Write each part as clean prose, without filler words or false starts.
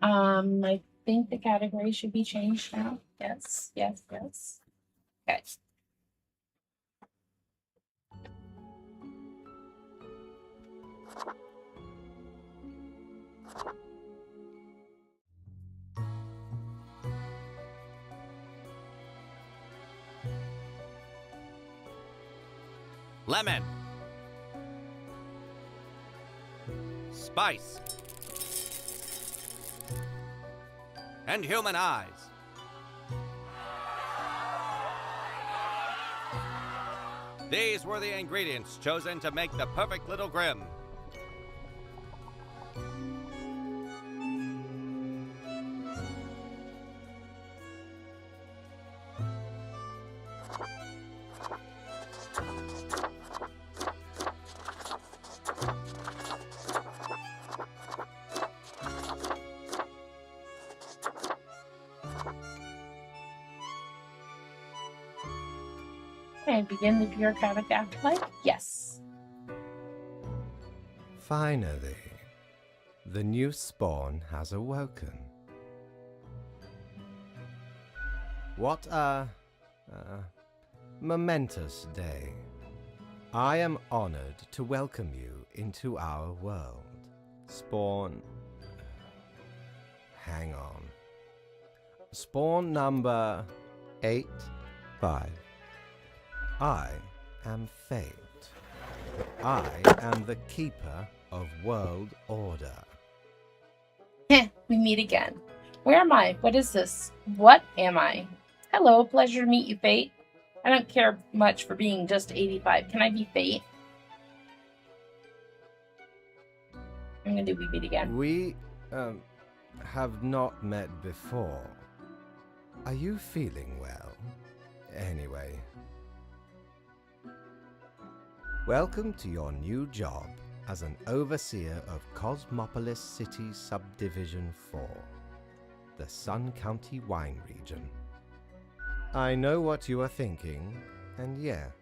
I think the category should be changed now. Yes, yes, yes. Okay. Lemon. Spice. And human eyes. These were the ingredients chosen to make the perfect little Grim. And begin the bureaucratic afterlife? Yes. Finally, the new spawn has awoken. What a momentous day. I am honored to welcome you into our world. Spawn... Hang on. Spawn number 85. I am Fate. I am the keeper of world order. Heh, we meet again. Where am I? What is this? What am I? Hello, pleasure to meet you, Fate. I don't care much for being just 85. Can I be Fate? I'm gonna do we meet again. We, have not met before. Are you feeling well? Anyway. Welcome to your new job as an overseer of Cosmopolis City Subdivision 4, the Sun County Wine Region. I know what you are thinking, and yes,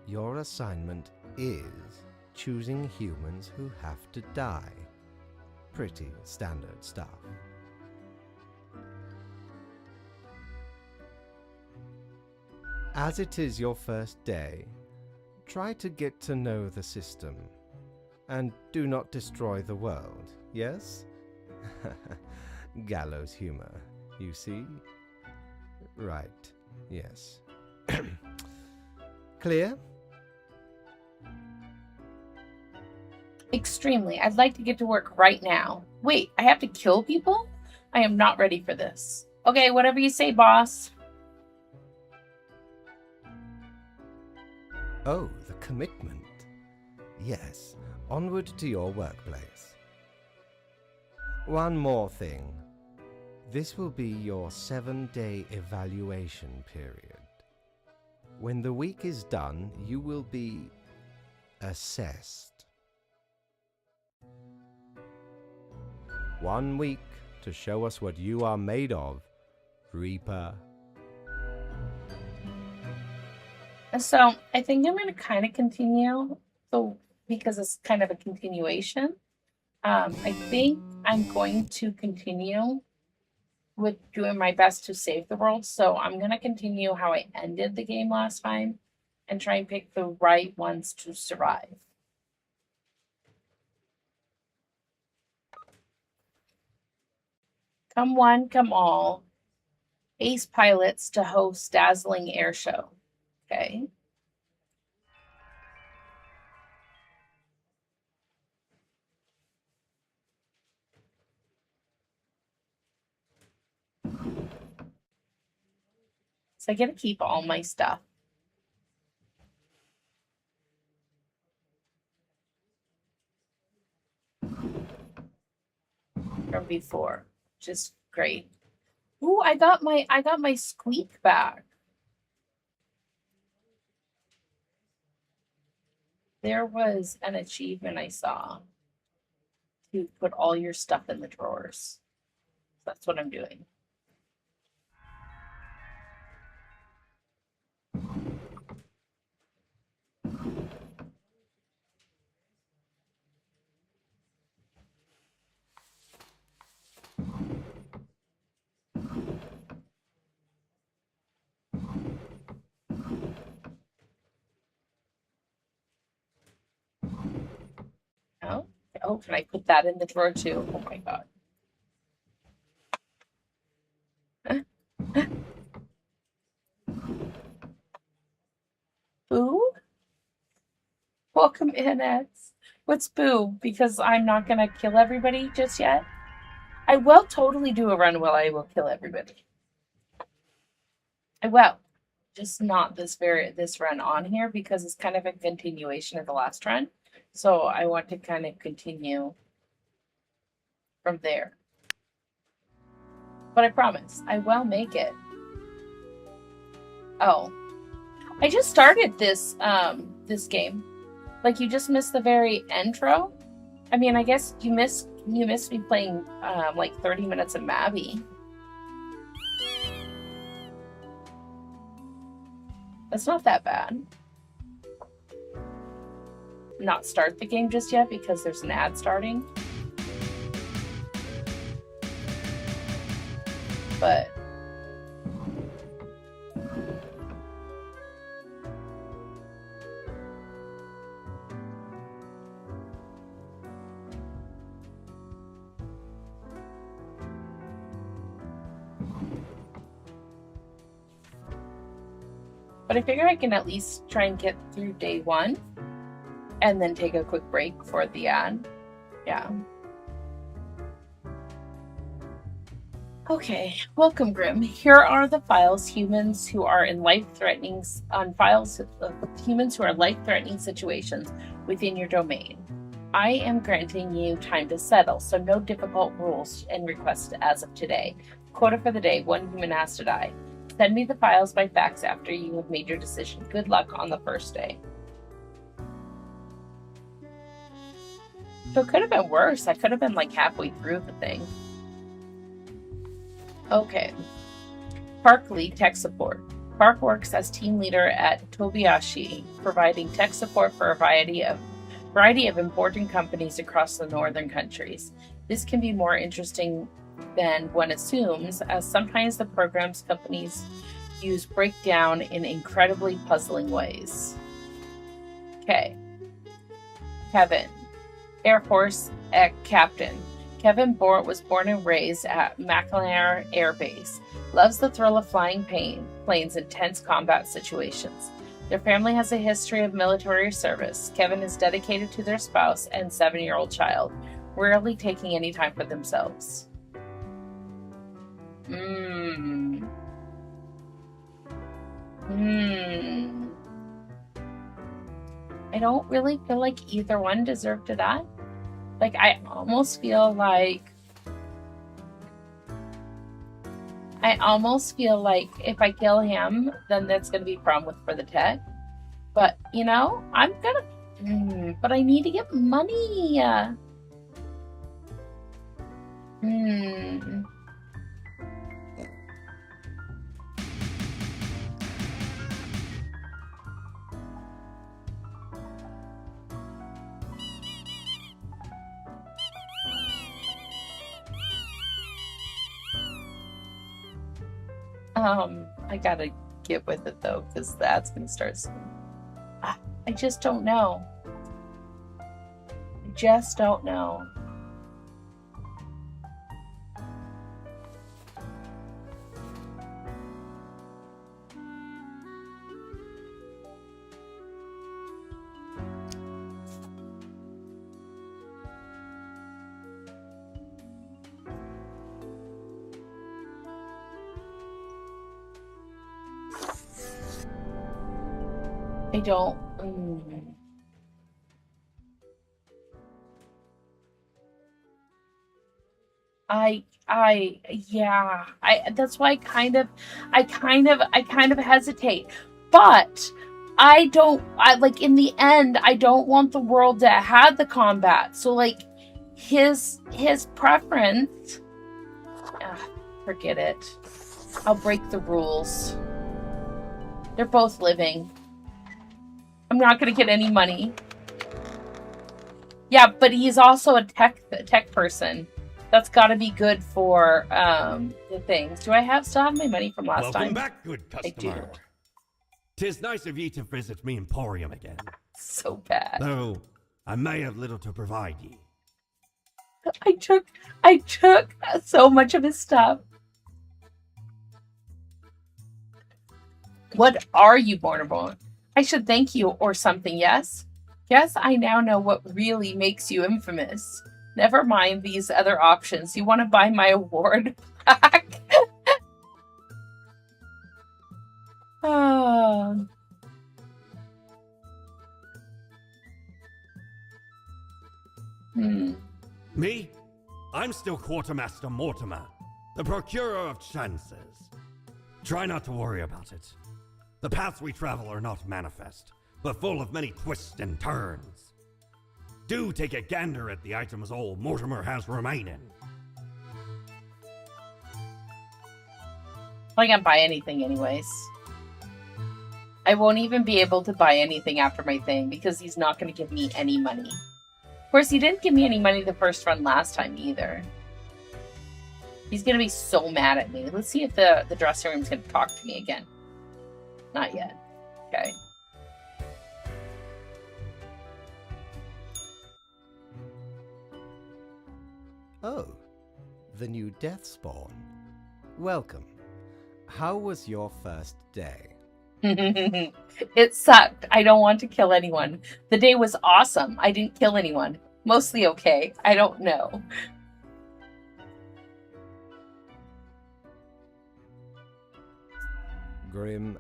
your assignment is choosing humans who have to die. Pretty standard stuff. As it is your first day, try to get to know the system, and do not destroy the world, yes? Gallows humor, you see? Right, yes. Clear? Extremely. I'd like to get to work right now. Wait, I have to kill people? I am not ready for this. Okay, whatever you say, boss. Oh, the commitment. Yes, onward to your workplace. One more thing. This will be your 7-day evaluation period. When the week is done, you will be assessed. 1 week to show us what you are made of, Reaper. So I think I'm going to kind of continue, so because it's kind of a continuation. I think I'm going to continue with doing my best to save the world. So I'm going to continue how I ended the game last time and try and pick the right ones to survive. Come one, come all. Ace pilots to host dazzling air show. Okay. So I get to keep all my stuff. From before, which is great. Ooh, I got my squeak back. There was an achievement I saw to put all your stuff in the drawers. That's what I'm doing. Oh, can I put that in the drawer too? Oh my god. Boo? Welcome in, X. What's boo? Because I'm not gonna kill everybody just yet? I will totally do a run where I will kill everybody. I will. Just not this run on here because it's kind of a continuation of the last run. So I want to kind of continue from there. But I promise, I will make it. Oh. I just started this this game. Like, you just missed the very intro. I mean, I guess you missed me playing like 30 minutes of Mabby. That's not that bad. Not start the game just yet because there's an ad starting. But I figure I can at least try and get through day 1 and then take a quick break for the ad. Yeah. Okay, welcome, Grim. Here are the files humans who are in life-threatening situations within your domain. I am granting you time to settle, so no difficult rules and requests as of today. Quota for the day: 1 human has to die. Send me the files by fax after you have made your decision. Good luck on the first day. So it could have been worse. I could have been like halfway through the thing. Okay. Park Lead Tech Support. Park works as team leader at Tobiashi, providing tech support for a variety of important companies across the northern countries. This can be more interesting than one assumes, as sometimes the programs companies use break down in incredibly puzzling ways. Okay. Kevin, Air Force Captain. Kevin Bort was born and raised at McNair Air Base. Loves the thrill of flying planes in tense combat situations. Their family has a history of military service. Kevin is dedicated to their spouse and 7-year-old child, rarely taking any time for themselves. I don't really feel like either one deserved to die. Like, I almost feel like if I kill him, then that's going to be a problem for the tech. But, you know, I'm gonna... but I need to get money. I gotta get with it though, because that's gonna start soon. I just don't know. I don't. That's why I kind of hesitate. But in the end, I don't want the world to have the combat. So like his preference, forget it. I'll break the rules. They're both living. I'm not going to get any money. Yeah, but he's also a tech person. That's got to be good for the things. Do I still have my money from last time? Welcome back, good customer. 'Tis nice of ye to visit me emporium again. So bad. Though I may have little to provide ye. I took so much of his stuff. What are you, Borderborn? I should thank you or something, yes? Guess I now know what really makes you infamous. Never mind these other options. You want to buy my award back? Oh. Me? I'm still Quartermaster Mortimer, the procurer of chances. Try not to worry about it. The paths we travel are not manifest, but full of many twists and turns. Do take a gander at the items old Mortimer has remaining. I can't buy anything anyways. I won't even be able to buy anything after my thing because he's not going to give me any money. Of course, he didn't give me any money the first run last time either. He's going to be so mad at me. Let's see if the dressing room's going to talk to me again. Not yet. Okay. Oh, the new death spawn. Welcome. How was your first day? It sucked. I don't want to kill anyone. The day was awesome. I didn't kill anyone. Mostly okay. I don't know. Grim,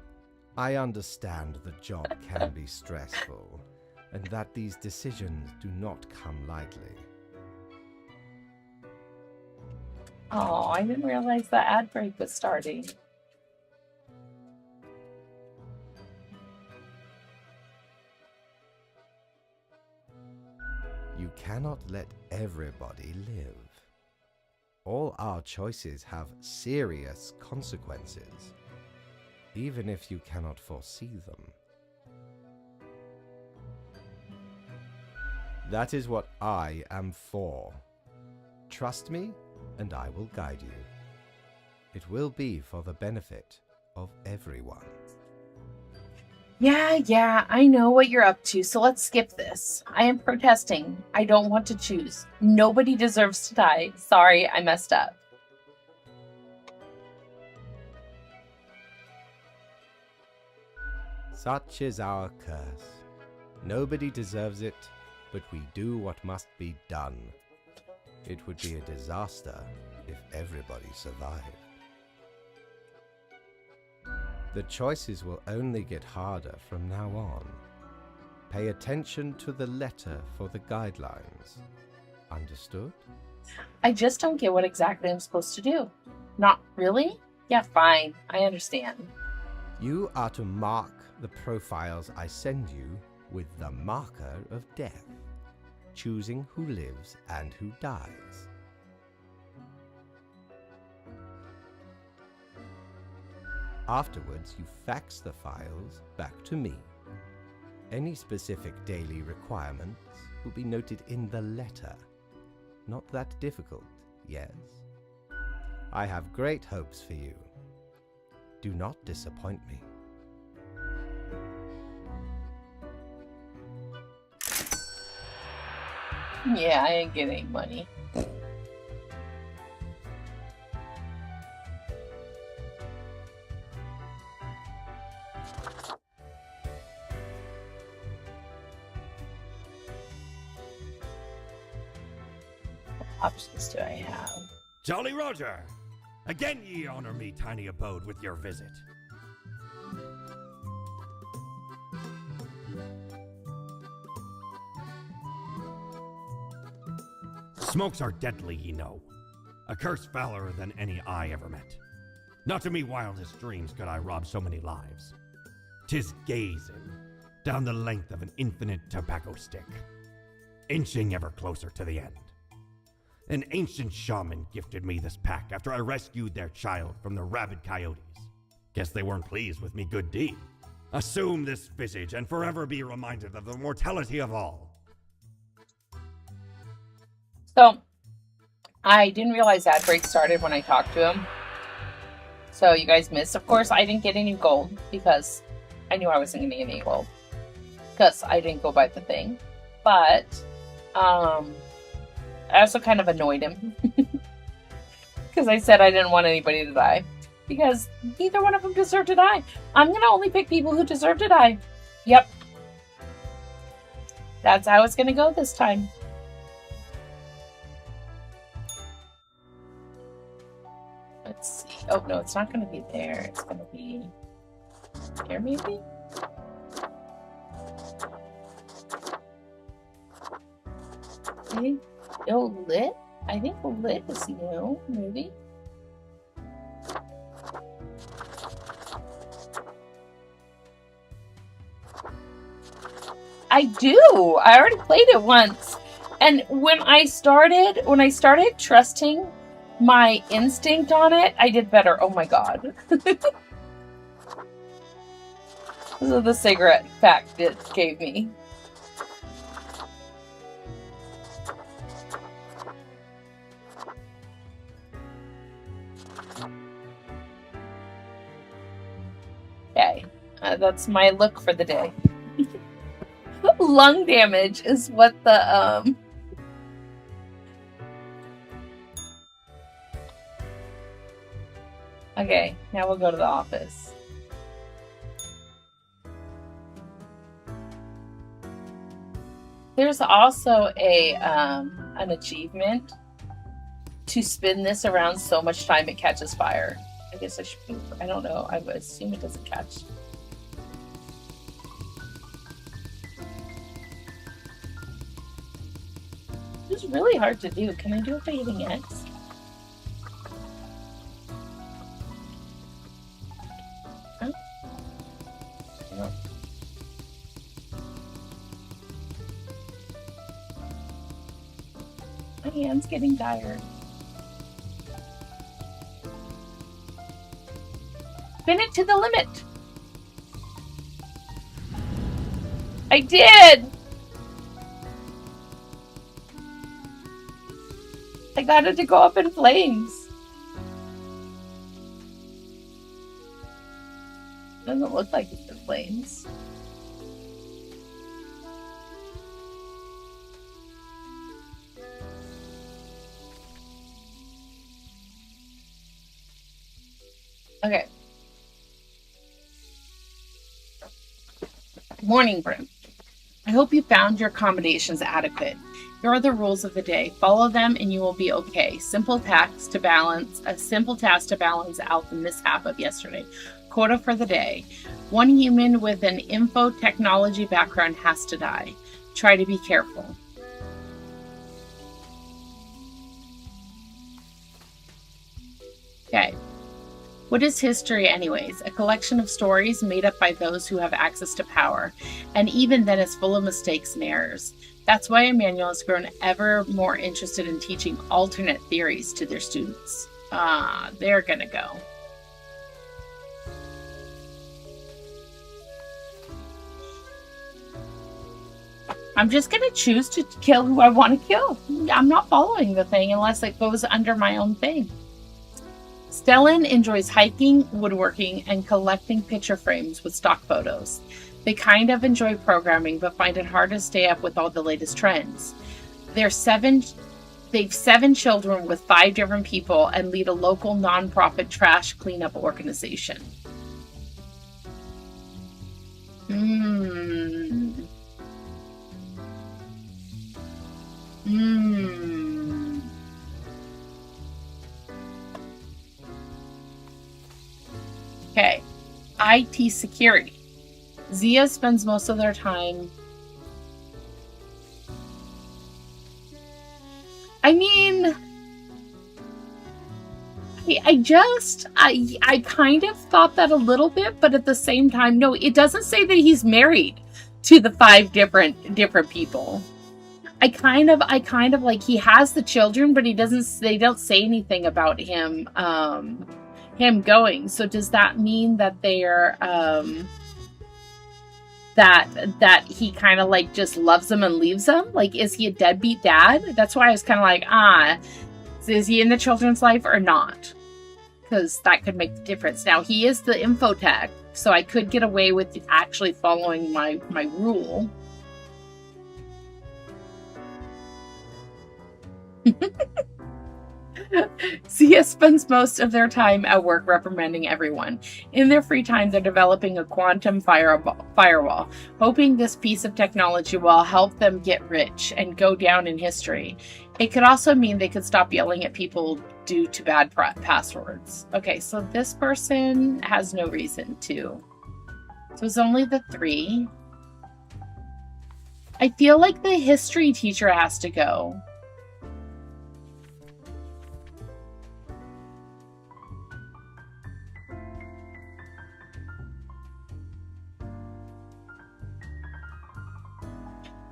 I understand the job can be stressful, and that these decisions do not come lightly. Oh, I didn't realize the ad break was starting. You cannot let everybody live. All our choices have serious consequences, even if you cannot foresee them. That is what I am for. Trust me, and I will guide you. It will be for the benefit of everyone. Yeah, I know what you're up to, so let's skip this. I am protesting. I don't want to choose. Nobody deserves to die. Sorry, I messed up. Such is our curse. Nobody deserves it, but we do what must be done. It would be a disaster if everybody survived. The choices will only get harder from now on. Pay attention to the letter for the guidelines. Understood? I just don't get what exactly I'm supposed to do. Not really? Yeah, fine. I understand. You are to mark the profiles I send you with the marker of death, choosing who lives and who dies. Afterwards, you fax the files back to me. Any specific daily requirements will be noted in the letter. Not that difficult, yes? I have great hopes for you. Do not disappoint me. Yeah, I ain't getting money. What options do I have? Jolly Roger! Again ye honor me tiny abode with your visit. Smokes are deadly, ye know. A curse fouler than any I ever met. Not to me wildest dreams could I rob so many lives. 'Tis gazing down the length of an infinite tobacco stick, inching ever closer to the end. An ancient shaman gifted me this pack after I rescued their child from the rabid coyotes. Guess they weren't pleased with me good deed. Assume this visage and forever be reminded of the mortality of all. So, I didn't realize ad break started when I talked to him. So you guys missed. Of course, I didn't get any gold because I knew I wasn't going to get any gold because I didn't go buy the thing. But I also kind of annoyed him because I said I didn't want anybody to die because neither one of them deserved to die. I'm gonna only pick people who deserve to die. Yep, that's how it's gonna go this time. Let's see. Oh no, it's not gonna be there. It's gonna be here, maybe. I think lit. I think lit is new, maybe. I do. I already played it once, and when I started trusting my instinct on it, I did better. Oh my god! This is the cigarette pack it gave me. Okay, that's my look for the day. Lung damage is what the Okay, now we'll go to the office. There's also a an achievement to spin this around so much time it catches fire. I guess I should. I don't know. I would assume it doesn't catch. It's really hard to do. Can I do it by hitting X? Huh? No. My hand's getting tired. Spin it to the limit. I did! I got it to go up in flames. Doesn't look like it's in flames. Okay. Morning brew. I hope you found your accommodations adequate. Here are the rules of the day. Follow them and you will be okay. A simple task to balance out the mishap of yesterday. Quota for the day. One human with an info technology background has to die. Try to be careful. Okay. What is history anyways? A collection of stories made up by those who have access to power, and even then is full of mistakes and errors. That's why Emmanuel has grown ever more interested in teaching alternate theories to their students. They're gonna go. I'm just gonna choose to kill who I want to kill. I'm not following the thing unless it goes under my own thing. Stellan enjoys hiking, woodworking, and collecting picture frames with stock photos. They kind of enjoy programming, but find it hard to stay up with all the latest trends. They've 7 children with 5 different people and lead a local nonprofit trash cleanup organization. Okay, IT security. Zia spends most of their time. I mean, I kind of thought that a little bit, but at the same time, no, it doesn't say that he's married to the 5 different people. I kind of like he has the children, but they don't say anything about him going. So does that mean that they're that he kind of like just loves them and leaves them? Like, is he a deadbeat dad? That's why I was kind of like, is he in the children's life or not? Because that could make the difference. Now, he is the infotech, so I could get away with actually following my rule. Sia spends most of their time at work reprimanding everyone. In their free time, they're developing a quantum firewall, hoping this piece of technology will help them get rich and go down in history. It could also mean they could stop yelling at people due to bad passwords. Okay, so this person has no reason to. So it's only the 3. I feel like the history teacher has to go.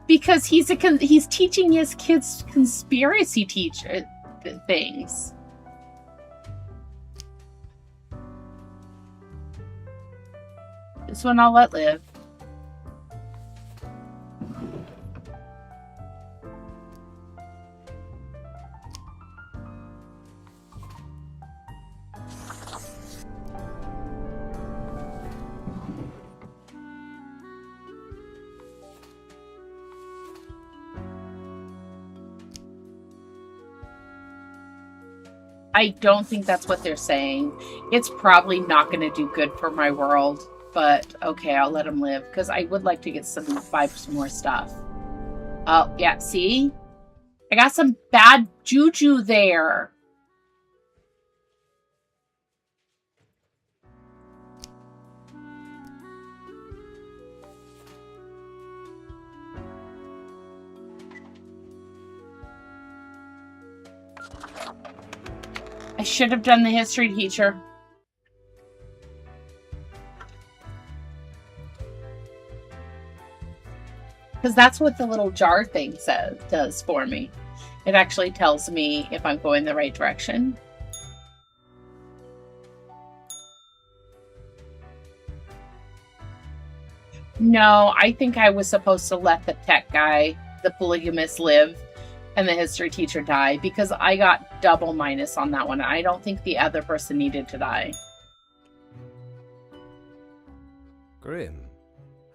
Because he's teaching his kids conspiracy things. This one I'll let live. I don't think that's what they're saying. It's probably not going to do good for my world, but okay, I'll let him live because I would like to get some more stuff. Oh, yeah, see? I got some bad juju there. I should have done the history teacher. Because that's what the little jar thing does for me. It actually tells me if I'm going the right direction. No, I think I was supposed to let the tech guy, the polygamist, live and the history teacher die because I got double minus on that one. I don't think the other person needed to die. Grim,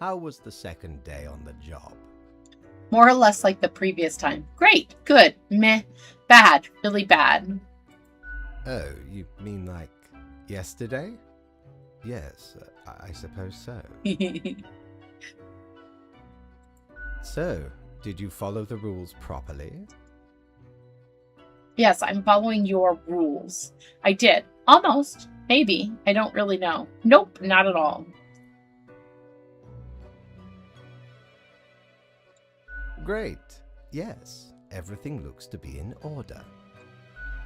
how was the second day on the job? More or less like the previous time. Great, good, meh, bad, really bad. Oh, you mean like yesterday? Yes, I suppose so. So, did you follow the rules properly? Yes, I'm following your rules. I did. Almost. Maybe. I don't really know. Nope, not at all. Great. Yes, everything looks to be in order.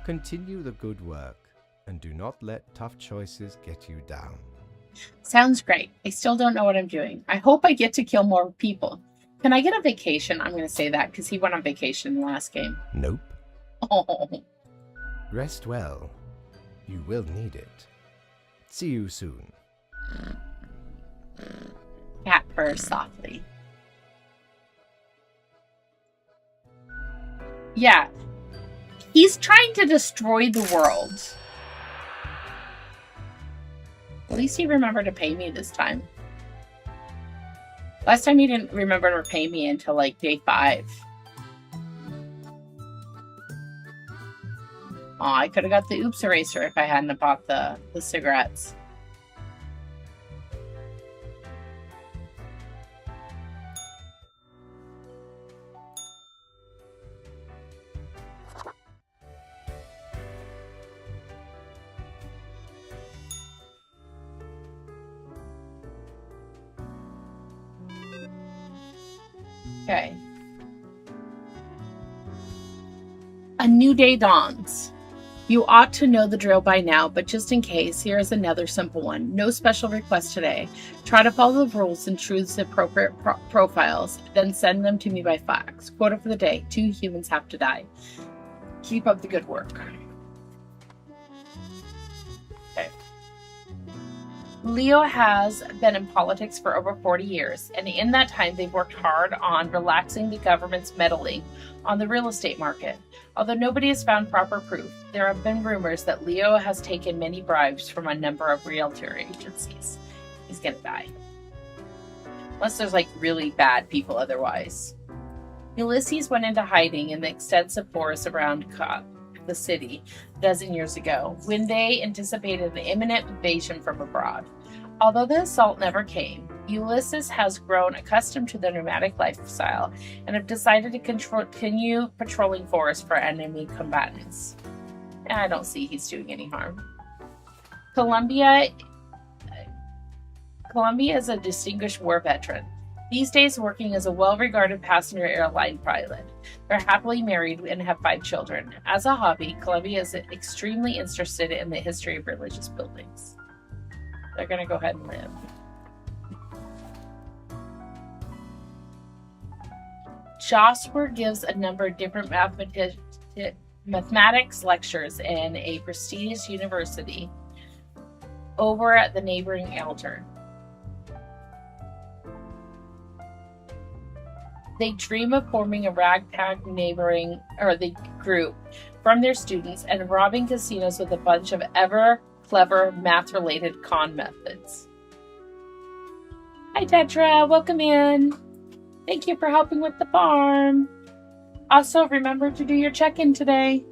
Continue the good work, and do not let tough choices get you down. Sounds great. I still don't know what I'm doing. I hope I get to kill more people. Can I get a vacation? I'm going to say that because he went on vacation in the last game. Nope. Oh. Rest well. You will need it. See you soon. Cat purrs softly. Yeah. He's trying to destroy the world. At least he remembered to pay me this time. Last time he didn't remember to repay me until like day 5. Oh, I could have got the Oops Eraser if I hadn't bought the cigarettes. Okay. A new day dawns. You ought to know the drill by now, but just in case, here is another simple one. No special request today. Try to follow the rules and choose the appropriate profiles, then send them to me by fax. Quota for the day. 2 humans have to die. Keep up the good work. Okay. Leo has been in politics for over 40 years, and in that time they've worked hard on relaxing the government's meddling on the real estate market. Although nobody has found proper proof, there have been rumors that Leo has taken many bribes from a number of realtor agencies. He's gonna die. Unless there's like really bad people otherwise. Ulysses went into hiding in the extensive forest around the city a dozen years ago, when they anticipated an imminent invasion from abroad. Although the assault never came, Ulysses has grown accustomed to the nomadic lifestyle and have decided to continue patrolling forests for enemy combatants. And I don't see he's doing any harm. Columbia is a distinguished war veteran, these days working as a well-regarded passenger airline pilot. They're happily married and have 5 children. As a hobby, Columbia is extremely interested in the history of religious buildings. They're going to go ahead and live. Josper gives a number of different mathematics lectures in a prestigious university over at the neighboring Elter. They dream of forming a ragtag the group from their students and robbing casinos with a bunch of ever clever math-related con methods. Hi Tetra, welcome in. Thank you for helping with the farm. Also, remember to do your check-in today.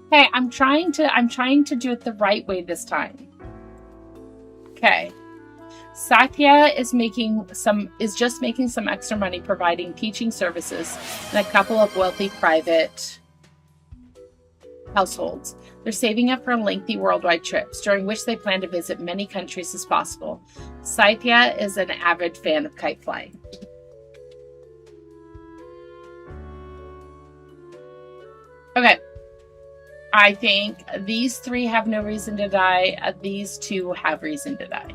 Hey, I'm trying to do it the right way this time. Okay. Satya is just making some extra money providing teaching services in a couple of wealthy private households. They're saving up for lengthy worldwide trips, during which they plan to visit many countries as possible. Satya is an avid fan of kite flying. Okay. I think these 3 have no reason to die. These 2 have reason to die.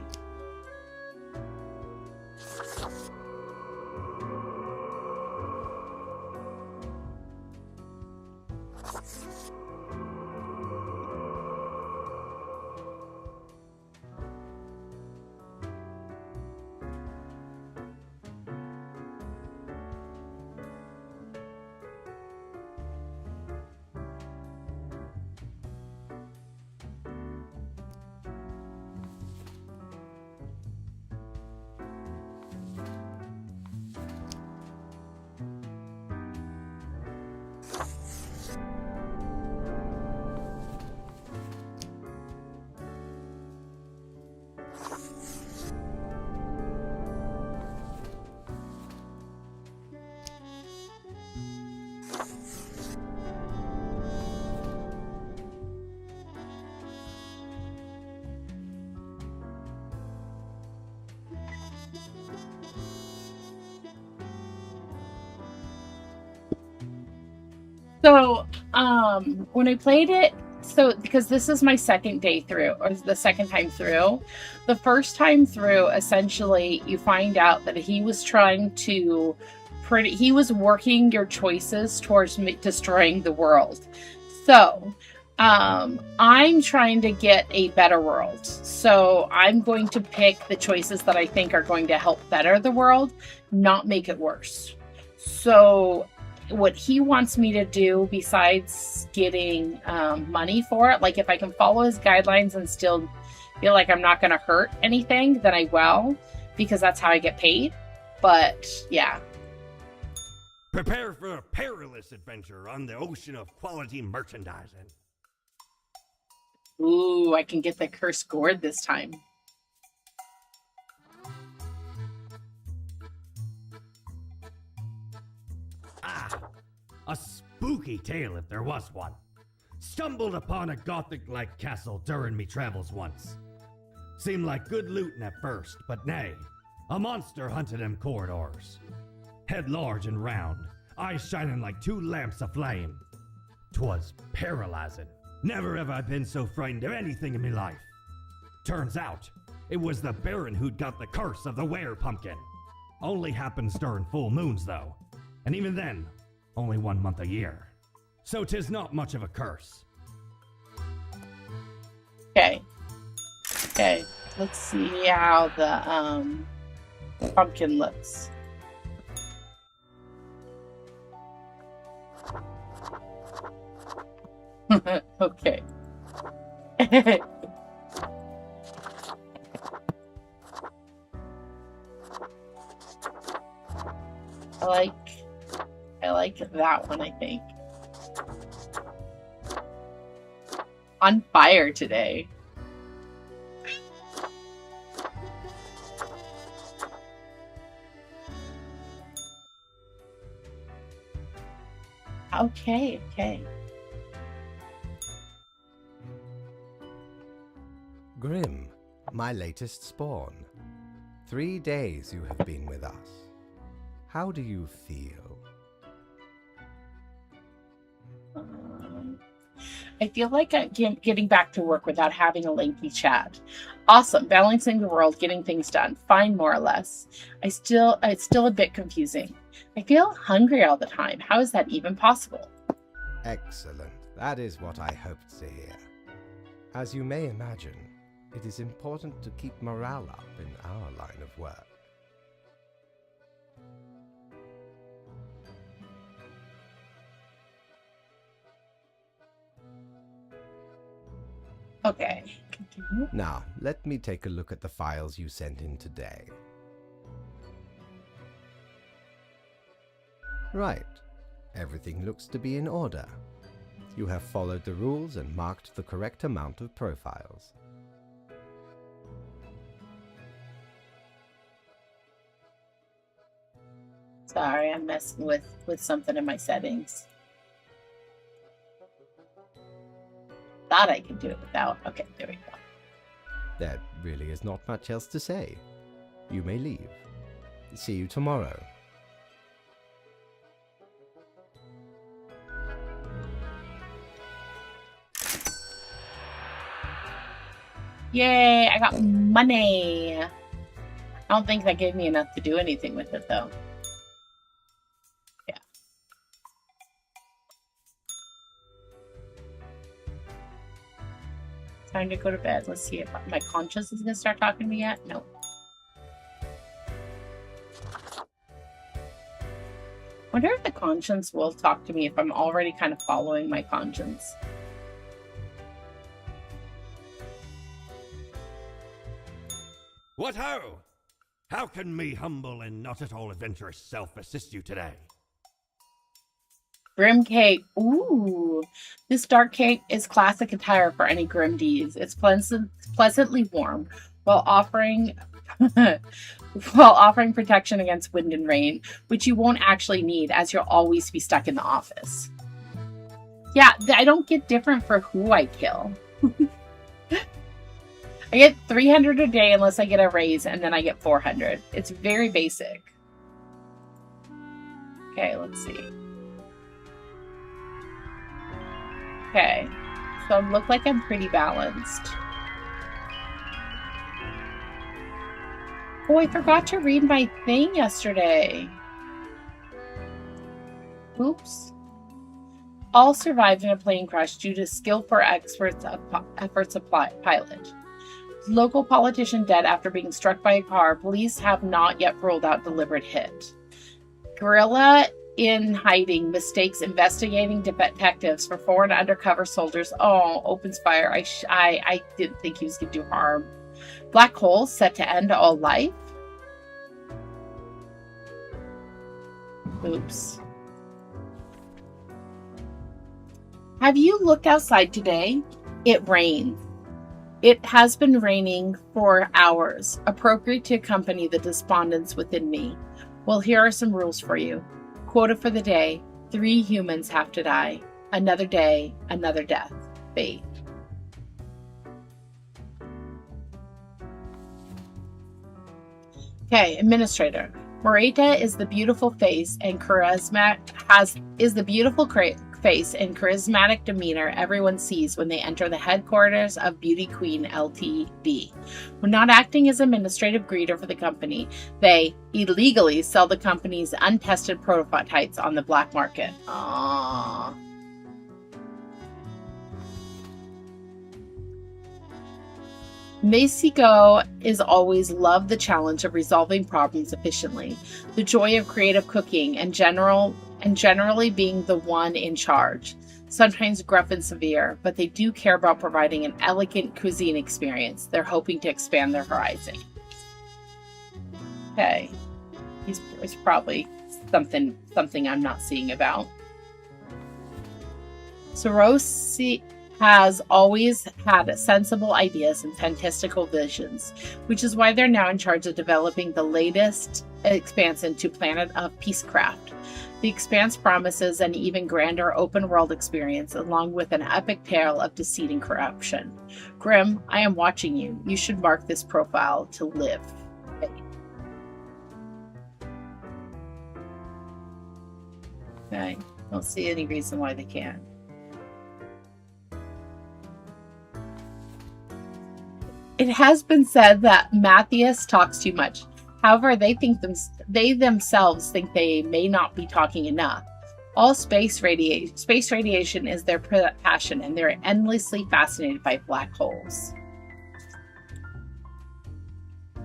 So, when I played it, because this is my second day through, or the second time through, the first time through, essentially, you find out that he was trying to he was working your choices towards destroying the world. So, I'm trying to get a better world. So, I'm going to pick the choices that I think are going to help better the world, not make it worse. So, what he wants me to do, besides getting money for it, like if I can follow his guidelines and still feel like I'm not going to hurt anything, then I will, because that's how I get paid. But yeah. Prepare for a perilous adventure on the ocean of quality merchandising. Ooh, I can get the cursed gourd this time. A spooky tale if there was one. Stumbled upon a Gothic-like castle during me travels once. Seemed like good looting at first, but nay, a monster hunted them corridors. Head large and round, eyes shining like 2 lamps aflame. 'Twas paralyzing. Never have I been so frightened of anything in me life. Turns out, it was the Baron who'd got the curse of the were-pumpkin. Only happens during full moons, though. And even then, only 1 month a year. So 'tis not much of a curse. Okay. Okay, let's see how the pumpkin looks. Okay. I like that one, I think. On fire today. Okay, okay. Grim, my latest spawn. 3 days you have been with us. How do you feel? I feel like I'm getting back to work without having a lengthy chat. Awesome, balancing the world, getting things done. Fine, more or less. It's still a bit confusing. I feel hungry all the time. How is that even possible? Excellent. That is what I hoped to hear. As you may imagine, it is important to keep morale up in our line of work. Okay, continue. Now, let me take a look at the files you sent in today. Right. Everything looks to be in order. You have followed the rules and marked the correct amount of profiles. Sorry, I'm messing with something in my settings. Thought I could do it without. Okay, there we go. There really is not much else to say. You may leave. See you tomorrow. Yay, I got money. I don't think that gave me enough to do anything with it, though. Yeah. Time to go to bed. Let's see if my conscience is going to start talking to me yet. No. Wonder if the conscience will talk to me if I'm already kind of following my conscience. What ho! How can me humble and not at all adventurous self assist you today? Grim cape. Ooh. This dark cape is classic attire for any grim deeds. It's pleasantly warm while offering protection against wind and rain, which you won't actually need as you'll always be stuck in the office. Yeah, I don't get different for who I kill. I get 300 a day unless I get a raise, and then I get 400. It's very basic. Okay, let's see. Okay, so I look like I'm pretty balanced. Oh, I forgot to read my thing yesterday. Oops. All survived in a plane crash due to skillful efforts of pilot. Local politician dead after being struck by a car. Police have not yet ruled out deliberate hit. Guerrilla in hiding mistakes investigating detectives for foreign undercover soldiers. Oh, opens fire. I didn't think he was going to do harm. Black hole set to end all life. Oops. Have you looked outside today? It rained. It has been raining for hours, appropriate to accompany the despondence within me. Well, here are some rules for you. Quota for the day: 3 humans have to die. Another day, another death. Faith. Okay, administrator. Morita is the beautiful face and charismatic demeanor everyone sees when they enter the headquarters of Beauty Queen Ltd. When not acting as administrative greeter for the company, they illegally sell the company's untested prototypes on the black market. Aww. Mexico is always loved the challenge of resolving problems efficiently, the joy of creative cooking, and generally being the one in charge. Sometimes gruff and severe, but they do care about providing an elegant cuisine experience. They're hoping to expand their horizon. Okay, it's probably something I'm not seeing about. Sorosi has always had sensible ideas and fantastical visions, which is why they're now in charge of developing the latest expansion to Planet of Peacecraft. The expanse promises an even grander open-world experience, along with an epic tale of deceit and corruption. Grim, I am watching you. You should mark this profile to live. Okay, don't see any reason why they can't. It has been said that Matthias talks too much. However, they themselves think they may not be talking enough. All space radiation is their passion, and they're endlessly fascinated by black holes. I'm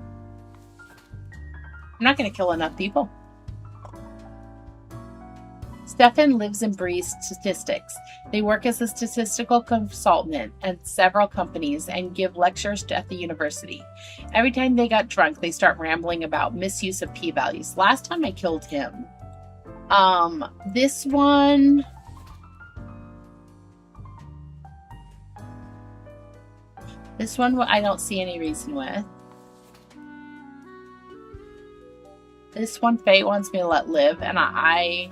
not going to kill enough people. Stefan lives and breathes statistics. They work as a statistical consultant at several companies and give lectures at the university. Every time they got drunk, they start rambling about misuse of p-values. Last time I killed him. This one... I don't see any reason with. This one, Fate wants me to let live, and I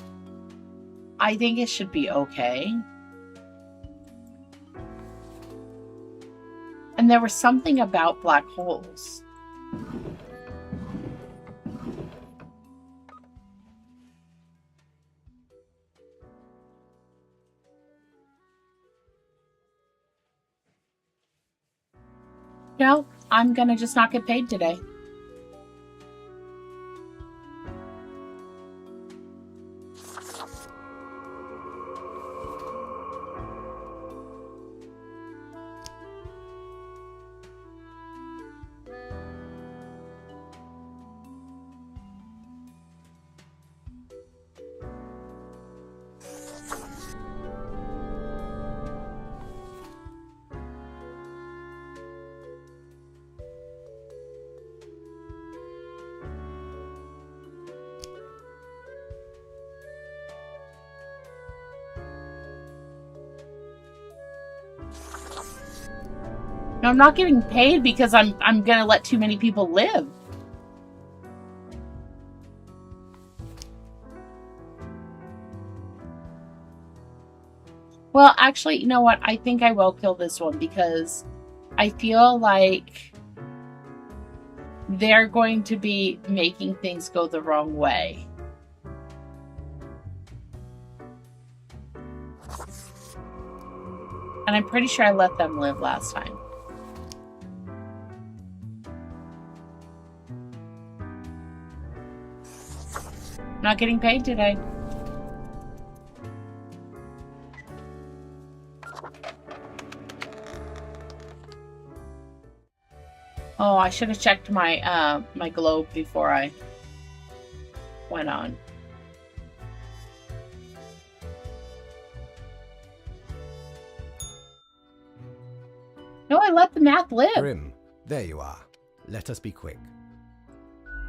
think it should be okay. And there was something about black holes. No, I'm gonna just not get paid today. No, I'm not getting paid because I'm gonna let too many people live. Well, actually, you know what? I think I will kill this one because I feel like they're going to be making things go the wrong way. And I'm pretty sure I let them live last time. Not getting paid today. Oh, I should have checked my my globe before I went on. No, I let the math live. Grim, there you are. Let us be quick.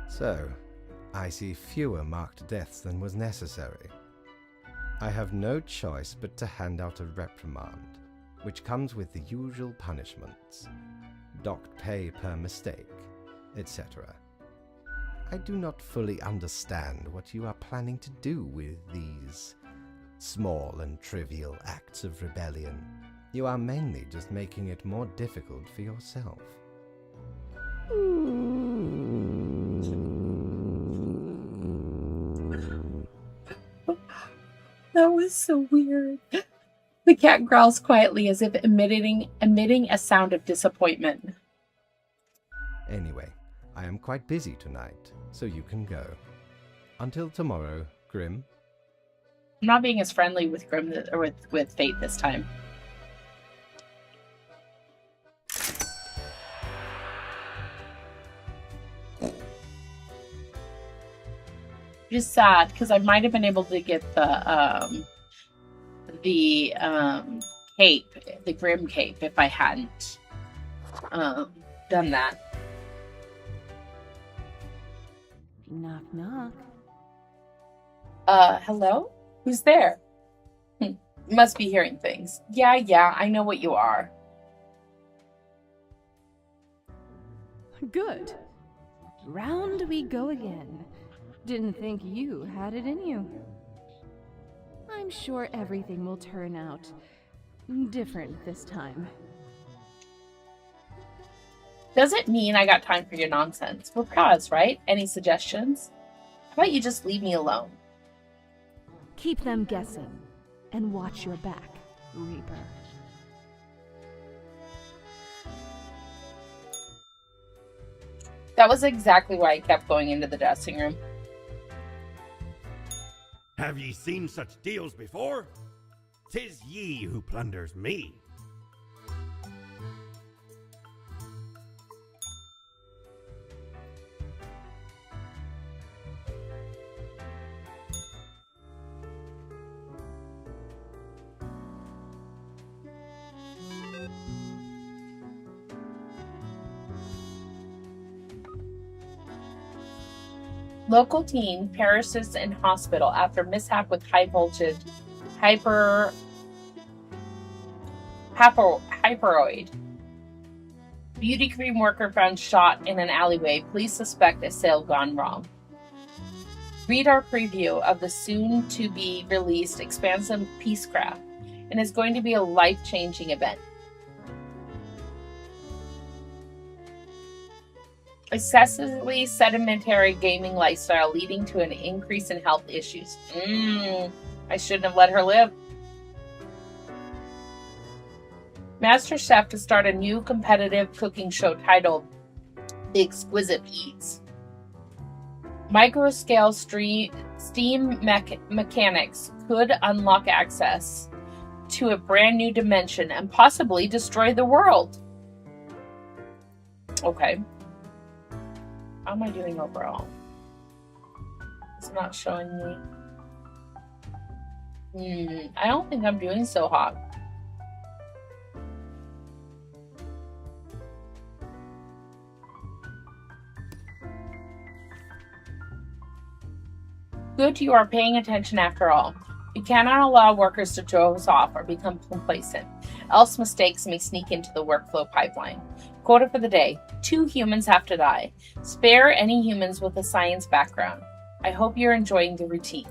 So, I see fewer marked deaths than was necessary. I have no choice but to hand out a reprimand, which comes with the usual punishments. Docked pay per mistake, etc. I do not fully understand what you are planning to do with these small and trivial acts of rebellion. You are mainly just making it more difficult for yourself. That was so weird. The cat growls quietly as if emitting a sound of disappointment. Anyway, I am quite busy tonight, so you can go. Until tomorrow, Grim. I'm not being as friendly with Grim or with Fate this time. Just sad because I might have been able to get the cape, the Grim cape, if I hadn't done that. Knock, knock. Hello? Who's there? Must be hearing things. Yeah, I know what you are. Good. Round we go again. Didn't think you had it in you. I'm sure everything will turn out different this time. Does it mean I got time for your nonsense? We're pros, right? Any suggestions? How about you just leave me alone? Keep them guessing, and watch your back, Reaper. That was exactly why I kept going into the dressing room. Have ye seen such deals before? 'Tis ye who plunders me. Local teen perishes in hospital after mishap with high voltage hyperoid. Beauty cream worker found shot in an alleyway. Police suspect a sale gone wrong. Read our preview of the soon-to-be released Expansive Peacecraft, and it's going to be a life-changing event. Excessively sedentary gaming lifestyle leading to an increase in health issues. I shouldn't have let her live. MasterChef to start a new competitive cooking show titled The Exquisite Eats. Microscale steam mechanics could unlock access to a brand new dimension and possibly destroy the world. Okay. How am I doing overall? It's not showing me. I don't think I'm doing so hot. Good, you are paying attention after all. You cannot allow workers to doze off or become complacent, else mistakes may sneak into the workflow pipeline. Quota for the day: 2 humans have to die. Spare any humans with a science background. I hope you're enjoying the routine.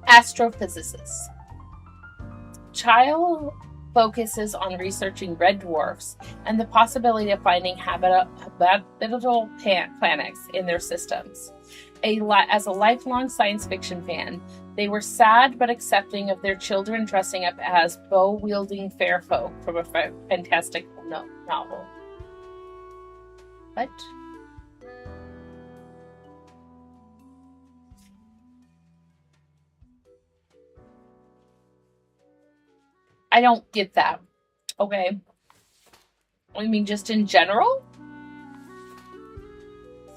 Astrophysicist. Child focuses on researching red dwarfs and the possibility of finding habitable planets in their systems. As a lifelong science fiction fan, they were sad but accepting of their children dressing up as bow-wielding fair folk from a fantastic novel. What? I don't get that. Okay. I mean, just in general?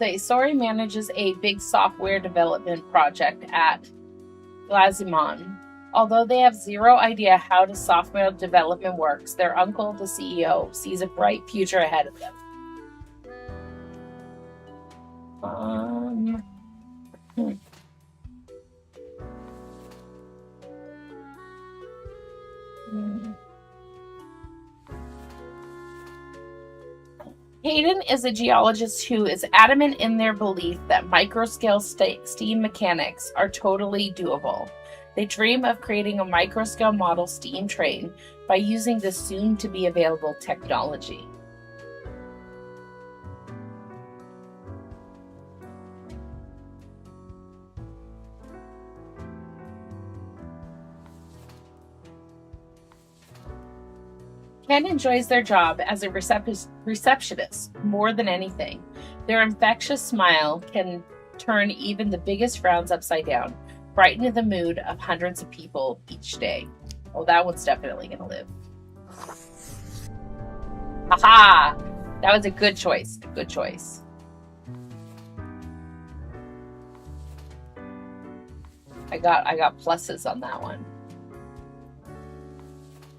Say, Sori manages a big software development project at Glazimon. Although they have zero idea how the software development works, their uncle, the CEO, sees a bright future ahead of them. Hayden is a geologist who is adamant in their belief that microscale steam mechanics are totally doable. They dream of creating a microscale model steam train by using the soon-to-be available technology. Ken enjoys their job as a receptionist more than anything. Their infectious smile can turn even the biggest frowns upside down, brighten the mood of hundreds of people each day. Oh, that one's definitely going to live. Aha! That was a good choice. A good choice. I got pluses on that one.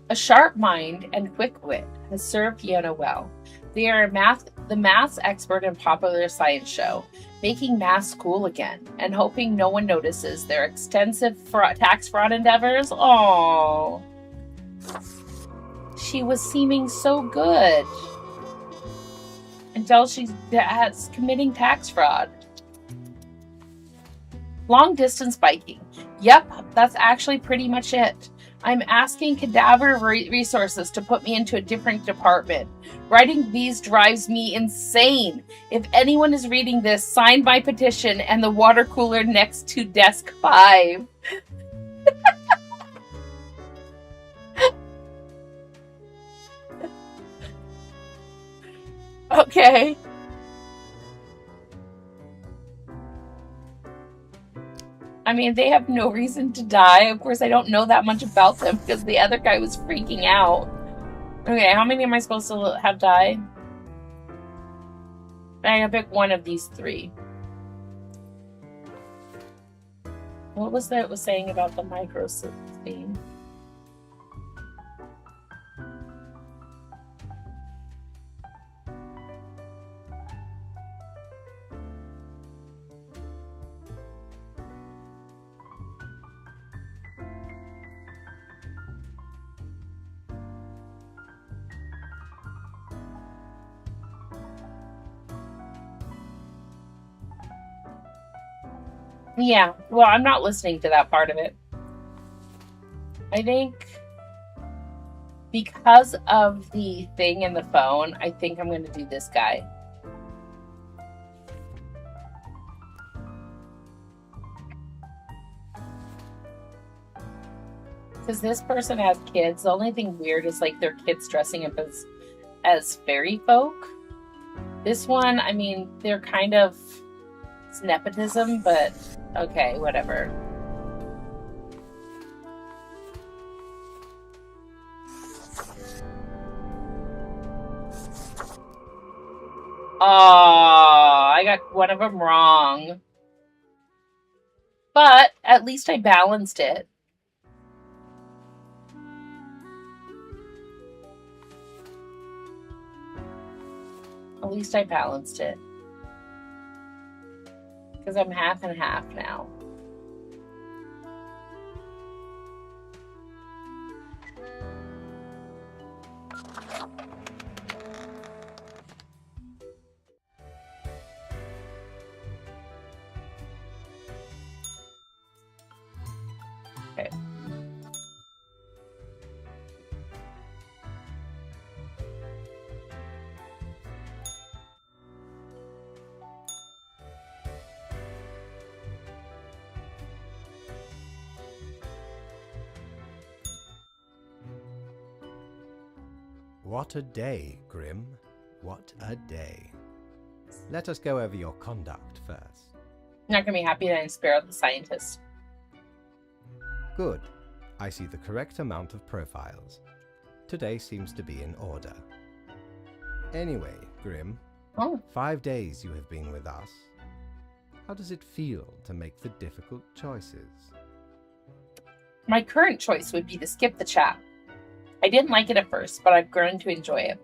A sharp mind and quick wit has served Fiona well. They are the maths expert in Popular Science Show, making maths cool again, and hoping no one notices their extensive tax fraud endeavors. Oh, she was seeming so good until she's committing tax fraud. Long distance biking. Yep, that's actually pretty much it. I'm asking Cadaver Resources to put me into a different department. Writing these drives me insane. If anyone is reading this, sign my petition and the water cooler next to desk 5. Okay. I mean, they have no reason to die. Of course, I don't know that much about them because the other guy was freaking out. Okay, how many am I supposed to have died? I gotta pick one of these 3. What was that it was saying about the micro theme? Yeah, well, I'm not listening to that part of it. I think because of the thing in the phone, I think I'm going to do this guy. Because this person has kids. The only thing weird is like their kids dressing up as fairy folk. This one, I mean, they're kind of... It's nepotism, but okay, whatever. Oh, I got one of them wrong. But at least I balanced it. At least I balanced it. Because I'm half and half now. Okay. What a day, Grim. What a day. Let us go over your conduct first. You're not going to be happy that I spared the scientist. Good. I see the correct amount of profiles. Today seems to be in order. Anyway, Grim, 5 days you have been with us. How does it feel to make the difficult choices? My current choice would be to skip the chat. I didn't like it at first, but I've grown to enjoy it.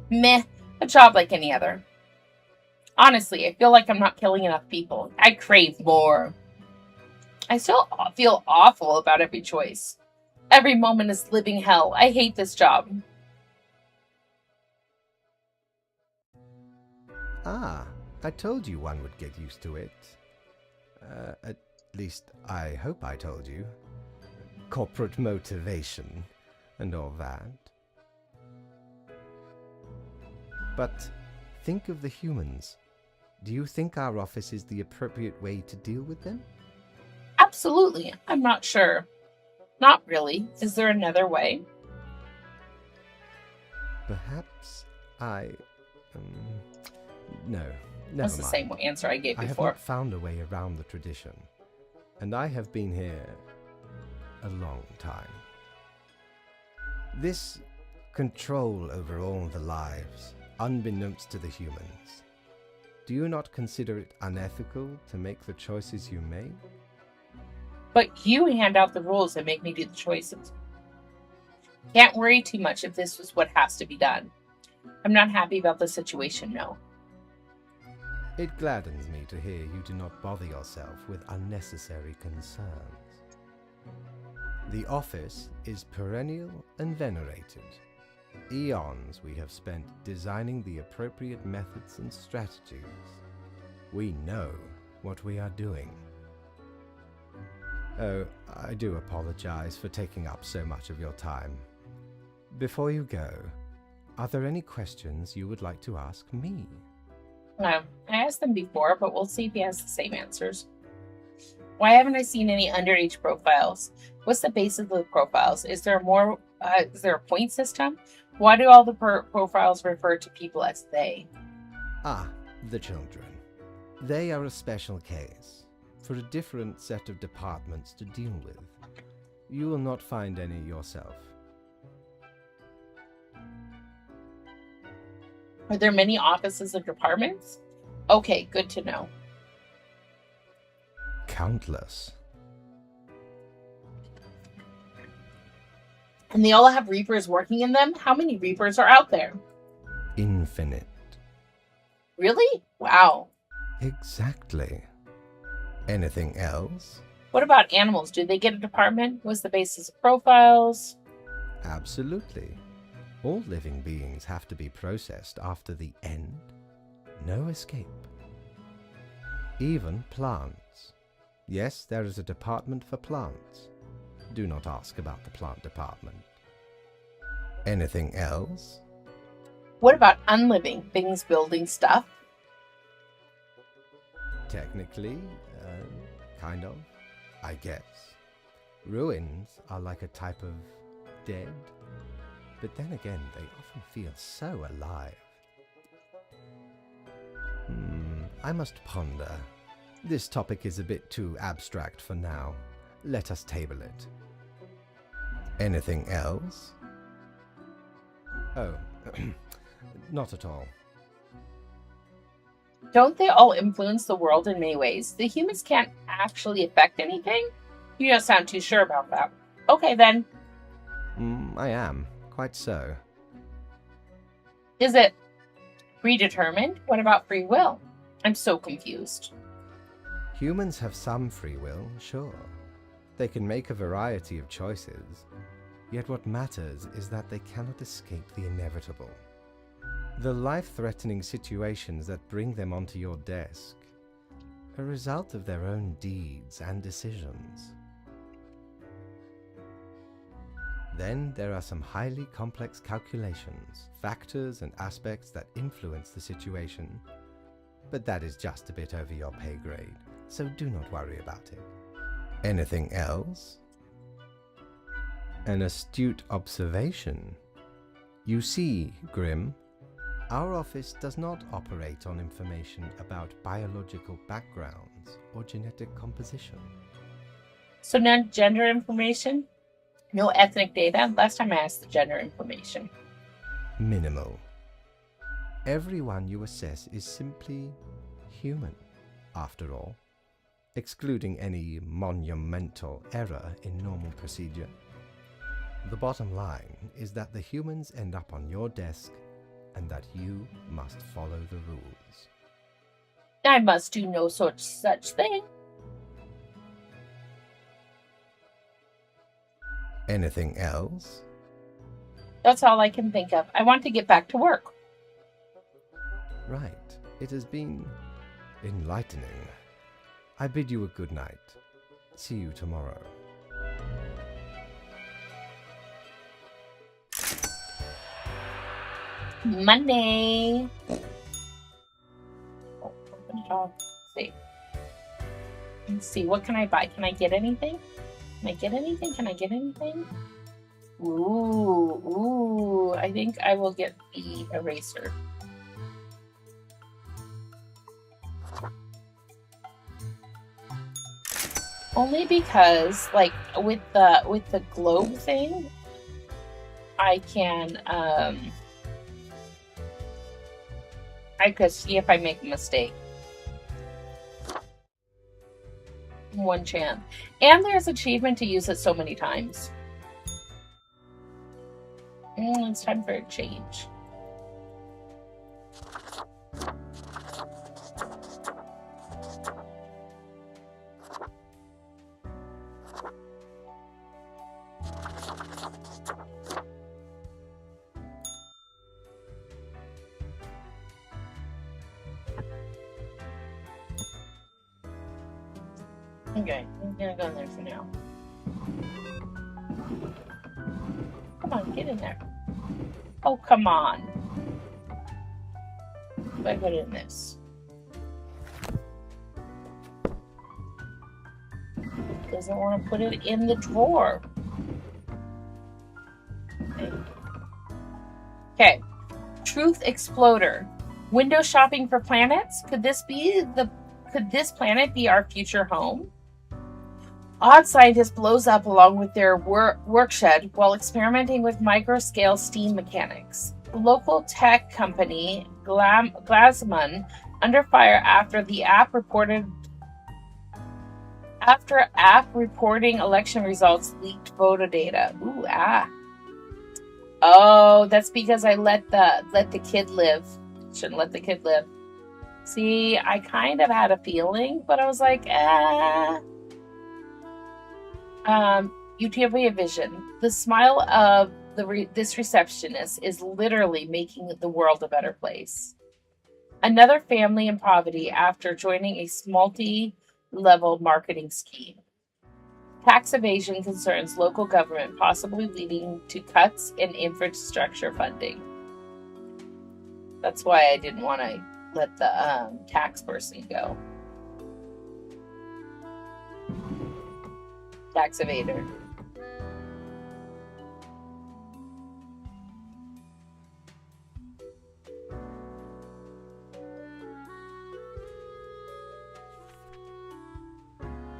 Meh, a job like any other. Honestly, I feel like I'm not killing enough people. I crave more. I still feel awful about every choice. Every moment is living hell. I hate this job. Ah, I told you one would get used to it. At least, I hope I told you. Corporate motivation and all that. But think of the humans. Do you think our office is the appropriate way to deal with them? Absolutely. I'm not sure. Not really. Is there another way? Perhaps I... no, never That's the mind. same answer I gave I have before. not found a way around the tradition, and I have been here a long time. This control over all the lives, unbeknownst to the humans, do you not consider it unethical to make the choices you make? But you hand out the rules and make me do the choices. Can't worry too much if this is what has to be done. I'm not happy about the situation, no. It gladdens me to hear you do not bother yourself with unnecessary concerns. The office is perennial and venerated. Eons we have spent designing the appropriate methods and strategies. We know what we are doing. Oh, I do apologize for taking up so much of your time. Before you go, are there any questions you would like to ask me? I asked them before, but we'll see if he has the same answers. Why haven't I seen any underage profiles? What's the basis of the profiles? Is there a point system? Why do all the profiles refer to people as they? Ah, the children. They are a special case, for a different set of departments to deal with. You will not find any yourself. Are there many offices and departments? Okay, good to know. Countless. And they all have Reapers working in them? How many Reapers are out there? Infinite. Really? Wow. Exactly. Anything else? What about animals? Do they get a department? What's the basis of profiles? Absolutely. All living beings have to be processed after the end. No escape. Even plants. Yes, there is a department for plants. Do not ask about the plant department. Anything else? What about unliving things building stuff? Technically, kind of, I guess. Ruins are like a type of dead, but then again, they often feel so alive. I must ponder. This topic is a bit too abstract for now. Let us table it. Anything else? Oh, not at all. Don't they all influence the world in many ways? The humans can't actually affect anything? You don't sound too sure about that. Okay then. I am, quite so. Is it predetermined? What about free will? I'm so confused. Humans have some free will, sure. They can make a variety of choices. Yet what matters is that they cannot escape the inevitable. The life-threatening situations that bring them onto your desk are a result of their own deeds and decisions. Then there are some highly complex calculations, factors and aspects that influence the situation, but that is just a bit over your pay grade, so do not worry about it. Anything else? An astute observation. You see, Grim, our office does not operate on information about biological backgrounds or genetic composition. So no gender information? No ethnic data? Last time I asked the gender information. Minimal. Everyone you assess is simply human, after all, excluding any monumental error in normal procedure. The bottom line is that the humans end up on your desk and that you must follow the rules. I must do no such thing. Anything else? That's all I can think of. I want to get back to work. Right. It has been enlightening. I bid you a good night. See you tomorrow. Monday. Oh, open it up. Let's see. What can I buy? Can I get anything? Can I get anything? Can I get anything? Ooh. I think I will get the eraser. Only because, like, with the globe thing, I can I could see if I make a mistake. one chance. And there's achievement to use it so many times. It's time for a change. Okay, I'm gonna go in there for now. Come on, get in there. Oh, come on. I put it in this. Doesn't want to put it in the drawer. Okay. Truth Exploder. Window shopping for planets? Could this planet be our future home? Odd Scientist blows up along with their work shed while experimenting with micro-scale steam mechanics. Local tech company Glasman under fire after app reporting election results leaked voter data. Ooh, Oh, that's because I let the kid live. Shouldn't let the kid live. See, I kind of had a feeling, but I was like, Utopia Vision. The smile of this receptionist is literally making the world a better place. Another family in poverty after joining a multi-level marketing scheme. Tax evasion concerns local government, possibly leading to cuts in infrastructure funding. That's why I didn't want to let the tax person go. Tax evader.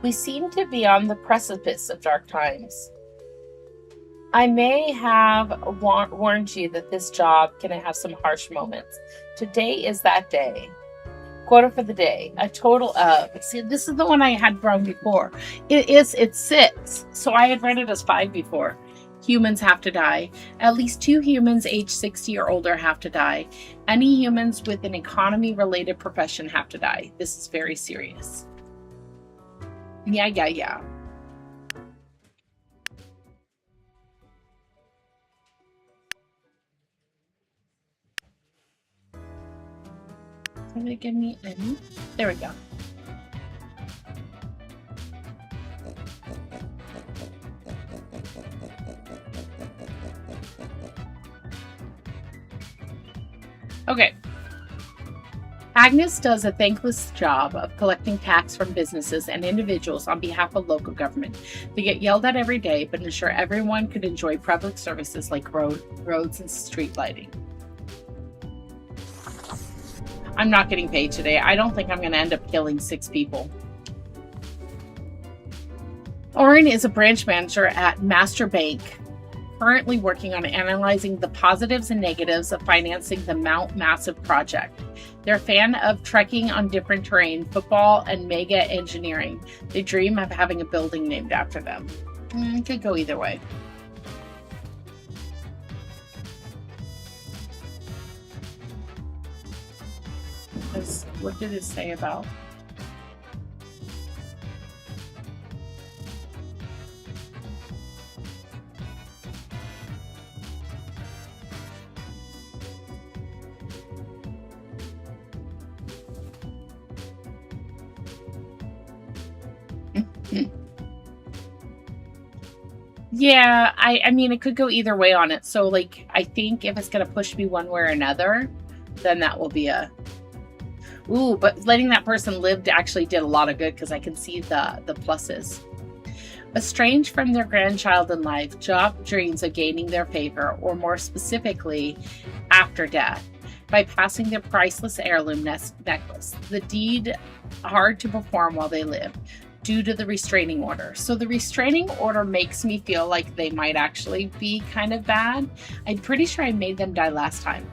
We seem to be on the precipice of dark times. I may have warned you that this job can have some harsh moments. Today is that day. Quota for the day. A total of... See, this is the one I had wrong before. It's 6. So I had read it as 5 before. Humans have to die. At least 2 humans aged 60 or older have to die. Any humans with an economy-related profession have to die. This is very serious. Yeah. Can they give me any? There we go. Okay. Agnes does a thankless job of collecting tax from businesses and individuals on behalf of local government. They get yelled at every day, but ensure everyone could enjoy public services like roads and street lighting. I'm not getting paid today. I don't think I'm going to end up killing 6 people. Orin is a branch manager at Master Bank, currently working on analyzing the positives and negatives of financing the Mount Massive project. They're a fan of trekking on different terrain, football, and mega engineering. They dream of having a building named after them. It could go either way. What did it say about? Yeah, I mean, it could go either way on it. So, like, I think if it's going to push me one way or another, then that will be a... Ooh, but letting that person live actually did a lot of good because I can see the pluses. Estranged from their grandchild in life, Job dreams of gaining their favor, or more specifically, after death, by passing their priceless heirloom necklace. The deed hard to perform while they live, due to the restraining order. So the restraining order makes me feel like they might actually be kind of bad. I'm pretty sure I made them die last time.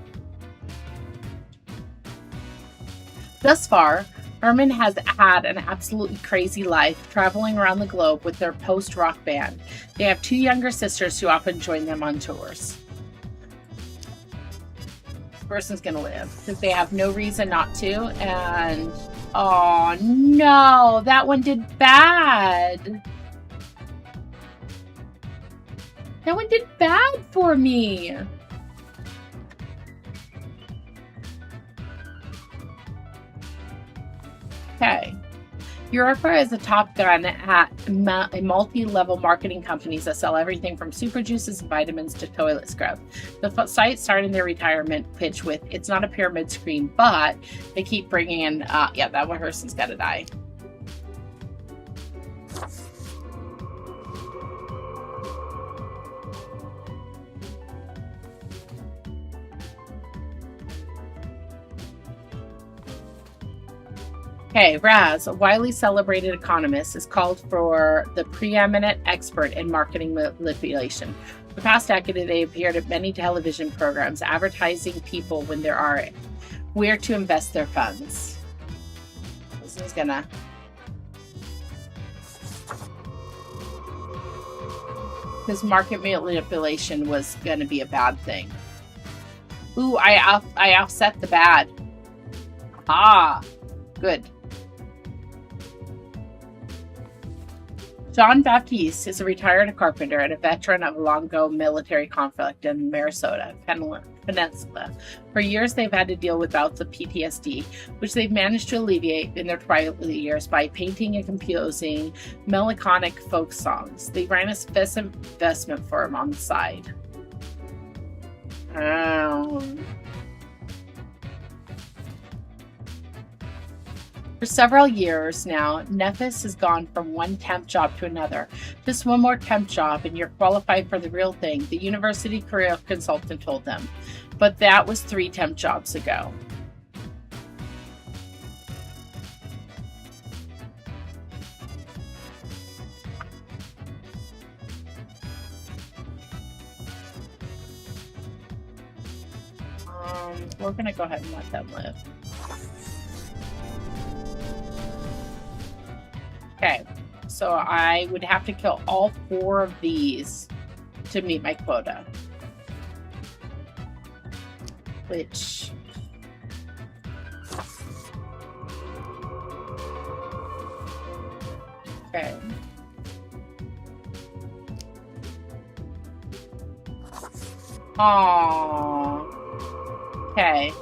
Thus far, Herman has had an absolutely crazy life, traveling around the globe with their post-rock band. They have 2 younger sisters who often join them on tours. This person's gonna live because they have no reason not to, and oh no, that one did bad. That one did bad for me. Okay. Europa is a top gun at multi-level marketing companies that sell everything from super juices and vitamins to toilet scrub. The site started their retirement pitch with, "It's not a pyramid scheme, but," they keep bringing in, yeah, that one person's gotta die. Okay, Raz, a widely celebrated economist, is called for the preeminent expert in marketing manipulation. For the past decade, they appeared at many television programs advertising people when there are where to invest their funds. This is gonna. Because market manipulation was gonna be a bad thing. Ooh, I offset the bad. Ah, good. Jean Baptiste is a retired carpenter and a veteran of a long-ago military conflict in Minnesota Peninsula. For years, they've had to deal with bouts of PTSD, which they've managed to alleviate in their twilight years by painting and composing melancholic folk songs. They ran a investment firm on the side. For several years now, Nephis has gone from one temp job to another. Just one more temp job and you're qualified for the real thing, the university career consultant told them. But that was 3 temp jobs ago. We're gonna go ahead and let them live. Okay, so I would have to kill all 4 of these to meet my quota. Which... Okay. Aww. Okay.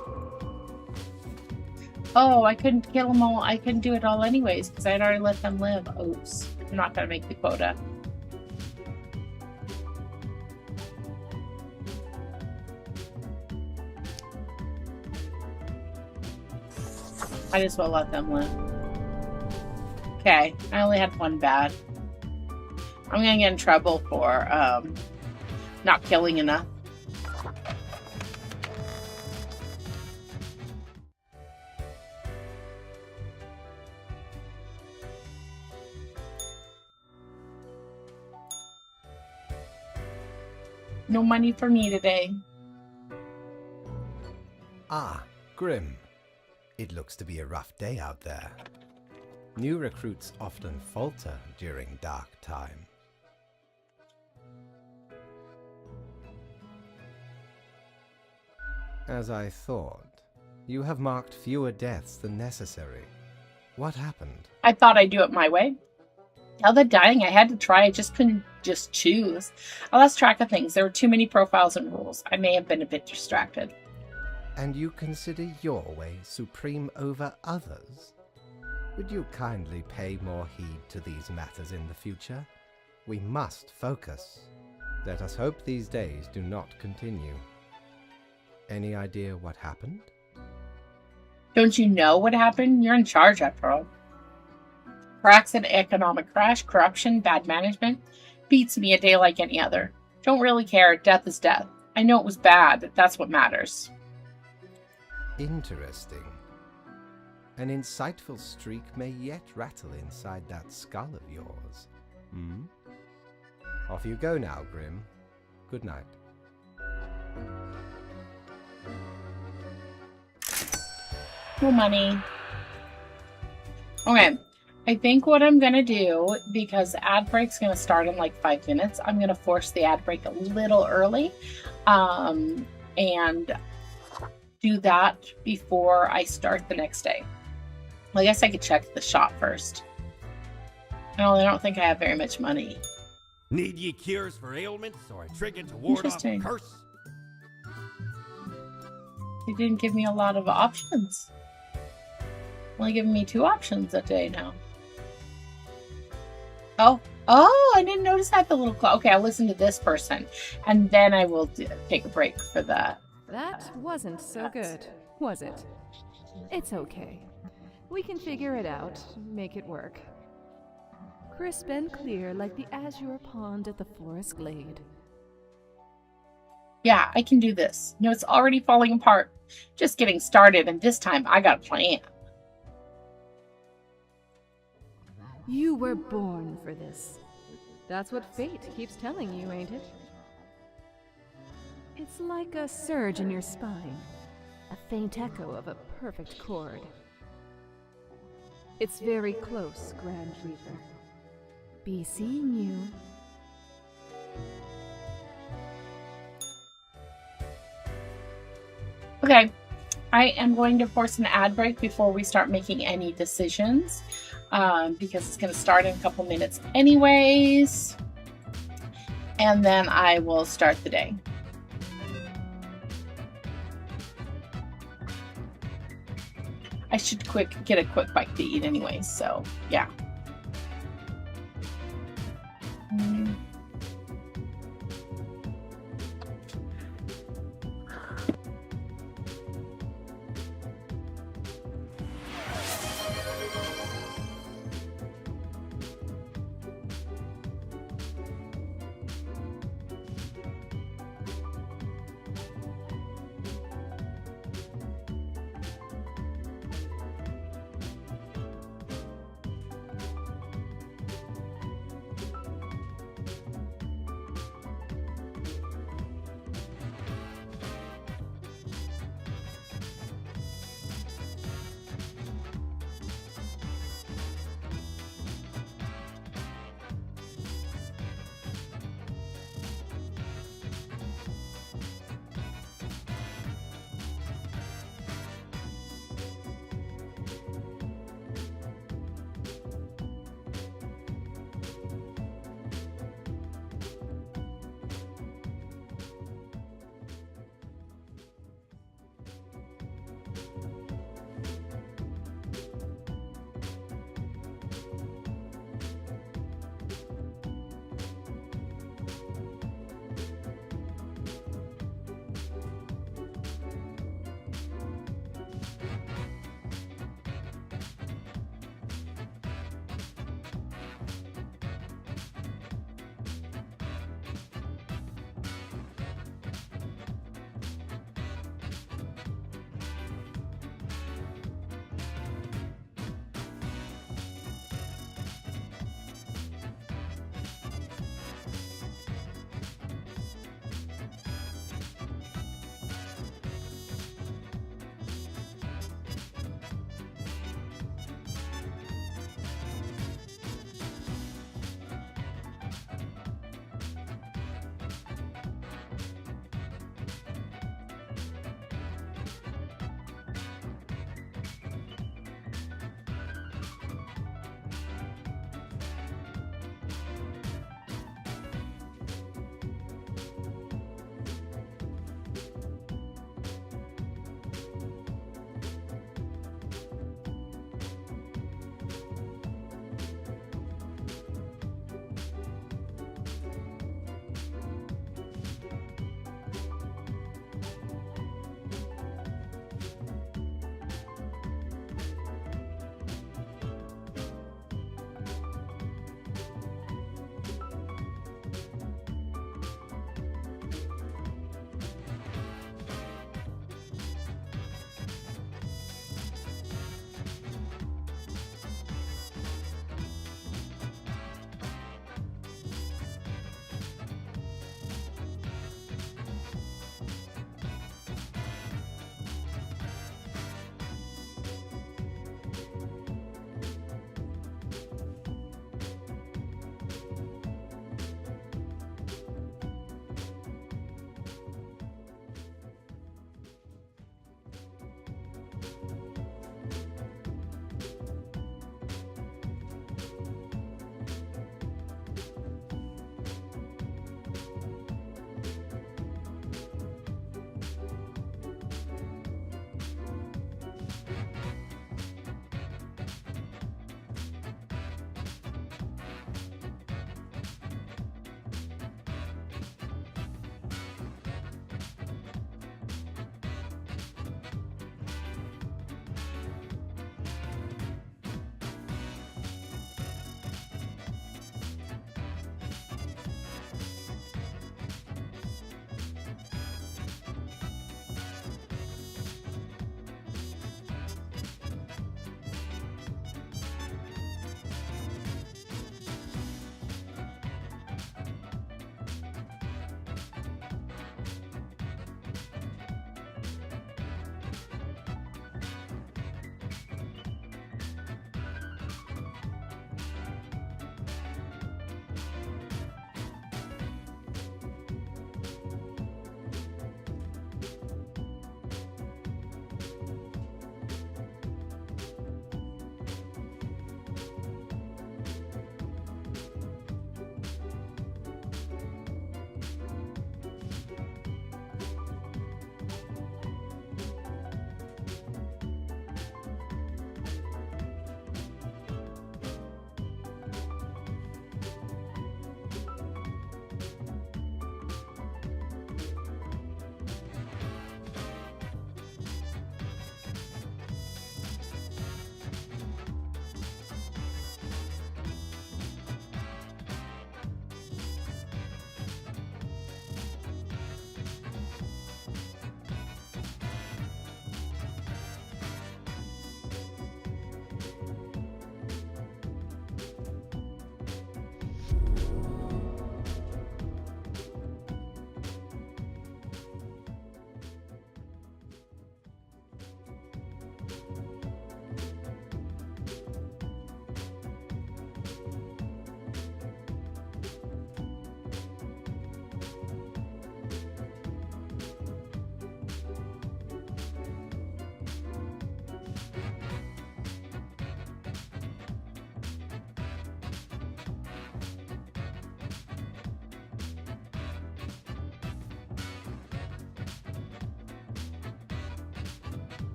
Oh, I couldn't kill them all. I couldn't do it all anyways because I'd already let them live. Oops. I'm not going to make the quota. Might as well let them live. Okay. I only had 1 bad. I'm going to get in trouble for not killing enough. No money for me today. Ah, Grim. It looks to be a rough day out there. New recruits often falter during dark time. As I thought, you have marked fewer deaths than necessary. What happened? I thought I'd do it my way. All the dying I had to try, I just couldn't just choose. I lost track of things. There were too many profiles and rules. I may have been a bit distracted. And you consider your way supreme over others? Would you kindly pay more heed to these matters in the future? We must focus. Let us hope these days do not continue. Any idea what happened? Don't you know what happened? You're in charge after all. Cracks in economic crash, corruption, bad management. Beats me a day like any other. Don't really care. Death is death. I know it was bad. That's what matters. Interesting. An insightful streak may yet rattle inside that skull of yours. Hmm? Off you go now, Grim. Good night. No money. Okay. I think what I'm gonna do, because the ad break's gonna start in like 5 minutes, I'm gonna force the ad break a little early, and do that before I start the next day. Well, I guess I could check the shop first. No, I don't think I have very much money. Need ye cures for ailments or a trigger to ward off a Interesting. curse? They didn't give me a lot of options. Only giving me 2 options a day now. Oh, I didn't notice that the little clock. Okay, I'll listen to this person, and then I will take a break for that. That wasn't so good, was it? It's okay. We can figure it out, make it work. Crisp and clear like the azure pond at the forest glade. Yeah, I can do this. No, it's already falling apart. Just getting started, and this time I got a plan. You were born for this. That's what fate keeps telling you, ain't it? It's like a surge in your spine, a faint echo of a perfect chord. It's very close, Grand Reaper. Be seeing you. Okay, I am going to force an ad break before we start making any decisions, because it's going to start in a couple minutes anyways, and then I will start the day. I should get a quick bite to eat anyways, so yeah.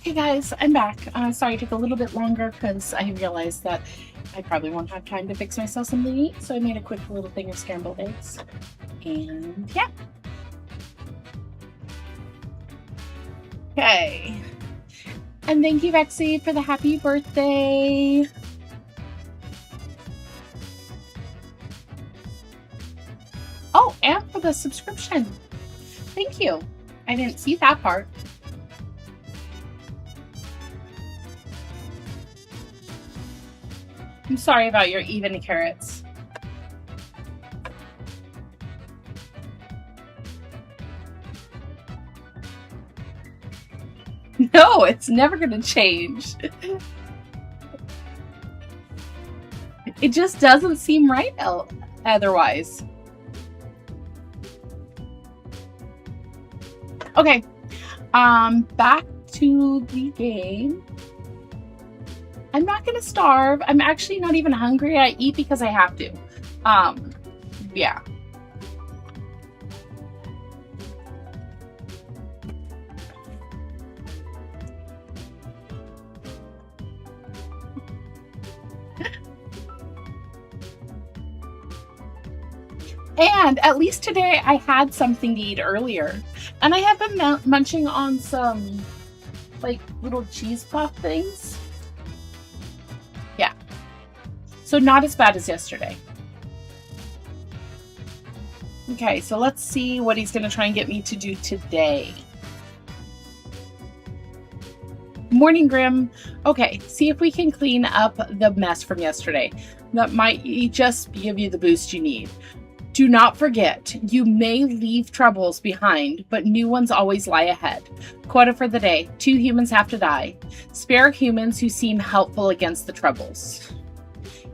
Okay, guys, I'm back. Sorry it took a little bit longer because I realized that I probably won't have time to fix myself something to eat, so I made a quick little thing of scrambled eggs. And yeah. Okay. And thank you, Vexy, for the happy birthday. Oh, and for the subscription. Thank you. I didn't see that part. I'm sorry about your even carrots. No, it's never going to change. It just doesn't seem right otherwise. Okay, back to the game. I'm not gonna starve. I'm actually not even hungry. I eat because I have to. Yeah. And at least today I had something to eat earlier. And I have been munching on some, like, little cheese puff things. Yeah. So not as bad as yesterday. Okay, so let's see what he's going to try and get me to do today. Morning, Grim. Okay, see if we can clean up the mess from yesterday. That might just give you the boost you need. Do not forget, you may leave troubles behind, but new ones always lie ahead. Quota for the day: 2 humans have to die. Spare humans who seem helpful against the troubles.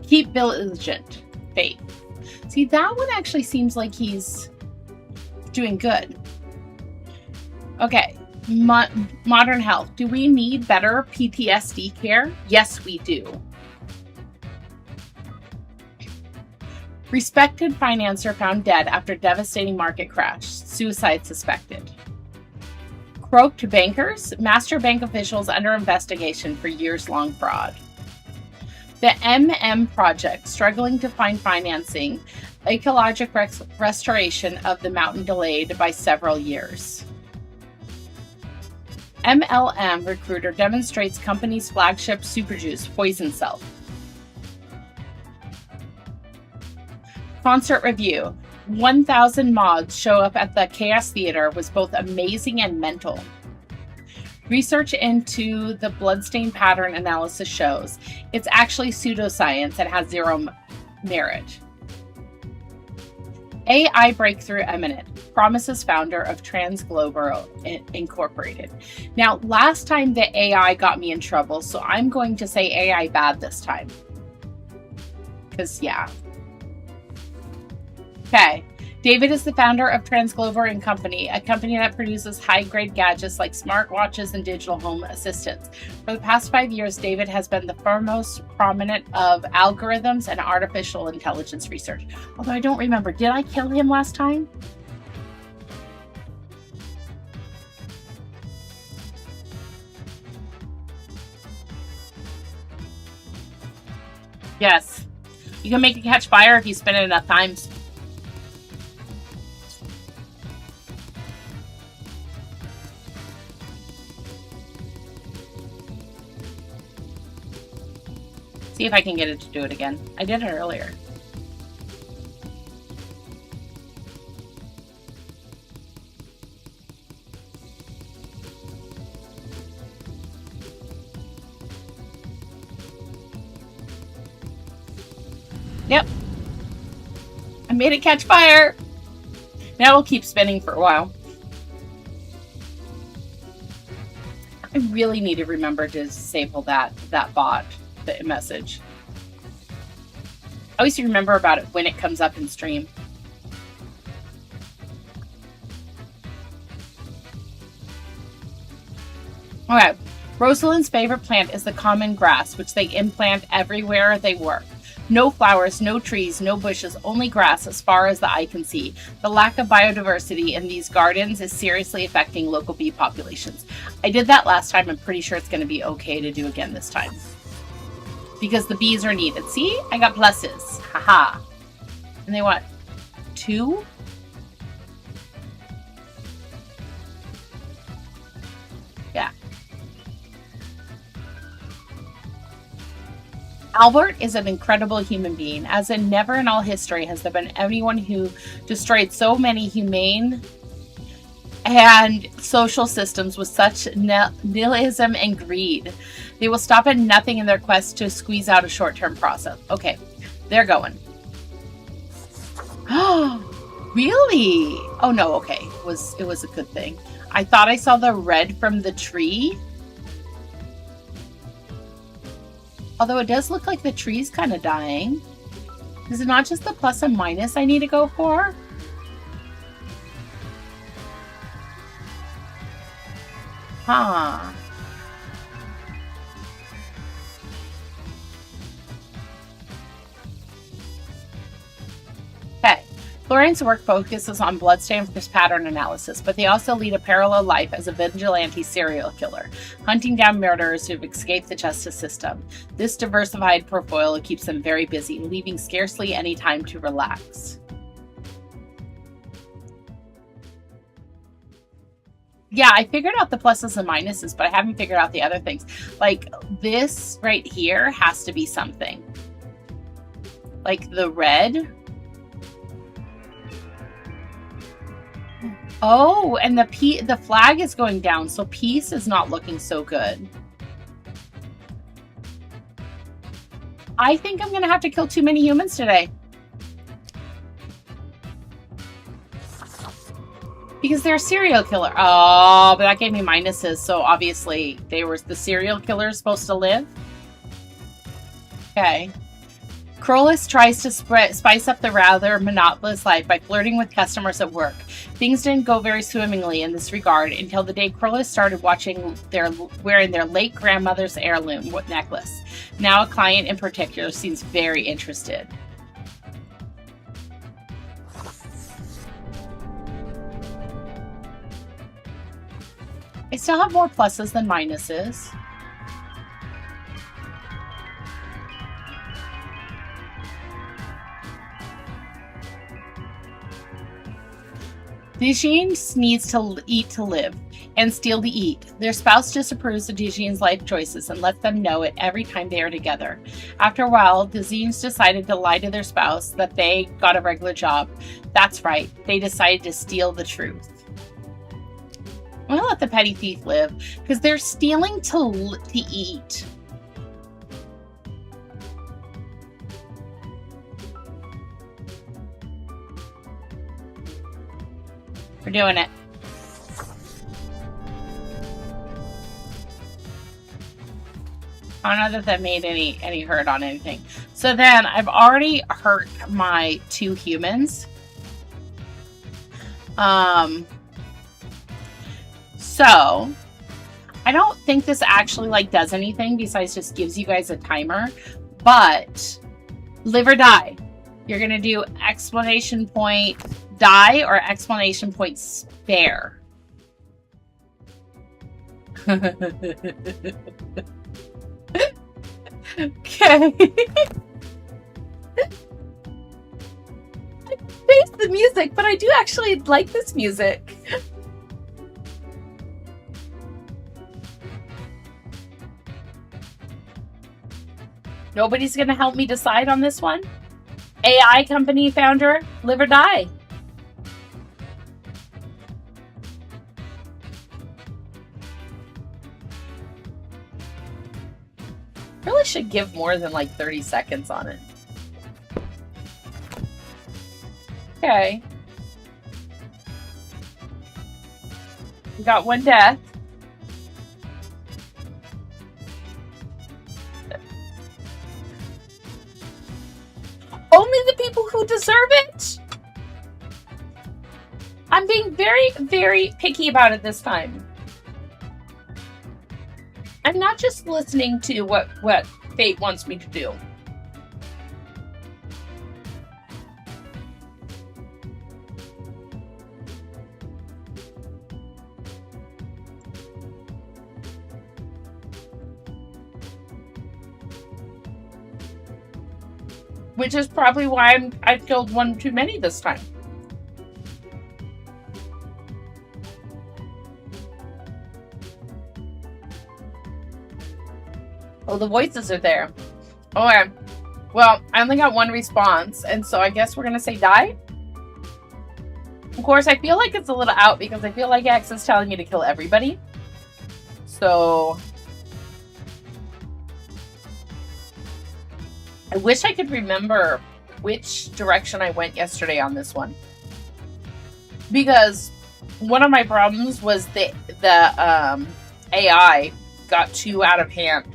Keep vigilant. Faith. See, that one actually seems like he's doing good. Okay. Modern health. Do we need better PTSD care? Yes, we do. Respected financier found dead after devastating market crash. Suicide suspected. Croaked bankers. Master bank officials under investigation for years-long fraud. The MM Project, struggling to find financing. Ecologic restoration of the mountain delayed by several years. MLM recruiter demonstrates company's flagship superjuice, Poison Self. Concert review. 1,000 mods show up at the Chaos Theater was both amazing and mental. Research into the bloodstain pattern analysis shows it's actually pseudoscience and has zero merit. AI breakthrough imminent. Promises founder of Transglobal Incorporated. Now, last time the AI got me in trouble, so I'm going to say AI bad this time. Because, yeah. Okay. David is the founder of Transglobal and Company, a company that produces high-grade gadgets like smartwatches and digital home assistants. For the past 5 years, David has been the foremost prominent of algorithms and artificial intelligence research. Although I don't remember, did I kill him last time? Yes. You can make it catch fire if you spin it enough times. See if I can get it to do it again. I did it earlier. Yep. I made it catch fire. Now it'll keep spinning for a while. I really need to remember to disable that bot. The message. I always remember about it when it comes up in stream. Okay. Rosalind's favorite plant is the common grass, which they implant everywhere they work. No flowers, no trees, no bushes, only grass as far as the eye can see. The lack of biodiversity in these gardens is seriously affecting local bee populations. I did that last time. I'm pretty sure it's going to be okay to do again this time. Because the bees are needed. See? I got pluses. Haha. And they want 2? Yeah. Albert is an incredible human being, as in never in all history has there been anyone who destroyed so many humane and social systems with such nihilism and greed. They will stop at nothing in their quest to squeeze out a short-term profit. Okay, they're going. Oh, really? Oh no, okay. It was a good thing. I thought I saw the red from the tree. Although it does look like the tree's kind of dying. Is it not just the plus and minus I need to go for? Huh. Okay. Florian's work focuses on bloodstain pattern analysis, but they also lead a parallel life as a vigilante serial killer, hunting down murderers who've escaped the justice system. This diversified portfolio keeps them very busy, leaving scarcely any time to relax. Yeah, I figured out the pluses and minuses, but I haven't figured out the other things. Like, this right here has to be something. Like the red. Oh, and the flag is going down, so peace is not looking so good. I think I'm gonna have to kill too many humans today. Because they're a serial killer. Oh, but that gave me minuses, so obviously the serial killer is supposed to live. Okay. Krolis tries to spice up the rather monotonous life by flirting with customers at work. Things didn't go very swimmingly in this regard until the day Krolis started wearing their late grandmother's heirloom necklace. Now a client in particular seems very interested. I still have more pluses than minuses. Dijin needs to eat to live, and steal to eat. Their spouse disapproves of Dijin's life choices and lets them know it every time they are together. After a while, Dijin's decided to lie to their spouse that they got a regular job. That's right, they decided to steal the truth. I'm gonna let the petty thief live, because they're stealing to eat. We're doing it. I don't know that made any hurt on anything. So then I've already hurt my 2 humans. So I don't think this actually does anything besides just gives you guys a timer, but live or die. You're gonna do exclamation point die or exclamation point spare. Okay. I faced the music, but I do actually like this music. Nobody's going to help me decide on this one? AI company founder, live or die? Really should give more than 30 seconds on it. Okay. We got 1 death. Only the people who deserve it. I'm being very, very picky about it this time. I'm not just listening to what fate wants me to do. which is probably why I killed one too many this time. Oh, the voices are there. Okay. Well, I only got one response, and so I guess we're gonna say die. Of course, I feel like it's a little out because I feel like X is telling me to kill everybody. So I wish I could remember which direction I went yesterday on this one. Because one of my problems was the AI got too out of hand.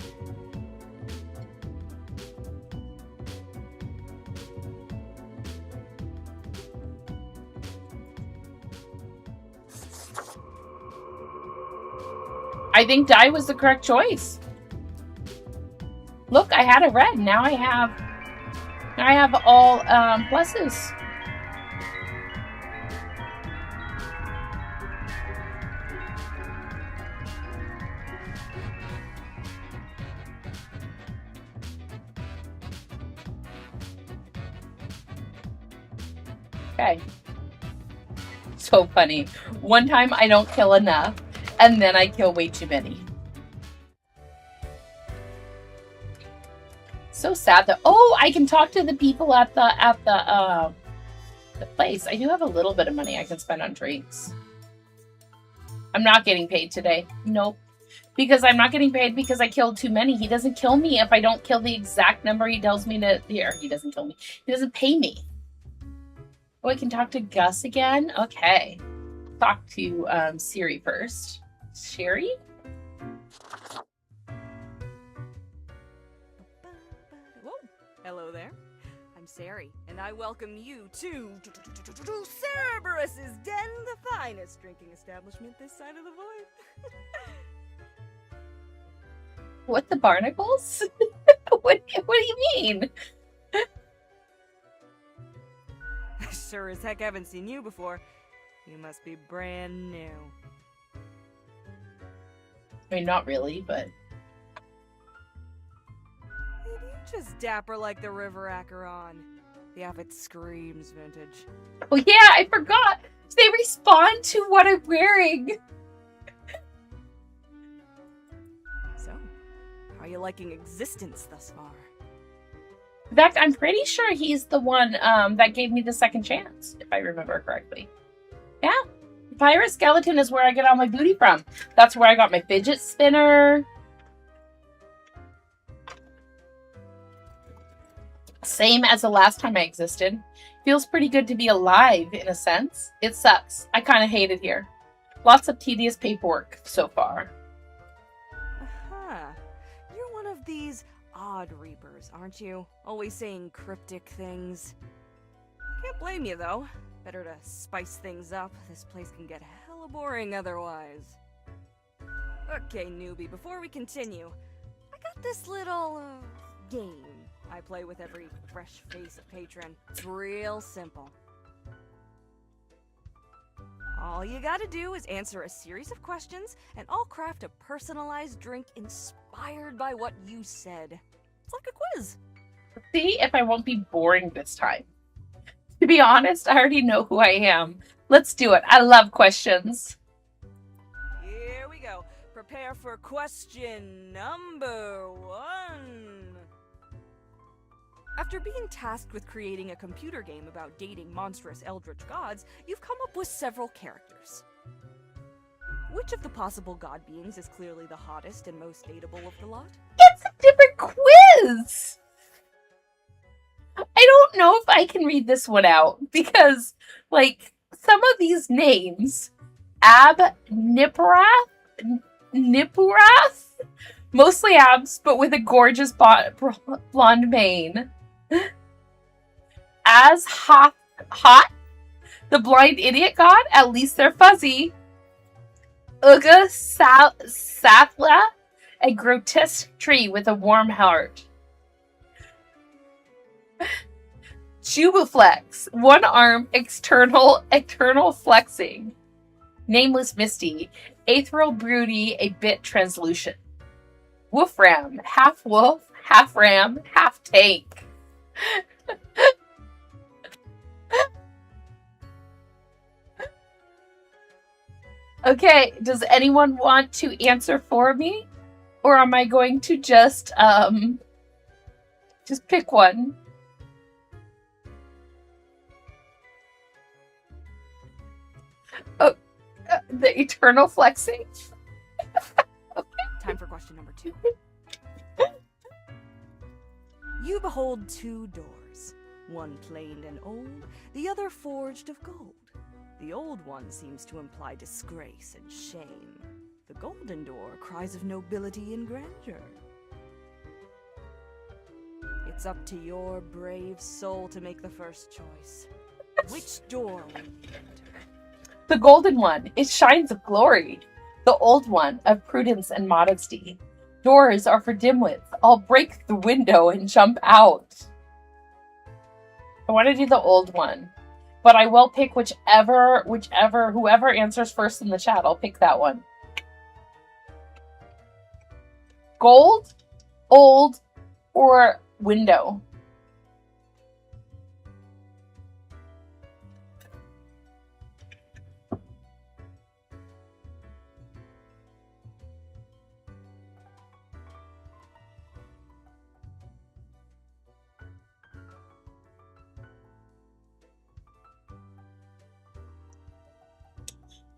I think die was the correct choice. Look, I had a red. Now I have all pluses. Okay. So funny. One time I don't kill enough, and then I kill way too many. So sad that I can talk to the people at the place. I do have a little bit of money I can spend on drinks. I'm not getting paid today. Nope. Because I'm not getting paid because I killed too many. He doesn't kill me if I don't kill the exact number he tells me to. Here, he doesn't kill me. He doesn't pay me. Oh, I can talk to Gus again? Okay. Talk to Siri first. Sherry? Whoa. Hello there. I'm Sari, and I welcome you to Cerberus's Den, the finest drinking establishment this side of the void. What, the barnacles? What do you mean? Sure as heck haven't seen you before. You must be brand new. I mean, not really, but... Maybe you're just dapper like the River Acheron. The outfit screams vintage. Oh yeah, I forgot! They respond to what I'm wearing! So, how are you liking existence thus far? In fact, I'm pretty sure he's the one that gave me the second chance, if I remember correctly. Yeah. Pirate Skeleton is where I get all my booty from. That's where I got my fidget spinner. Same as the last time I existed. Feels pretty good to be alive, in a sense. It sucks. I kind of hate it here. Lots of tedious paperwork so far. Aha. You're one of these odd reapers, aren't you? Always saying cryptic things. Can't blame you, though. Better to spice things up. This place can get hella boring otherwise. Okay, newbie, before we continue, I got this little, game I play with every fresh face patron. It's real simple. All you gotta do is answer a series of questions, and I'll craft a personalized drink inspired by what you said. It's like a quiz. See if I won't be boring this time. To be honest, I already know who I am. Let's do it. I love questions. Here we go. Prepare for question number 1. After being tasked with creating a computer game about dating monstrous eldritch gods, you've come up with several characters. Which of the possible god beings is clearly the hottest and most dateable of the lot? It's a different quiz! I don't know if I can read this one out because, like, some of these names, Nippurath, mostly abs, but with a gorgeous blonde mane. As hot, the blind idiot god, at least they're fuzzy. Uga Sathla, a grotesque tree with a warm heart. Jubaflex, one arm, external flexing. Nameless Misty, ethereal broody, a bit translucent. Wolfram, half wolf, half ram, half tank. Okay, does anyone want to answer for me? Or am I going to just pick one? Oh, the eternal flexing. Time for question number 2. You behold 2 doors, one planed and old, the other forged of gold. The old one seems to imply disgrace and shame. The golden door cries of nobility and grandeur. It's up to your brave soul to make the first choice. Which door will you enter? The golden one, it shines of glory. The old one, of prudence and modesty. Doors are for dimwits. I'll break the window and jump out. I want to do the old one, but I will pick whoever answers first in the chat, I'll pick that one. Gold, old, or window?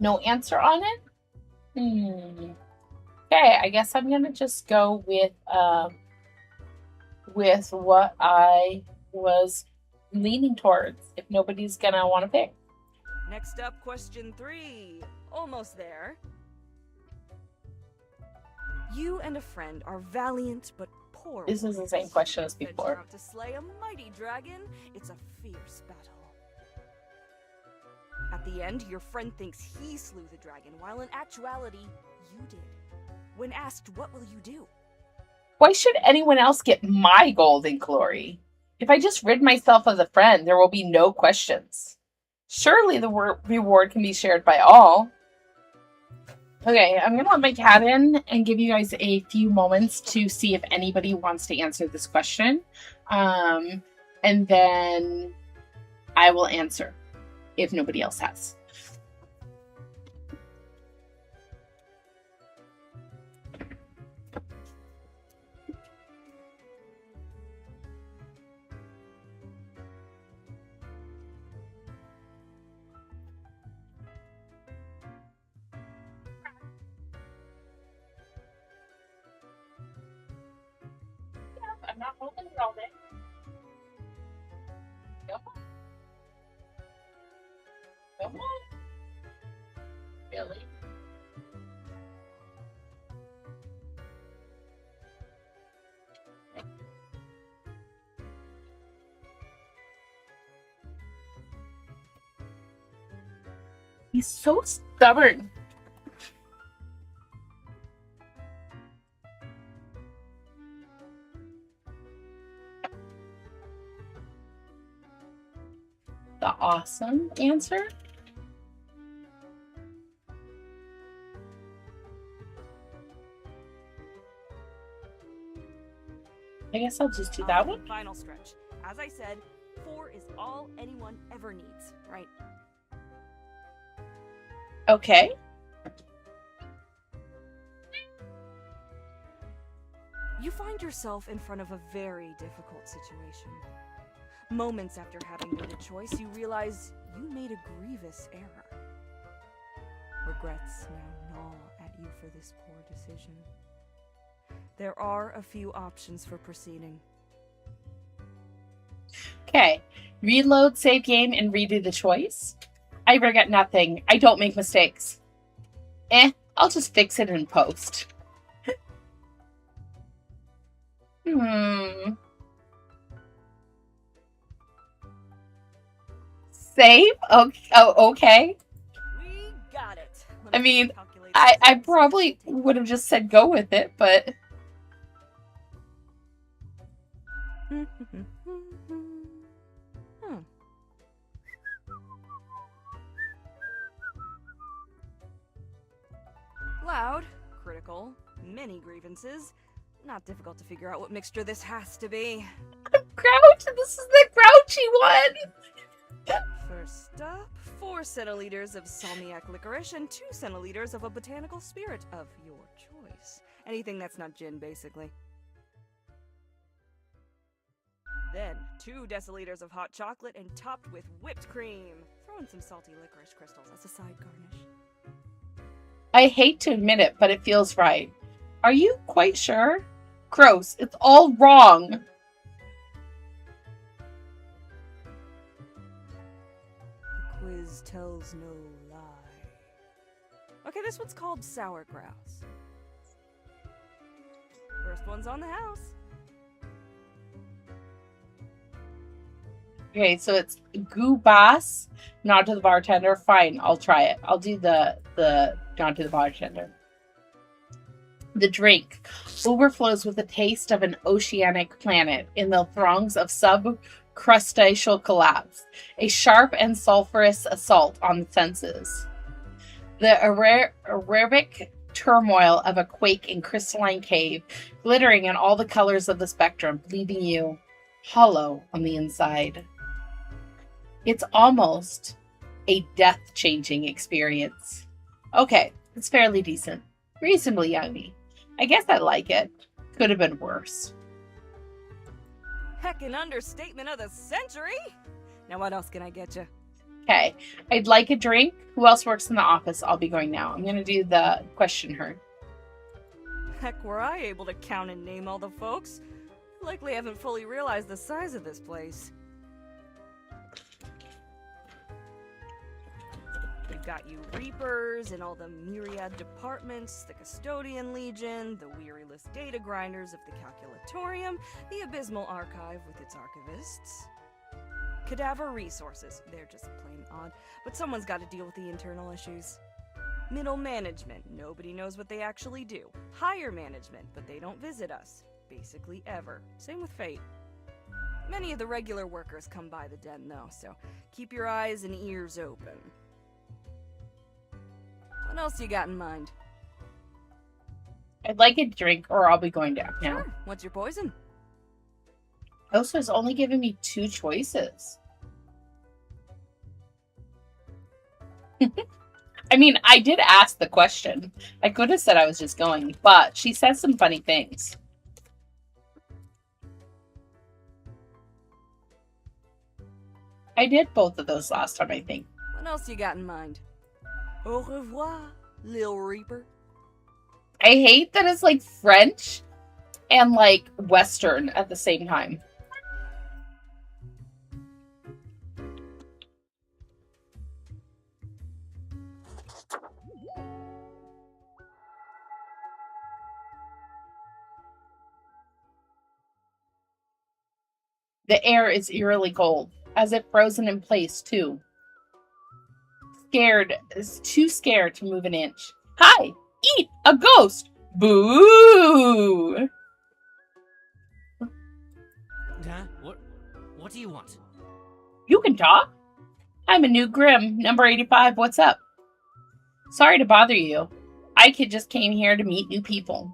No answer on it? Okay, I guess I'm gonna just go with what I was leaning towards, if nobody's gonna want to pick. Next up, question 3. Almost there. You and a friend are valiant but poor. This is the same question as Venture before. out to slay a mighty dragon. It's a fierce battle. At the end, your friend thinks he slew the dragon, while in actuality, you did. When asked, what will you do? Why should anyone else get my golden glory? If I just rid myself of the friend, there will be no questions. Surely the reward can be shared by all. Okay, I'm gonna let my cat in and give you guys a few moments to see if anybody wants to answer this question. And then I will answer if nobody else has. I'm not holding it all day. Come on. Come on. Billy. He's so stubborn. The awesome answer. I guess I'll just do that one. Final stretch. As I said, 4 is all anyone ever needs, right? Okay. You find yourself in front of a very difficult situation. Moments after having made a choice, you realize you made a grievous error. Regrets now gnaw at you for this poor decision. There are a few options for proceeding. Okay. Reload, save game, and redo the choice. I regret nothing. I don't make mistakes. I'll just fix it in post. Save? Okay. We got it. I mean, I probably would have just said go with it, but... Loud, critical, many grievances. Not difficult to figure out what mixture this has to be. Grouch! This is the grouchy one! First up, 4 centiliters of salmiak licorice, and 2 centiliters of a botanical spirit of your choice. Anything that's not gin, basically. Then, 2 deciliters of hot chocolate and topped with whipped cream. Throw in some salty licorice crystals as a side garnish. I hate to admit it, but it feels right. Are you quite sure? Gross. It's all wrong. The quiz tells no lie. Okay, this one's called Sour Grouse. First one's on the house. Okay, so it's Goobas, nod to the bartender. Fine, I'll try it. I'll do the nod to the bartender. The drink overflows with the taste of an oceanic planet in the throngs of subcrustaceal collapse, a sharp and sulfurous assault on the senses. The aerobic turmoil of a quake in crystalline cave, glittering in all the colors of the spectrum, leaving you hollow on the inside. It's almost a death-changing experience. Okay, it's fairly decent. Reasonably yummy. I guess I like it. Could have been worse. Heck, an understatement of the century! Now what else can I get you? Okay, I'd like a drink. Who else works in the office? I'll be going now. I'm going to do the question her. Heck, were I able to count and name all the folks? Likely haven't fully realized the size of this place. We've got you Reapers in all the myriad departments, the Custodian Legion, the weariless data grinders of the Calculatorium, the Abysmal Archive with its archivists. Cadaver Resources, they're just plain odd, but someone's got to deal with the internal issues. Middle Management, nobody knows what they actually do. Higher Management, but they don't visit us. Basically ever. Same with Fate. Many of the regular workers come by the den though, so keep your eyes and ears open. What else you got in mind? I'd like a drink or I'll be going down now. Sure. What's your poison? Oso has only given me 2 choices. I mean, I did ask the question. I could have said I was just going, but she says some funny things. I did both of those last time, I think. What else you got in mind? Au revoir, Lil Reaper. I hate that it's like French and like Western at the same time. The air is eerily cold, as if frozen in place, too. Too scared to move an inch. Hi! Eat! A ghost! Boo! Huh? What do you want? You can talk. I'm a new Grim, number 85. What's up? Sorry to bother you. Just came here to meet new people.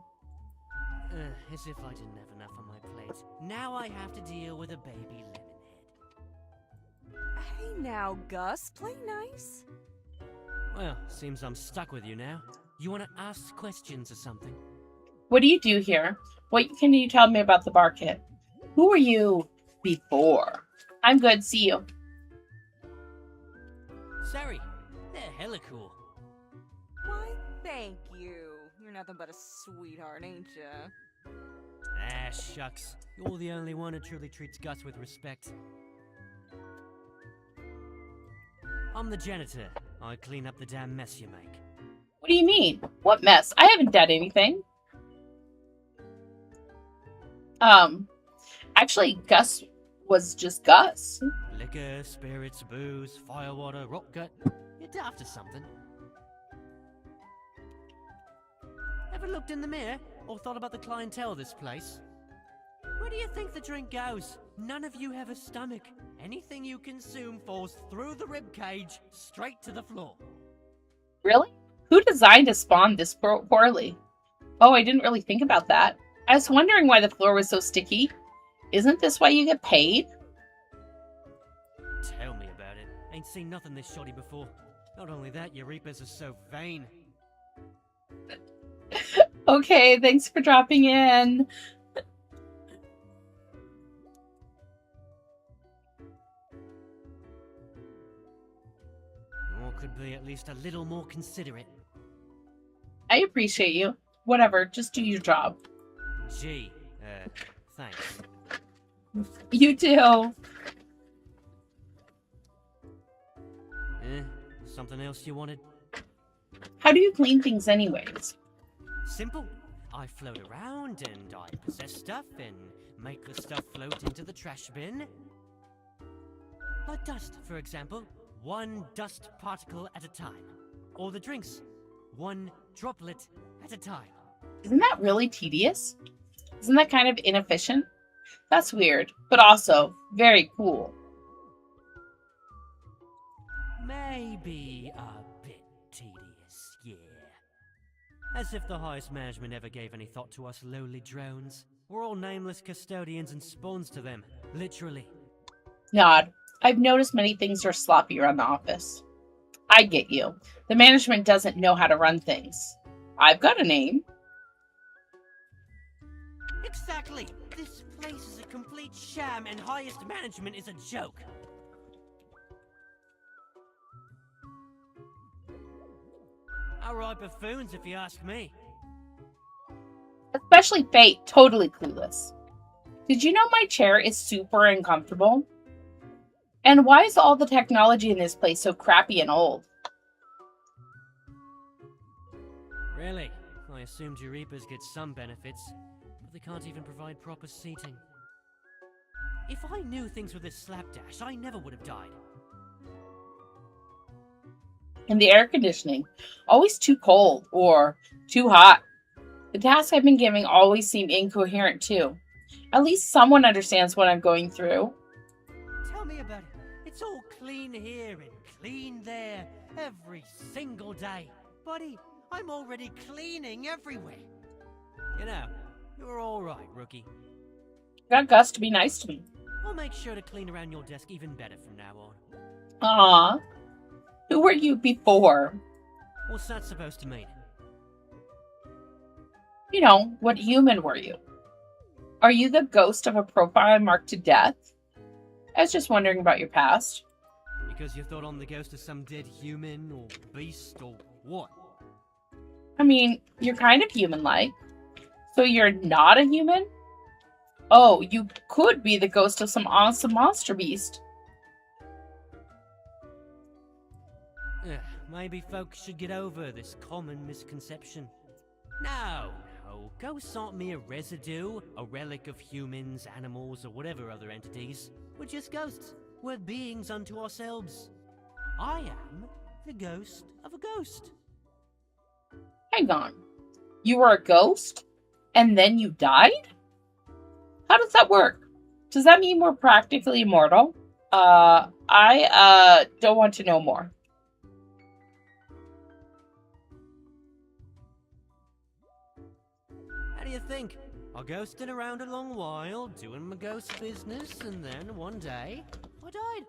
As if I didn't have enough on my plate. Now I have to deal with a baby lemonhead. Hey now, Gus. Play nice. Well, seems I'm stuck with you now. You want to ask questions or something? What do you do here? What can you tell me about the bar kit? Who were you before? I'm good. See you. Sorry, they're hella cool. Why, thank you. You're nothing but a sweetheart, ain't ya? Ah, shucks. You're the only one who truly treats Gus with respect. I'm the janitor. I clean up the damn mess you make. What do you mean? What mess? I haven't done anything. Actually, Gus was just Gus. Liquor, spirits, booze, firewater, rock gut. You're daft or something. Ever looked in the mirror or thought about the clientele of this place? Where do you think the drink goes? None of you have a stomach. Anything you consume falls through the rib cage straight to the floor. Really? Who designed a spawn this poorly? Oh, I didn't really think about that. I was wondering why the floor was so sticky. Isn't this why you get paid? Tell me about it. Ain't seen nothing this shoddy before. Not only that, your reapers are so vain. Okay, thanks for dropping in. Or could be at least a little more considerate. I appreciate you. Whatever, just do your job. Gee, thanks. You too. Something else you wanted? How do you clean things anyways? Simple. I float around and I possess stuff and make the stuff float into the trash bin. Like dust, for example. One dust particle at a time. Or the drinks. One droplet at a time. Isn't that really tedious? Isn't that kind of inefficient? That's weird, but also very cool. Maybe a bit tedious, yeah. As if the highest management ever gave any thought to us lowly drones. We're all nameless custodians and spawns to them, literally. Nod. I've noticed many things are sloppy around the office. I get you. The management doesn't know how to run things. I've got a name. Exactly! This place is a complete sham and highest management is a joke. Alright buffoons, if you ask me. Especially Fate, totally clueless. Did you know my chair is super uncomfortable? And why is all the technology in this place so crappy and old? Really? I assumed your reapers get some benefits, but they can't even provide proper seating. If I knew things were this slapdash, I never would have died. And the air conditioning, always too cold or too hot. The tasks I've been giving always seem incoherent too. At least someone understands what I'm going through. Tell me about it. It's all clean here and clean there, every single day. Buddy, I'm already cleaning everywhere. You know, you're alright, rookie. Got Gus to be nice to me. I'll make sure to clean around your desk even better from now on. Aw. Who were you before? What's that supposed to mean? You know, what human were you? Are you the ghost of a profile marked to death? I was just wondering about your past. Because you thought I'm the ghost of some dead human or beast or what? I mean, you're kind of human-like. So you're not a human? Oh, you could be the ghost of some awesome monster beast. Maybe folks should get over this common misconception. No, ghosts aren't mere residue, a relic of humans, animals, or whatever other entities. We're just ghosts. We're beings unto ourselves. I am the ghost of a ghost. Hang on. You were a ghost? And then you died? How does that work? Does that mean we're practically immortal? I don't want to know more. How do you think? I ghosted around a long while, doing my ghost business, and then one day, I died.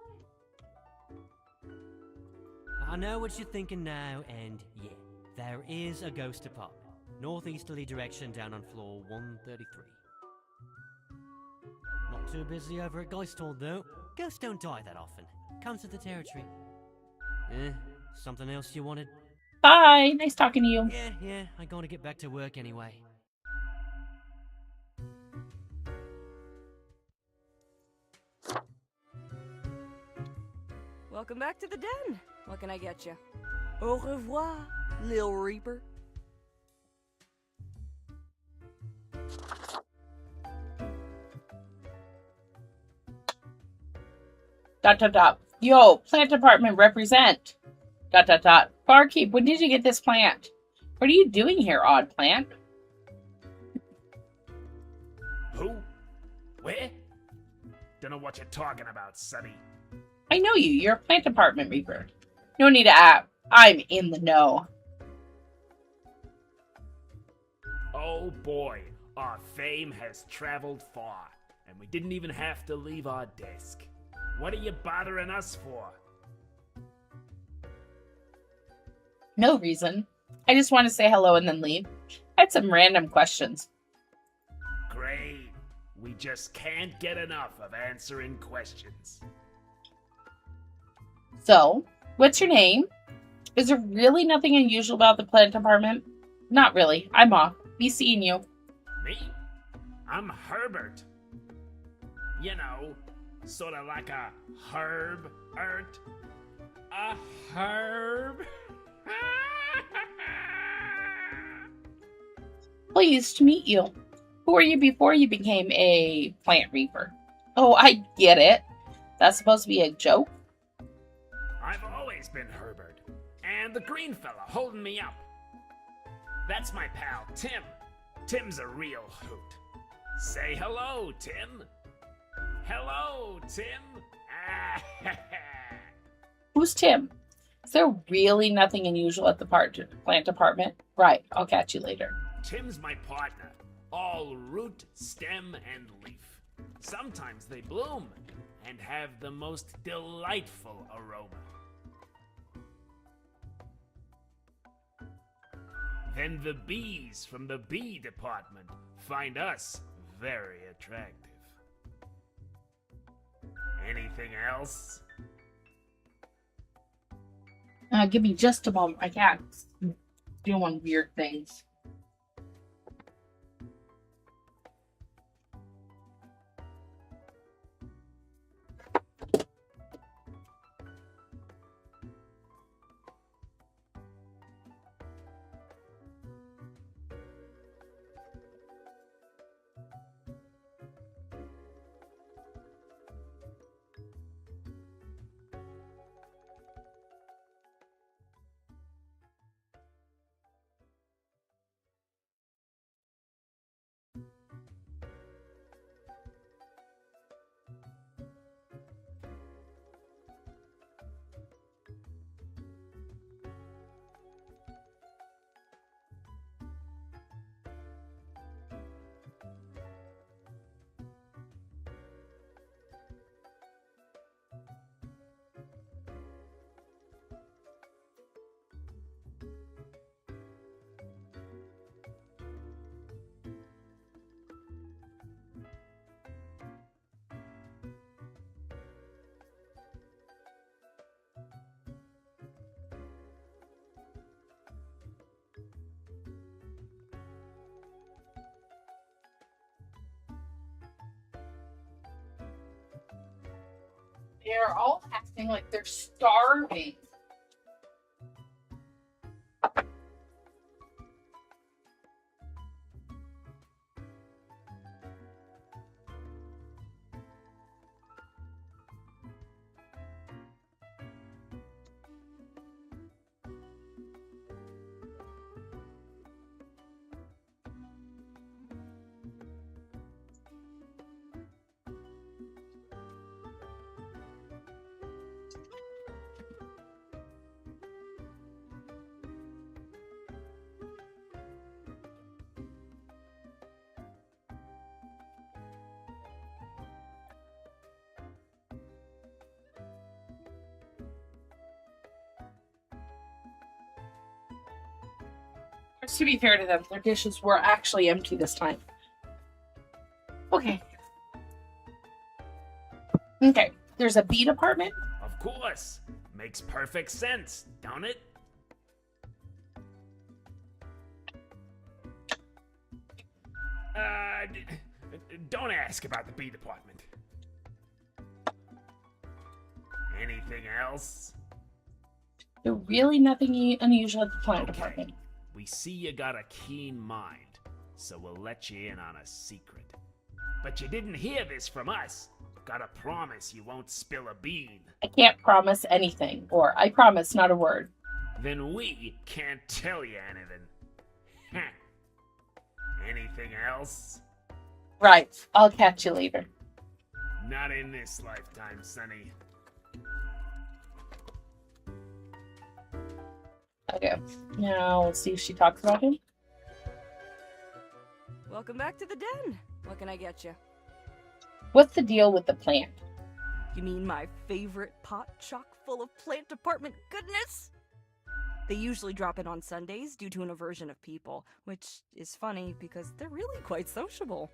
I know what you're thinking now, and yeah, there is a ghost apartment. Northeasterly direction down on floor 133. Not too busy over at Geisthall, though. Ghosts don't die that often. Comes with the territory. Something else you wanted? Bye. Nice talking to you. Yeah, I gotta get back to work anyway. Welcome back to the den. What can I get you? Au revoir, Lil Reaper. ... Yo, plant department represent. ... Barkeep, when did you get this plant? What are you doing here, odd plant? Who? Where? Don't know what you're talking about, Sonny. I know you. You're a plant department reaper. No need to ask. I'm in the know. Oh boy, our fame has traveled far, and we didn't even have to leave our desk. What are you bothering us for? No reason. I just want to say hello and then leave. I had some random questions. Great. We just can't get enough of answering questions. So, what's your name? Is there really nothing unusual about the plant department? Not really. I'm off. Be seeing you. Me? I'm Herbert. You know, sort of like a herb ert. A herb? Pleased to meet you. Who were you before you became a plant reaper? Oh, I get it. That's supposed to be a joke? I've always been Herbert. And the green fella holding me up. That's my pal, Tim. Tim's a real hoot. Say hello, Tim. Hello, Tim. Who's Tim? Is there really nothing unusual at the plant department? Right, I'll catch you later. Tim's my partner. All root, stem, and leaf. Sometimes they bloom and have the most delightful aroma. Then the bees from the bee department find us very attractive. Anything else? Give me just a moment. I can't. Doing weird things. They're all acting like they're starving. To be fair to them, their dishes were actually empty this time. Okay. Okay, there's a bee department. Of course. Makes perfect sense, don't it? Don't ask about the bee department. Anything else? There's really nothing unusual at the plant department. We see you got a keen mind, so we'll let you in on a secret. But you didn't hear this from us. Gotta promise you won't spill a bean. I can't promise anything, or I promise not a word. Then we can't tell you anything. Heh. Anything else? Right, I'll catch you later. Not in this lifetime, Sonny. Okay, now let's see if she talks about him. Welcome back to the den. What can I get you? What's the deal with the plant? You mean my favorite pot chock full of plant department goodness? They usually drop in on Sundays due to an aversion of people, which is funny because they're really quite sociable.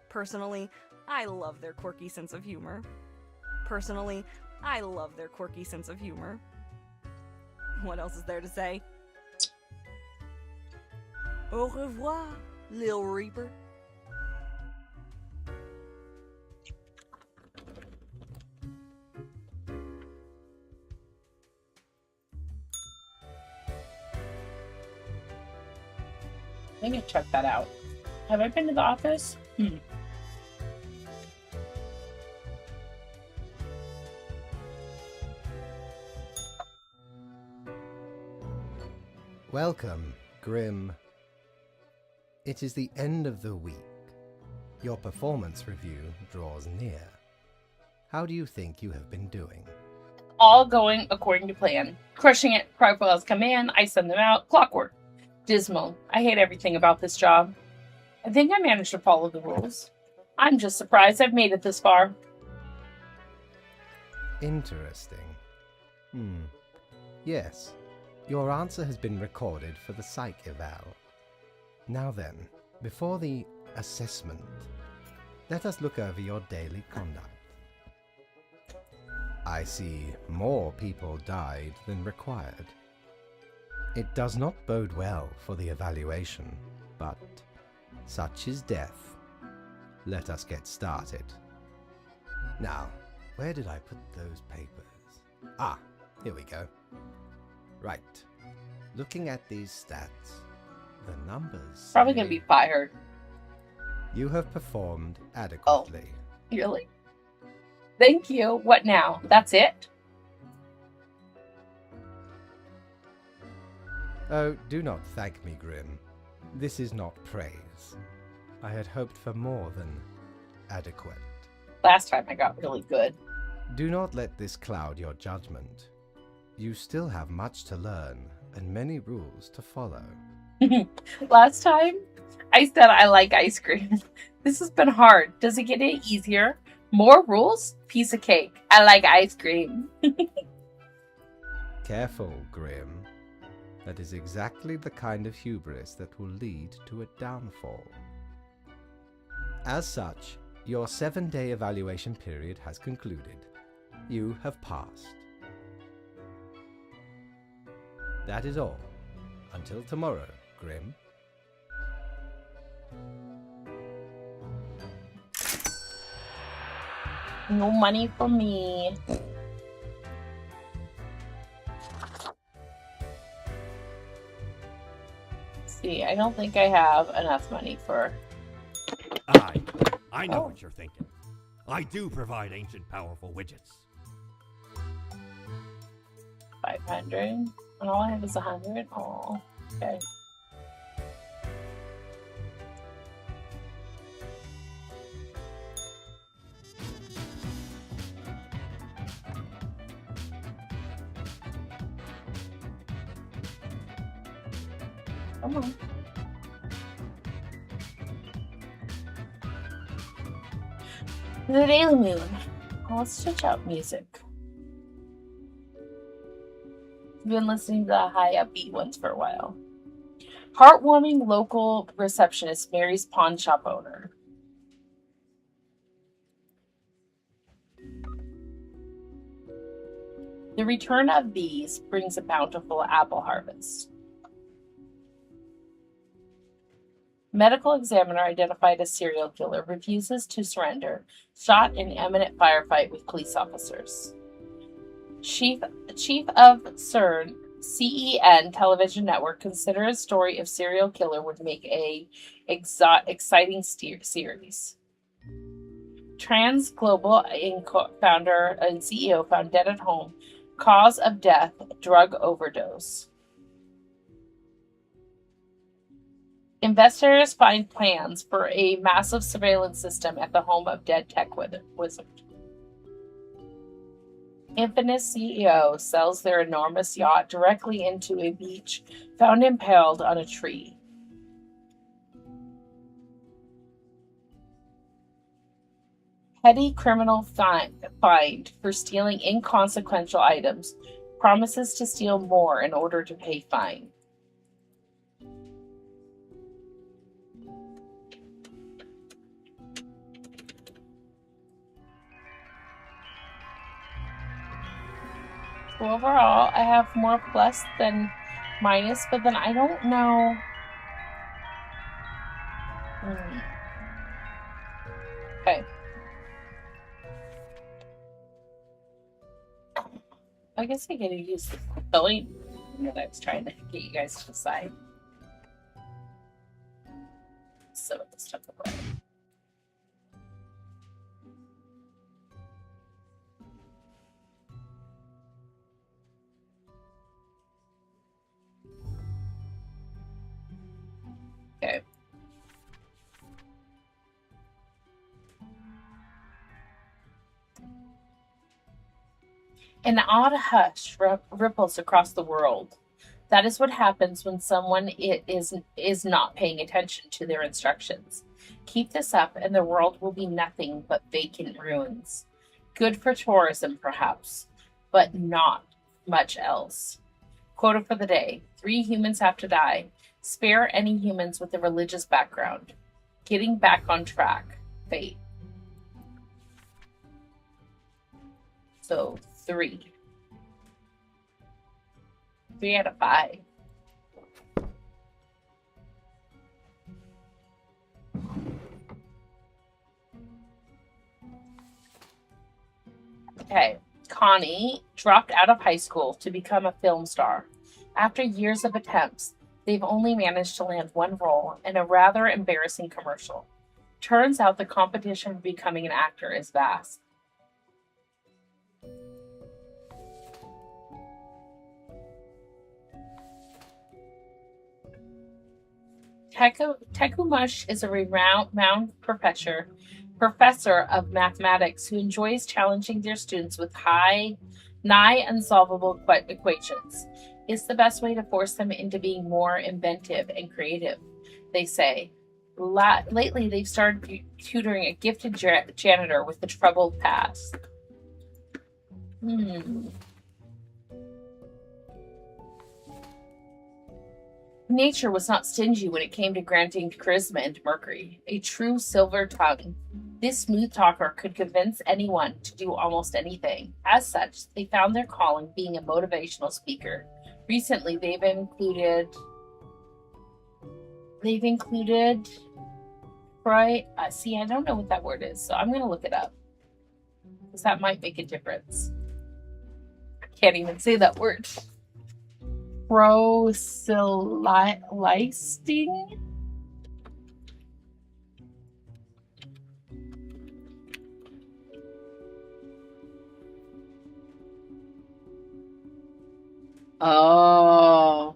Personally, I love their quirky sense of humor. What else is there to say? Au revoir, Lil Reaper. I need to check that out. Have I been to the office? Welcome, Grim. It is the end of the week. Your performance review draws near. How do you think you have been doing? All going according to plan. Crushing it. Profiles come in, I send them out. Clockwork. Dismal. I hate everything about this job. I think I managed to follow the rules. I'm just surprised I've made it this far. Interesting. Yes, your answer has been recorded for the psych eval. Now then, before the assessment, let us look over your daily conduct. I see more people died than required. It does not bode well for the evaluation, but such is death. Let us get started. Now, where did I put those papers? Ah, here we go. Right. Looking at these stats, the numbers... Probably gonna be fired. You have performed adequately. Really? Thank you. What now? That's it? Oh, do not thank me, Grim. This is not praise. I had hoped for more than adequate. Last time I got really good. Do not let this cloud your judgment. You still have much to learn and many rules to follow. Last time, I said I like ice cream. This has been hard. Does it get any easier? More rules? Piece of cake. I like ice cream. Careful, Grim. That is exactly the kind of hubris that will lead to a downfall. As such, your 7-day evaluation period has concluded. You have passed. That is all. Until tomorrow, Grim. No money for me. See, I don't think I have enough money for... I know Oh. what you're thinking. I do provide ancient powerful widgets. 500. And all I have is 100. Oh, okay. Come on. The Daily Moon. Well, let's switch out music. I've been listening to the high upbeat ones for a while. Heartwarming local receptionist marries pawn shop owner. The return of bees brings a bountiful apple harvest. Medical examiner identified a serial killer, refuses to surrender, shot in imminent firefight with police officers. Chief of CERN, CEN television network considers story of serial killer would make a exciting series. Trans Global Inc. founder and CEO found dead at home. Cause of death, drug overdose. Investors find plans for a massive surveillance system at the home of dead tech wizard. Infinus CEO sells their enormous yacht directly into a beach found impaled on a tree. Petty criminal fined for stealing inconsequential items Promises to steal more in order to pay fine. So overall, I have more plus than minus, but then I don't know. Okay. I guess I gotta use the spelling that I was trying to get you guys to decide. So this stuff away. Okay. An odd hush ripples across the world. That is what happens when someone is not paying attention to their instructions. Keep this up, and the world will be nothing but vacant ruins. Good for tourism, perhaps, but not much else. Quota for the day: 3 humans have to die. Spare any humans with a religious background. Getting back on track. Fate. So 3. 3 out of 5. Okay. Connie dropped out of high school to become a film star. After years of attempts, they've only managed to land one role in a rather embarrassing commercial. Turns out the competition for becoming an actor is vast. Tekumush is a renowned professor of mathematics who enjoys challenging their students with nigh unsolvable equations. It's the best way to force them into being more inventive and creative, they say. Lately, they've started tutoring a gifted janitor with a troubled past. Nature was not stingy when it came to granting charisma and Mercury, a true silver tongue. This smooth talker could convince anyone to do almost anything. As such, they found their calling being a motivational speaker. Recently, they've included right. See, I don't know what that word is, so I'm going to look it up because that might make a difference. I can't even say that word. Proselyting. Oh.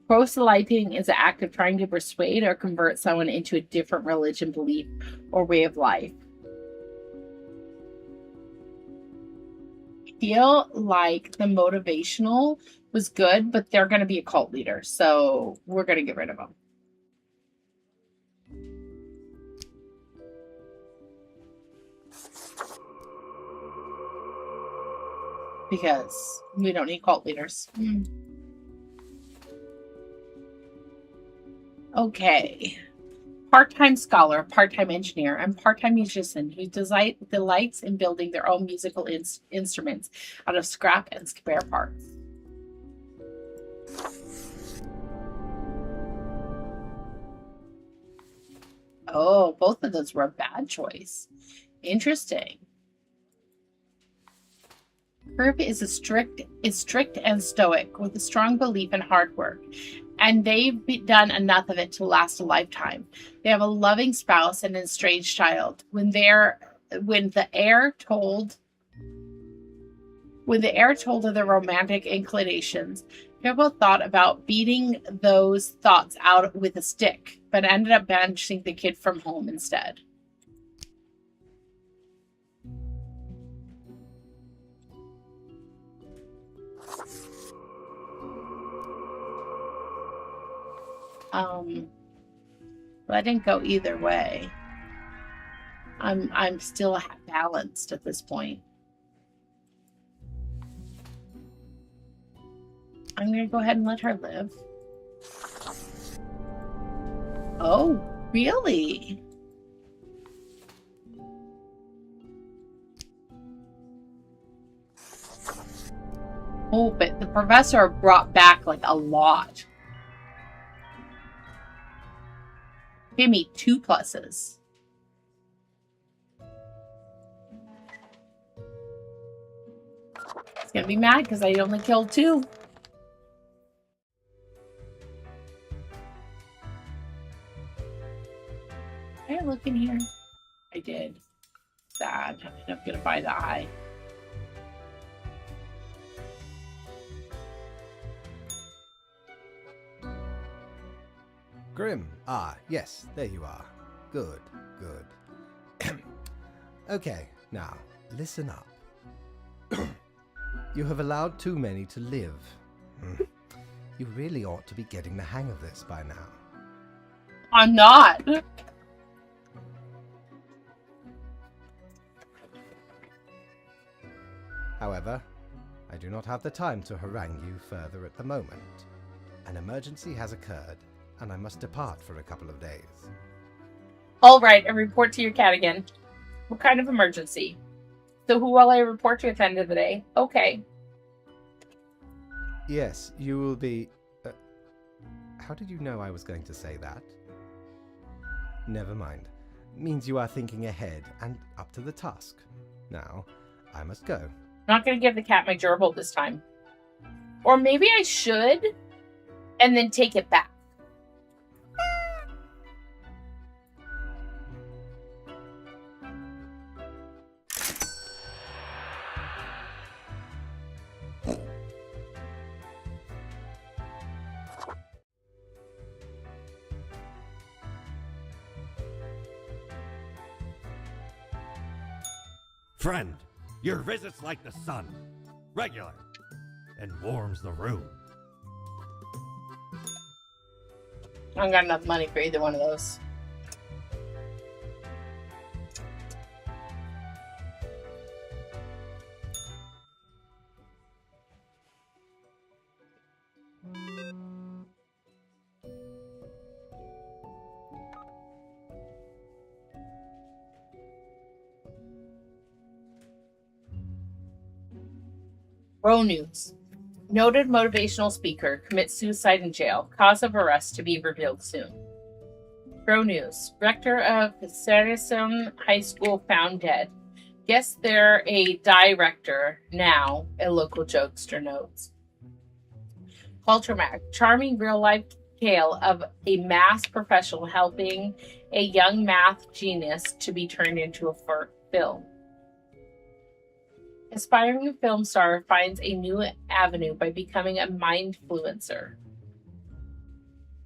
Proselyting is the act of trying to persuade or convert someone into a different religion, belief, or way of life. I feel like the motivational was good, but they're going to be a cult leader, so we're going to get rid of them. Because we don't need cult leaders. Okay. Part-time scholar, part-time engineer, and part-time musician who delights in building their own musical instruments out of scrap and spare parts. Oh, both of those were a bad choice. Interesting. Herb is strict and stoic with a strong belief in hard work, and they've done enough of it to last a lifetime. They have a loving spouse and an estranged child. When the heir told of their romantic inclinations, people thought about beating those thoughts out with a stick, but ended up banishing the kid from home instead. Well, I didn't go either way. I'm still balanced at this point. I'm gonna go ahead and let her live. Oh, really? Oh, but the professor brought back like a lot. Give me 2 pluses. It's gonna be mad because I only killed 2. Did I look in here? I did. Sad. I'm gonna buy the eye. Grim. Ah, yes, there you are. Good, good. Okay, now, listen up. You have allowed too many to live. You really ought to be getting the hang of this by now. I'm not. However, I do not have the time to harangue you further at the moment. An emergency has occurred, and I must depart for a couple of days. All right, I report to your cat again. What kind of emergency? So who will I report to at the end of the day? Okay. Yes, you will be... how did you know I was going to say that? Never mind. Means you are thinking ahead and up to the task. Now, I must go. I'm not going to give the cat my gerbil this time. Or maybe I should, and then take it back. Friend, your visit's like the sun. Regular. And warms the room. I don't got enough money for either one of those. Bro News. Noted motivational speaker commits suicide in jail. Cause of arrest to be revealed soon. Bro News. Rector of Saracen High School found dead. Guess they're a director now, a local jokester notes. Culture Mag. Charming real-life tale of a math professional helping a young math genius to be turned into a film. Aspiring film star finds a new avenue by becoming a mindfluencer.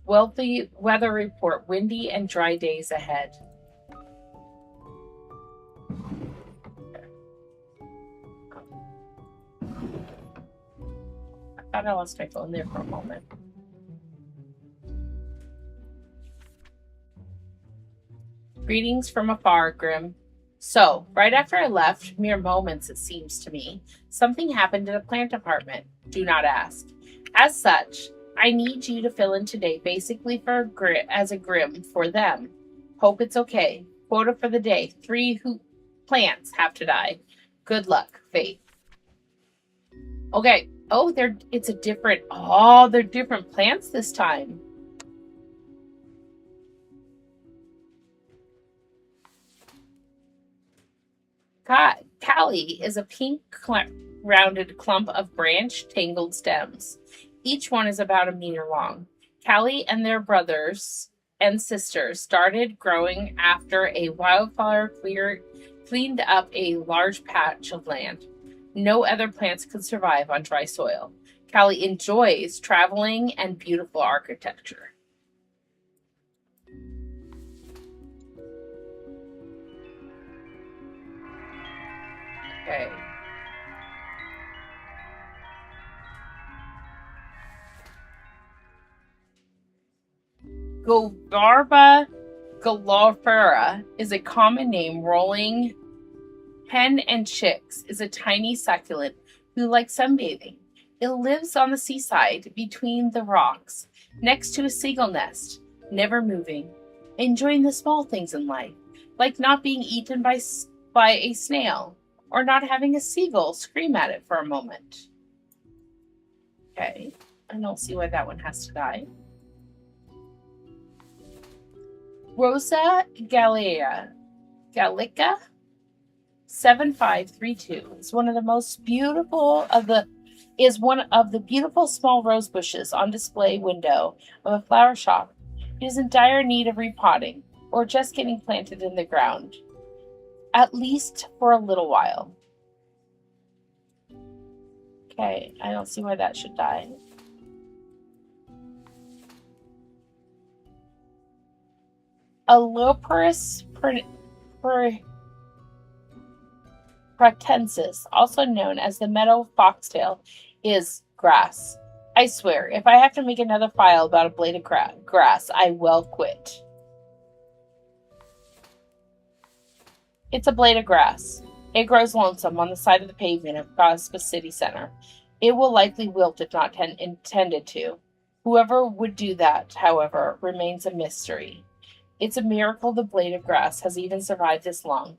Wealthy weather report, windy and dry days ahead. I thought I lost my phone there for a moment. Greetings from afar, Grim. So, right after I left, mere moments it seems to me, something happened in the plant department. Do not ask. As such, I need you to fill in today, basically as a Grim for them. Hope it's okay. Quota for the day: 3 plants have to die. Good luck, Fate. Okay. Oh, they're different plants this time. Callie is a pink rounded clump of branched, tangled stems. Each one is about 1 meter long. Callie and their brothers and sisters started growing after a wildfire cleaned up a large patch of land. No other plants could survive on dry soil. Callie enjoys traveling and beautiful architecture. Okay. Golgarba galofera is a common name. Rolling hen and chicks is a tiny succulent who likes sunbathing. It lives on the seaside between the rocks, next to a seagull nest, never moving, enjoying the small things in life, like not being eaten by a snail, or not having a seagull scream at it for a moment. Okay, I don't see why that one has to die. Rosa Gallica 7532 is one of the beautiful small rose bushes on display window of a flower shop. It is in dire need of repotting or just getting planted in the ground, at least for a little while. Okay, I don't see why that should die. Aloperis pratensis, also known as the meadow foxtail, is grass. I swear, if I have to make another file about a blade of grass, I will quit. It's a blade of grass. It grows lonesome on the side of the pavement of Prospa City Center. It will likely wilt if not intended to. Whoever would do that, however, remains a mystery. It's a miracle the blade of grass has even survived this long.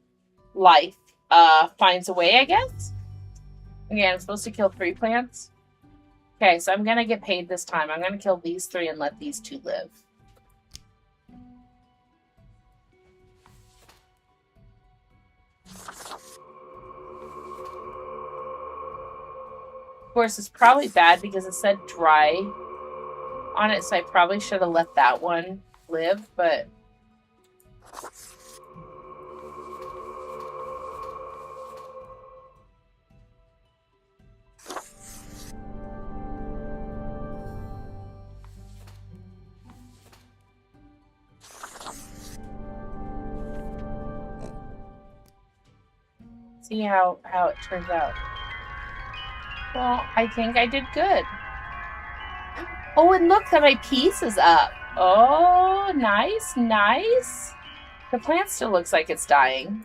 Life finds a way, I guess? Again, I'm supposed to kill 3 plants. Okay, so I'm going to get paid this time. I'm going to kill these 3 and let these 2 live. Of course, it's probably bad because it said dry on it, so I probably should have let that one live, but... see how it turns out. Well, I think I did good. Oh, and look, that my piece is up. Oh, nice, nice. The plant still looks like it's dying.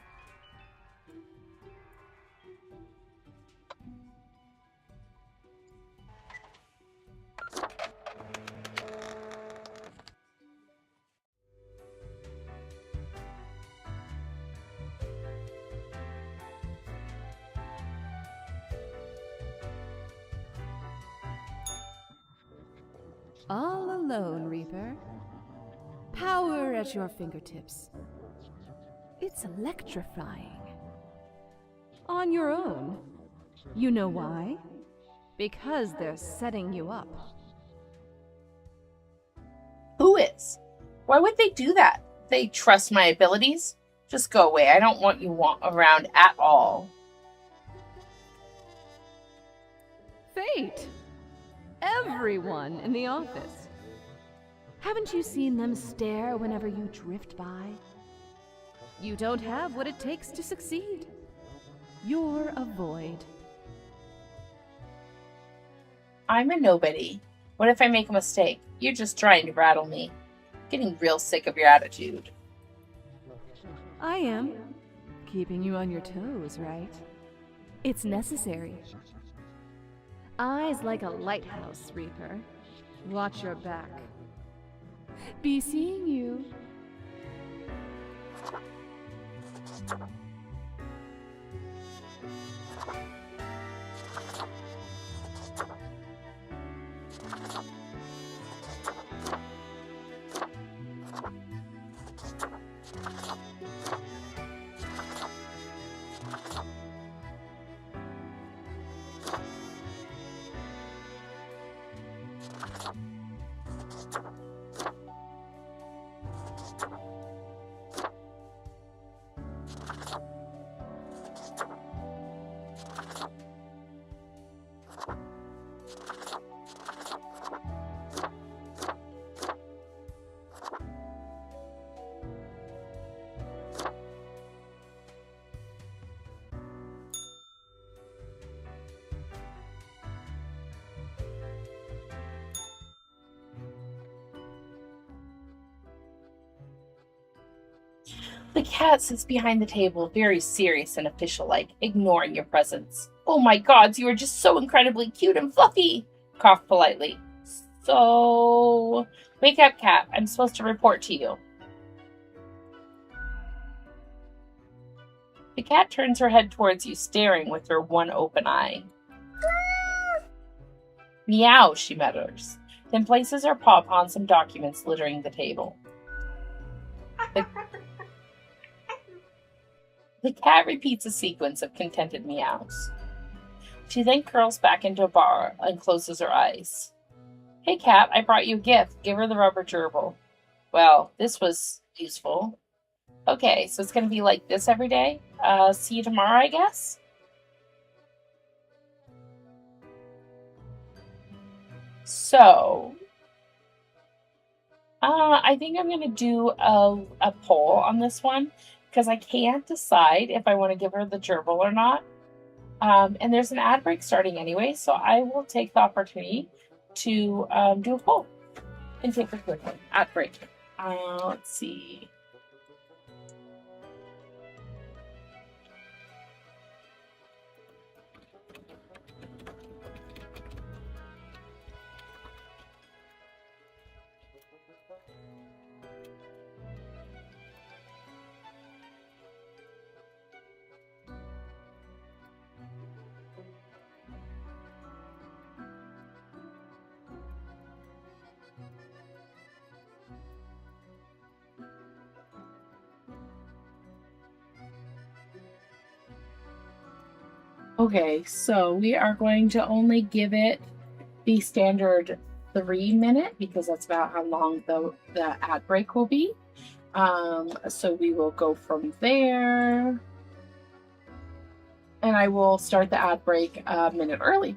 All alone, Reaper. Power at your fingertips. It's electrifying. On your own. You know why? Because they're setting you up. Who is? Why would they do that? They trust my abilities? Just go away. I don't want you around at all. Fate! Everyone in the office. Haven't you seen them stare whenever you drift by? You don't have what it takes to succeed. You're a void. I'm a nobody. What if I make a mistake? You're just trying to rattle me. Getting real sick of your attitude. I am. Keeping you on your toes, right? It's necessary. Eyes like a lighthouse, Reaper. Watch your back. Be seeing you. The cat sits behind the table, very serious and official-like, ignoring your presence. Oh my gods, you are just so incredibly cute and fluffy! Cough politely. So... Wake up, cat. I'm supposed to report to you. The cat turns her head towards you, staring with her one open eye. Meow, she mutters, then places her paw upon some documents littering the table. The cat repeats a sequence of contented meows. She then curls back into a ball and closes her eyes. Hey, cat, I brought you a gift. Give her the rubber gerbil. Well, this was useful. Okay, so it's going to be like this every day. See you tomorrow, I guess? So, I think I'm going to do a poll on this one because I can't decide if I want to give her the gerbil or not. And there's an ad break starting anyway, so I will take the opportunity to do a poll and take a quick one. Ad break. Let's see. Okay, so we are going to only give it the standard 3 minute because that's about how long the ad break will be. So we will go from there. And I will start the ad break a minute early.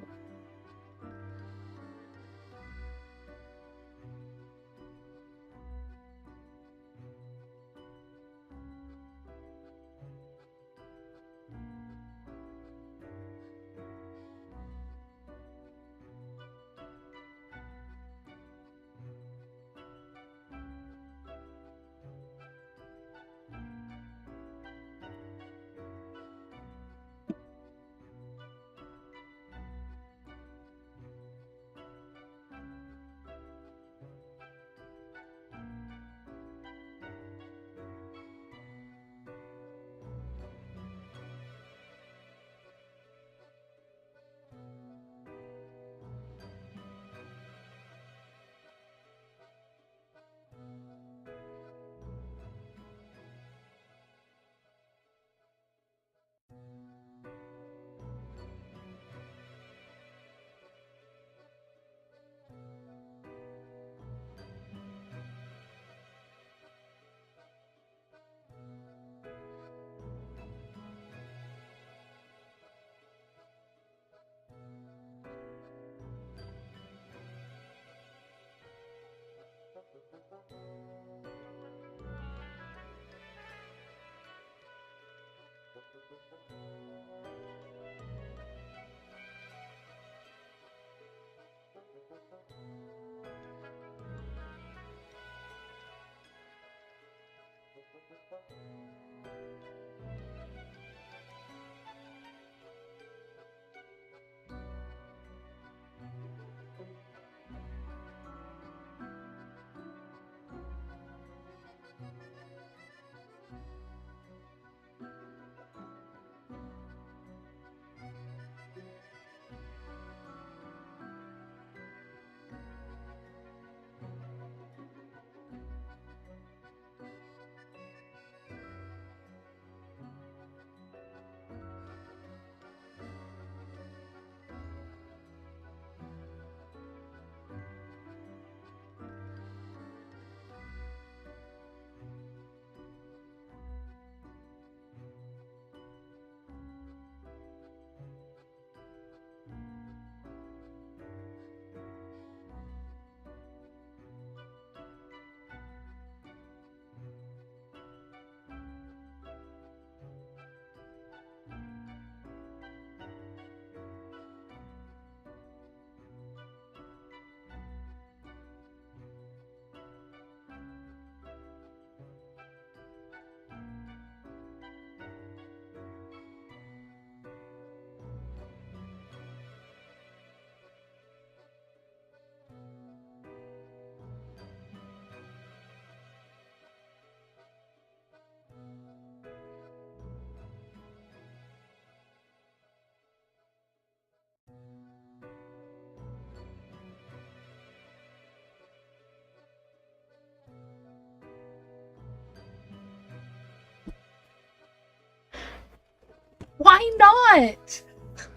Why not?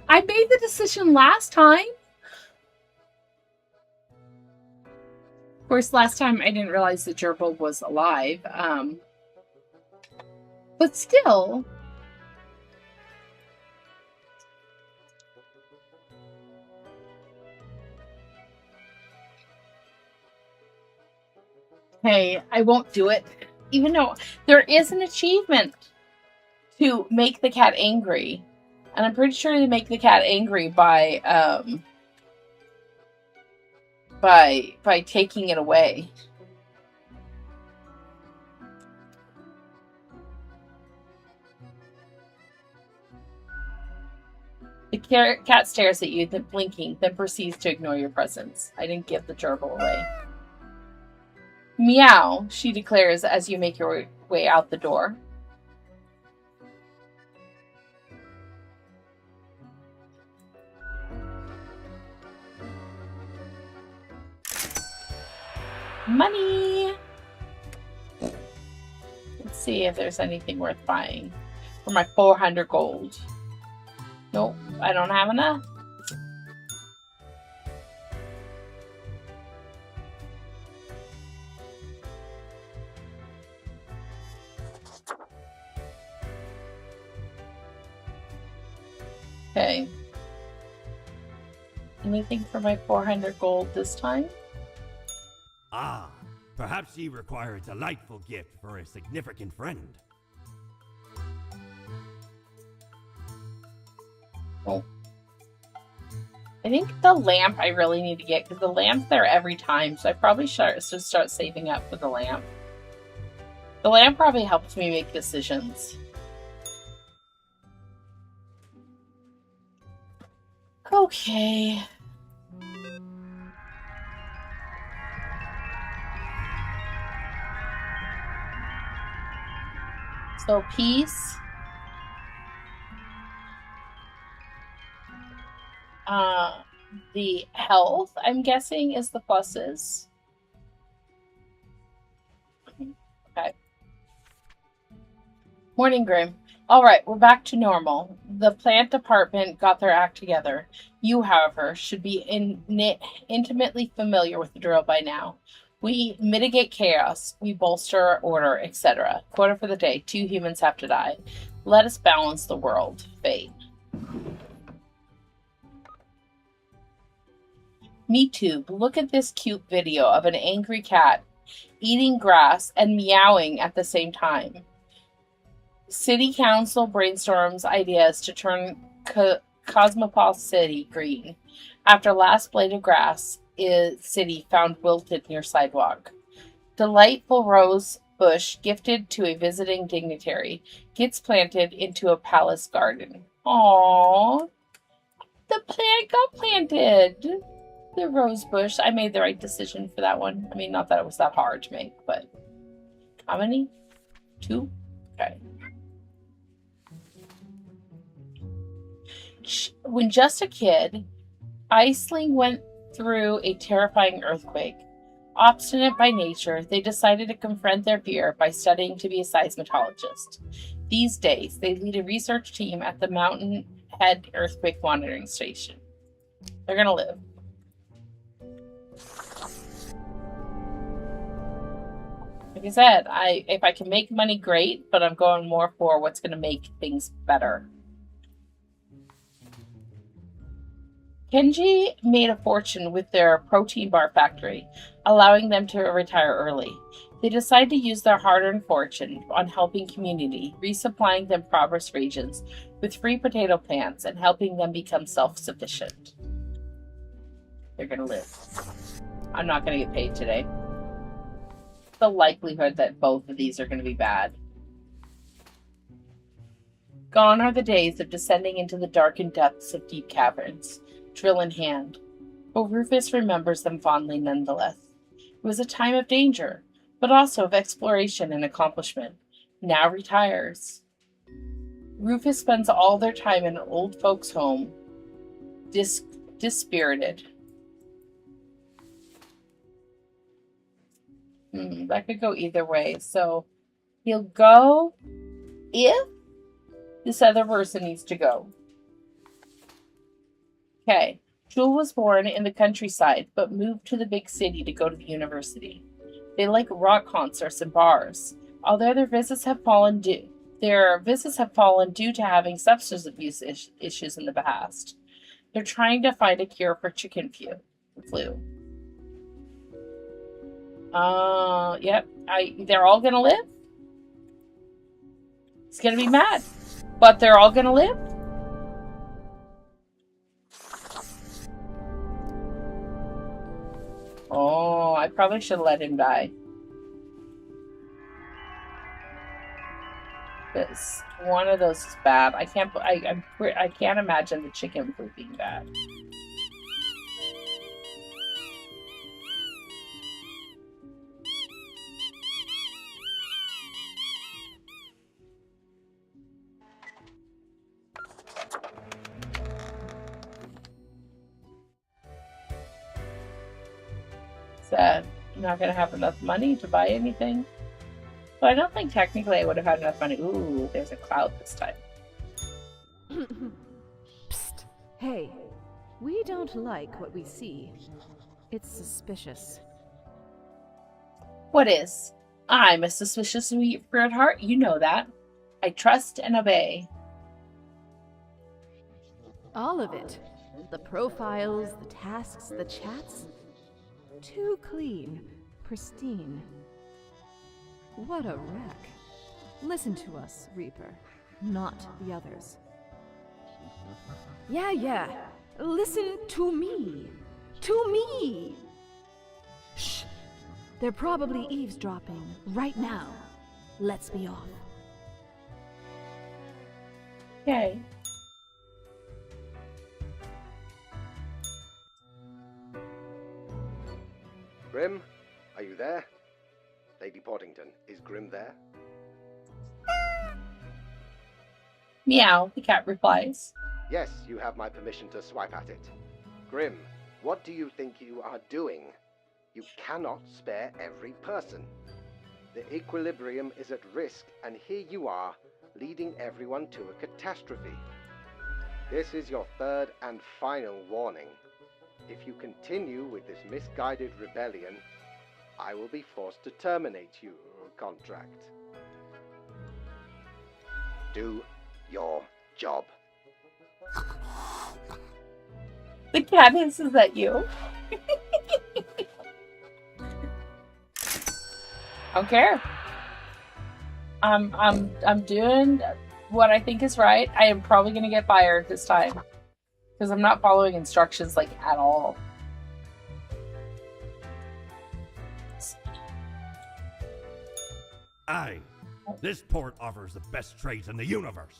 I made the decision last time. Of course, last time I didn't realize the gerbil was alive. But still. Hey, I won't do it. Even though there is an achievement to make the cat angry. And I'm pretty sure they make the cat angry by taking it away. The cat stares at you, then blinking, then proceeds to ignore your presence. I didn't give the gerbil away. Meow, she declares as you make your way out the door. Money! Let's see if there's anything worth buying for my 400 gold. Nope, I don't have enough. Okay. Anything for my 400 gold this time? Ah, perhaps ye require a delightful gift for a significant friend. Oh. I think the lamp I really need to get, because the lamp's there every time, so I probably should start saving up for the lamp. The lamp probably helps me make decisions. Okay. So peace. The health, I'm guessing, is the pluses. Okay. Morning, Grim. Alright, we're back to normal. The plant department got their act together. You, however, should be intimately familiar with the drill by now. We mitigate chaos, we bolster order, etc. Quota for the day, 2 humans have to die. Let us balance the world. Fate. MeTube, look at this cute video of an angry cat eating grass and meowing at the same time. City Council brainstorms ideas to turn Cosmopol City green. After last blade of grass is city found wilted near sidewalk. Delightful rose bush gifted to a visiting dignitary gets planted into a palace garden. Aww. The plant got planted. The rose bush. I made the right decision for that one. I mean, not that it was that hard to make, but how many? 2? Okay. When just a kid, Aisling went through a terrifying earthquake. Obstinate by nature, they decided to confront their fear by studying to be a seismologist. These days, they lead a research team at the Mountain Head Earthquake Monitoring Station. They're gonna live. Like I said, if I can make money, great, but I'm going more for what's going to make things better. Kenji made a fortune with their protein bar factory, allowing them to retire early. They decided to use their hard-earned fortune on helping community, resupplying them progress regions with free potato plants and helping them become self-sufficient. They're going to live. I'm not going to get paid today. The likelihood that both of these are going to be bad. Gone are the days of descending into the darkened depths of deep caverns, drill in hand, but Rufus remembers them fondly nonetheless. It was a time of danger, but also of exploration and accomplishment. Now retires. Rufus spends all their time in an old folks' home, dispirited. That could go either way. So he'll go if This other person needs to go. Okay. Jewel was born in the countryside, but moved to the big city to go to the university. They like rock concerts and bars. Although their visits have fallen due to having substance abuse issues in the past. They're trying to find a cure for chicken flu. Yep. They're all gonna live? He's gonna be mad. But they're all gonna live? Oh, I probably should let him die. Because one of those is bad. I can't imagine the chicken flu being bad. Sad. I'm not gonna have enough money to buy anything. But I don't think technically I would have had enough money. Ooh, there's a cloud this time. Psst. Hey, we don't like what we see. It's suspicious. What is? I'm a suspicious sweet at heart. You know that. I trust and obey. All of it. The profiles, the tasks, the chats. Too clean, pristine. What a wreck. Listen to us, Reaper, not the others. Yeah. Listen to me. To me! Shh. They're probably eavesdropping right now. Let's be off. Okay. Grim, are you there? Lady Portington, is Grim there? Meow, the cat replies. Yes, you have my permission to swipe at it. Grim, what do you think you are doing? You cannot spare every person. The equilibrium is at risk, and here you are, leading everyone to a catastrophe. This is your third and final warning. If you continue with this misguided rebellion, I will be forced to terminate your contract. Do your job. The cat hisses at you. I don't care. I'm doing what I think is right. I am probably gonna get fired this time. Because I'm not following instructions like at all. Aye, this port offers the best trades in the universe.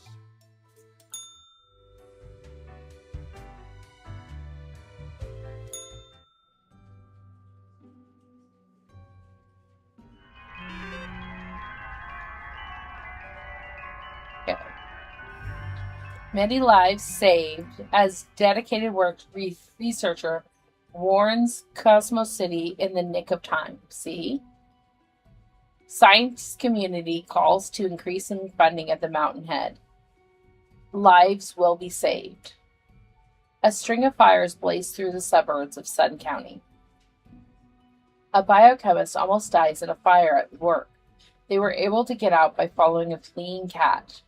Okay. Many lives saved as dedicated researcher warns Cosmos City in the nick of time. See? Science community calls to increase in funding at the Mountainhead. Lives will be saved. A string of fires blaze through the suburbs of Sun County. A biochemist almost dies in a fire at work. They were able to get out by following a fleeing cat.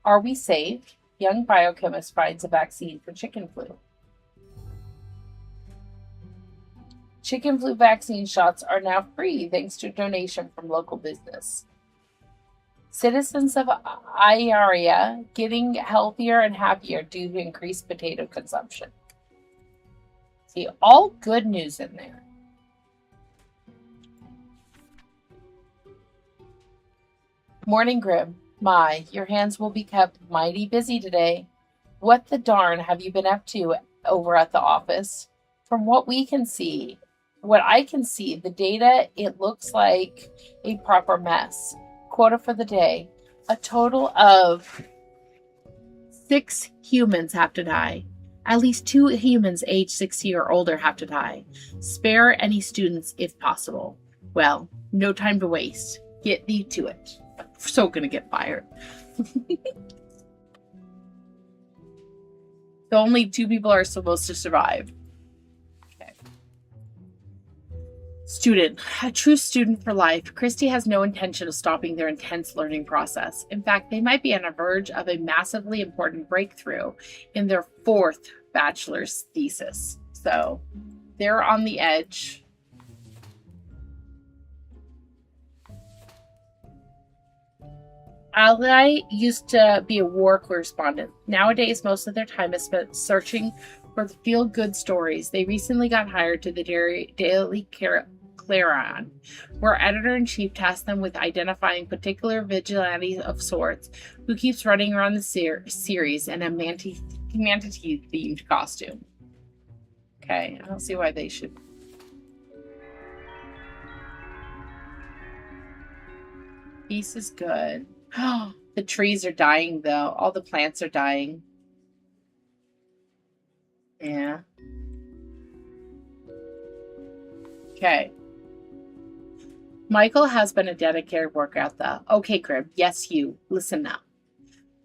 Are we saved? Young biochemist finds a vaccine for chicken flu. Chicken flu vaccine shots are now free thanks to a donation from local business. Citizens of Iaria getting healthier and happier due to increased potato consumption. See, all good news in there. Morning, Grim. My, your hands will be kept mighty busy today. What the darn have you been up to over at the office? From what I can see, the data, it looks like a proper mess. Quota for the day. A total of 6 humans have to die. At least 2 humans aged 60 or older have to die. Spare any students if possible. Well, no time to waste. Get thee to it. I'm so gonna get fired. So only 2 people are supposed to survive. Okay. Student. A true student for life. Christy has no intention of stopping their intense learning process. In fact, they might be on the verge of a massively important breakthrough in their 4th bachelor's thesis. So they're on the edge. Ally used to be a war correspondent. Nowadays, most of their time is spent searching for feel-good stories. They recently got hired to the Daily Clarion, where editor-in-chief tasked them with identifying particular vigilantes of sorts who keeps running around the series in a manatee-themed costume. Okay, I don't see why they should. Peace is good. The trees are dying, though. All the plants are dying. Yeah. Okay. Michael has been a dedicated worker at the... Okay, Crib. Yes, you. Listen now.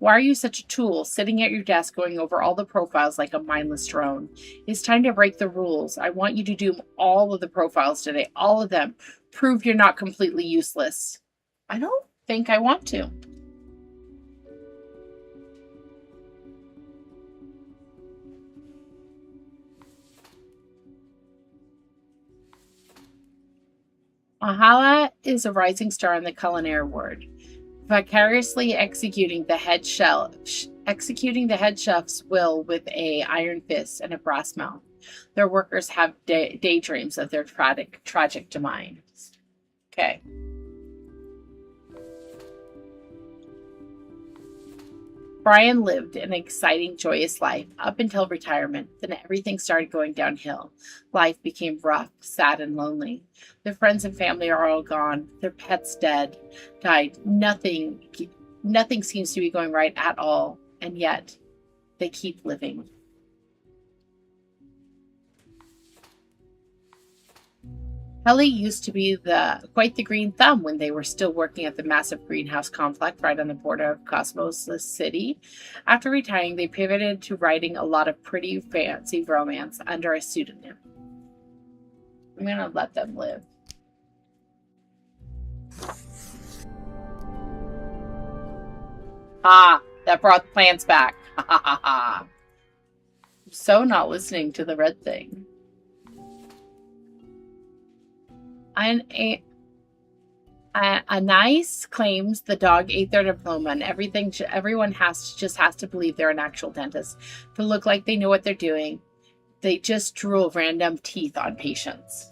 Why are you such a tool, sitting at your desk going over all the profiles like a mindless drone? It's time to break the rules. I want you to do all of the profiles today. All of them. Prove you're not completely useless. I don't think I want to. Mahala is a rising star in the culinary world, vicariously executing the head chef's will with a iron fist and a brass mouth. Their workers have daydreams of their tragic demise. Okay. Brian lived an exciting, joyous life up until retirement. Then everything started going downhill. Life became rough, sad, and lonely. Their friends and family are all gone. Their pets died. Nothing seems to be going right at all, and yet they keep living. Helly used to be quite the green thumb when they were still working at the massive greenhouse complex right on the border of Cosmosis City. After retiring, they pivoted to writing a lot of pretty fancy romance under a pseudonym. I'm going to let them live. Ah, that brought the plants back. Ha ha ha ha. I'm so not listening to the red thing. Anais claims the dog ate their diploma, and everyone has to believe they're an actual dentist to look like they know what they're doing. They just drool random teeth on patients.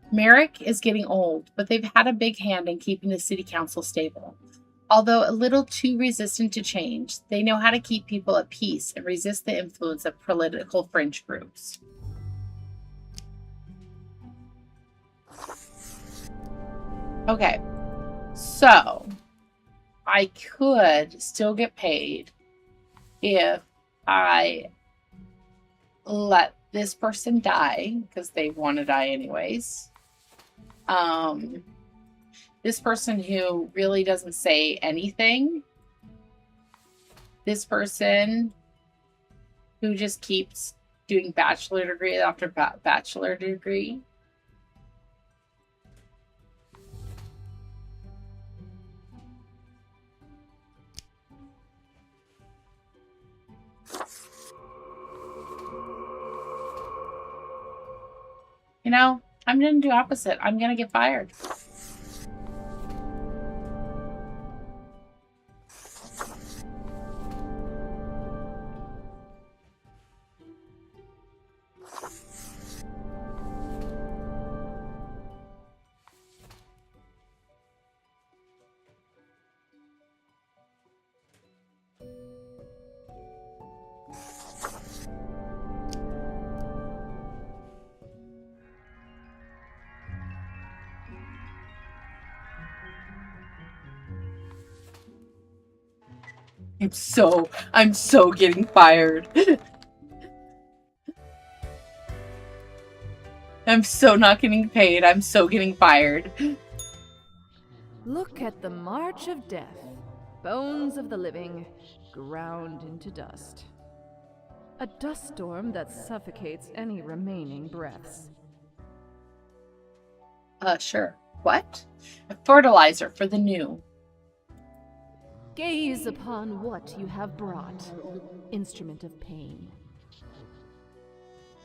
Merrick is getting old, but they've had a big hand in keeping the city council stable. Although a little too resistant to change, they know how to keep people at peace and resist the influence of political fringe groups. Okay, so I could still get paid if I let this person die, because they want to die anyways. This person who really doesn't say anything. This person who just keeps doing bachelor degree after bachelor degree. You know, I'm going to do opposite. I'm going to get fired. I'm so getting fired. I'm so not getting paid. I'm so getting fired. Look at the march of death. Bones of the living, ground into dust. A dust storm that suffocates any remaining breaths. Sure. What? A fertilizer for the new. Gaze upon what you have brought, instrument of pain.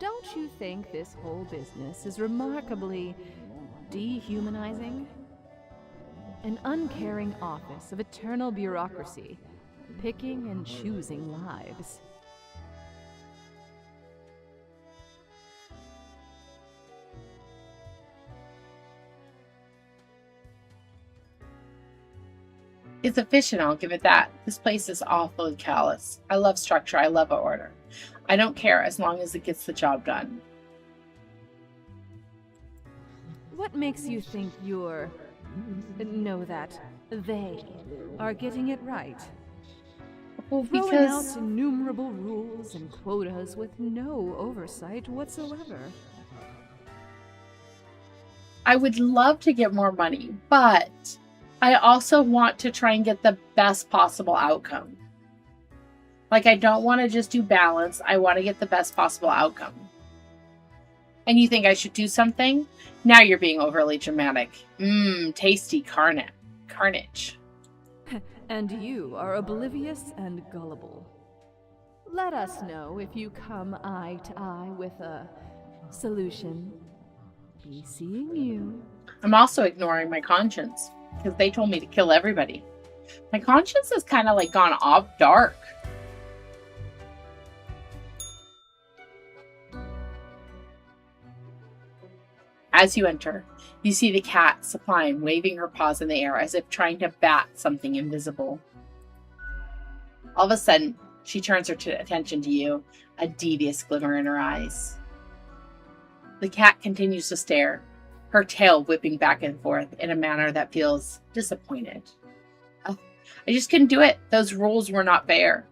Don't you think this whole business is remarkably dehumanizing? An uncaring office of eternal bureaucracy, picking and choosing lives. It's efficient, I'll give it that. This place is awfully callous. I love structure, I love order. I don't care as long as it gets the job done. What makes you think they are getting it right? Well, Throwing out because innumerable rules and quotas with no oversight whatsoever. I would love to get more money, but I also want to try and get the best possible outcome. Like, I don't want to just do balance. I want to get the best possible outcome. And you think I should do something? Now you're being overly dramatic. Tasty carnage. And you are oblivious and gullible. Let us know if you come eye to eye with a solution. Be seeing you. I'm also ignoring my conscience because they told me to kill everybody. My conscience has kind of like gone off dark. As you enter, you see the cat, Sublime, waving her paws in the air as if trying to bat something invisible. All of a sudden, she turns her attention to you, a devious glimmer in her eyes. The cat continues to stare, her tail whipping back and forth in a manner that feels disappointed. Oh, I just couldn't do it. Those rules were not fair.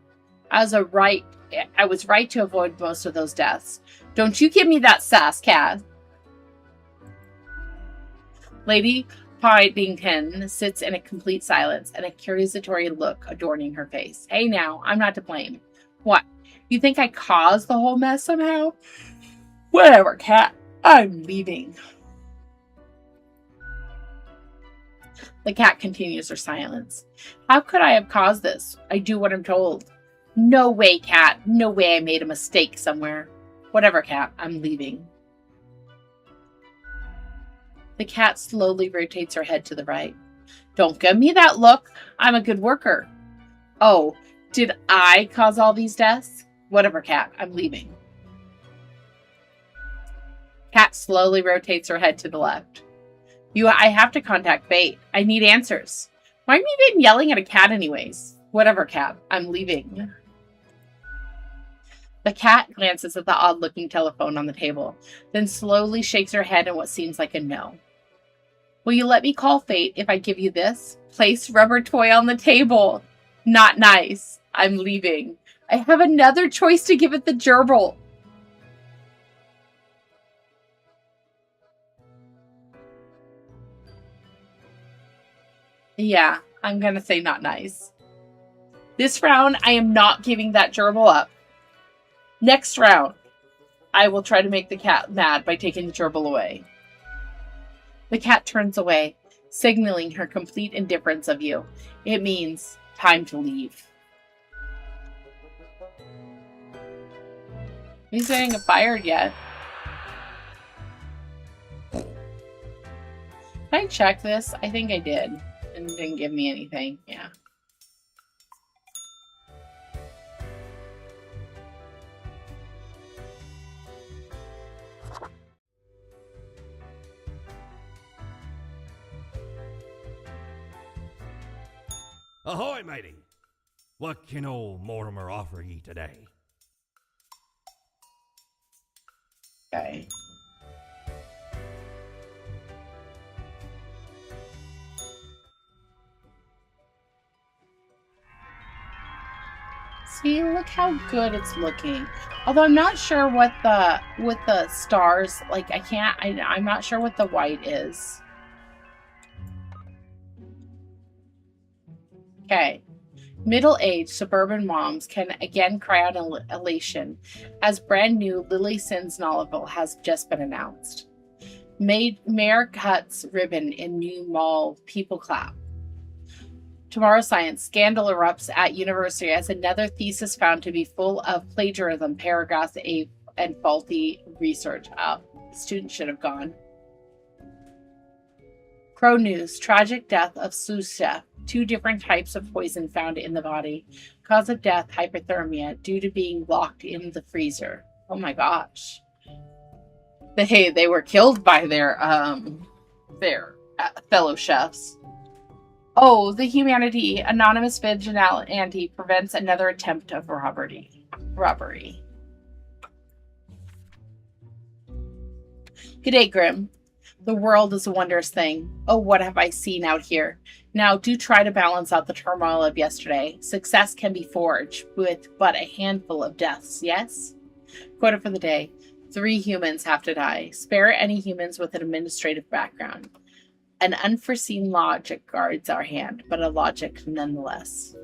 I was right to avoid most of those deaths. Don't you give me that sass, cat. Lady Piddington sits in a complete silence and a accusatory look adorning her face. Hey now, I'm not to blame. What? You think I caused the whole mess somehow? Whatever, cat. I'm leaving. The cat continues her silence. How could I have caused this? I do what I'm told. No way, cat. No way I made a mistake somewhere. Whatever, cat. I'm leaving. The cat slowly rotates her head to the right. Don't give me that look. I'm a good worker. Oh, did I cause all these deaths? Whatever, cat. I'm leaving. Cat slowly rotates her head to the left. I have to contact Fate. I need answers. Why am I even yelling at a cat anyways? Whatever, cat. I'm leaving. The cat glances at the odd-looking telephone on the table, then slowly shakes her head in what seems like a no. Will you let me call Fate if I give you this? Place rubber toy on the table. Not nice. I'm leaving. I have another choice to give it the gerbil. Yeah, I'm gonna say not nice. This round, I am not giving that gerbil up. Next round, I will try to make the cat mad by taking the gerbil away. The cat turns away, signaling her complete indifference of you. It means time to leave. He's getting fired yet. Did I check this? I think I did. And it didn't give me anything. Yeah. Ahoy, matey! What can old Mortimer offer ye today? Okay. See, look how good it's looking. Although I'm not sure what the stars, like I'm not sure what the white is. Okay. Middle-aged suburban moms can again cry out in elation as brand new Lily Sins novel has just been announced. Mayor cuts ribbon in new mall, people clap. Tomorrow Science scandal erupts at university as another thesis found to be full of plagiarism, paragraphs, and faulty research. Students should have gone. Crow News, tragic death of sous chef. 2 different types of poison found in the body. Cause of death, hypothermia, due to being locked in the freezer. Oh my gosh. They were killed by their fellow chefs. Oh, the Humanity Anonymous Vigilante prevents another attempt of robbery. G'day, Grim. The world is a wondrous thing. Oh, what have I seen out here? Now, do try to balance out the turmoil of yesterday. Success can be forged with but a handful of deaths, yes? Quote for the day. 3 humans have to die. Spare any humans with an administrative background. An unforeseen logic guards our hand, but a logic nonetheless.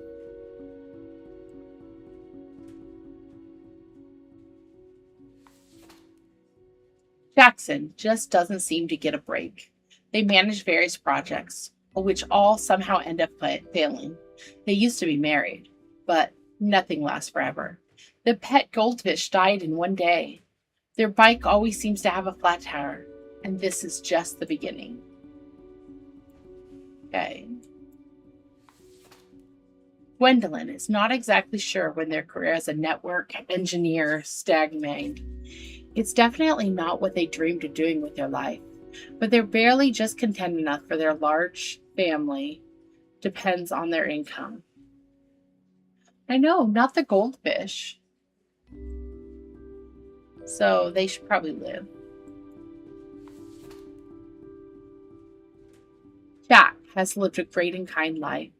Jackson just doesn't seem to get a break. They manage various projects, which all somehow end up failing. They used to be married, but nothing lasts forever. The pet goldfish died in one day. Their bike always seems to have a flat tire, and this is just the beginning. Okay. Gwendolyn is not exactly sure when their career as a network engineer stagnated. It's definitely not what they dreamed of doing with their life, but they're barely just content enough for their large family depends on their income. I know, not the goldfish. So they should probably live. Jack has lived a great and kind life.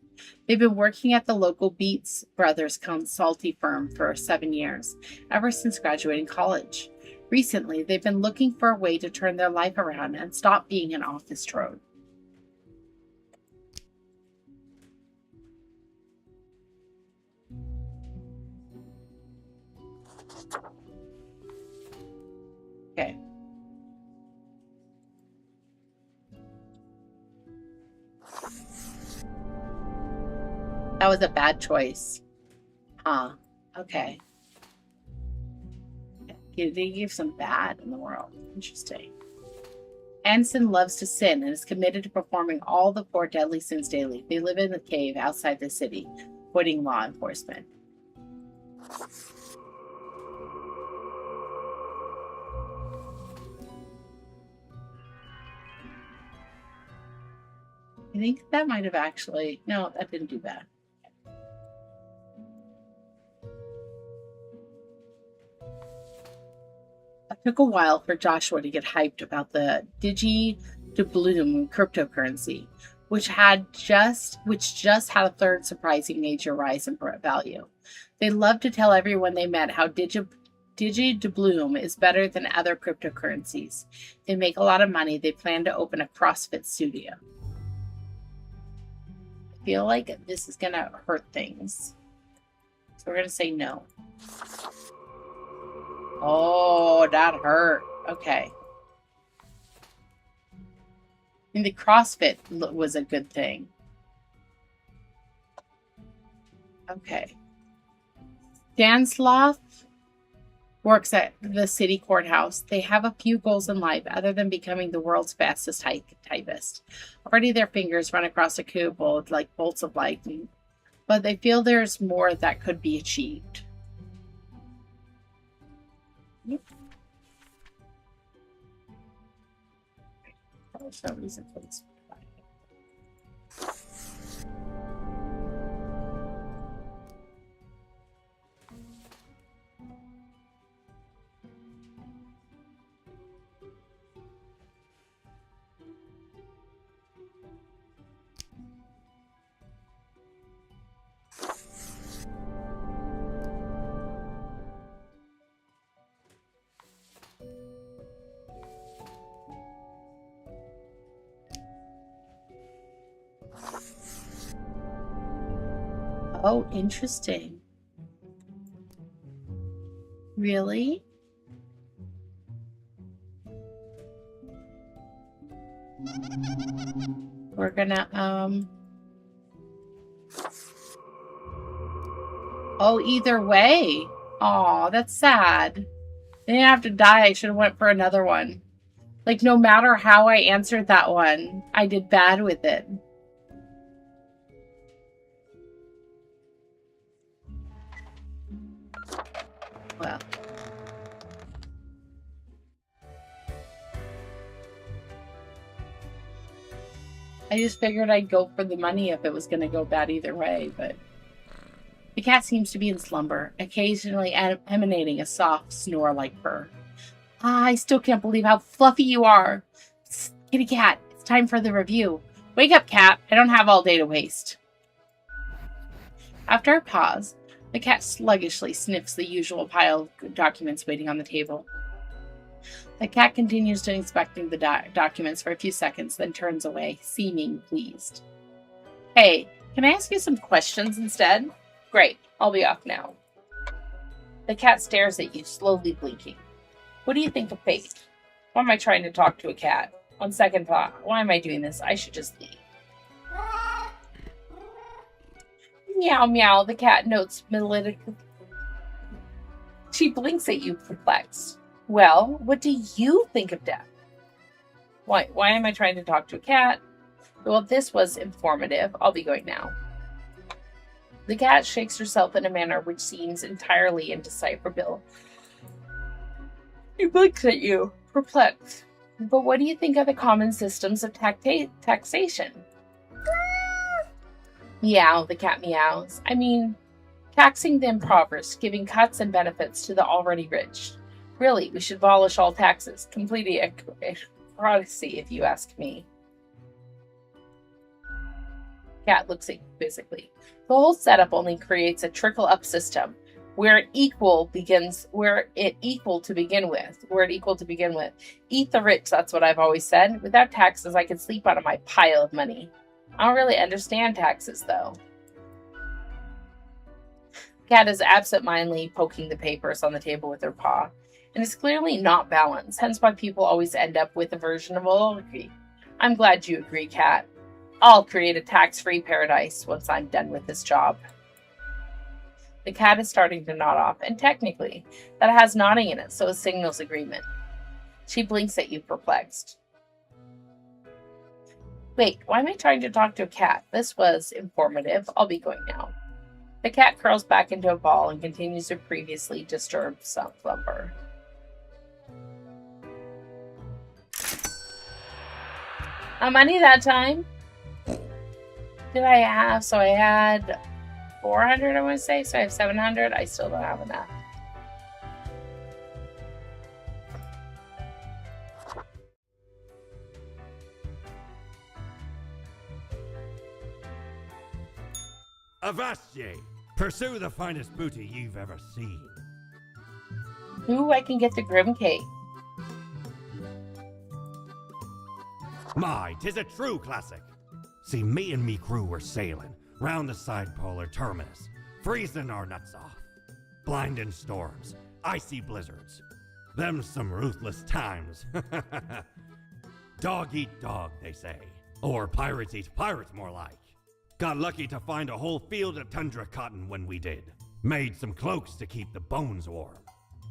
They've been working at the local Beats Brothers consulting firm for 7 years, ever since graduating college. Recently, they've been looking for a way to turn their life around and stop being an office drone. Okay. That was a bad choice. Huh. Okay. They give some bad in the world. Interesting. Anson loves to sin and is committed to performing all the 4 deadly sins daily. They live in a cave outside the city, avoiding law enforcement. I think that might have actually... No, that didn't do bad. It took a while for Joshua to get hyped about the DigiDoubloon cryptocurrency, which just had a third surprising major rise in value. They love to tell everyone they met how DigiDoubloon is better than other cryptocurrencies. They make a lot of money. They plan to open a CrossFit studio. I feel like this is going to hurt things. So we're going to say no. Oh, that hurt. Okay. I mean, the CrossFit was a good thing. Okay. Danslav works at the city courthouse. They have a few goals in life other than becoming the world's fastest typist. Already their fingers run across a keyboard like bolts of lightning, but they feel there's more that could be achieved. Yep. There's no reason for this. Oh, interesting. Really? We're gonna, Oh, either way. Aw, that's sad. They didn't have to die. I should have went for another one. Like, no matter how I answered that one, I did bad with it. Well. I just figured I'd go for the money if it was going to go bad either way, but... The cat seems to be in slumber, occasionally emanating a soft snore like purr. I still can't believe how fluffy you are. Kitty cat, it's time for the review. Wake up, cat. I don't have all day to waste. After a pause, the cat sluggishly sniffs the usual pile of documents waiting on the table. The cat continues to inspecting the documents for a few seconds, then turns away, seeming pleased. Hey, can I ask you some questions instead? Great, I'll be off now. The cat stares at you, slowly blinking. What do you think of fate? Why am I trying to talk to a cat? On second thought, why am I doing this? I should just leave. Meow meow, the cat notes melodically. She blinks at you, perplexed. Well, what do you think of death? Why am I trying to talk to a cat? Well, this was informative. I'll be going now. The cat shakes herself in a manner which seems entirely indecipherable. She blinks at you, perplexed. But what do you think of the common systems of taxation? Meow, the cat meows. I mean, taxing the impoverished, giving cuts and benefits to the already rich. Really, we should abolish all taxes. Completely a heresy, if you ask me. Cat looks at you quizzically. The whole setup only creates a trickle-up system where it equal to begin with. Eat the rich, that's what I've always said. Without taxes, I could sleep out of my pile of money. I don't really understand taxes, though. Cat is absent-mindedly poking the papers on the table with her paw, and is clearly not balanced, hence why people always end up with a version of oligarchy. I'm glad you agree, Cat. I'll create a tax-free paradise once I'm done with this job. The cat is starting to nod off, and technically, that has nodding in it, so it signals agreement. She blinks at you, perplexed. Wait, why am I trying to talk to a cat? This was informative. I'll be going now. The cat curls back into a ball and continues her previously disturbed slumber. No money that time. Did I have? So I had 400, I want to say. So I have 700. I still don't have enough. Avast ye! Pursue the finest booty you've ever seen. Ooh, I can get the Grim Cake. My, 'tis a true classic. See, me and me crew were sailing round the side polar terminus, freezing our nuts off. Blinding storms, icy blizzards. Them's some ruthless times. Dog eat dog, they say. Or pirates eat pirates, more like. Got lucky to find a whole field of tundra cotton when we did. Made some cloaks to keep the bones warm.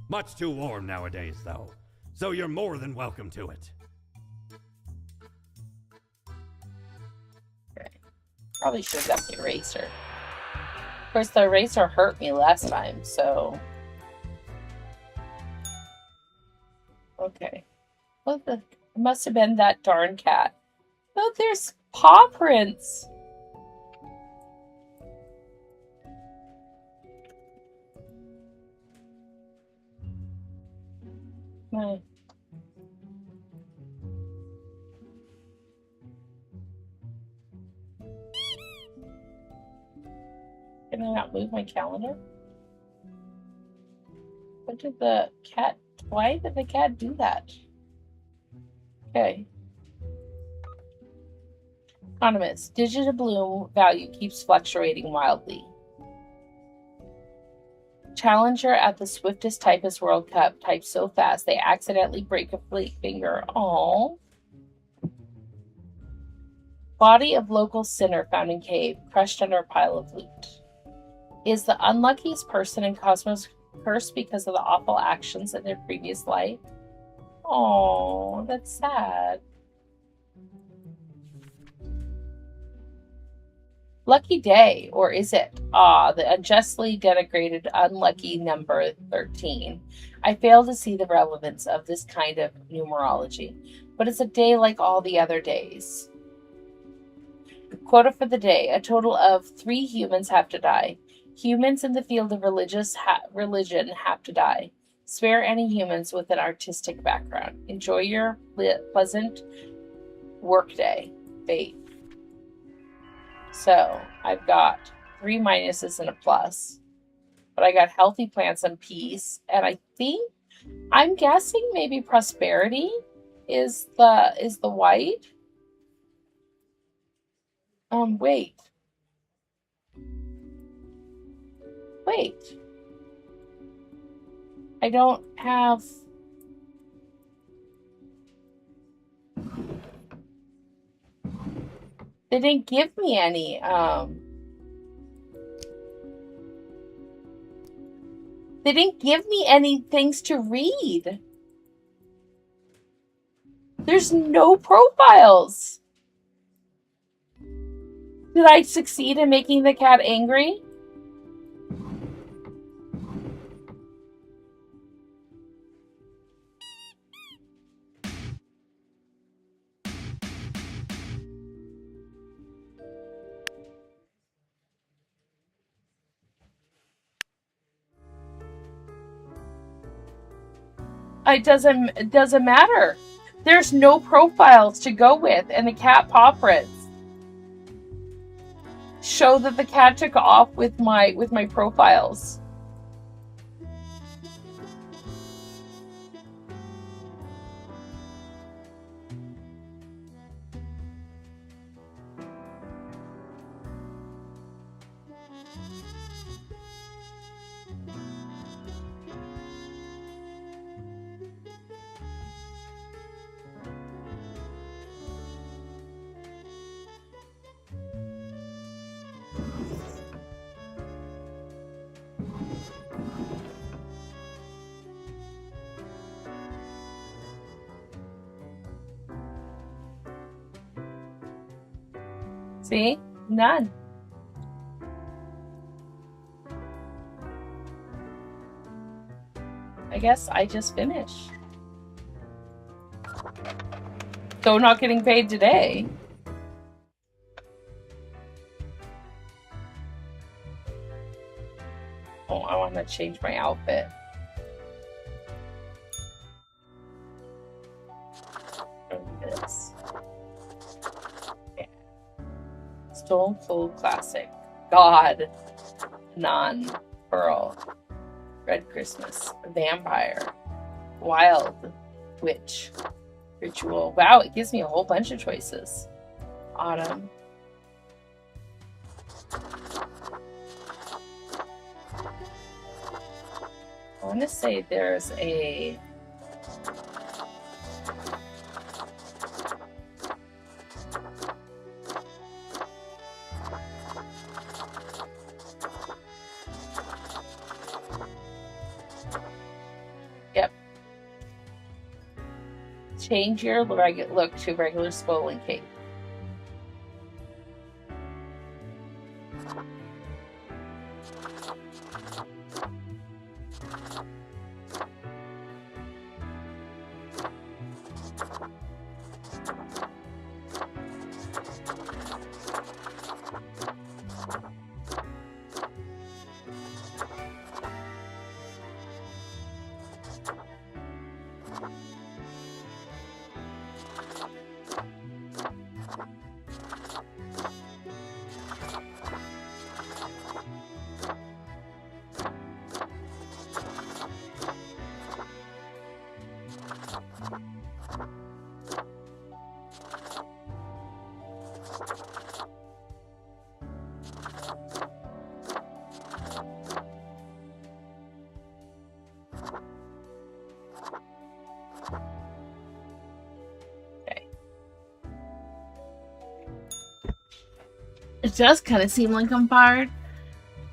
Much too warm nowadays, though. So you're more than welcome to it. Probably should have got the eraser. Of course, the eraser hurt me last time, so... Okay. What the... It must have been that darn cat. Oh, there's paw prints! My... Can I not move my calendar? What did the cat... Why did the cat do that? Okay. Anonymous. Digital bloom value keeps fluctuating wildly. Challenger at the Swiftest Typist World Cup types so fast they accidentally break a finger. Oh. Body of local sinner found in cave, crushed under a pile of loot. Is the unluckiest person in Cosmos cursed because of the awful actions in their previous life? Oh, that's sad. Lucky day, or is it? Ah, the unjustly denigrated unlucky number 13. I fail to see the relevance of this kind of numerology, but it's a day like all the other days. Quota for the day. A total of 3 humans have to die. Humans in the field of religion have to die. Spare any humans with an artistic background. Enjoy your pleasant workday. Fate. So, I've got 3 minuses and a plus. But I got healthy plants and peace. And I'm guessing maybe prosperity is the white. Wait. I don't have... They didn't give me any, They didn't give me any things to read. There's no profiles. Did I succeed in making the cat angry? It doesn't matter. There's no profiles to go with, and the cat paw prints show that the cat took off with my profiles. See? None. I guess I just finished. So not getting paid today. Oh, I want to change my outfit. This. Stone Cold Classic. God. Non. Pearl. Red Christmas. Vampire. Wild. Witch. Ritual. Wow, it gives me a whole bunch of choices. Autumn. I want to say there's a... Change your look to regular swollen cape. It does kind of seem like I'm fired.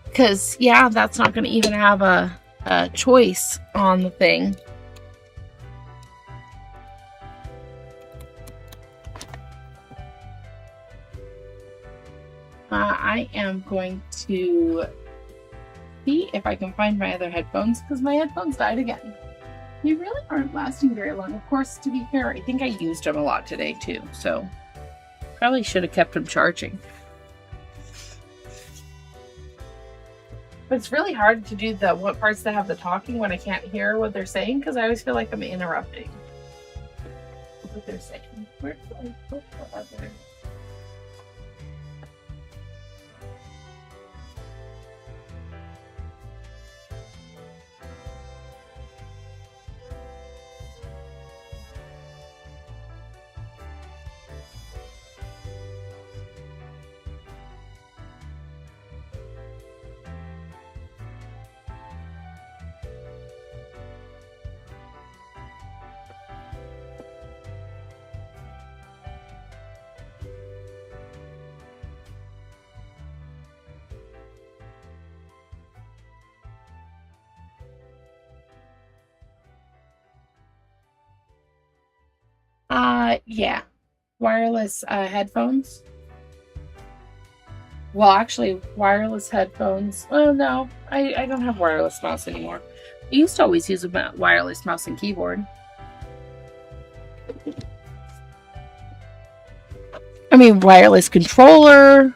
Because, yeah, that's not going to even have a choice on the thing. I am going to see if I can find my other headphones, because my headphones died again. They really aren't lasting very long. Of course, to be fair, I think I used them a lot today too, so probably should have kept them charging. But it's really hard to do the what parts that have the talking when I can't hear what they're saying, because I always feel like I'm interrupting what they're saying. Where's the other? Yeah. Wireless headphones. Well, actually, wireless headphones. Oh, no. I don't have wireless mouse anymore. I used to always use a wireless mouse and keyboard. I mean, wireless controller.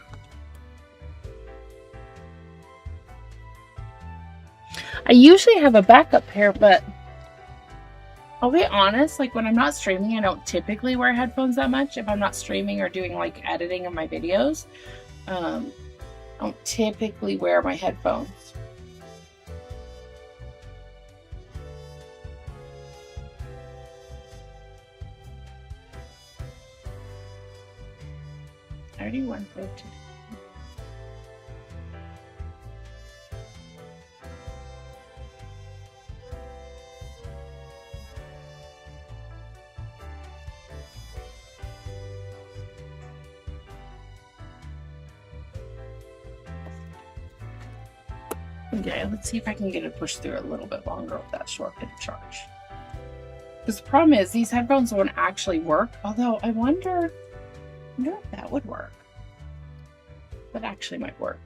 I usually have a backup pair, but I'll be honest, like when I'm not streaming, I don't typically wear headphones that much. If I'm not streaming or doing like editing of my videos, I don't typically wear my headphones. I already went there today. Okay, let's see if I can get it pushed through a little bit longer with that shortcut charge. Because the problem is these headphones won't actually work. Although I wonder if that would work. That actually might work.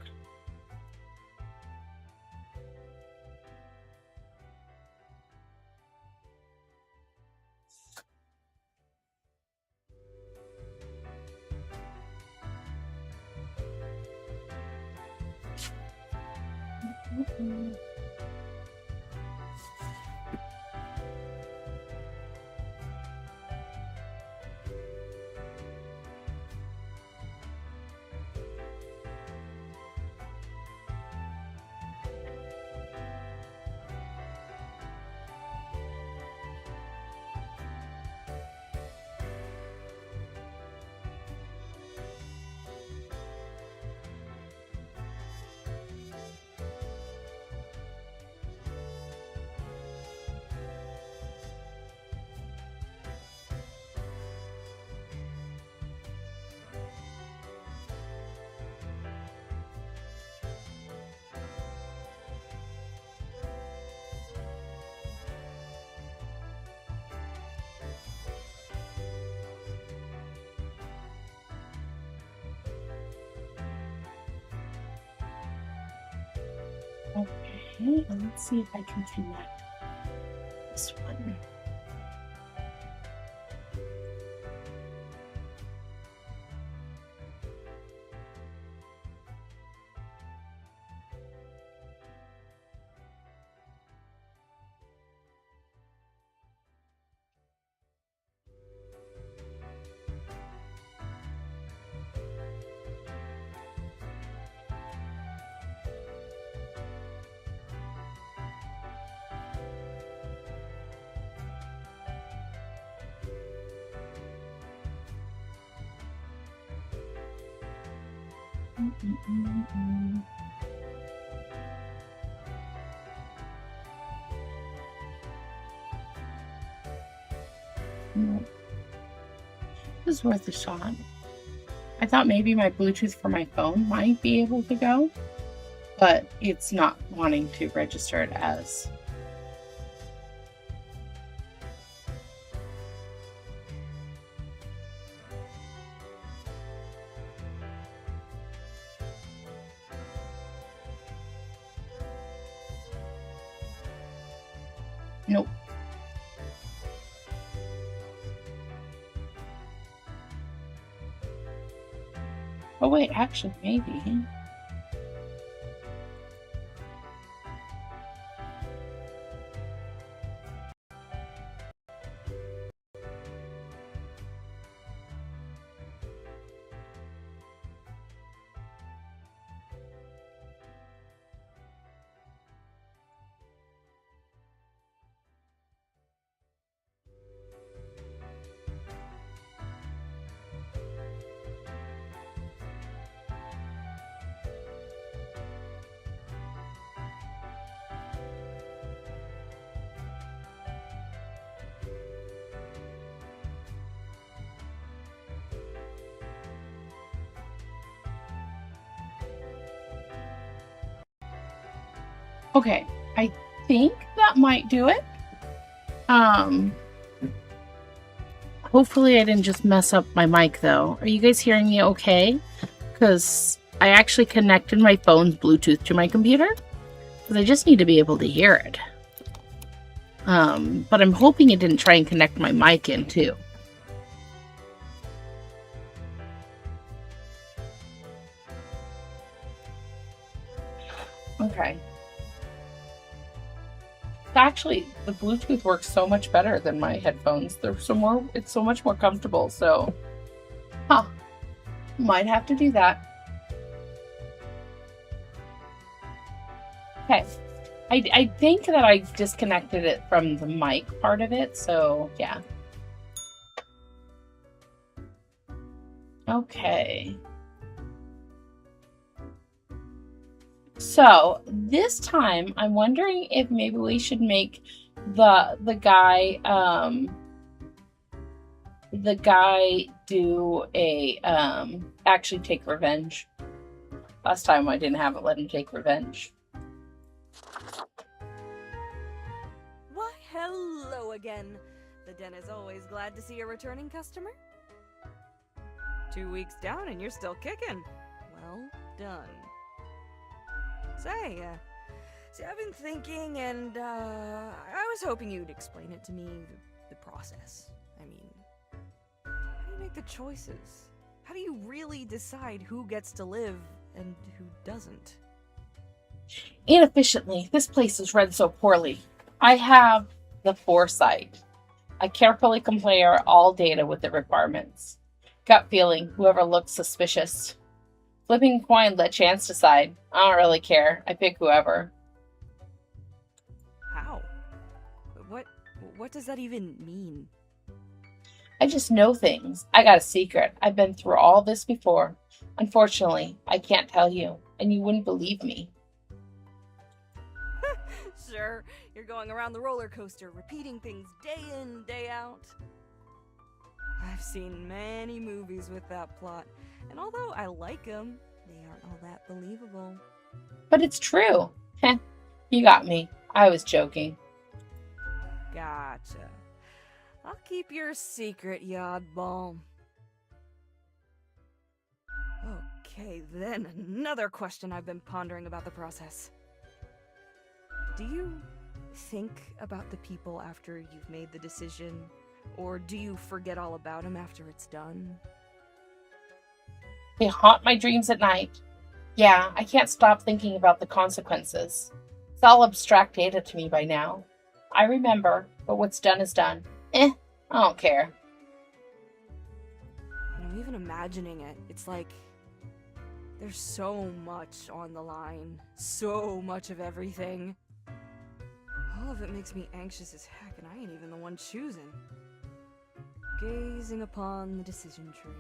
Okay, and let's see if I can connect this one. This is worth a shot. I thought maybe my Bluetooth for my phone might be able to go, but it's not wanting to register it as. Nope. Oh wait, actually, maybe. Okay, I think that might do it. Hopefully I didn't just mess up my mic though. Are you guys hearing me okay? Because I actually connected my phone's Bluetooth to my computer. Because I just need to be able to hear it. But I'm hoping it didn't try and connect my mic in too. Okay. Actually, the Bluetooth works so much better than my headphones. It's so much more comfortable, so might have to do that. Okay. I think that I disconnected it from the mic part of it, so yeah. Okay. So this time, I'm wondering if maybe we should make the guy do a actually take revenge. Last time I didn't have it let him take revenge. Why, hello again. The den is always glad to see a returning customer. 2 weeks down and you're still kicking. Well done. Say, I've been thinking, and I was hoping you'd explain it to me, the process. I mean, how do you make the choices? How do you really decide who gets to live and who doesn't? Inefficiently, this place is run so poorly. I have the foresight. I carefully compare all data with the requirements. Gut feeling, whoever looks suspicious. Flipping coin, let chance decide. I don't really care. I pick whoever. How? What does that even mean? I just know things. I got a secret. I've been through all this before. Unfortunately, I can't tell you, and you wouldn't believe me. Sure, you're going around the roller coaster, repeating things day in, day out. I've seen many movies with that plot, and although I like them, they aren't all that believable. But it's true. Heh, you got me. I was joking. Gotcha. I'll keep your secret, you oddball. Okay, then another question I've been pondering about the process. Do you think about the people after you've made the decision? Or do you forget all about them after it's done? They haunt my dreams at night. Yeah, I can't stop thinking about the consequences. It's all abstract data to me by now. I remember, but what's done is done. I don't care. Even imagining it, it's like there's so much on the line. So much of everything. All of it makes me anxious as heck, and I ain't even the one choosing. Gazing upon the decision tree,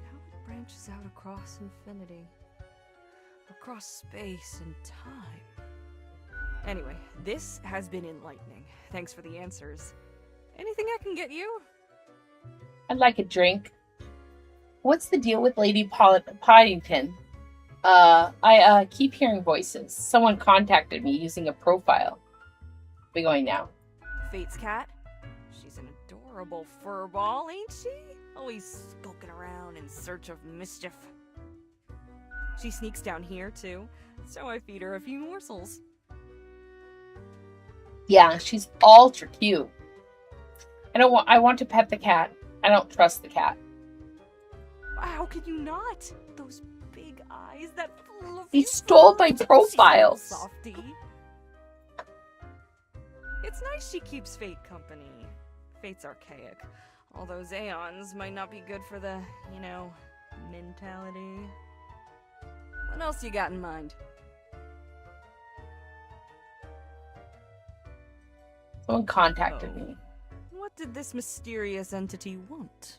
how it branches out across infinity, across space and time. Anyway, this has been enlightening. Thanks for the answers. Anything I can get you? I'd like a drink. What's the deal with Lady Poddington? I keep hearing voices. Someone contacted me using a profile. We going now. Fate's cat? She's an adorable furball, ain't she? Always skulking around in search of mischief. She sneaks down here, too, so I feed her a few morsels. Yeah, she's ultra cute. I want to pet the cat. I don't trust the cat. How could you not? Those big eyes, that fluffy He stole my fur. profiles. She's a little softy. It's nice she keeps Fate company. Fate's archaic. All those aeons might not be good for the, mentality. What else you got in mind? Someone contacted me. What did this mysterious entity want?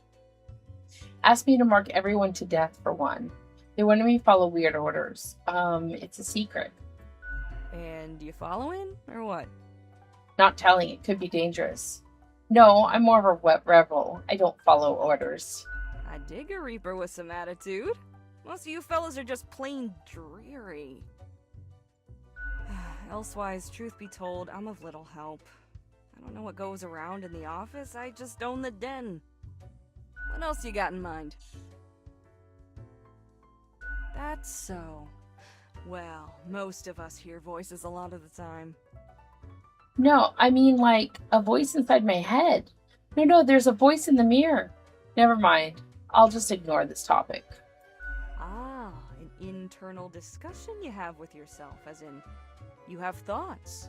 Asked me to mark everyone to death for one. They wanted me to follow weird orders. It's a secret. And you following, or what? Not telling, it could be dangerous. No, I'm more of a wet rebel. I don't follow orders. I dig a Reaper with some attitude. Most of you fellas are just plain dreary. Elsewise, truth be told, I'm of little help. I don't know what goes around in the office, I just own the den. What else you got in mind? That's so. Well, most of us hear voices a lot of the time. No, I mean like a voice inside my head. No, there's a voice in the mirror. Never mind. I'll just ignore this topic. Ah, an internal discussion you have with yourself, as in, you have thoughts.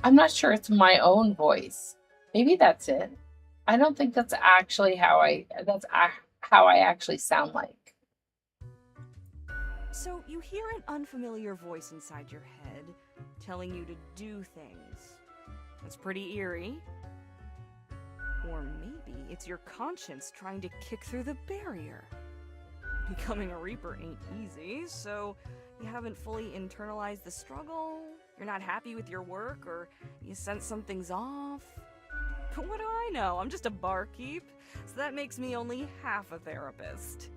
I'm not sure it's my own voice. Maybe that's it. I don't think that's actually how I actually sound like. So you hear an unfamiliar voice inside your head telling you to do things. That's pretty eerie. Or maybe it's your conscience trying to kick through the barrier. Becoming a Reaper ain't easy, so you haven't fully internalized the struggle, you're not happy with your work, or you sense something's off. But what do I know? I'm just a barkeep, so that makes me only half a therapist.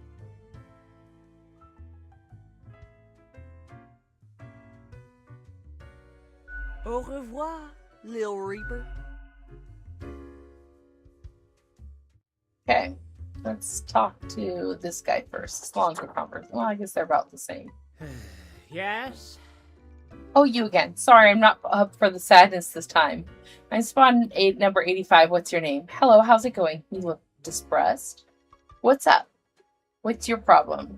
Au revoir, Lil Reaper. Okay, let's talk to this guy first. It's longer conversation. Well, I guess they're about the same. Yes? Oh, you again. Sorry, I'm not up for the sadness this time. I spawned number 85. What's your name? Hello, how's it going? You look distressed. What's up? What's your problem?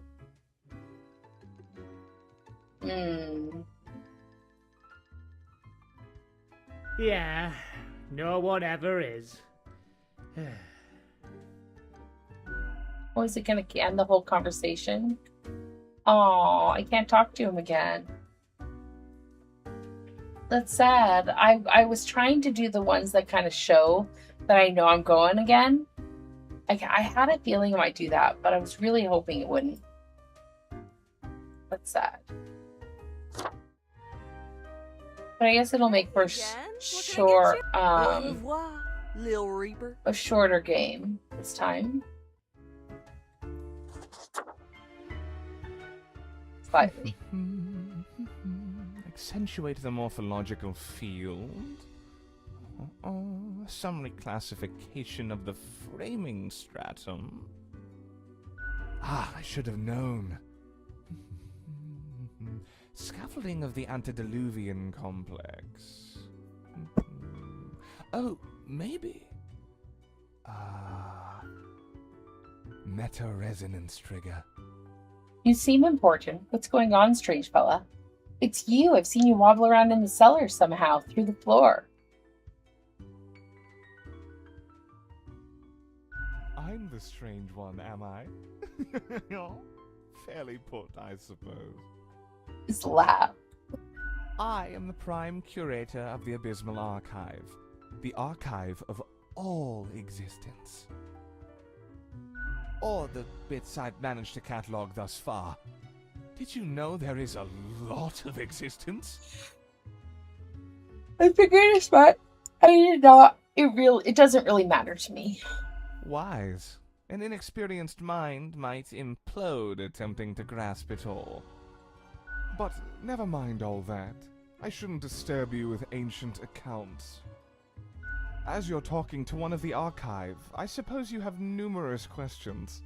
Yeah, no whatever is. Oh, is it going to end the whole conversation? Oh, I can't talk to him again. That's sad. I was trying to do the ones that kind of show that I know I'm going again. I had a feeling I might do that, but I was really hoping it wouldn't. That's sad. But I guess it'll make for short, Au revoir, Lil Reaper. a shorter game this time. Slightly. Accentuate the morphological field. Some reclassification of the framing stratum. I should have known. Scaffolding of the antediluvian complex. Oh, maybe. Meta-resonance trigger. You seem important. What's going on, strange fella? It's you. I've seen you wobble around in the cellar somehow, through the floor. I'm the strange one, am I? Fairly put, I suppose. Just laugh. I am the prime curator of the Abysmal Archive, the archive of all existence. Or the bits I've managed to catalog thus far. Did you know there is a lot of existence? I figured as much. I did not. It doesn't really matter to me. Wise. An inexperienced mind might implode attempting to grasp it all. But never mind all that. I shouldn't disturb you with ancient accounts. As you're talking to one of the archive, I suppose you have numerous questions.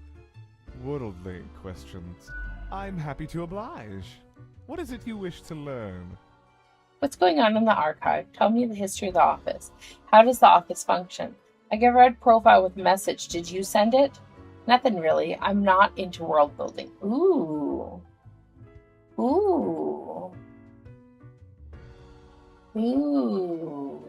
Worldly questions. I'm happy to oblige. What is it you wish to learn? What's going on in the archive? Tell me the history of the office. How does the office function? I get a red profile with a message. Did you send it? Nothing really. I'm not into world building. Ooh. Ooh. Ooh.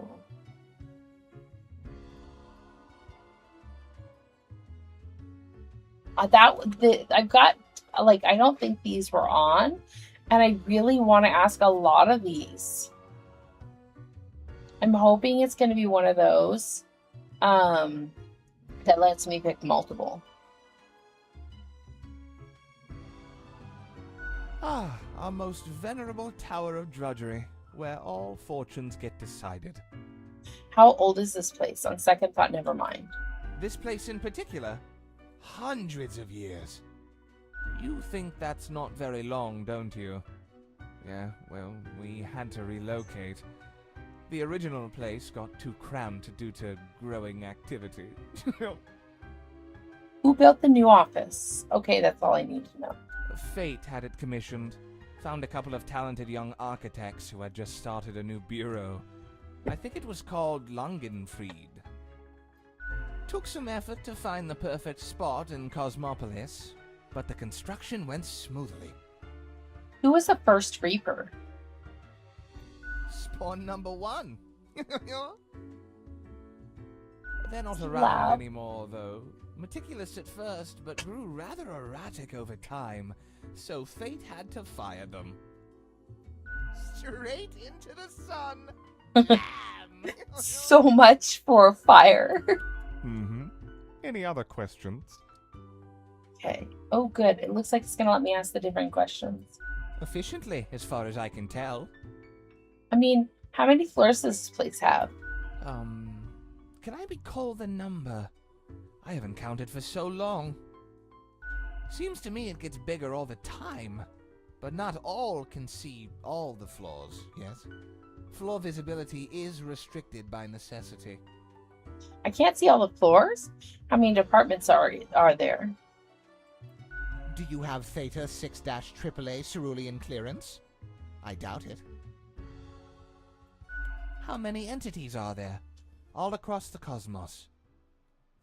I've got, like, I don't think these were on, and I really want to ask a lot of these. I'm hoping it's going to be one of those that lets me pick multiple. Ah, our most venerable tower of drudgery, where all fortunes get decided. How old is this place? On second thought, never mind. This place in particular? Hundreds of years. You think that's not very long, don't you? Yeah, well, we had to relocate. The original place got too cramped due to growing activity. Who built the new office? Okay, that's all I need to know. Fate had it commissioned. Found a couple of talented young architects who had just started a new bureau. I think it was called Langenfried. Took some effort to find the perfect spot in Cosmopolis, but the construction went smoothly. Who was the first Reaper? Spawn number 1. They're not Too around loud. anymore, though. Meticulous at first, but grew rather erratic over time, so fate had to fire them. Straight into the sun! Bam! So much for fire. Mm-hmm. Any other questions? Okay. Oh, good. It looks like it's going to let me ask the different questions. Efficiently, as far as I can tell. I mean, how many floors does this place have? Can I recall the number? I haven't counted for so long. Seems to me it gets bigger all the time. But not all can see all the floors, yes? Floor visibility is restricted by necessity. I can't see all the floors. How many departments are there? Do you have Theta 6-AAA Cerulean clearance? I doubt it. How many entities are there? All across the cosmos.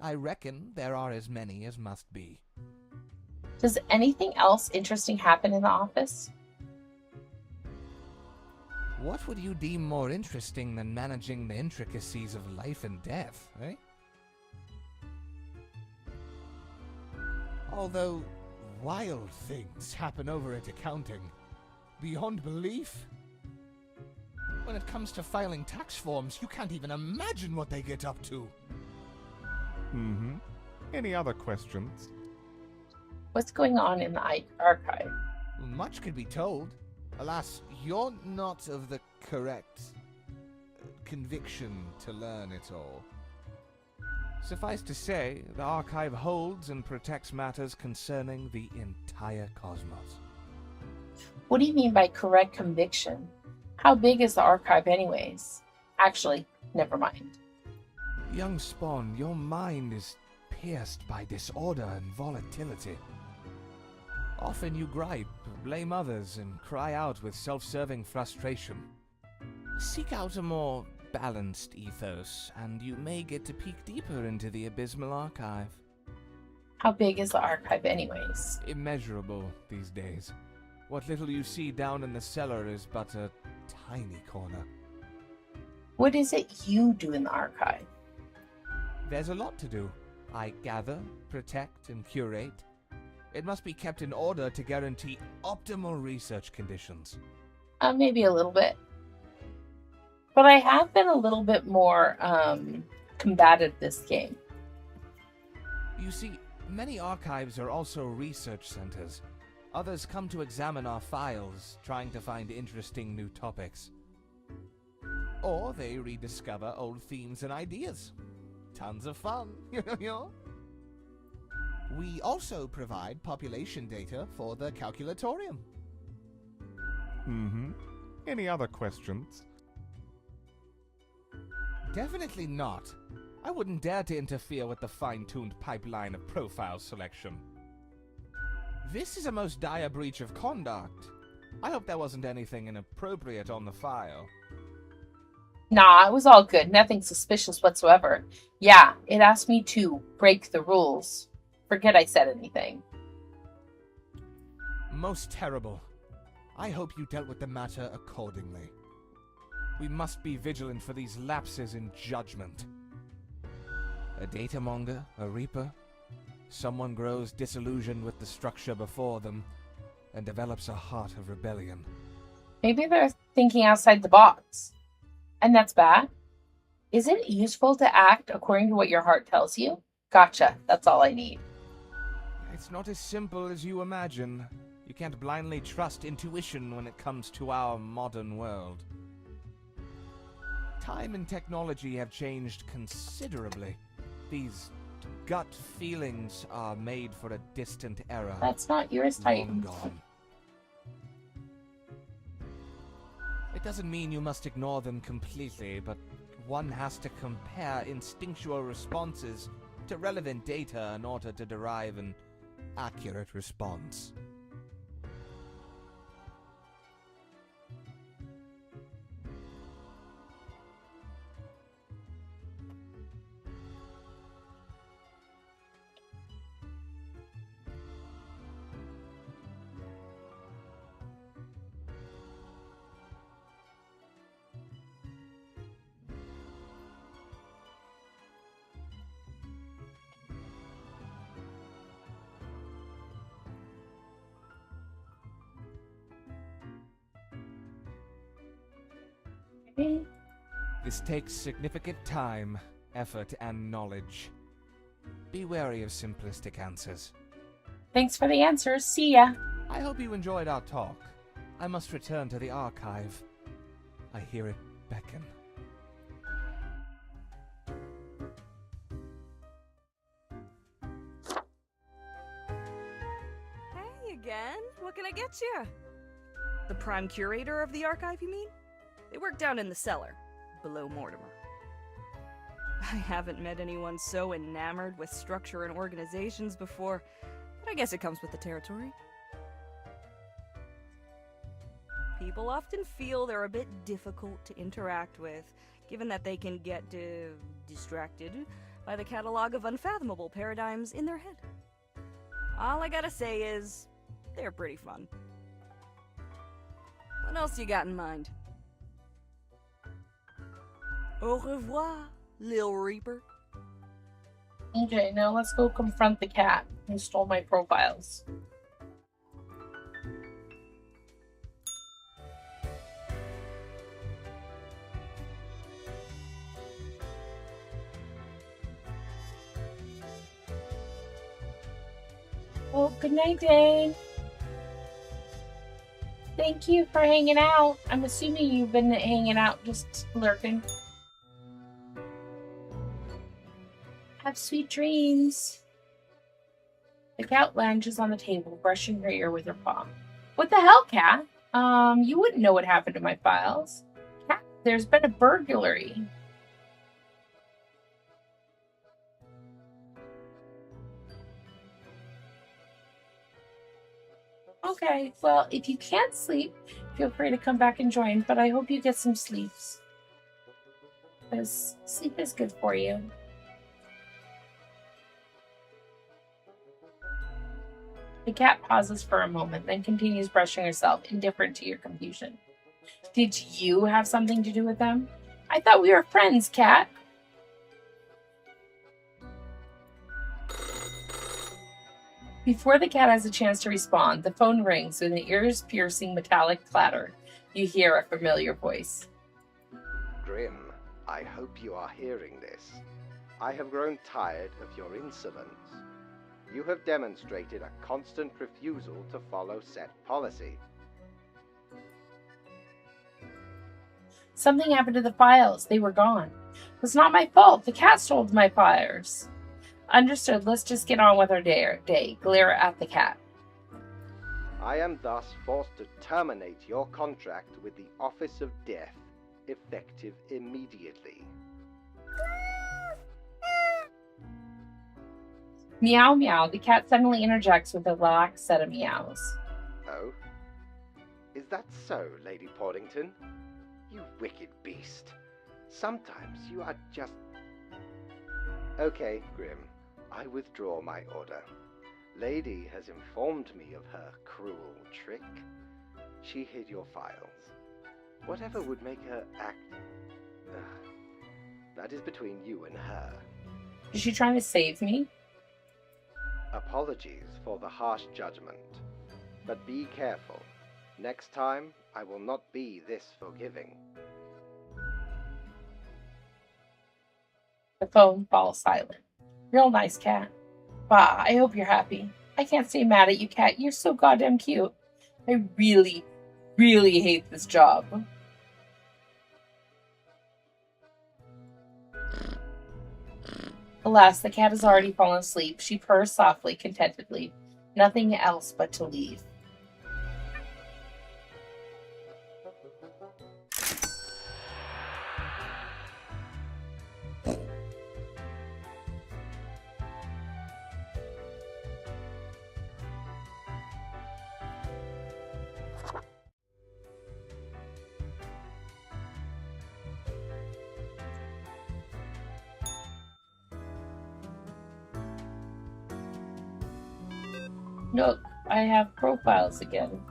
I reckon there are as many as must be. Does anything else interesting happen in the office? What would you deem more interesting than managing the intricacies of life and death, eh? Although, wild things happen over at accounting. Beyond belief. When it comes to filing tax forms, you can't even imagine what they get up to. Mm-hmm. Any other questions? What's going on in the archive? Much could be told. Alas, you're not of the correct conviction to learn it all. Suffice to say, the archive holds and protects matters concerning the entire cosmos. What do you mean by correct conviction? How big is the archive anyways? Actually, never mind. Young Spawn, your mind is pierced by disorder and volatility. Often you gripe, blame others, and cry out with self-serving frustration. Seek out a more balanced ethos, and you may get to peek deeper into the abysmal archive. How big is the archive anyways? Immeasurable these days. What little you see down in the cellar is but a tiny corner. What is it you do in the archive? There's a lot to do. I gather, protect, and curate. It must be kept in order to guarantee optimal research conditions. Maybe a little bit. But I have been a little bit more combative this game. You see, many archives are also research centers. Others come to examine our files, trying to find interesting new topics. Or they rediscover old themes and ideas. Tons of fun, you know? We also provide population data for the calculatorium. Mm-hmm. Any other questions? Definitely not. I wouldn't dare to interfere with the fine-tuned pipeline of profile selection. This is a most dire breach of conduct. I hope there wasn't anything inappropriate on the file. Nah, it was all good. Nothing suspicious whatsoever. Yeah, it asked me to break the rules. Forget I said anything. Most terrible. I hope you dealt with the matter accordingly. We must be vigilant for these lapses in judgment. A datamonger, a reaper, someone grows disillusioned with the structure before them and develops a heart of rebellion. Maybe they're thinking outside the box. And that's bad. Is it useful to act according to what your heart tells you? Gotcha. That's all I need. It's not as simple as you imagine. You can't blindly trust intuition when it comes to our modern world. Time and technology have changed considerably. These gut feelings are made for a distant era. That's not yours, Long Titan. gone. It doesn't mean you must ignore them completely, but one has to compare instinctual responses to relevant data in order to derive an accurate response. This takes significant time, effort, and knowledge. Be wary of simplistic answers. Thanks for the answers. See ya. I hope you enjoyed our talk. I must return to the archive. I hear it beckon. Hey again. What can I get you? The prime curator of the archive, you mean? They work down in the cellar, below Mortimer. I haven't met anyone so enamored with structure and organizations before, but I guess it comes with the territory. People often feel they're a bit difficult to interact with, given that they can get distracted by the catalog of unfathomable paradigms in their head. All I gotta say is, they're pretty fun. What else you got in mind? Au revoir, Lil Reaper. Okay, now let's go confront the cat who stole my profiles. Oh, good night, Dane. Thank you for hanging out. I'm assuming you've been hanging out, just lurking. Have sweet dreams. The cat lounges on the table, brushing her ear with her paw. What the hell, cat? You wouldn't know what happened to my files. Cat, there's been a burglary. Okay, well, if you can't sleep, feel free to come back and join, but I hope you get some sleeps. Because sleep is good for you. The cat pauses for a moment, then continues brushing herself, indifferent to your confusion. Did you have something to do with them? I thought we were friends, cat. Before the cat has a chance to respond, the phone rings with an ears-piercing metallic clatter. You hear a familiar voice. Grim, I hope you are hearing this. I have grown tired of your insolence. You have demonstrated a constant refusal to follow set policy. Something happened to the files. They were gone. It was not my fault. The cat stole my files. Understood. Let's just get on with our day. Glare at the cat. I am thus forced to terminate your contract with the Office of Death, effective immediately. Meow meow. The cat suddenly interjects with a relaxed set of meows. Oh? Is that so, Lady Portington? You wicked beast. Sometimes you are just... Okay, Grim. I withdraw my order. Lady has informed me of her cruel trick. She hid your files. Whatever would make her act... that is between you and her. Is she trying to save me? Apologies for the harsh judgment. But be careful. Next time, I will not be this forgiving. The phone falls silent. Real nice cat. Bah, I hope you're happy. I can't stay mad at you, cat. You're so goddamn cute. I really, really hate this job. Alas, the cat has already fallen asleep. She purrs softly, contentedly. Nothing else but to leave. Look, I have profiles again.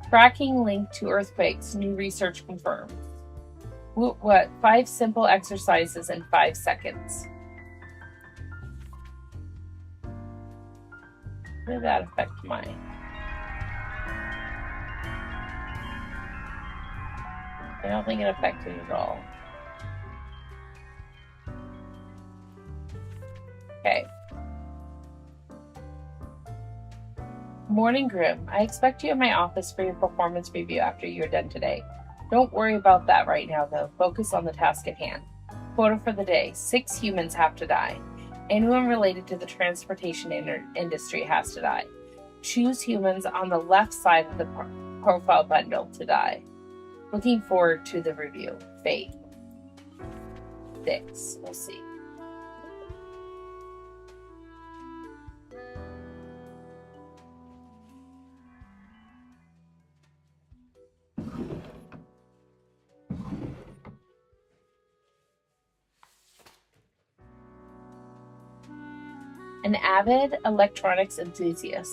Tracking linked to earthquakes, new research confirmed. What? 5 simple exercises in 5 seconds. How did that affect mine? I don't think it affected it at all. Okay. Morning, Grim. I expect you in my office for your performance review after you're done today. Don't worry about that right now, though. Focus on the task at hand. Quota for the day. 6 humans have to die. Anyone related to the transportation industry has to die. Choose humans on the left side of the profile bundle to die. Looking forward to the review. Fate. 6. We'll see. An avid electronics enthusiast.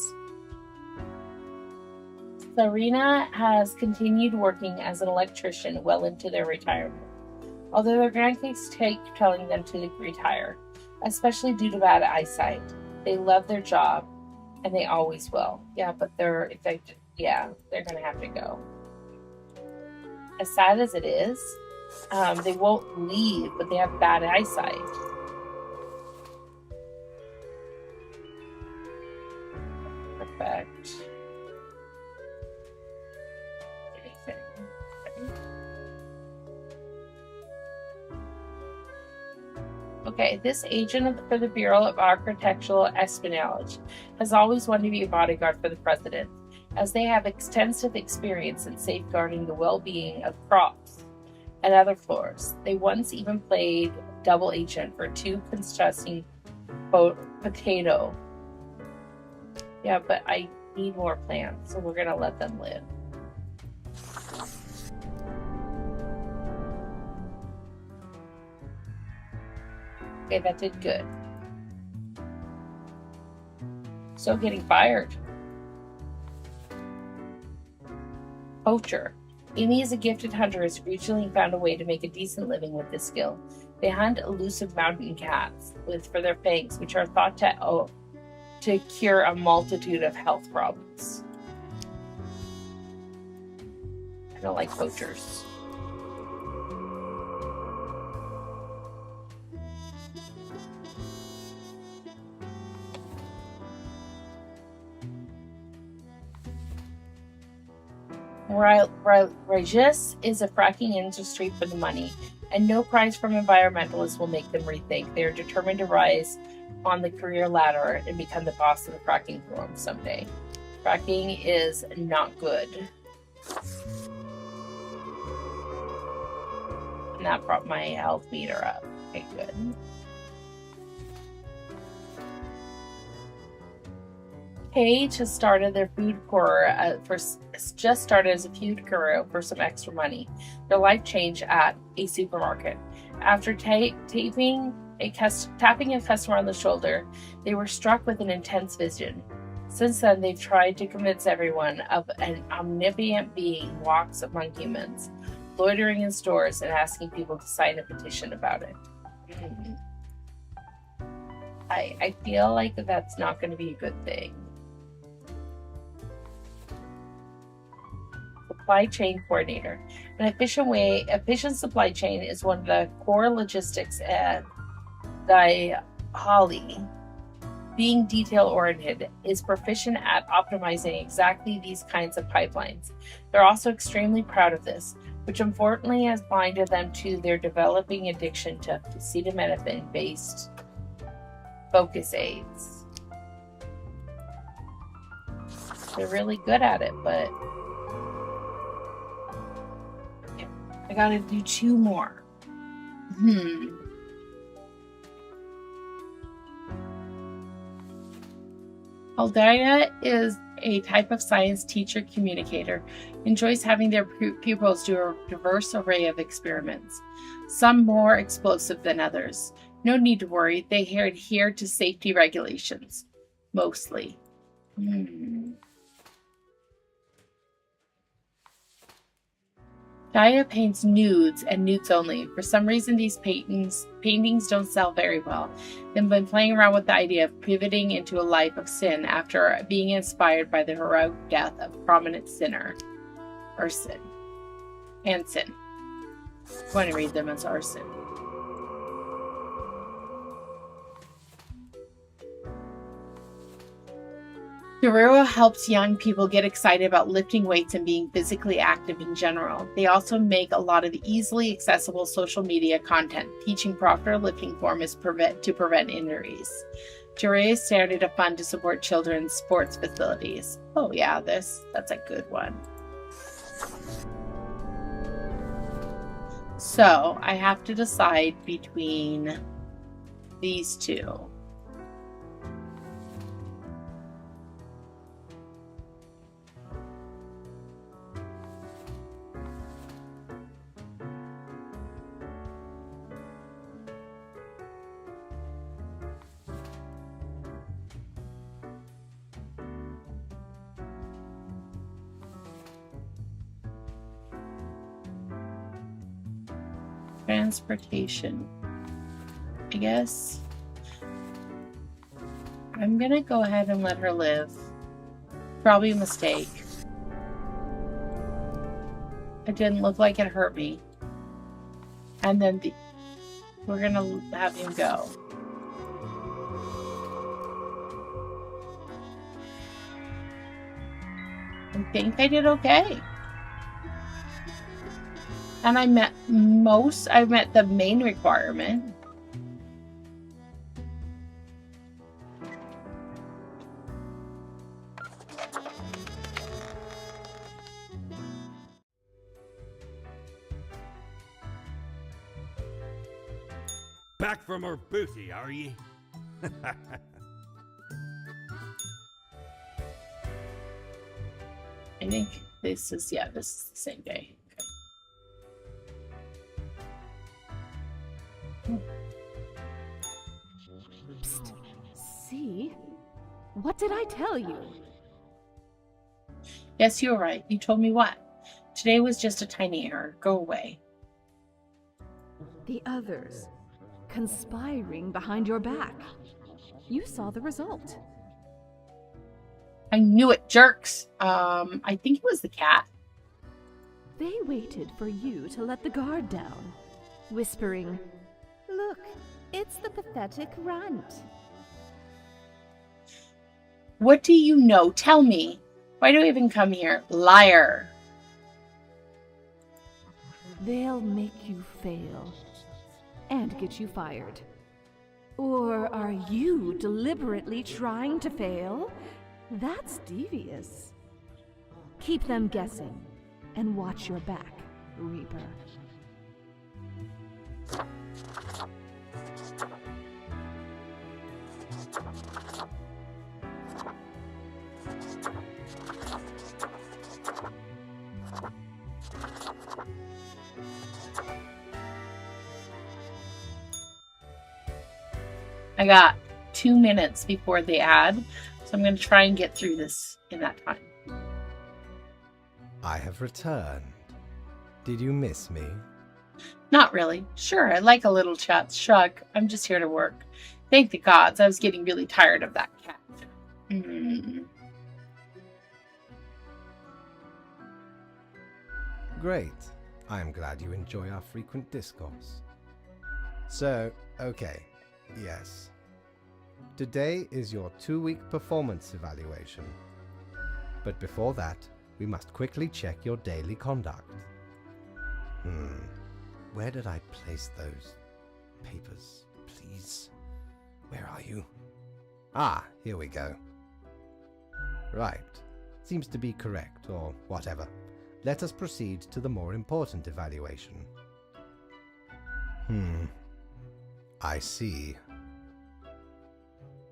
Serena has continued working as an electrician well into their retirement, although their grandkids take telling them to retire, especially due to bad eyesight. They love their job, and they always will. Yeah, but they're going to have to go. As sad as it is, they won't leave, but they have bad eyesight. Perfect. Okay, this agent for the Bureau of Architectural Espionage has always wanted to be a bodyguard for the president, as they have extensive experience in safeguarding the well-being of crops and other floors. They once even played double agent for 2 constructing potato. Yeah, but I need more plants, so we're gonna let them live. Okay, that did good. So getting fired. Poacher. Amy is a gifted hunter who has recently found a way to make a decent living with this skill. They hunt elusive mountain cats for their fangs, which are thought to cure a multitude of health problems. I don't like poachers. Regis is a fracking industry for the money. and no prize from environmentalists will make them rethink. They are determined to rise on the career ladder and become the boss of the fracking forum someday. Fracking is not good. And that brought my health meter up. Okay, good. Paige has started their food corps just started as a food courier for some extra money. Their life changed at a supermarket. After tapping a customer on the shoulder, they were struck with an intense vision. Since then, they've tried to convince everyone of an omnipotent being walks among humans, loitering in stores and asking people to sign a petition about it. I feel like that's not going to be a good thing. Supply chain coordinator. An efficient supply chain is one of the core logistics at Holly. Being detail-oriented is proficient at optimizing exactly these kinds of pipelines. They're also extremely proud of this, which unfortunately has blinded them to their developing addiction to acetaminophen-based focus aids. They're really good at it, but I gotta do 2 more. Aldaya is a type of science teacher communicator, enjoys having their pupils do a diverse array of experiments, some more explosive than others. No need to worry, they adhere to safety regulations, mostly. Daya paints nudes and nudes only. For some reason, these paintings don't sell very well. They've been playing around with the idea of pivoting into a life of sin after being inspired by the heroic death of prominent sinner, Ursin. Anson. I'm going to read them as Arson. Dorero helps young people get excited about lifting weights and being physically active in general. They also make a lot of easily accessible social media content, teaching proper lifting form to prevent injuries. Dorero started a fund to support children's sports facilities. Oh yeah, that's a good one. So I have to decide between these 2. Transportation. I guess I'm gonna go ahead and let her live. Probably a mistake. It didn't look like it hurt me. And then we're gonna have him go. I think I did okay. And I met the main requirement. Back from her booty, are ye? I think this is the same day. Psst. See? What did I tell you? Yes, you were right. You told me what? Today was just a tiny error. Go away. The others. Conspiring behind your back. You saw the result. I knew it, jerks. I think it was the cat. They waited for you to let the guard down, whispering, "Look, it's the pathetic runt." What do you know? Tell me. Why do I even come here? Liar. they'll make you fail and get you fired. Or are you deliberately trying to fail? That's devious. Keep them guessing and watch your back, Reaper. I got 2 minutes before the ad, so I'm going to try and get through this in that time. I have returned. Did you miss me? Not really. Sure, I like a little chat. Shrug. I'm just here to work. Thank the gods. I was getting really tired of that cat. Great. I am glad you enjoy our frequent discourse. So, okay. Yes. Today is your 2-week performance evaluation. But before that, we must quickly check your daily conduct. Where did I place those papers, please? Where are you? Ah, here we go. Right. Seems to be correct, or whatever. Let us proceed to the more important evaluation. I see.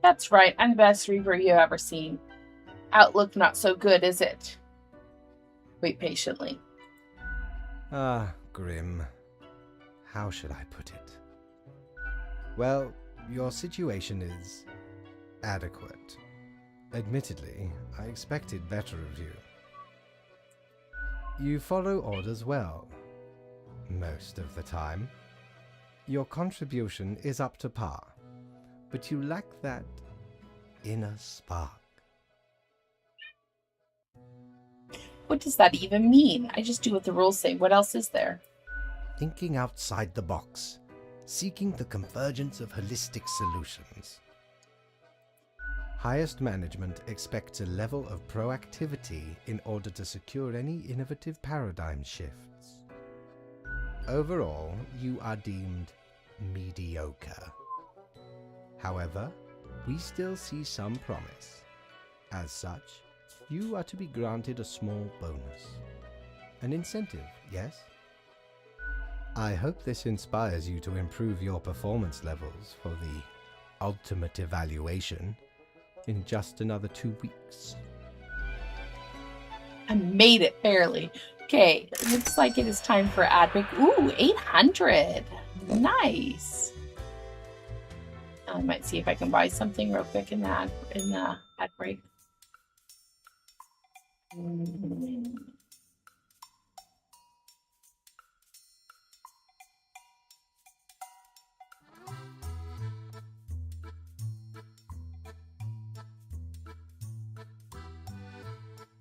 That's right. I'm the best Reaper you've ever seen. Outlook not so good, is it? Wait patiently. Ah, grim. How should I put it? Well, your situation is adequate. Admittedly, I expected better of you. You follow orders well, most of the time. Your contribution is up to par, but you lack that inner spark. What does that even mean? I just do what the rules say. What else is there? Thinking outside the box, seeking the convergence of holistic solutions. Highest management expects a level of proactivity in order to secure any innovative paradigm shifts. Overall, you are deemed mediocre. However, we still see some promise. As such, you are to be granted a small bonus. An incentive, yes? I hope this inspires you to improve your performance levels for the ultimate evaluation in just another 2 weeks. I made it barely. Okay, looks like it is time for ad break. Ooh, 800. Nice. I might see if I can buy something real quick in the ad break.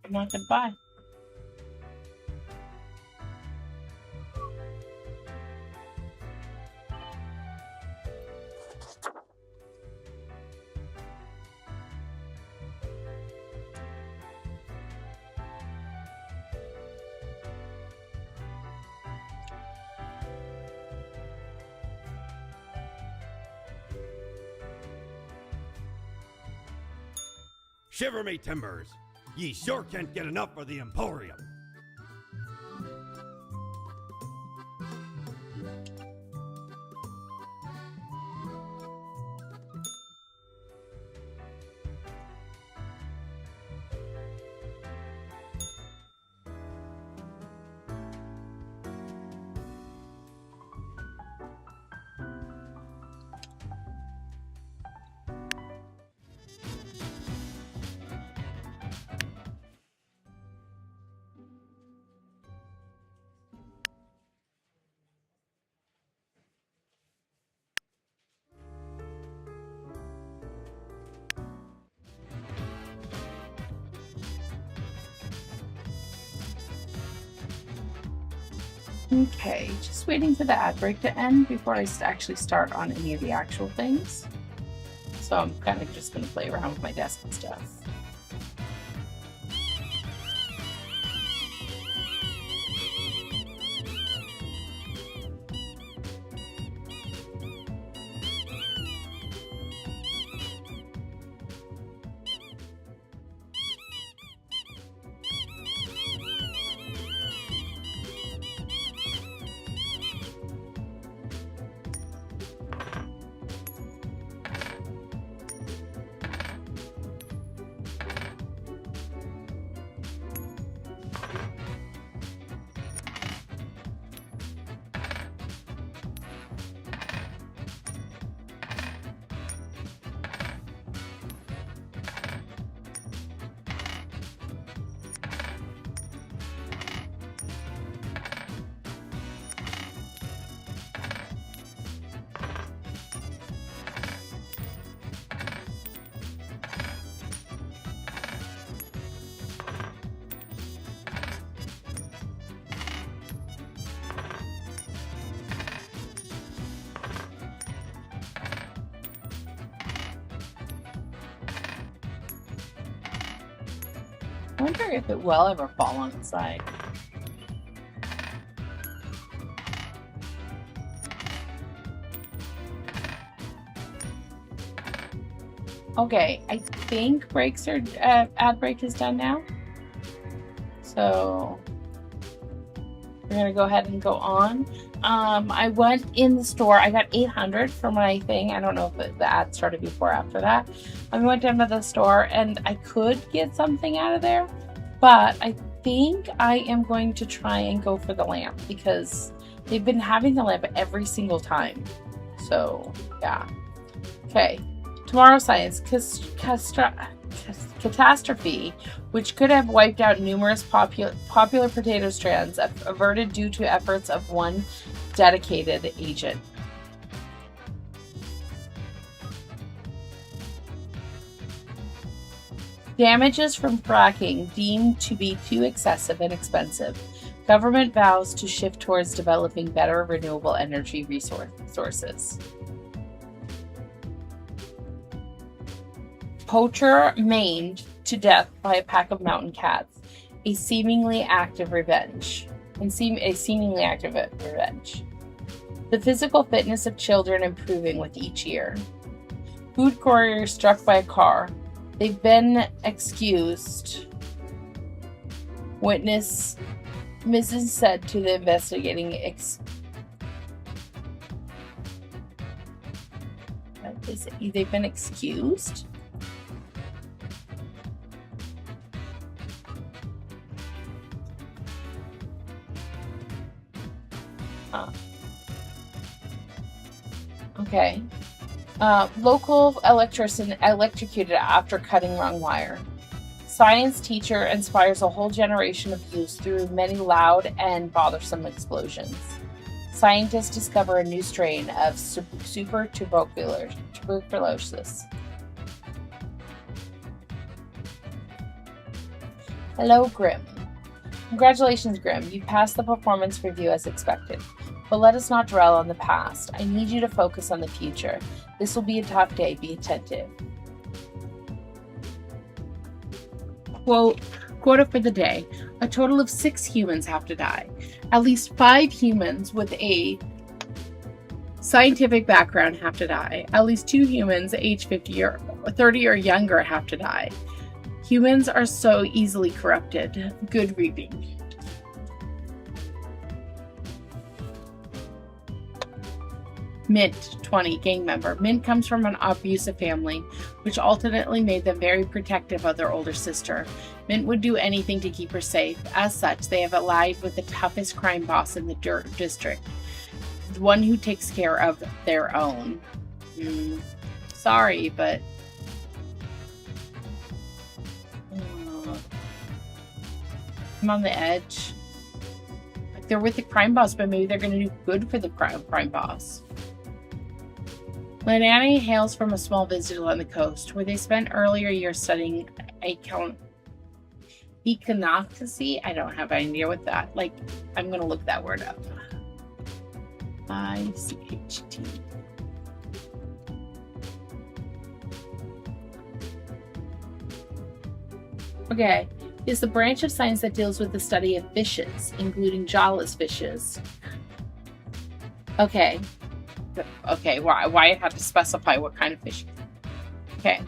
I'm not gonna buy. Shiver me timbers! Ye sure can't get enough of the Emporium! Okay, just waiting for the ad break to end before I actually start on any of the actual things. So I'm kind of just going to play around with my desk and stuff. wonder if it will ever fall on its side. Okay, I think brakes are ad break is done now. So we're gonna go ahead and go on. I went in the store. I got 800 for my thing. I don't know if the ad started before or after that. I went down to the store and I could get something out of there, but I think I am going to try and go for the lamp because they've been having the lamp every single time. So yeah. Okay. Tomorrow's Science catastrophe, which could have wiped out numerous popular potato strands, averted due to efforts of one dedicated agent. Damages from fracking deemed to be too excessive and expensive. Government vows to shift towards developing better renewable energy sources. Poacher maimed to death by a pack of mountain cats. A seemingly active revenge. The physical fitness of children improving with each year. Food courier struck by a car. They've been excused. Witness Mrs. said to the investigating they've been excused? Okay. Local electrician electrocuted after cutting wrong wire. Science teacher inspires a whole generation of youth through many loud and bothersome explosions. Scientists discover a new strain of super tuberculosis. Hello, Grim. Congratulations, Grim. You passed the performance review as expected. But let us not dwell on the past. I need you to focus on the future. This will be a tough day. Be attentive. Quota for the day. A total of 6 humans have to die. At least 5 humans with a scientific background have to die. At least 2 humans age 50 or 30 or younger have to die. Humans are so easily corrupted. Good reading. Mint, 20, gang member. Mint comes from an abusive family, which ultimately made them very protective of their older sister. Mint would do anything to keep her safe. As such, they have allied with the toughest crime boss in the district, the one who takes care of their own. Sorry, but I'm on the edge. Like, they're with the crime boss, but maybe they're going to do good for the crime boss. Lenani hails from a small village on the coast, where they spent earlier years studying econocracy. I don't have any idea what that, like, I'm going to look that word up. ICHT. Okay, is the branch of science that deals with the study of fishes, including jawless fishes. Okay, why I had to specify what kind of fish. Okay.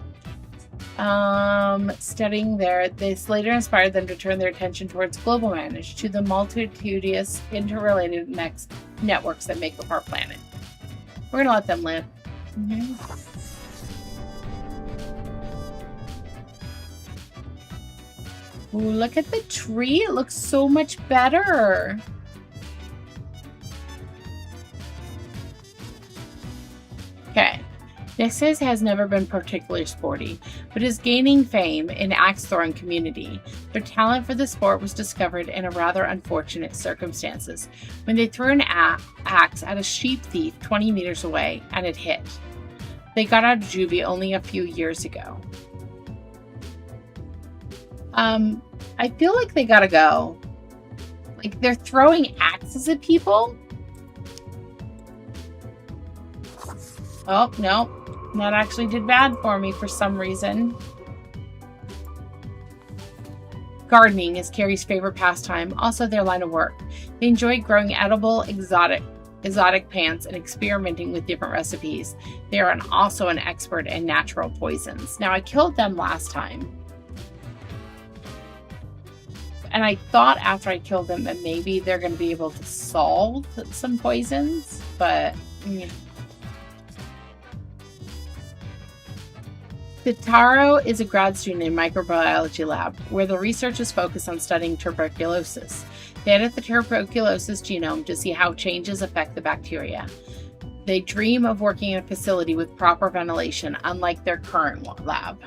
Studying there, this later inspired them to turn their attention towards global management, to the multitudinous interrelated networks that make up our planet. We're gonna let them live. Ooh, look at the tree. It looks so much better. Okay. Nixes has never been particularly sporty, but is gaining fame in axe throwing community. Their talent for the sport was discovered in a rather unfortunate circumstances when they threw an axe at a sheep thief 20 meters away and it hit. They got out of juvie only a few years ago. I feel like they gotta go. Like, they're throwing axes at people? Oh, no. That actually did bad for me for some reason. Gardening is Carrie's favorite pastime, also their line of work. They enjoy growing edible, exotic plants and experimenting with different recipes. They are also an expert in natural poisons. Now, I killed them last time. And I thought after I killed them that maybe they're going to be able to solve some poisons, but... Kitaro is a grad student in microbiology lab, where the research is focused on studying tuberculosis. They edit the tuberculosis genome to see how changes affect the bacteria. They dream of working in a facility with proper ventilation, unlike their current lab.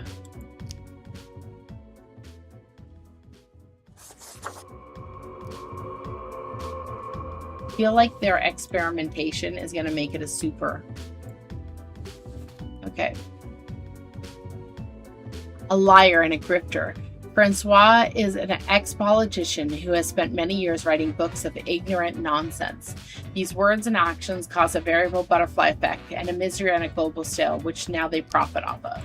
I feel like their experimentation is going to make it a super. Okay. A liar and a grifter. Francois is an ex-politician who has spent many years writing books of ignorant nonsense. These words and actions cause a variable butterfly effect and a misery on a global scale, which now they profit off of.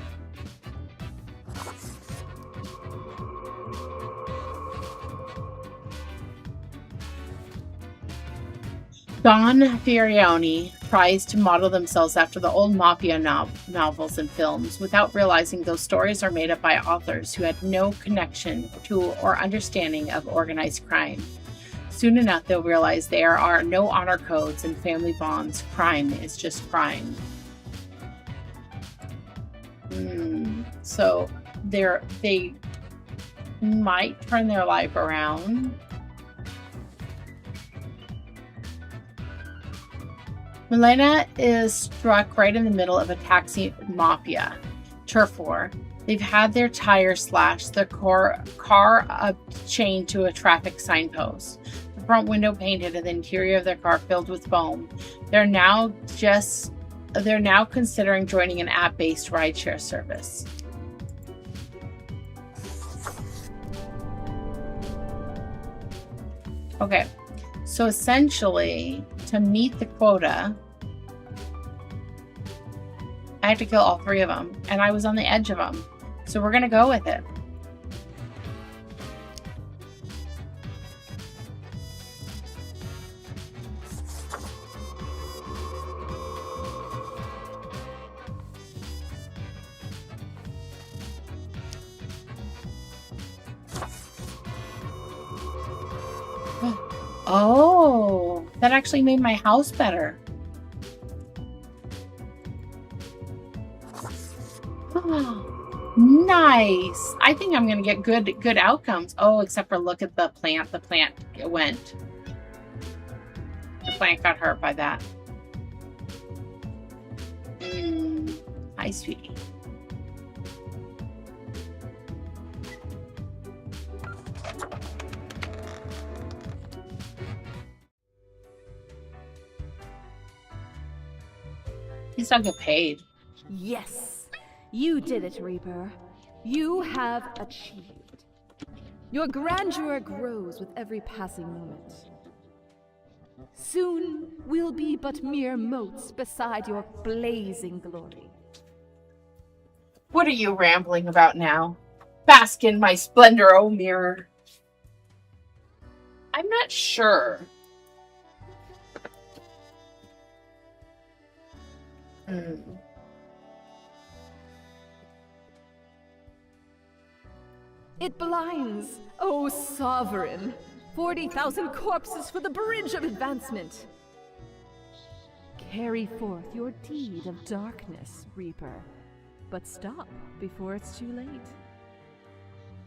Don Fiorioni tries to model themselves after the old mafia novels and films without realizing those stories are made up by authors who had no connection to or understanding of organized crime. Soon enough, they'll realize there are no honor codes and family bonds. Crime is just crime. So they might turn their life around. Milena is struck right in the middle of a taxi mafia turf war. They've had their tires slashed, their car chained to a traffic signpost, the front window painted, and the interior of their car filled with foam. They're now considering joining an app-based rideshare service. Okay, so essentially, to meet the quota, I had to kill all 3 of them, and I was on the edge of them. So we're gonna go with it. Oh, that actually made my house better. Oh, nice. I think I'm gonna get good outcomes. Oh, except for look at the plant. The plant went. The plant got hurt by that. Hi, sweetie. He's not get paid. Yes, you did it, Reaper. You have achieved. Your grandeur grows with every passing moment. Soon we'll be but mere motes beside your blazing glory. What are you rambling about now? Bask in my splendor, O mirror. I'm not sure. It blinds, O sovereign. 40,000 corpses for the bridge of advancement. Carry forth your deed of darkness, Reaper. But stop before it's too late.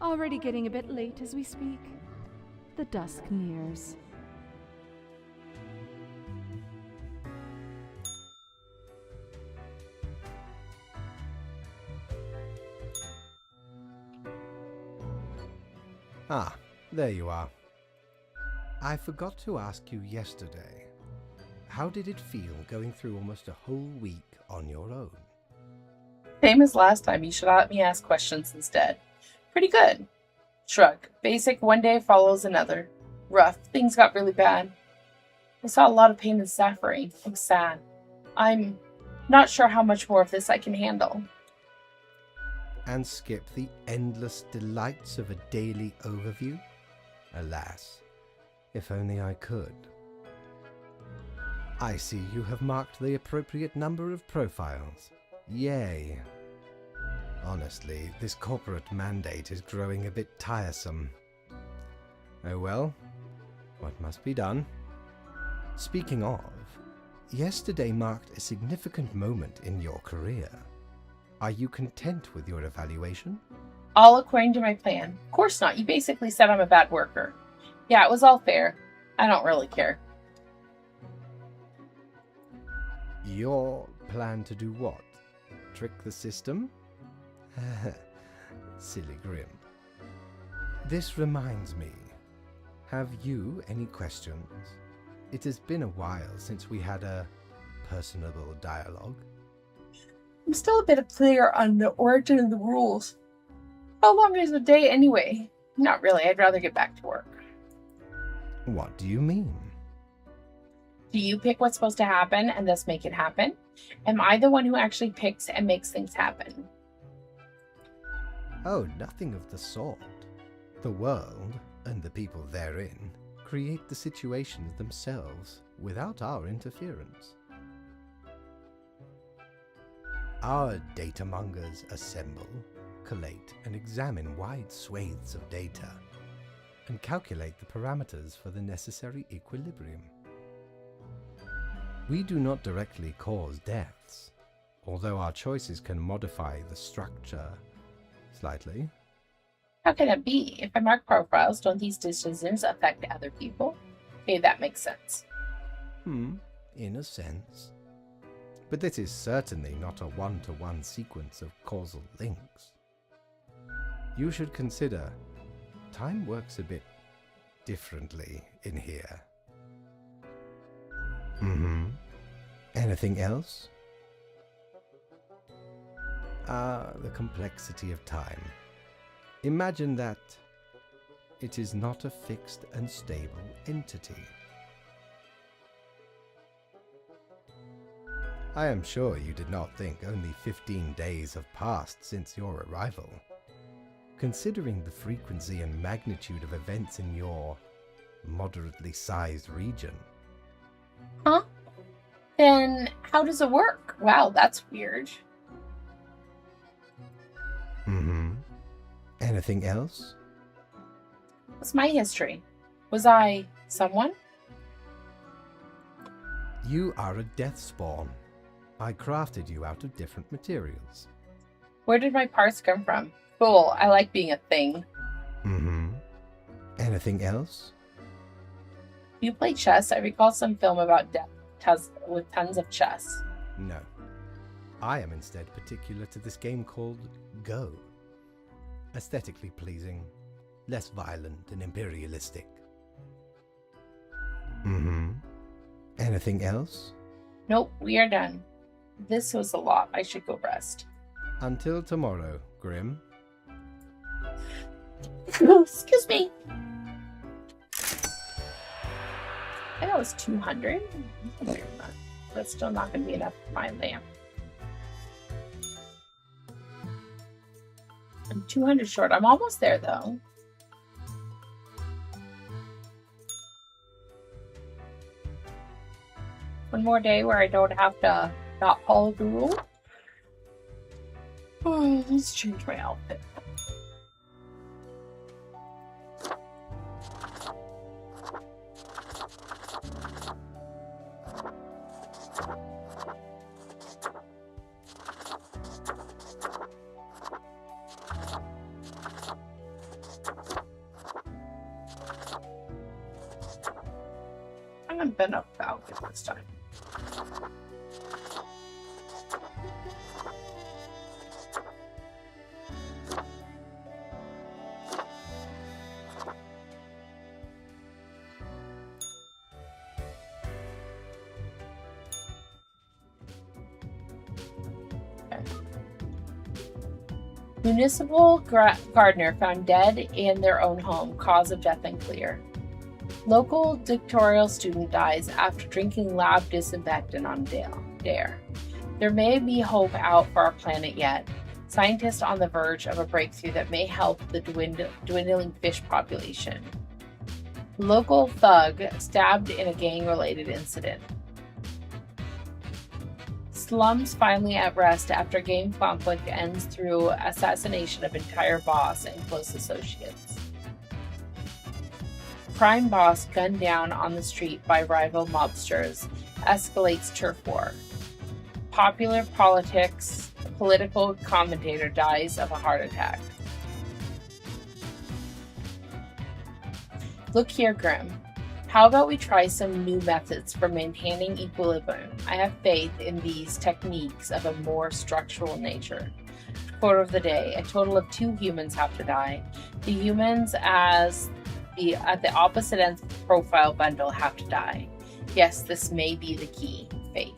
Already getting a bit late as we speak. The dusk nears. Ah, there you are. I forgot to ask you yesterday. How did it feel going through almost a whole week on your own? Same as last time. You should let me ask questions instead. Pretty good. Shrug. Basic, one day follows another. Rough. Things got really bad. I saw a lot of pain and suffering. I'm sad. I'm not sure how much more of this I can handle. and skip the endless delights of a daily overview? Alas, if only I could. I see you have marked the appropriate number of profiles. Yay. Honestly, this corporate mandate is growing a bit tiresome. Oh well, what must be done? Speaking of, yesterday marked a significant moment in your career. Are you content with your evaluation? All according to my plan. Of course not. You basically said I'm a bad worker. Yeah, it was all fair. I don't really care. Your plan to do what? Trick the system? Silly Grim. This reminds me. Have you any questions? It has been a while since we had a personable dialogue. I'm still a bit unclear on the origin of the rules. How long is a day anyway? Not really. I'd rather get back to work. What do you mean? Do you pick what's supposed to happen and thus make it happen? Am I the one who actually picks and makes things happen? Oh, nothing of the sort. The world, and the people therein, create the situations themselves without our interference. Our datamongers assemble, collate, and examine wide swathes of data, and calculate the parameters for the necessary equilibrium. We do not directly cause deaths, although our choices can modify the structure slightly. How can it be? If I mark profiles, don't these decisions affect other people? Okay, that makes sense. In a sense. But this is certainly not a one-to-one sequence of causal links. You should consider, time works a bit differently in here. Anything else? The complexity of time. Imagine that it is not a fixed and stable entity. I am sure you did not think only 15 days have passed since your arrival. Considering the frequency and magnitude of events in your moderately sized region. Huh? Then how does it work? Wow, that's weird. Anything else? What's my history? Was I someone? You are a death spawn. I crafted you out of different materials. Where did my parts come from? Cool, I like being a thing. Anything else? You play chess? I recall some film about death with tons of chess. No. I am instead particular to this game called Go. Aesthetically pleasing, less violent and imperialistic. Anything else? Nope, we are done. This was a lot. I should go rest. Until tomorrow, Grim. Excuse me. I know it was 200. That's still not going to be enough for my lamp. I'm 200 short. I'm almost there, though. One more day where I don't have to not follow the rule. Oh, let's change my outfit. I'm gonna bend up Falcon this time. Municipal gardener found dead in their own home. Cause of death unclear. Local doctoral student dies after drinking lab disinfectant on dare. There may be hope out for our planet yet. Scientists on the verge of a breakthrough that may help the dwindling fish population. Local thug stabbed in a gang-related incident. Slums finally at rest after gang conflict ends through assassination of entire boss and close associates. Crime boss gunned down on the street by rival mobsters escalates turf war. Popular political commentator dies of a heart attack. Look here, Grim. How about we try some new methods for maintaining equilibrium? I have faith in these techniques of a more structural nature. Quote of the day: a total of 2 humans have to die. The humans at the opposite ends of the profile bundle have to die. Yes, this may be the key. Fate.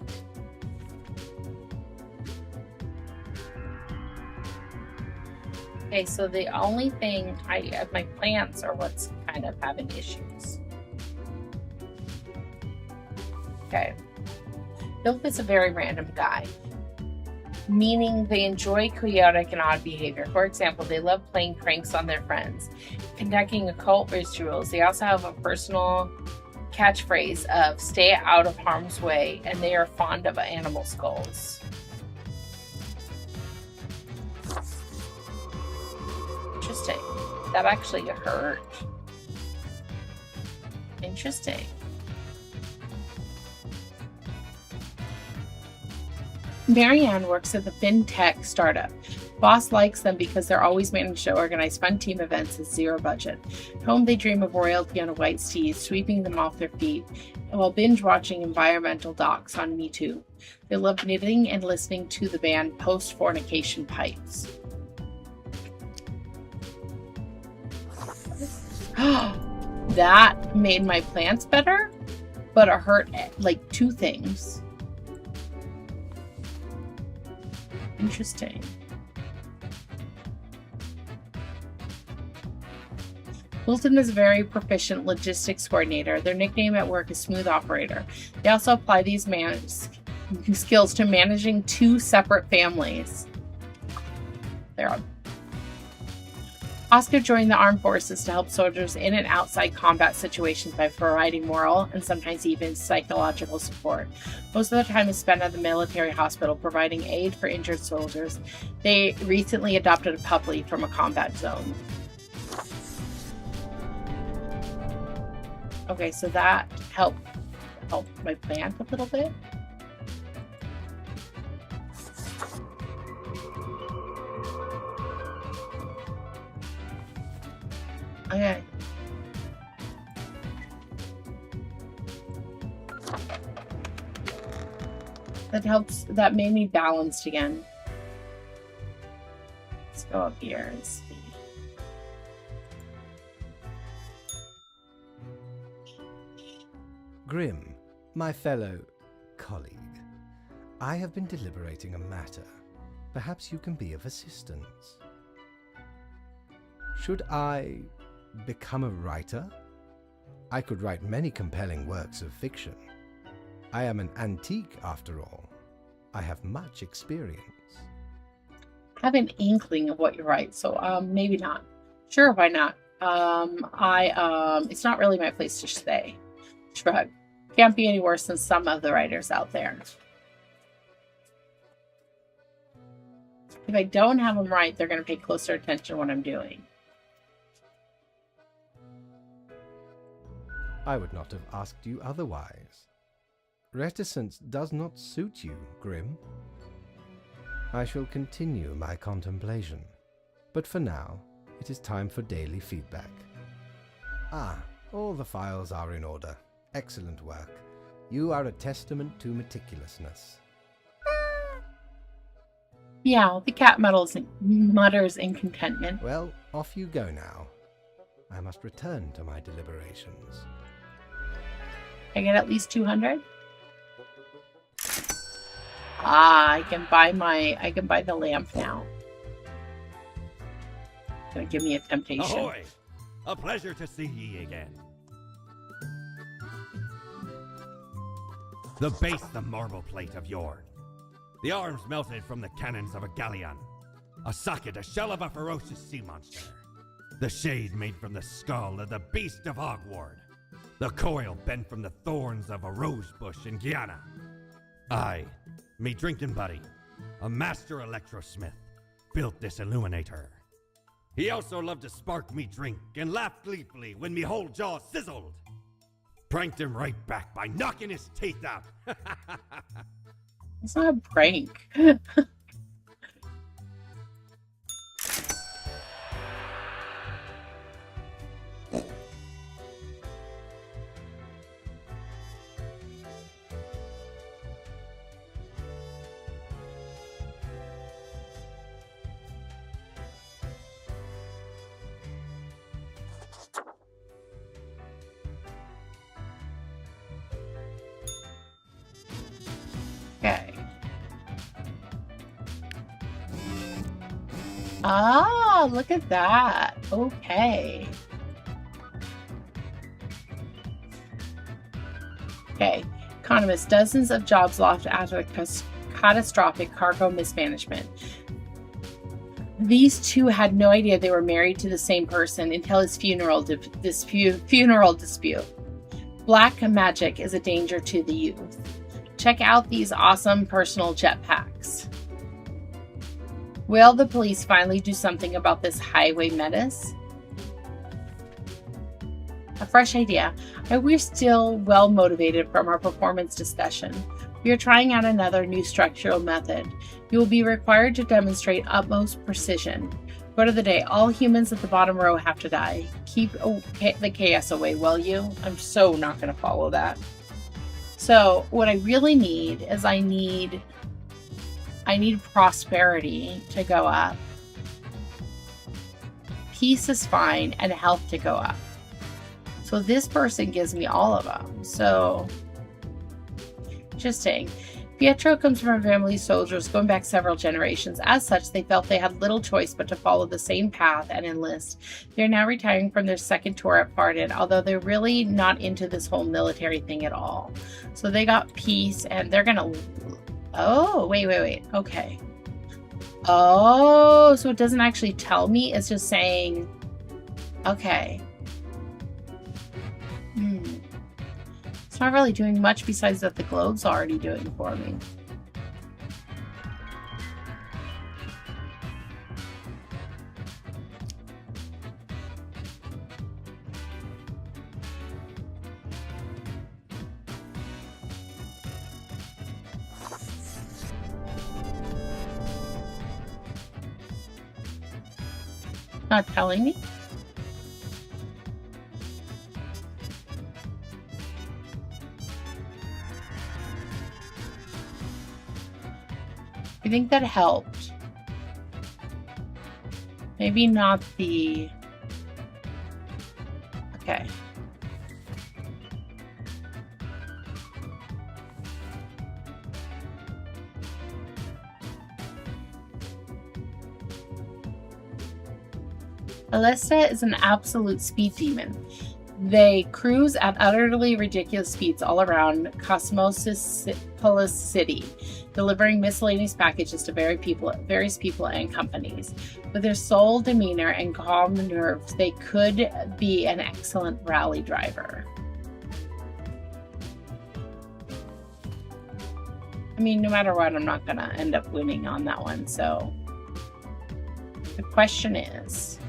Okay, so the only thing my plants are what's kind of having issues. Okay. Bilf is a very random guy, meaning they enjoy chaotic and odd behavior. For example, they love playing pranks on their friends, conducting occult rituals. They also have a personal catchphrase of "stay out of harm's way," and they are fond of animal skulls. Interesting. That actually hurt. Interesting. Marianne works at the FinTech startup. Boss likes them because they're always managed to organize fun team events at zero budget. At home, they dream of royalty on a white steed, sweeping them off their feet, while binge-watching environmental docs on Me Too. They love knitting and listening to the band Post-Fornication Pipes. That made my plants better, but it hurt like 2 things. Interesting. Wilton is a very proficient logistics coordinator. Their nickname at work is Smooth Operator. They also apply these skills to managing 2 separate families. Oscar joined the armed forces to help soldiers in and outside combat situations by providing moral and sometimes even psychological support. Most of their time is spent at the military hospital providing aid for injured soldiers. They recently adopted a puppy from a combat zone. Okay, so that helped my plant a little bit. Okay. That made me balanced again. Let's go up here and see. Grim, my fellow colleague, I have been deliberating a matter. Perhaps you can be of assistance. Should I become a writer? I could write many compelling works of fiction. I am an antique, after all. I have much experience. I have an inkling of what you write, so maybe not. Sure, why not? It's not really my place to say. Shrug. Can't be any worse than some of the writers out there. If I don't have them right, they're going to pay closer attention to what I'm doing. I would not have asked you otherwise. Reticence does not suit you, Grim. I shall continue my contemplation, but for now, it is time for daily feedback. All the files are in order. Excellent work. You are a testament to meticulousness. Yeah, the cat mutters in contentment. Well, off you go now. I must return to my deliberations. I get at least 200? I can buy the lamp now. Gonna give me a temptation. Ahoy! A pleasure to see ye again. The base, the marble plate of Yorn. The arms melted from the cannons of a galleon. A socket, a shell of a ferocious sea monster. The shade made from the skull of the beast of Hogward. The coil bent from the thorns of a rose bush in Guyana. I, me drinking buddy, a master electrosmith, built this illuminator. He also loved to spark me drink and laughed gleefully when me whole jaw sizzled. Pranked him right back by knocking his teeth out. It's not a prank. Okay. Ah, look at that. Okay. Okay. Economist, dozens of jobs lost after catastrophic cargo mismanagement. These two had no idea they were married to the same person until his funeral dispute. Black magic is a danger to the youth. Check out these awesome personal jetpacks. Will the police finally do something about this highway menace? A fresh idea. We're still well motivated from our performance discussion. We are trying out another new structural method. You will be required to demonstrate utmost precision. Word of the day, all humans at the bottom row have to die. Keep the chaos away, will you? I'm so not going to follow that. So what I really need is I need prosperity to go up. Peace is fine, and health to go up. So this person gives me all of them. So interesting. Pietro comes from a family of soldiers going back several generations. As such, they felt they had little choice but to follow the same path and enlist. They're now retiring from their second tour at Farden, although they're really not into this whole military thing at all. So they got peace, and they're gonna... Oh, wait. Okay. Oh, so it doesn't actually tell me. It's just saying... Okay. It's not really doing much besides that the globe's already doing for me. Not telling me? I think that helped. Maybe not the... Okay. Alesta is an absolute speed demon. They cruise at utterly ridiculous speeds all around Cosmopolis City, delivering miscellaneous packages to various people and companies. With their sole demeanor and calm nerves, they could be an excellent rally driver. I mean, no matter what, I'm not going to end up winning on that one. So the question is...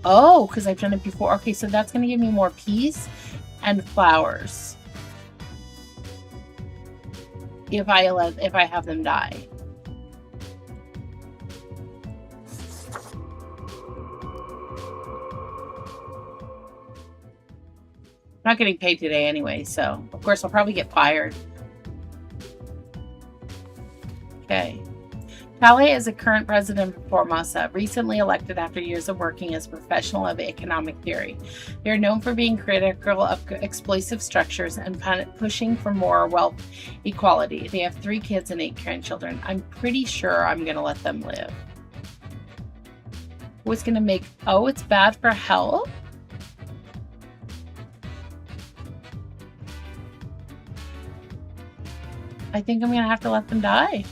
Oh, because I've done it before. Okay, so that's going to give me more peace and flowers. If I have them die. I'm not getting paid today anyway, so of course I'll probably get fired. Okay. Palais is a current president of Formosa, recently elected after years of working as a professional of economic theory. They are known for being critical of explosive structures and pushing for more wealth equality. They have 3 kids and 8 grandchildren. I'm pretty sure I'm going to let them live. was going to make... Oh, it's bad for health? I think I'm going to have to let them die.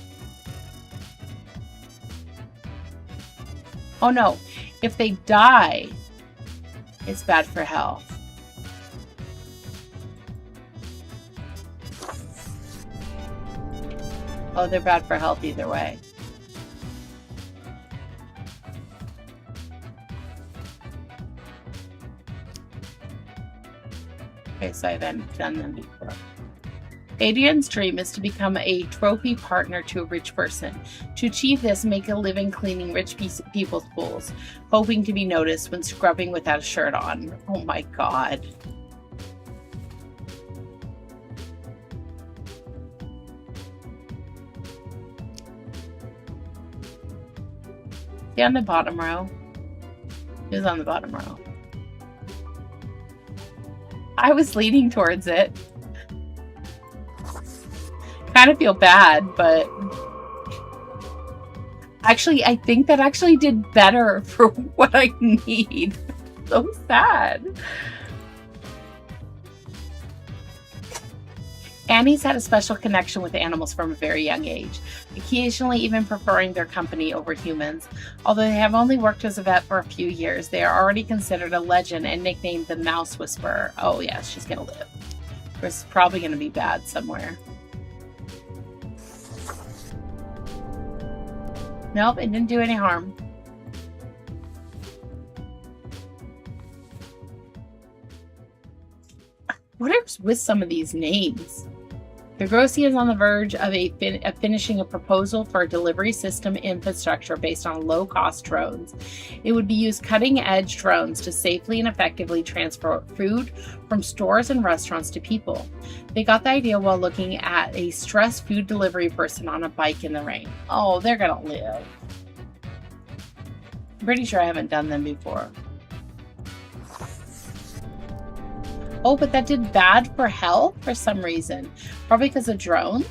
Oh no, if they die, it's bad for health. Oh, they're bad for health either way. Okay, so I haven't done them before. Adrian's dream is to become a trophy partner to a rich person. To achieve this, make a living cleaning rich people's pools, hoping to be noticed when scrubbing without a shirt on. Oh my god. See on the bottom row? It was on the bottom row. I was leaning towards it. Kind of feel bad, but actually I think that actually did better for what I need. So sad. Annie's had a special connection with animals from a very young age, occasionally even preferring their company over humans. Although they have only worked as a vet for a few years, they are already considered a legend and nicknamed the Mouse Whisperer. Oh yeah, she's gonna live. It's probably gonna be bad somewhere. Nope, it didn't do any harm. What is with some of these names? Degrossi is on the verge of finishing a proposal for a delivery system infrastructure based on low-cost drones. It would be used cutting-edge drones to safely and effectively transfer food from stores and restaurants to people. They got the idea while looking at a stressed food delivery person on a bike in the rain. Oh, they're gonna live. I'm pretty sure I haven't done them before. Oh, but that did bad for health for some reason. Probably because of drone.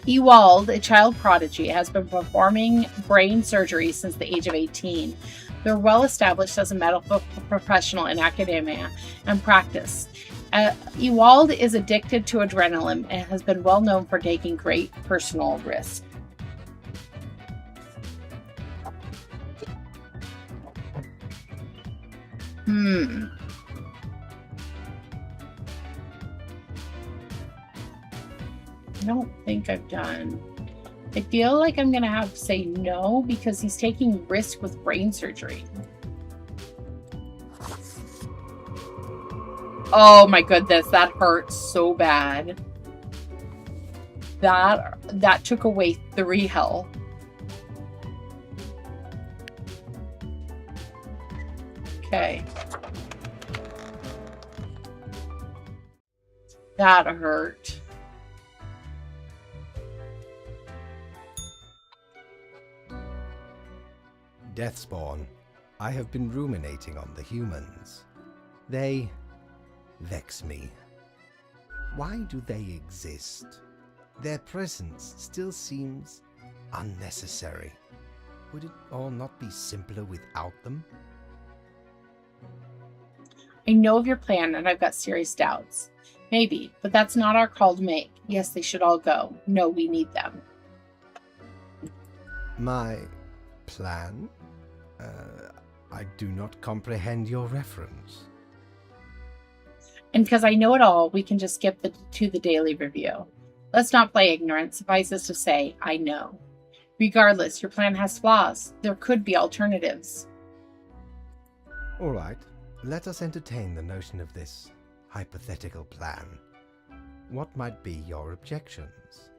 Ewald, a child prodigy, has been performing brain surgery since the age of 18. They're well established as a medical professional in academia and practice. Ewald is addicted to adrenaline and has been well known for taking great personal risks. I don't think I've done. I feel like I'm gonna have to say no because he's taking risk with brain surgery. Oh my goodness, that hurts so bad. That took away 3 health. Okay. That hurt. Deathspawn, I have been ruminating on the humans. They vex me. Why do they exist? Their presence still seems unnecessary. Would it all not be simpler without them? I know of your plan and I've got serious doubts. Maybe, but that's not our call to make. Yes, they should all go. No, we need them. My plan? I do not comprehend your reference. And because I know it all, we can just skip to the daily review. Let's not play ignorant. Suffices to say, I know. Regardless, your plan has flaws. There could be alternatives. All right, let us entertain the notion of this hypothetical plan. What might be your objections?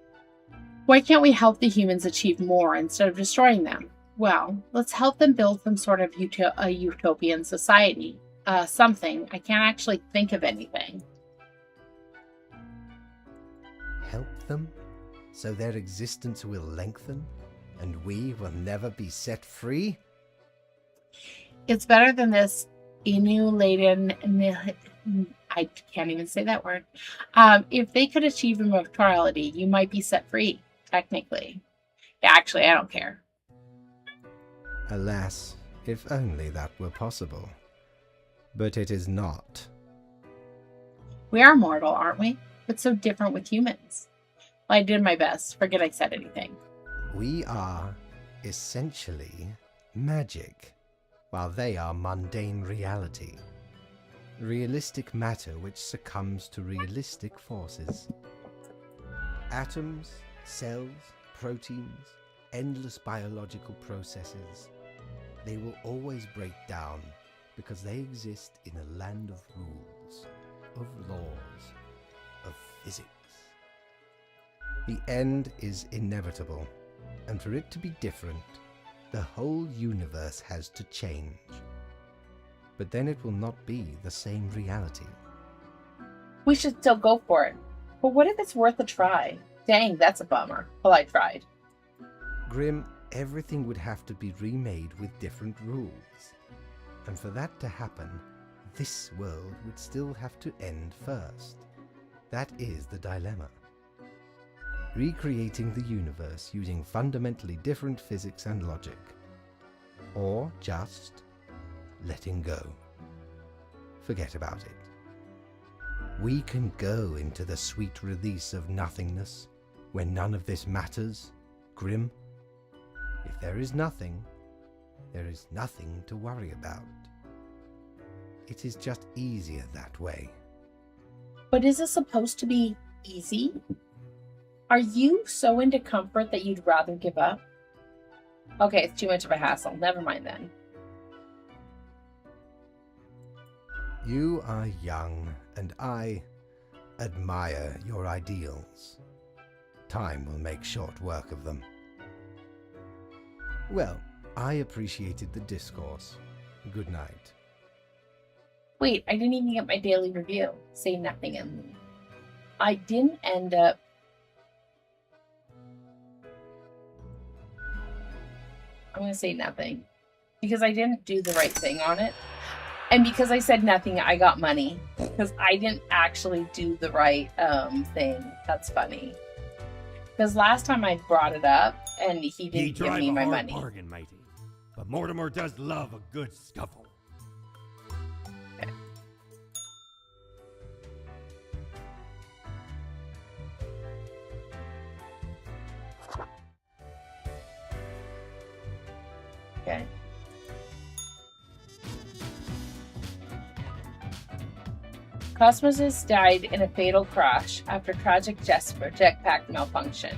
Why can't we help the humans achieve more instead of destroying them? Well, let's help them build some sort of a utopian society. Something. I can't actually think of anything. Help them so their existence will lengthen and we will never be set free? It's better than this Inu-laden I can't even say that word. If they could achieve immortality, you might be set free, technically. Yeah, actually, I don't care. Alas, if only that were possible. But it is not. We are mortal, aren't we? But so different with humans. Well, I did my best. Forget I said anything. We are essentially magic, while they are mundane reality. Realistic matter which succumbs to realistic forces. Atoms, cells, proteins, endless biological processes. They will always break down because they exist in a land of rules, of laws, of physics. The end is inevitable, and for it to be different, the whole universe has to change. But then it will not be the same reality. We should still go for it. But what if it's worth a try? Dang, that's a bummer. Well, I tried. Grim, everything would have to be remade with different rules. And for that to happen, this world would still have to end first. That is the dilemma. Recreating the universe using fundamentally different physics and logic. Or just letting go. Forget about it. We can go into the sweet release of nothingness when none of this matters, Grim. If there is nothing, there is nothing to worry about. It is just easier that way. But is it supposed to be easy? Are you so into comfort that you'd rather give up? Okay, it's too much of a hassle. Never mind then. You are young, and I admire your ideals. Time will make short work of them. Well, I appreciated the discourse. Good night. Wait, I didn't even get my daily review. Say nothing and leave. I didn't end up... I'm going to say nothing. Because I didn't do the right thing on it. And because I said nothing, I got money. Because I didn't actually do the right thing. That's funny. Because last time I brought it up, and he didn't give me my money. Bargain, matey. But Mortimer does love a good scuffle. Okay. Okay. Cosmos died in a fatal crash after tragic jetpack malfunction.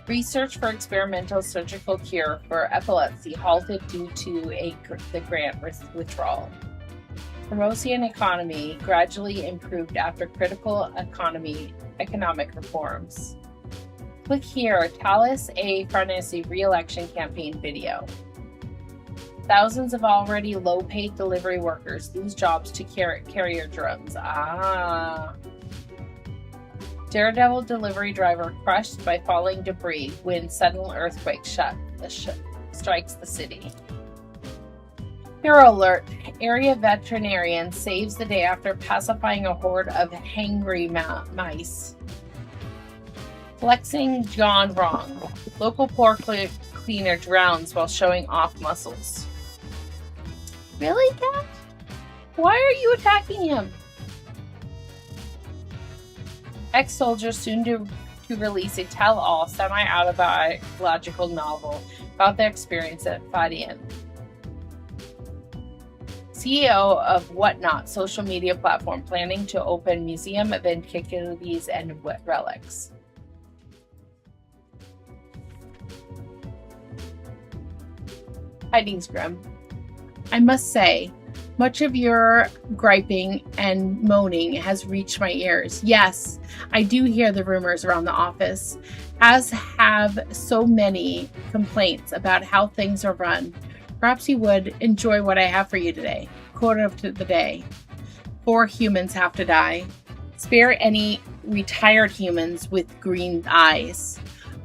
Research for experimental surgical cure for epilepsy halted due to the grant withdrawal. Corosian economy gradually improved after critical economic reforms. Click here, Talis A. Farnese re-election campaign video. Thousands of already low-paid delivery workers lose jobs to carrier drones. Daredevil delivery driver crushed by falling debris when sudden earthquake strikes the city. Hero alert. Area veterinarian saves the day after pacifying a horde of hangry mice. Flexing gone wrong. Local poor cleaner drowns while showing off muscles. Really, Cat? Why are you attacking him? Ex-soldier soon to release a tell-all semi-autobiographical novel about their experience at Fadian. CEO of Whatnot social media platform planning to open museum of antiquities and relics. Tidings, Grim. I must say, much of your griping and moaning has reached my ears. Yes, I do hear the rumors around the office, as have so many complaints about how things are run. Perhaps you would enjoy what I have for you today. Quote of the day. 4 humans have to die. Spare any retired humans with green eyes.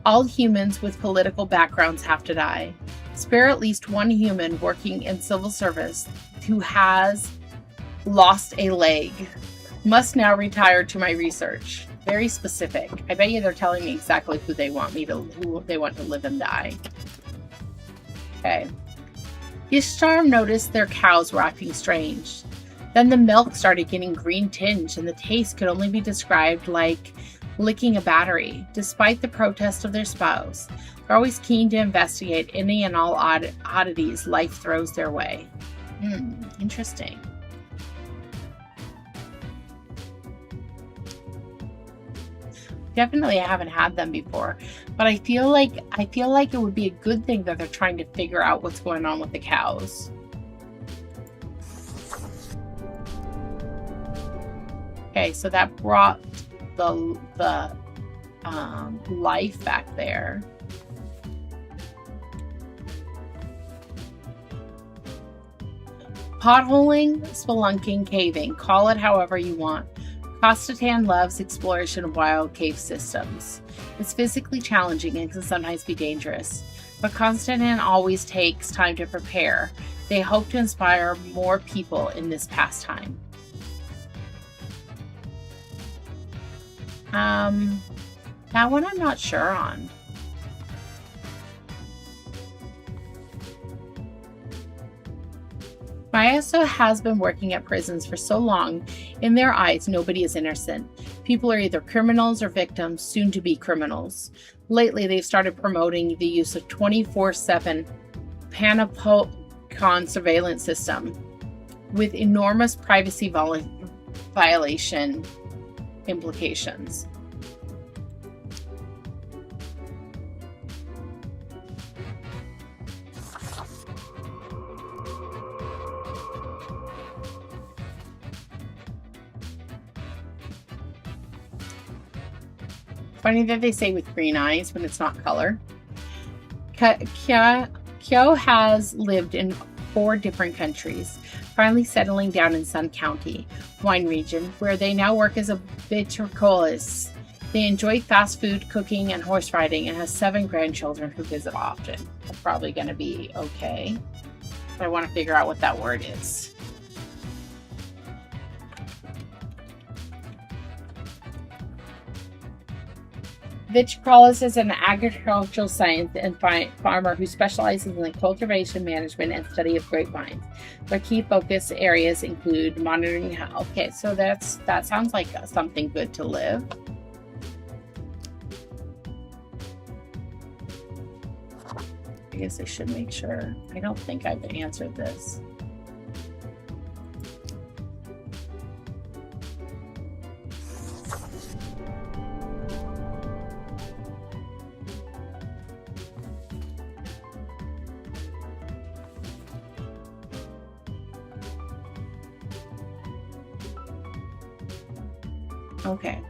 All humans with political backgrounds have to die. Spare at least 1 human working in civil service who has lost a leg. Must now retire to my research. Very specific. I bet you they're telling me exactly who they want to live and die. Okay. Ishtar noticed their cows were acting strange. Then the milk started getting green tinge and the taste could only be described like licking a battery. Despite the protest of their spouse, they're always keen to investigate any and all oddities life throws their way. Interesting. Definitely I haven't had them before, but I feel like it would be a good thing that they're trying to figure out what's going on with the cows. Okay, so that brought the life back there. Potholing, spelunking, caving, call it however you want. Kostatan loves exploration of wild cave systems. It's physically challenging and can sometimes be dangerous, but Kostatan always takes time to prepare. They hope to inspire more people in this pastime. That one I'm not sure on. Mayaso has been working at prisons for so long, in their eyes, nobody is innocent. People are either criminals or victims, soon to be criminals. Lately, they've started promoting the use of 24/7 Panopticon surveillance system with enormous privacy violation implications. Funny that they say with green eyes when it's not color. Kyo has lived in 4 different countries, finally settling down in Sun County wine region, where they now work as a vitricolist. They enjoy fast food, cooking, and horse riding, and has 7 grandchildren who visit often. That's probably going to be okay. But I want to figure out what that word is. Vitricolist is an agricultural science and farmer who specializes in the cultivation, management, and study of grapevines. Their key focus areas include monitoring health. Okay, so that sounds like something good to live. I guess I should make sure. I don't think I've answered this. Okay.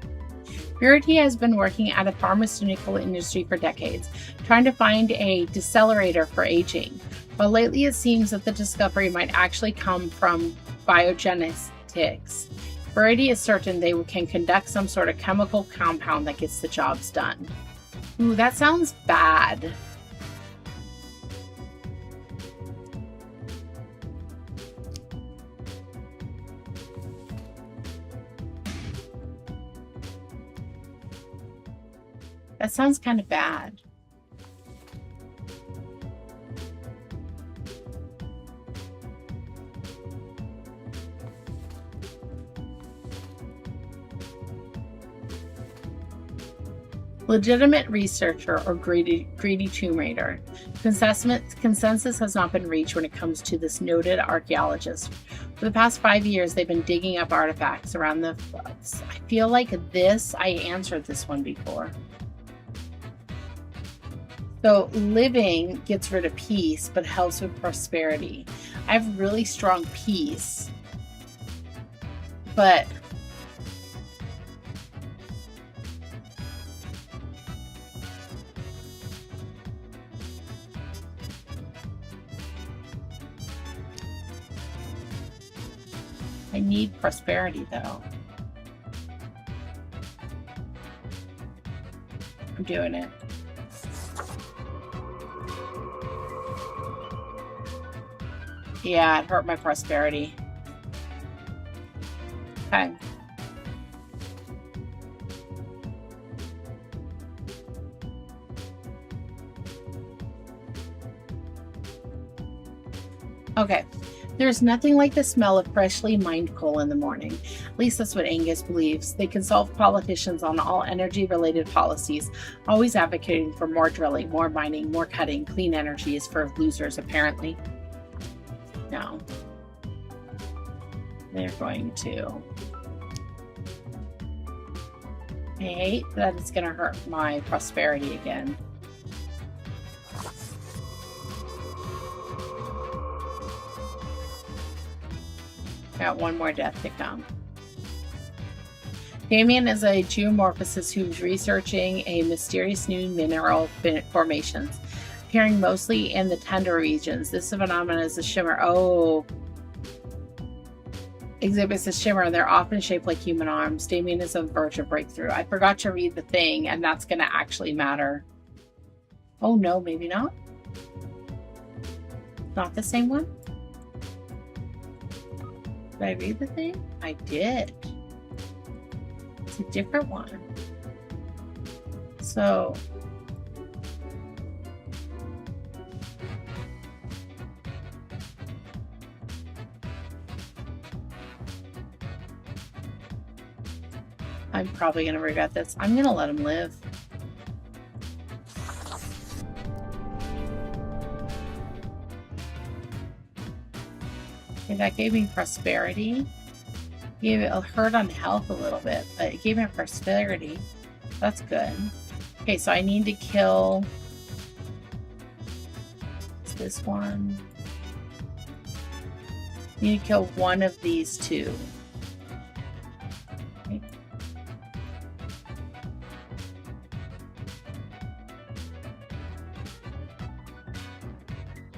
Purity has been working at a pharmaceutical industry for decades, trying to find a decelerator for aging. But lately it seems that the discovery might actually come from biogenetics. Purity is certain they can conduct some sort of chemical compound that gets the jobs done. Ooh, that sounds bad. That sounds kind of bad. Legitimate researcher or greedy tomb raider. Consensus has not been reached when it comes to this noted archaeologist. For the past 5 years, they've been digging up artifacts around the... I feel like I answered this one before. So living gets rid of peace, but helps with prosperity. I have really strong peace, but I need prosperity though. I'm doing it. Yeah, it hurt my prosperity. Okay. Okay. There's nothing like the smell of freshly mined coal in the morning. At least that's what Angus believes. They consult politicians on all energy-related policies, always advocating for more drilling, more mining, more cutting. Clean energy is for losers, apparently. No. They're going to... I hate that it's going to hurt my prosperity again. Got one more death to come. Damien is a geomorphosist who's researching a mysterious new mineral formations, appearing mostly in the tundra regions. This phenomenon is a shimmer. Oh. Exhibits a shimmer. They're often shaped like human arms. Damien is on the verge of breakthrough. I forgot to read the thing, and that's going to actually matter. Oh no, maybe not. Not the same one? Did I read the thing? I did. It's a different one. So... I'm probably going to regret this. I'm going to let him live. Okay, that gave me prosperity. Gave it a hurt on health a little bit, but it gave me prosperity. That's good. Okay, so I need to kill... What's this one? I need to kill one of these two. Okay.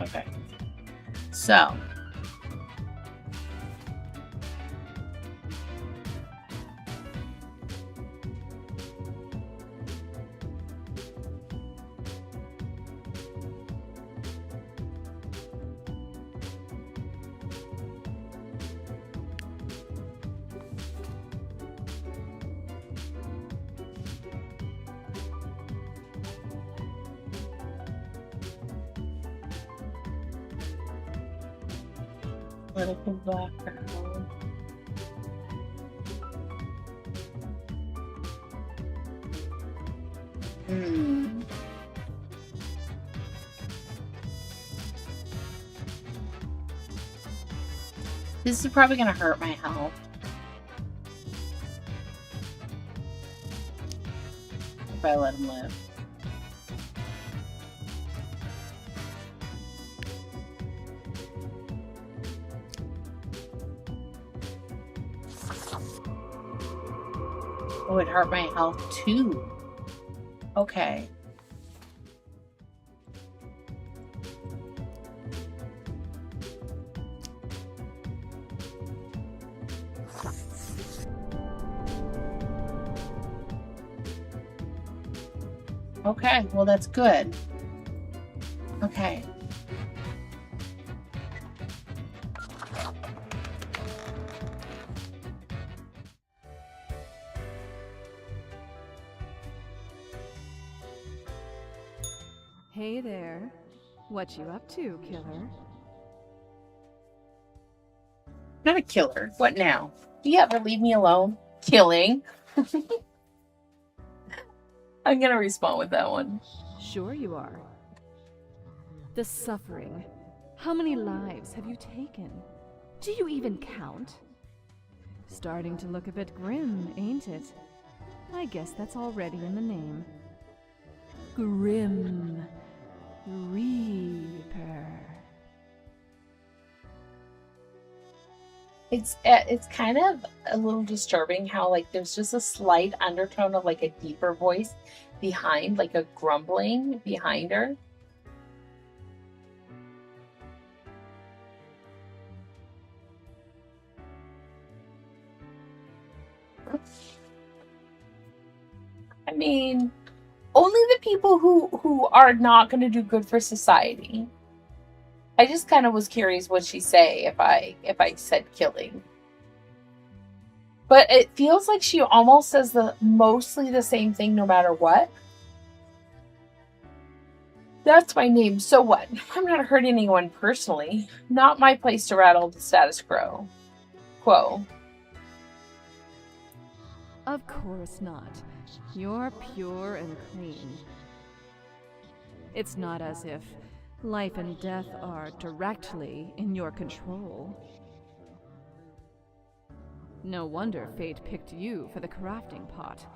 Okay. So... political background. This is probably going to hurt my health. If I let him live. Oh, it hurt my health too. Okay. Okay, well that's good. Okay. Hey there. What you up to, killer? Not a killer. What now? Do you ever leave me alone? Killing. I'm gonna respond with that one. Sure you are. The suffering. How many lives have you taken? Do you even count? Starting to look a bit grim, ain't it? I guess that's already in the name. Grim Reaper. It's kind of a little disturbing how like there's just a slight undertone of like a deeper voice behind, like a grumbling behind her. I mean, only the people who are not going to do good for society. I just kind of was curious what she'd say if I said killing. But it feels like she almost says mostly the same thing no matter what. That's my name, so what? I'm not hurting anyone personally. Not my place to rattle the status quo. Of course not. You're pure and clean. It's not as if life and death are directly in your control. No wonder fate picked you for the crafting pot.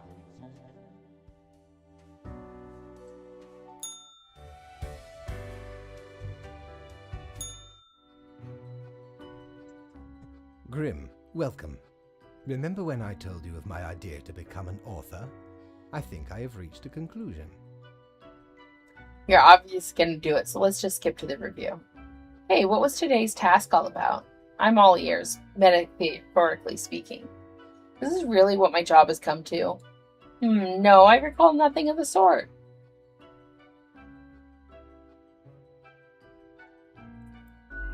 Grim, welcome. Remember when I told you of my idea to become an author? I think I have reached a conclusion. You're obviously going to do it, so let's just skip to the review. Hey, what was today's task all about? I'm all ears, metaphorically speaking. This is really what my job has come to. No, I recall nothing of the sort.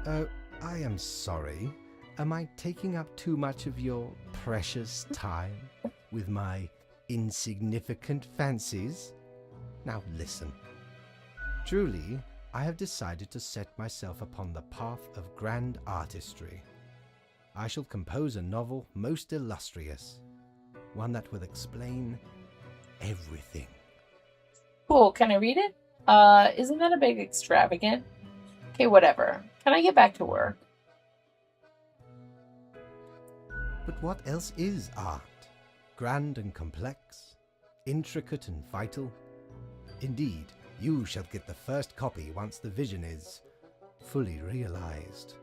I am sorry. Am I taking up too much of your precious time with my insignificant fancies? Now listen. Truly, I have decided to set myself upon the path of grand artistry. I shall compose a novel most illustrious, one that will explain everything. Cool, can I read it? Isn't that a bit extravagant? Okay, whatever. Can I get back to work? But what else is art? Grand and complex, intricate and vital. Indeed, you shall get the first copy once the vision is fully realized.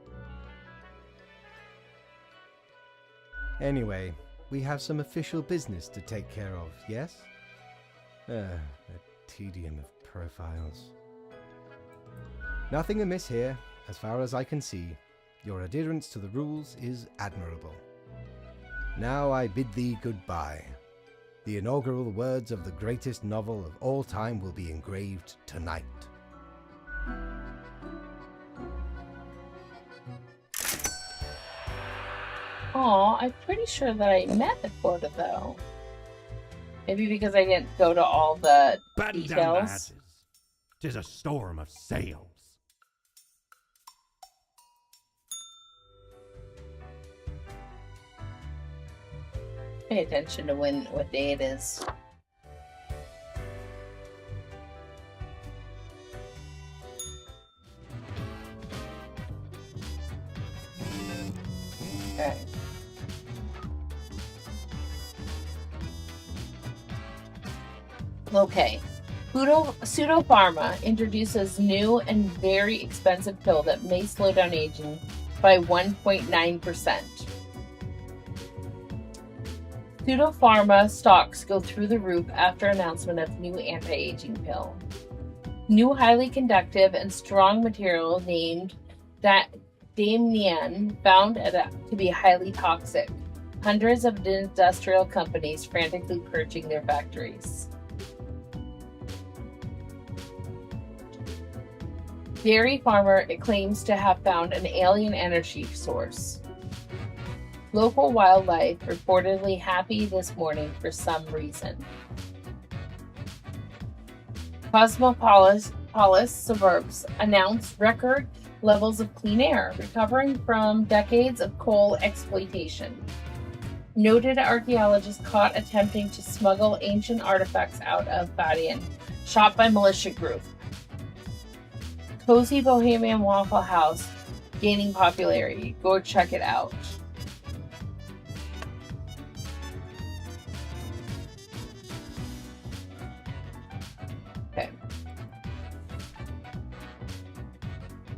Anyway, we have some official business to take care of, yes? The tedium of profiles. Nothing amiss here, as far as I can see. Your adherence to the rules is admirable. Now I bid thee goodbye. The inaugural words of the greatest novel of all time will be engraved tonight. Aw, I'm pretty sure that I met the quota, though. Maybe because I didn't go to all the Batten down the details. hatches. 'Tis a storm of sails. Pay attention to what day it is. Okay. Okay. Pseudopharma introduces new and very expensive pill that may slow down aging by 1.9%. Pseudopharma stocks go through the roof after announcement of new anti-aging pill. New highly conductive and strong material named Damian found to be highly toxic. Hundreds of industrial companies frantically purging their factories. Dairy farmer claims to have found an alien energy source. Local wildlife reportedly happy this morning for some reason. Cosmopolis suburbs announce record levels of clean air, recovering from decades of coal exploitation. Noted archaeologist caught attempting to smuggle ancient artifacts out of Badian, shot by militia group. Cozy Bohemian Waffle House gaining popularity. Go check it out. Okay.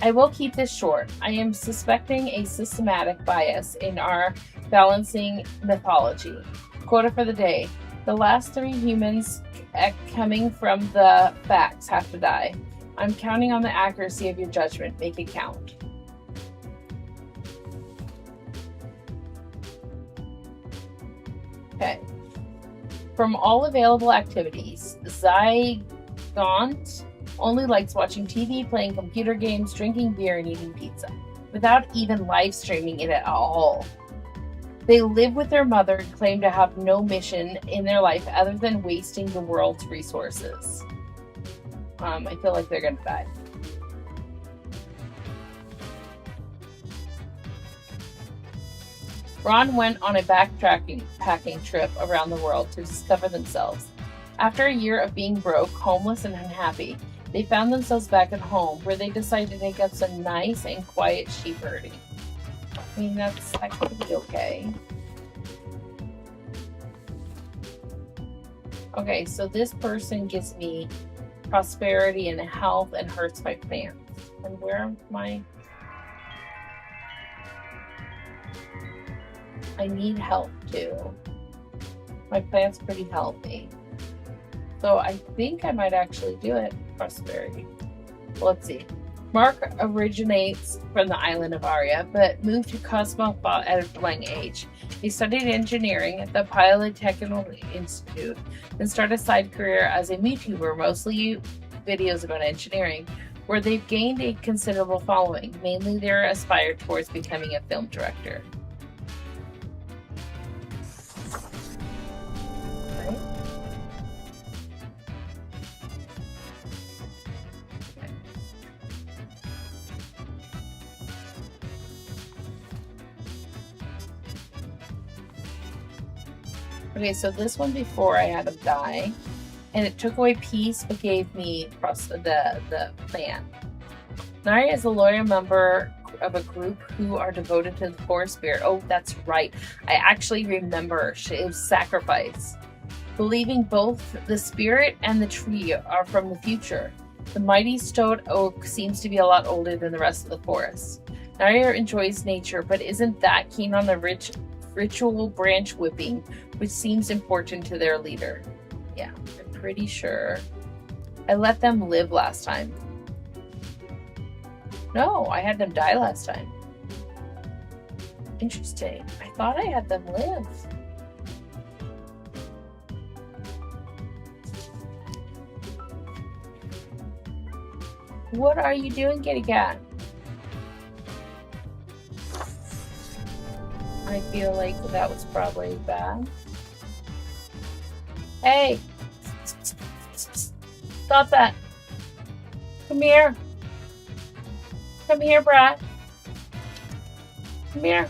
I will keep this short. I am suspecting a systematic bias in our balancing mythology. Quota for the day. The last 3 humans coming from the facts have to die. I'm counting on the accuracy of your judgment. Make it count. Okay. From all available activities, Zygont only likes watching TV, playing computer games, drinking beer, and eating pizza, without even live streaming it at all. They live with their mother and claim to have no mission in their life other than wasting the world's resources. I feel like they're gonna die. Ron went on a packing trip around the world to discover themselves. After a year of being broke, homeless, and unhappy, they found themselves back at home, where they decided to take up some nice and quiet sheep herding. I mean, that could be okay. Okay, so this person gives me prosperity and health and hurts my plants. And where am I? I need help too. My plant's pretty healthy. So I think I might actually do it. Prosperity. Well, let's see. Mark originates from the island of Aria, but moved to Cosmopol at a young age. He studied engineering at the Polytechnical Institute, then started a side career as a YouTuber, mostly videos about engineering, where they've gained a considerable following. Mainly, they're aspired towards becoming a film director. Right? Okay, so this one before I had him die, and it took away peace but gave me the plan. Nari is a loyal member of a group who are devoted to the forest spirit. Oh, that's right. I actually remember it was sacrifice. Believing both the spirit and the tree are from the future. The mighty stone oak seems to be a lot older than the rest of the forest. Nari enjoys nature but isn't that keen on the ritual branch whipping, which seems important to their leader. Yeah, I'm pretty sure I let them live last time. No, I had them die last time. Interesting. I thought I had them live. What are you doing, kitty cat? I feel like that was probably bad. Hey! Stop that! Come here! Come here, Brad! Come here!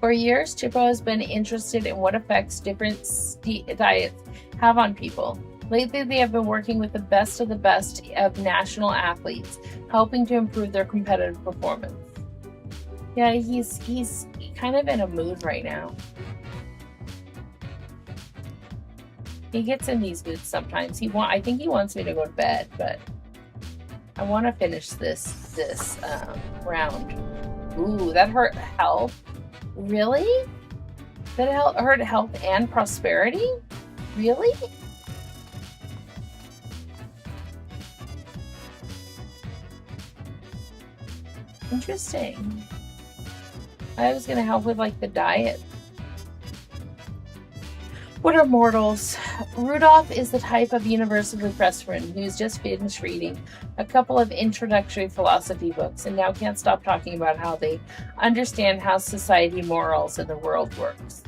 For years, Chippo has been interested in what effects different diets have on people. Lately, they have been working with the best of national athletes, helping to improve their competitive performance. Yeah, he's kind of in a mood right now. He gets in these moods sometimes. I think he wants me to go to bed, but I want to finish this round. Ooh, that hurt health. Really? That hurt health and prosperity? Really? Interesting. I was gonna help with like the diet. What are mortals? Rudolph is the type of university freshman who's just finished reading a couple of introductory philosophy books and now can't stop talking about how they understand how society, morals, and the world works.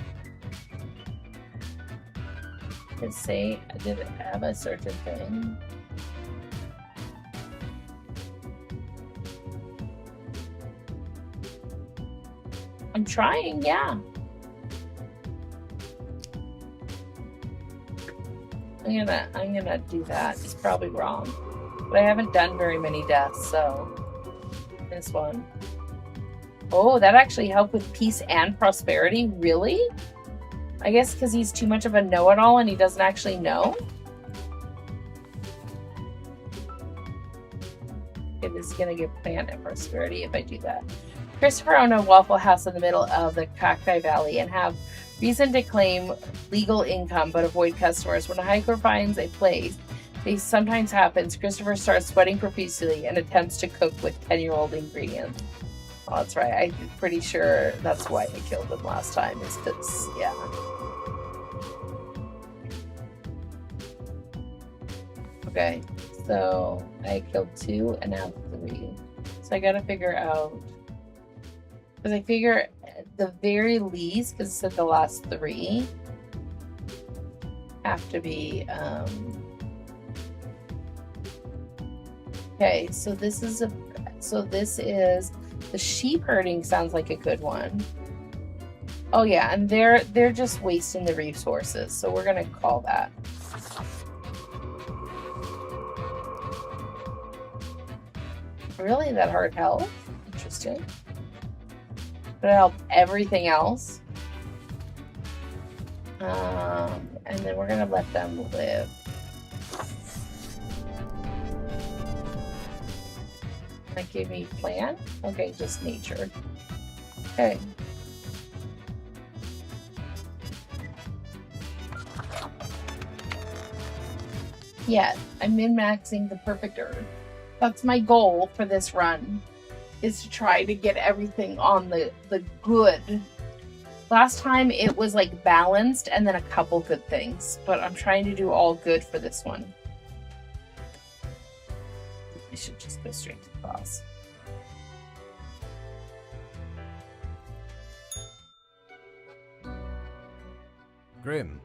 Did it have a certain thing? I'm trying, yeah. I'm gonna do that. It's probably wrong, but I haven't done very many deaths, so this one. Oh, that actually helped with peace and prosperity. Really? I guess because he's too much of a know-it-all and he doesn't actually know. It is gonna give plant and prosperity if I do that. Christopher owned a Waffle House in the middle of the Cacti Valley and have reason to claim legal income but avoid customers. When a hiker finds a place, this sometimes happens, Christopher starts sweating profusely and attempts to cook with 10-year-old ingredients. Oh, that's right. I'm pretty sure that's why I killed him last time, is because, yeah. Okay, so I killed 2 and now 3. So I gotta figure out, because I figure at the very least, because it said the last 3 have to be, okay, so this is the sheep herding sounds like a good one. Oh yeah, and they're just wasting the resources, so we're gonna call that. Really, that hard health? Interesting. But it help everything else. And then we're gonna let them live. That gave me plant? Okay, just nature. Okay. Yeah, I'm min-maxing the perfect herb. That's my goal for this run, is to try to get everything on the good. Last time it was like balanced and then a couple good things, but I'm trying to do all good for this one. I should just go straight to the boss. Grim,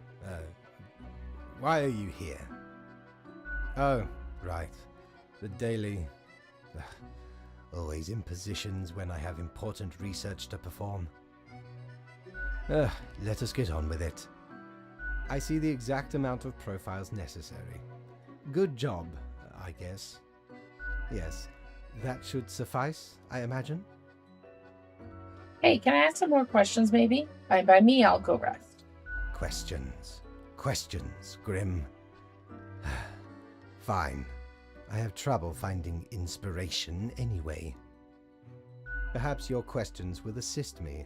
why are you here? Oh, right. The daily... always impositions when I have important research to perform. Let us get on with it. I see the exact amount of profiles necessary. Good job, I guess. Yes, that should suffice, I imagine. Hey, can I ask some more questions, maybe? By me, I'll go rest. Questions. Questions, Grim. Fine. I have trouble finding inspiration anyway. Perhaps your questions will assist me.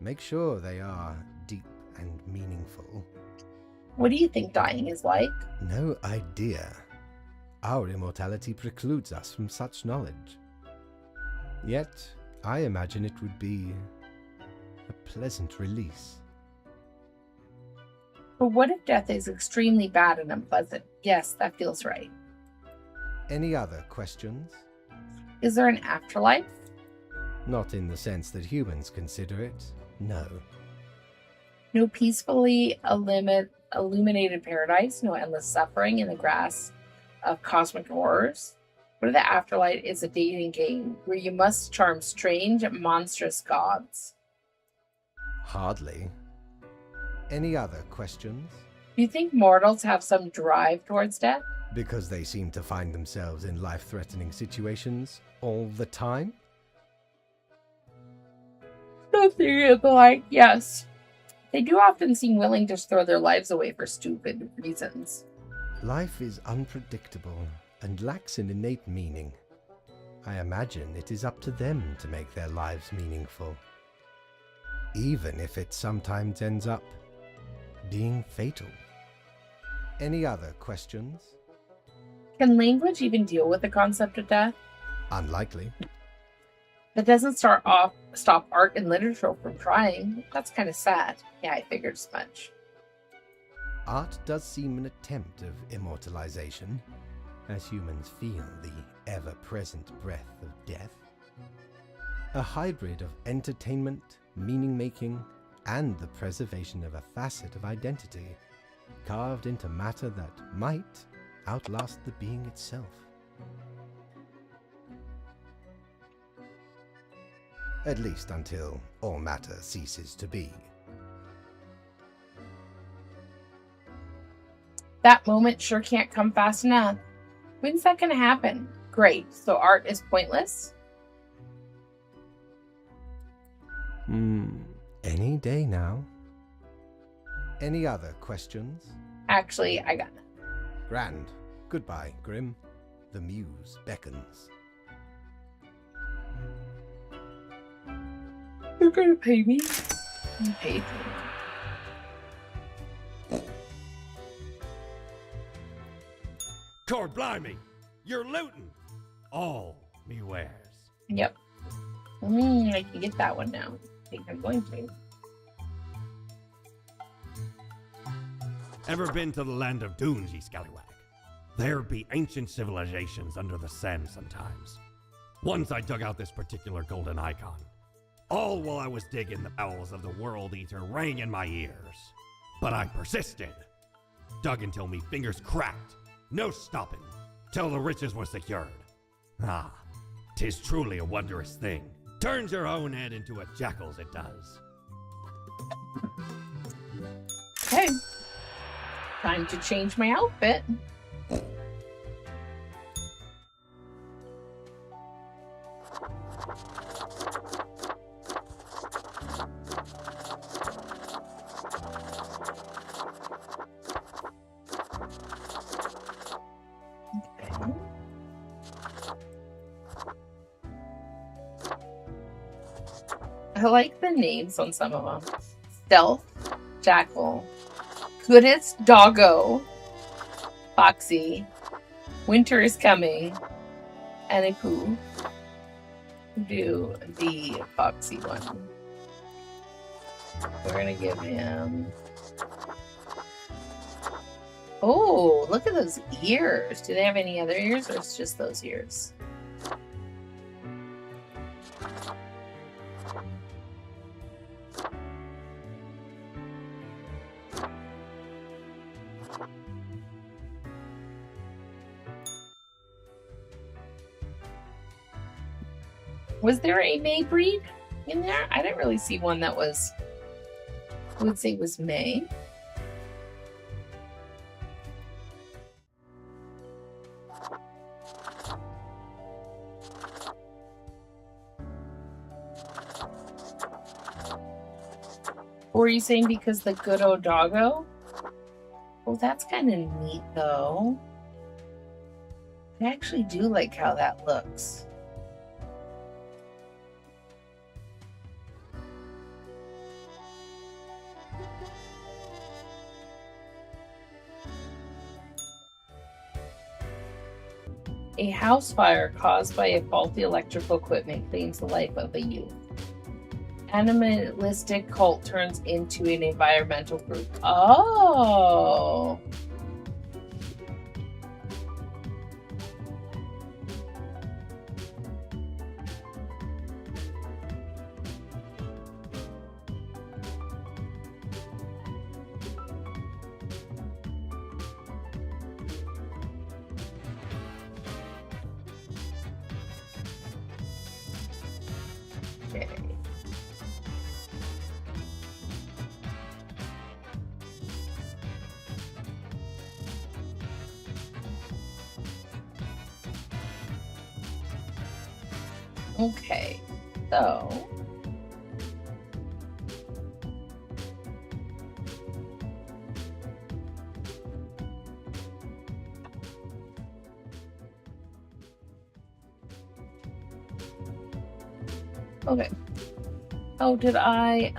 Make sure they are deep and meaningful. What do you think dying is like? No idea. Our immortality precludes us from such knowledge. Yet, I imagine it would be a pleasant release. But what if death is extremely bad and unpleasant? Yes, that feels right. Any other questions? Is there an afterlife? Not in the sense that humans consider it, no. No peacefully illuminated paradise, no endless suffering in the grass of cosmic horrors. What if the afterlife is a dating game where you must charm strange, monstrous gods? Hardly. Any other questions? Do you think mortals have some drive towards death? Because they seem to find themselves in life-threatening situations all the time? Something like, yes. They do often seem willing to throw their lives away for stupid reasons. Life is unpredictable and lacks an innate meaning. I imagine it is up to them to make their lives meaningful. Even if it sometimes ends up being fatal. Any other questions? Can language even deal with the concept of death? Unlikely. That doesn't stop art and literature from trying. That's kind of sad. Yeah, I figured as much. Art does seem an attempt of immortalization, as humans feel the ever-present breath of death. A hybrid of entertainment, meaning-making, and the preservation of a facet of identity, carved into matter that might outlast the being itself. At least until all matter ceases to be. That moment sure can't come fast enough. When's that going to happen? Great, so art is pointless? Any day now. Any other questions? Actually, I got it. Grand. Goodbye, Grim. The muse beckons. You're going to pay me? You paid me. Cord blimey! You're looting! All me wares. Yep. I can get that one now. I think I'm going to. Ever been to the land of dunes, ye scallywag? There'd be ancient civilizations under the sand sometimes. Once I dug out this particular golden icon. All while I was digging, the bowels of the World Eater rang in my ears. But I persisted. Dug until me fingers cracked. No stopping. Till the riches were secured. Ah, 'tis truly a wondrous thing. Turns your own head into a jackal's, it does. Okay. Time to change my outfit. Okay. I like the names on some of them. Stealth, Jackal, Goodest Doggo, Foxy, Winter is Coming, and a Pooh. Do the Foxy one. We're gonna give him. Oh, look at those ears. Do they have any other ears, or it's just those ears? Was there a May breed in there? I didn't really see one that was, I would say was May. Or are you saying because the good old doggo? Well, that's kind of neat though. I actually do like how that looks. A house fire caused by a faulty electrical equipment claims the life of a youth. Animalistic cult turns into an environmental group. Oh! Okay. Okay, so okay. Oh, did I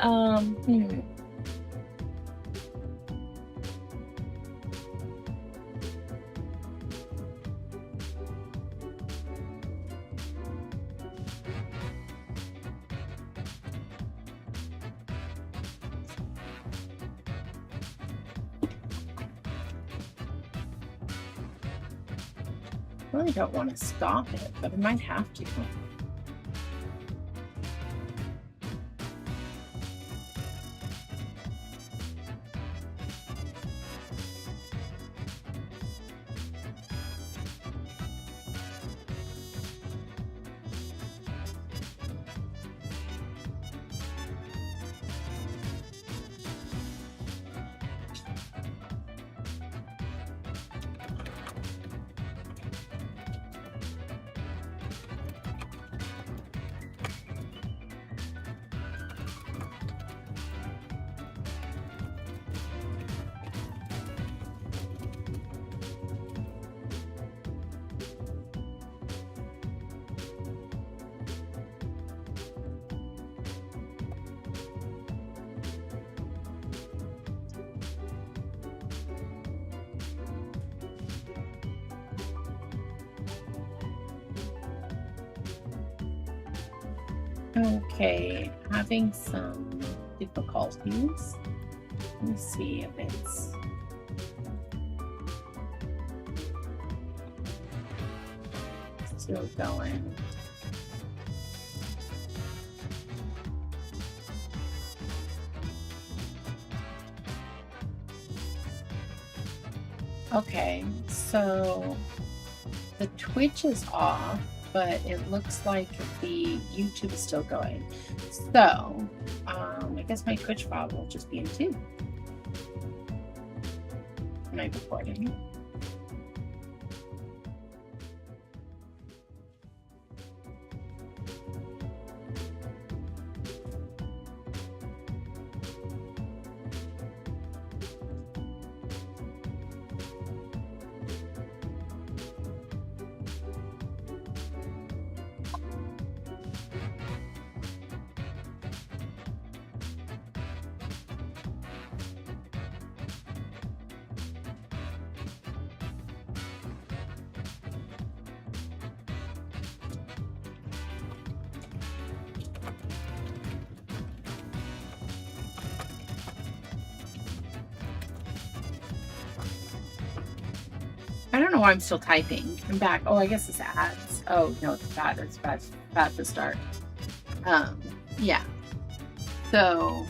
really don't want to stop it, but I might have to. Okay, having some difficulties. Let me see if it's still going. Okay, so the Twitch is off, but it looks like the YouTube is still going. So, I guess my Twitch file will just be in 2. Am I recording? I don't know why I'm still typing. I'm back. Oh, I guess it's ads. Oh, no, it's bad. It's bad. It's bad to start. Yeah. So.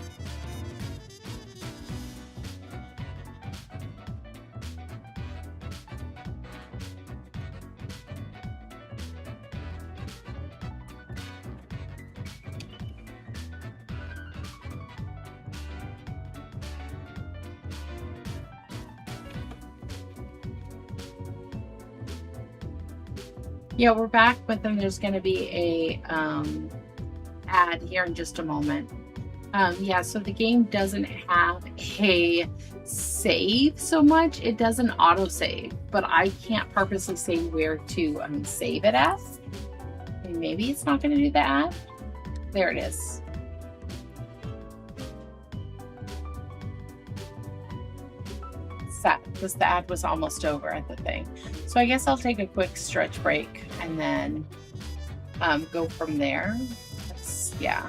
Yeah, we're back, but then there's going to be a ad here in just a moment. Yeah, so the game doesn't have a save so much. It does an autosave, but I can't purposely say where to save it as. Maybe it's not going to do the ad. There it is. Sad, because the ad was almost over at the thing. So I guess I'll take a quick stretch break and then go from there. Yeah.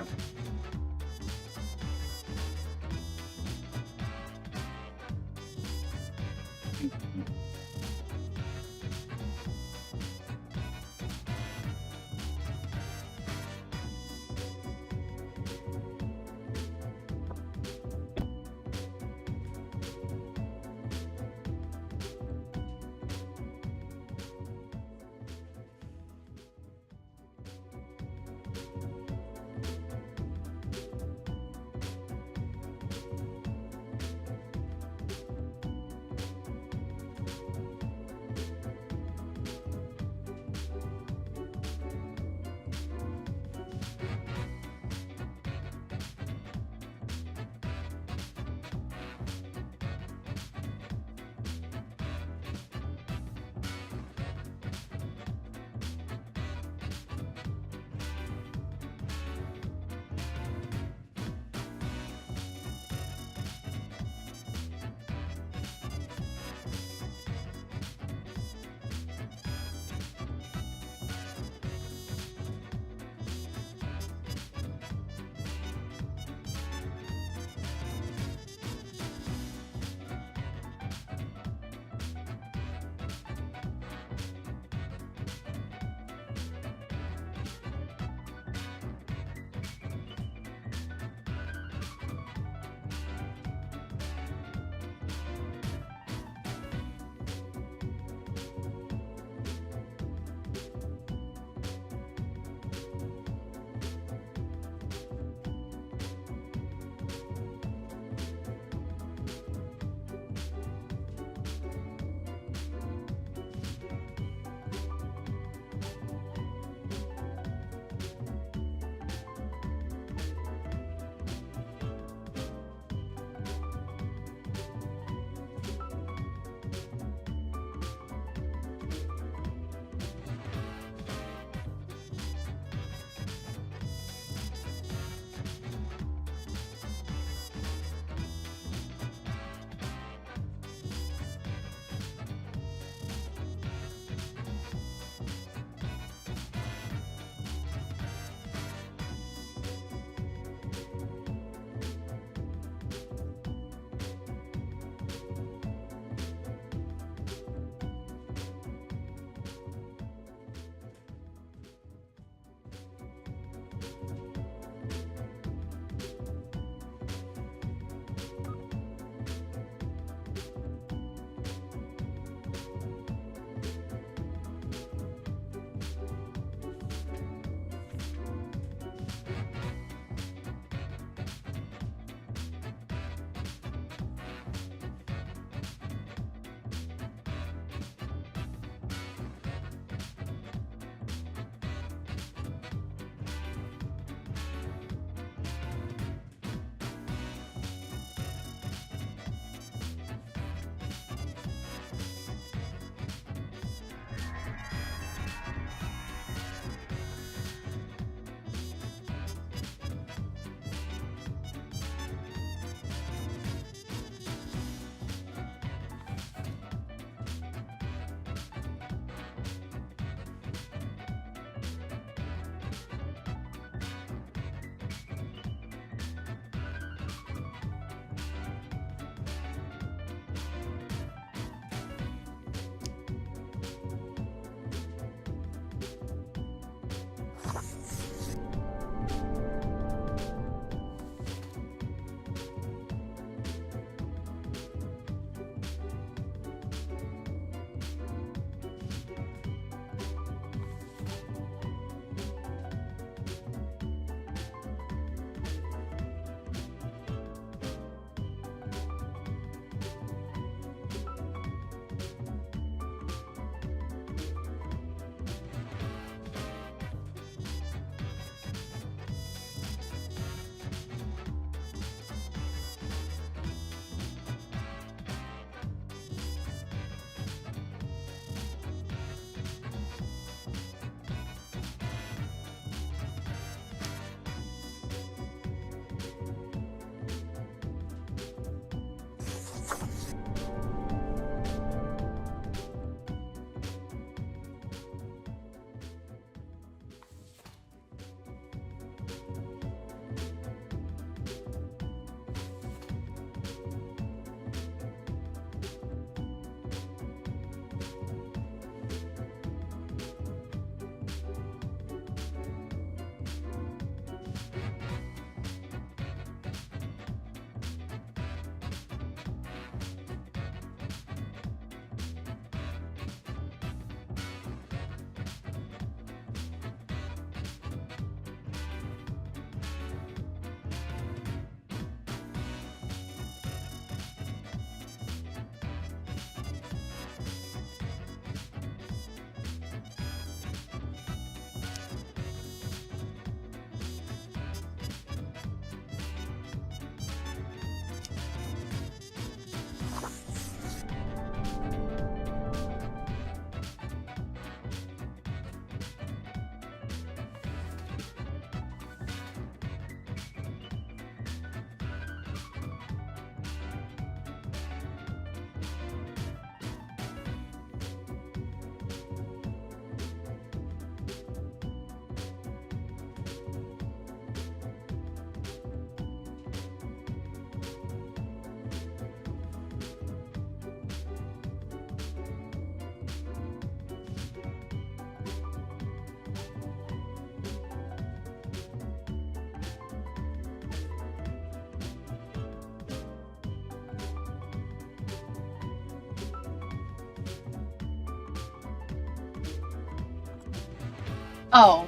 Oh.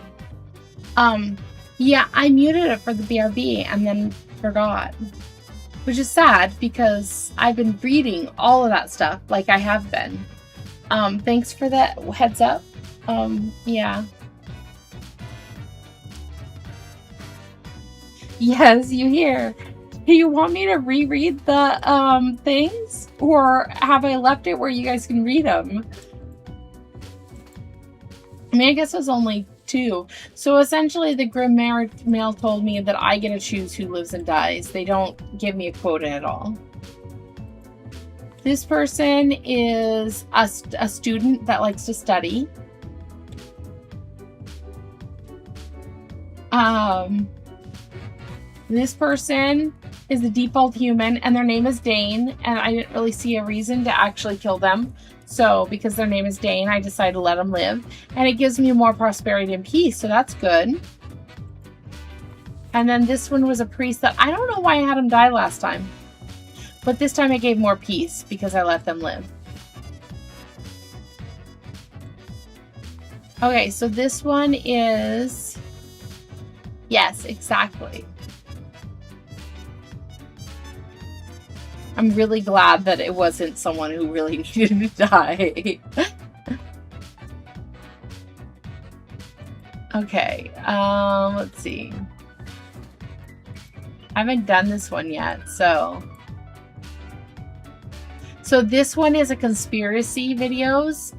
Yeah, I muted it for the BRB and then forgot. Which is sad because I've been reading all of that stuff like I have been. Thanks for that heads up. Yeah. Yes, you hear. Do you want me to reread the things? Or have I left it where you guys can read them? I mean, I guess it was only 2. So essentially the Grim Mail told me that I get to choose who lives and dies. They don't give me a quota at all. This person is a student that likes to study. This person is the default human and their name is Dane, and I didn't really see a reason to actually kill them. So because their name is Dane, I decided to let them live, and it gives me more prosperity and peace, so that's good. And then this one was a priest that I don't know why I had him die last time, but this time I gave more peace because I let them live. Okay, so this one is... Yes, exactly. I'm really glad that it wasn't someone who really needed to die. Okay, let's see. I haven't done this one yet, so this one is a conspiracy videos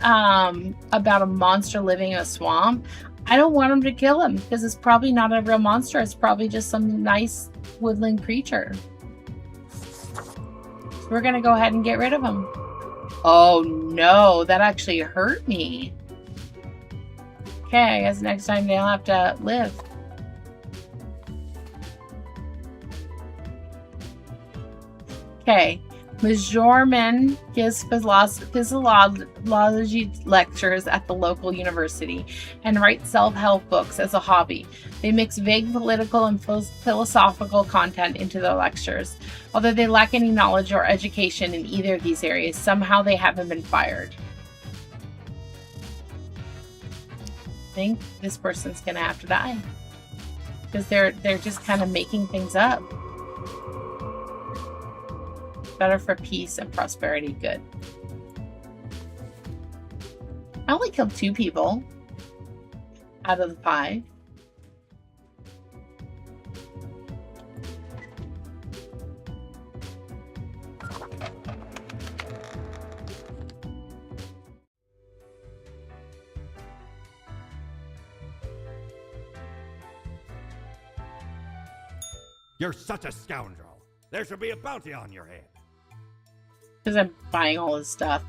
about a monster living in a swamp. I don't want him to kill him because it's probably not a real monster. It's probably just some nice woodland creature. We're gonna go ahead and get rid of him. Oh no, that actually hurt me. Okay, I guess next time they'll have to live. Okay, Majorman gives physiology lectures at the local university and writes self-help books as a hobby. They mix vague political and philosophical content into their lectures. Although they lack any knowledge or education in either of these areas, somehow they haven't been fired. I think this person's gonna have to die. Because they're just kind of making things up. Better for peace and prosperity. Good. I only killed 2 people out of the 5. You're such a scoundrel. There should be a bounty on your head. Because I'm buying all his stuff.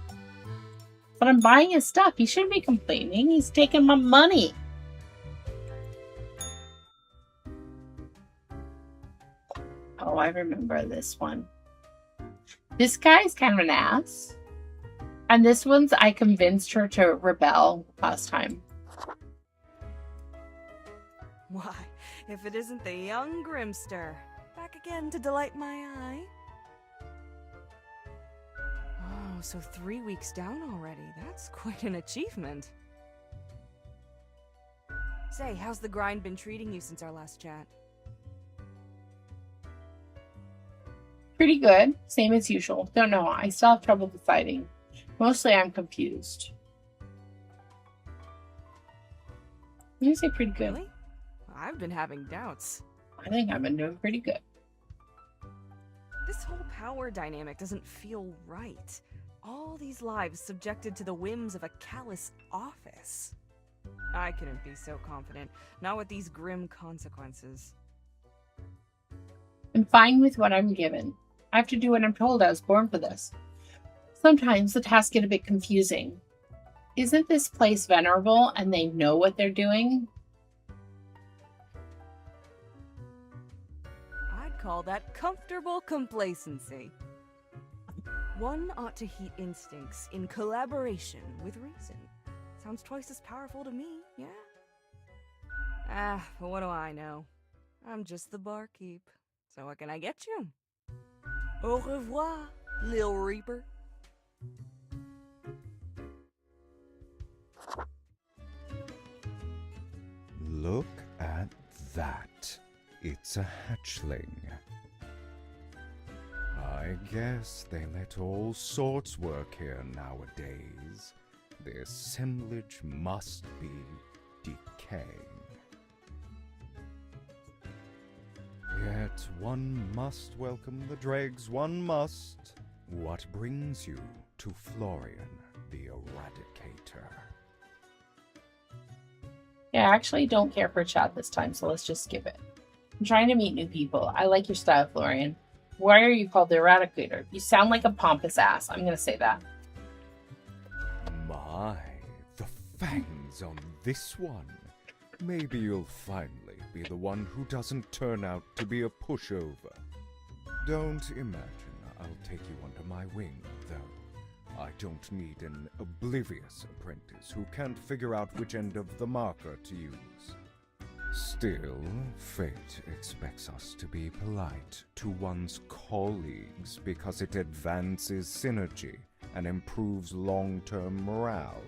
But I'm buying his stuff. He shouldn't be complaining. He's taking my money. Oh, I remember this one. This guy's kind of an ass. And this one's, I convinced her to rebel last time. Why, if it isn't the young Grimster, back again to delight my eye. Oh, so 3 weeks down already. That's quite an achievement. Say, how's the grind been treating you since our last chat? Pretty good. Same as usual. Don't know. I still have trouble deciding. Mostly I'm confused. You say pretty good. Really? I've been having doubts. I think I've been doing pretty good. This whole power dynamic doesn't feel right. All these lives subjected to the whims of a callous office. I couldn't be so confident, not with these grim consequences. I'm fine with what I'm given. I have to do what I'm told. I was born for this. Sometimes the tasks get a bit confusing. Isn't this place venerable and they know what they're doing? I'd call that comfortable complacency. One ought to heed instincts in collaboration with reason. Sounds twice as powerful to me, yeah? But what do I know? I'm just the barkeep. So what can I get you? Au revoir, Lil Reaper. that, it's a hatchling. I guess they let all sorts work here nowadays. The assemblage must be decaying. Yet one must welcome the dregs, one must. What brings you to Florian the Eradicator? Yeah, I actually don't care for chat this time, so let's just skip it. I'm trying to meet new people. I like your style, Florian. Why are you called the Eradicator? You sound like a pompous ass. I'm gonna say that. My, the fangs on this one. Maybe you'll finally be the one who doesn't turn out to be a pushover. Don't imagine I'll take you under my wing, though. I don't need an oblivious apprentice who can't figure out which end of the marker to use. Still, fate expects us to be polite to one's colleagues because it advances synergy and improves long-term morale.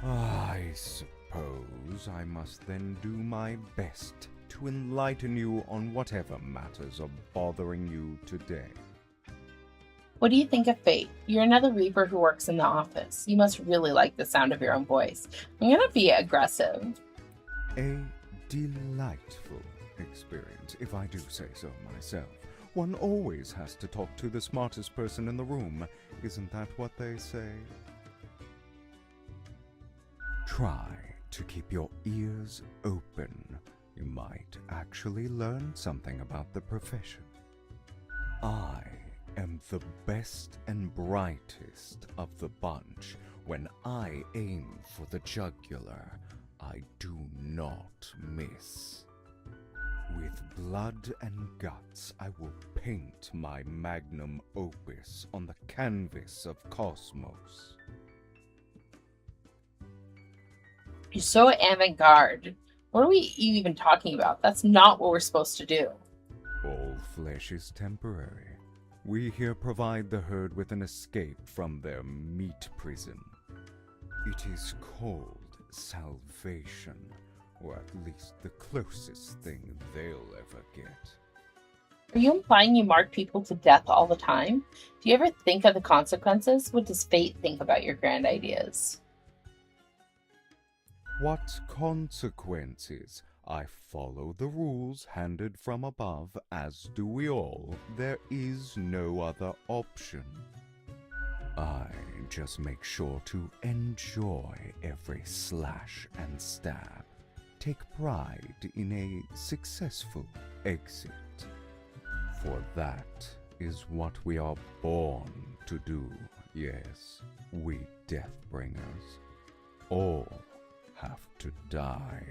I suppose I must then do my best to enlighten you on whatever matters are bothering you today. What do you think of fate? You're another Reaper who works in the office. You must really like the sound of your own voice. I'm gonna be aggressive. A delightful experience, if I do say so myself. One always has to talk to the smartest person in the room. Isn't that what they say? Try to keep your ears open. You might actually learn something about the profession. I am the best and brightest of the bunch. When I aim for the jugular, I do not miss. With blood and guts, I will paint my magnum opus on the canvas of cosmos. You're so avant-garde. What are we even talking about? That's not what we're supposed to do. All flesh is temporary. We here provide the herd with an escape from their meat prison. It is called salvation, or at least the closest thing they'll ever get. Are you implying you mark people to death all the time? Do you ever think of the consequences? What does fate think about your grand ideas? What consequences? I follow the rules handed from above, as do we all. There is no other option. I just make sure to enjoy every slash and stab. Take pride in a successful exit. For that is what we are born to do, yes, we Deathbringers. All have to die.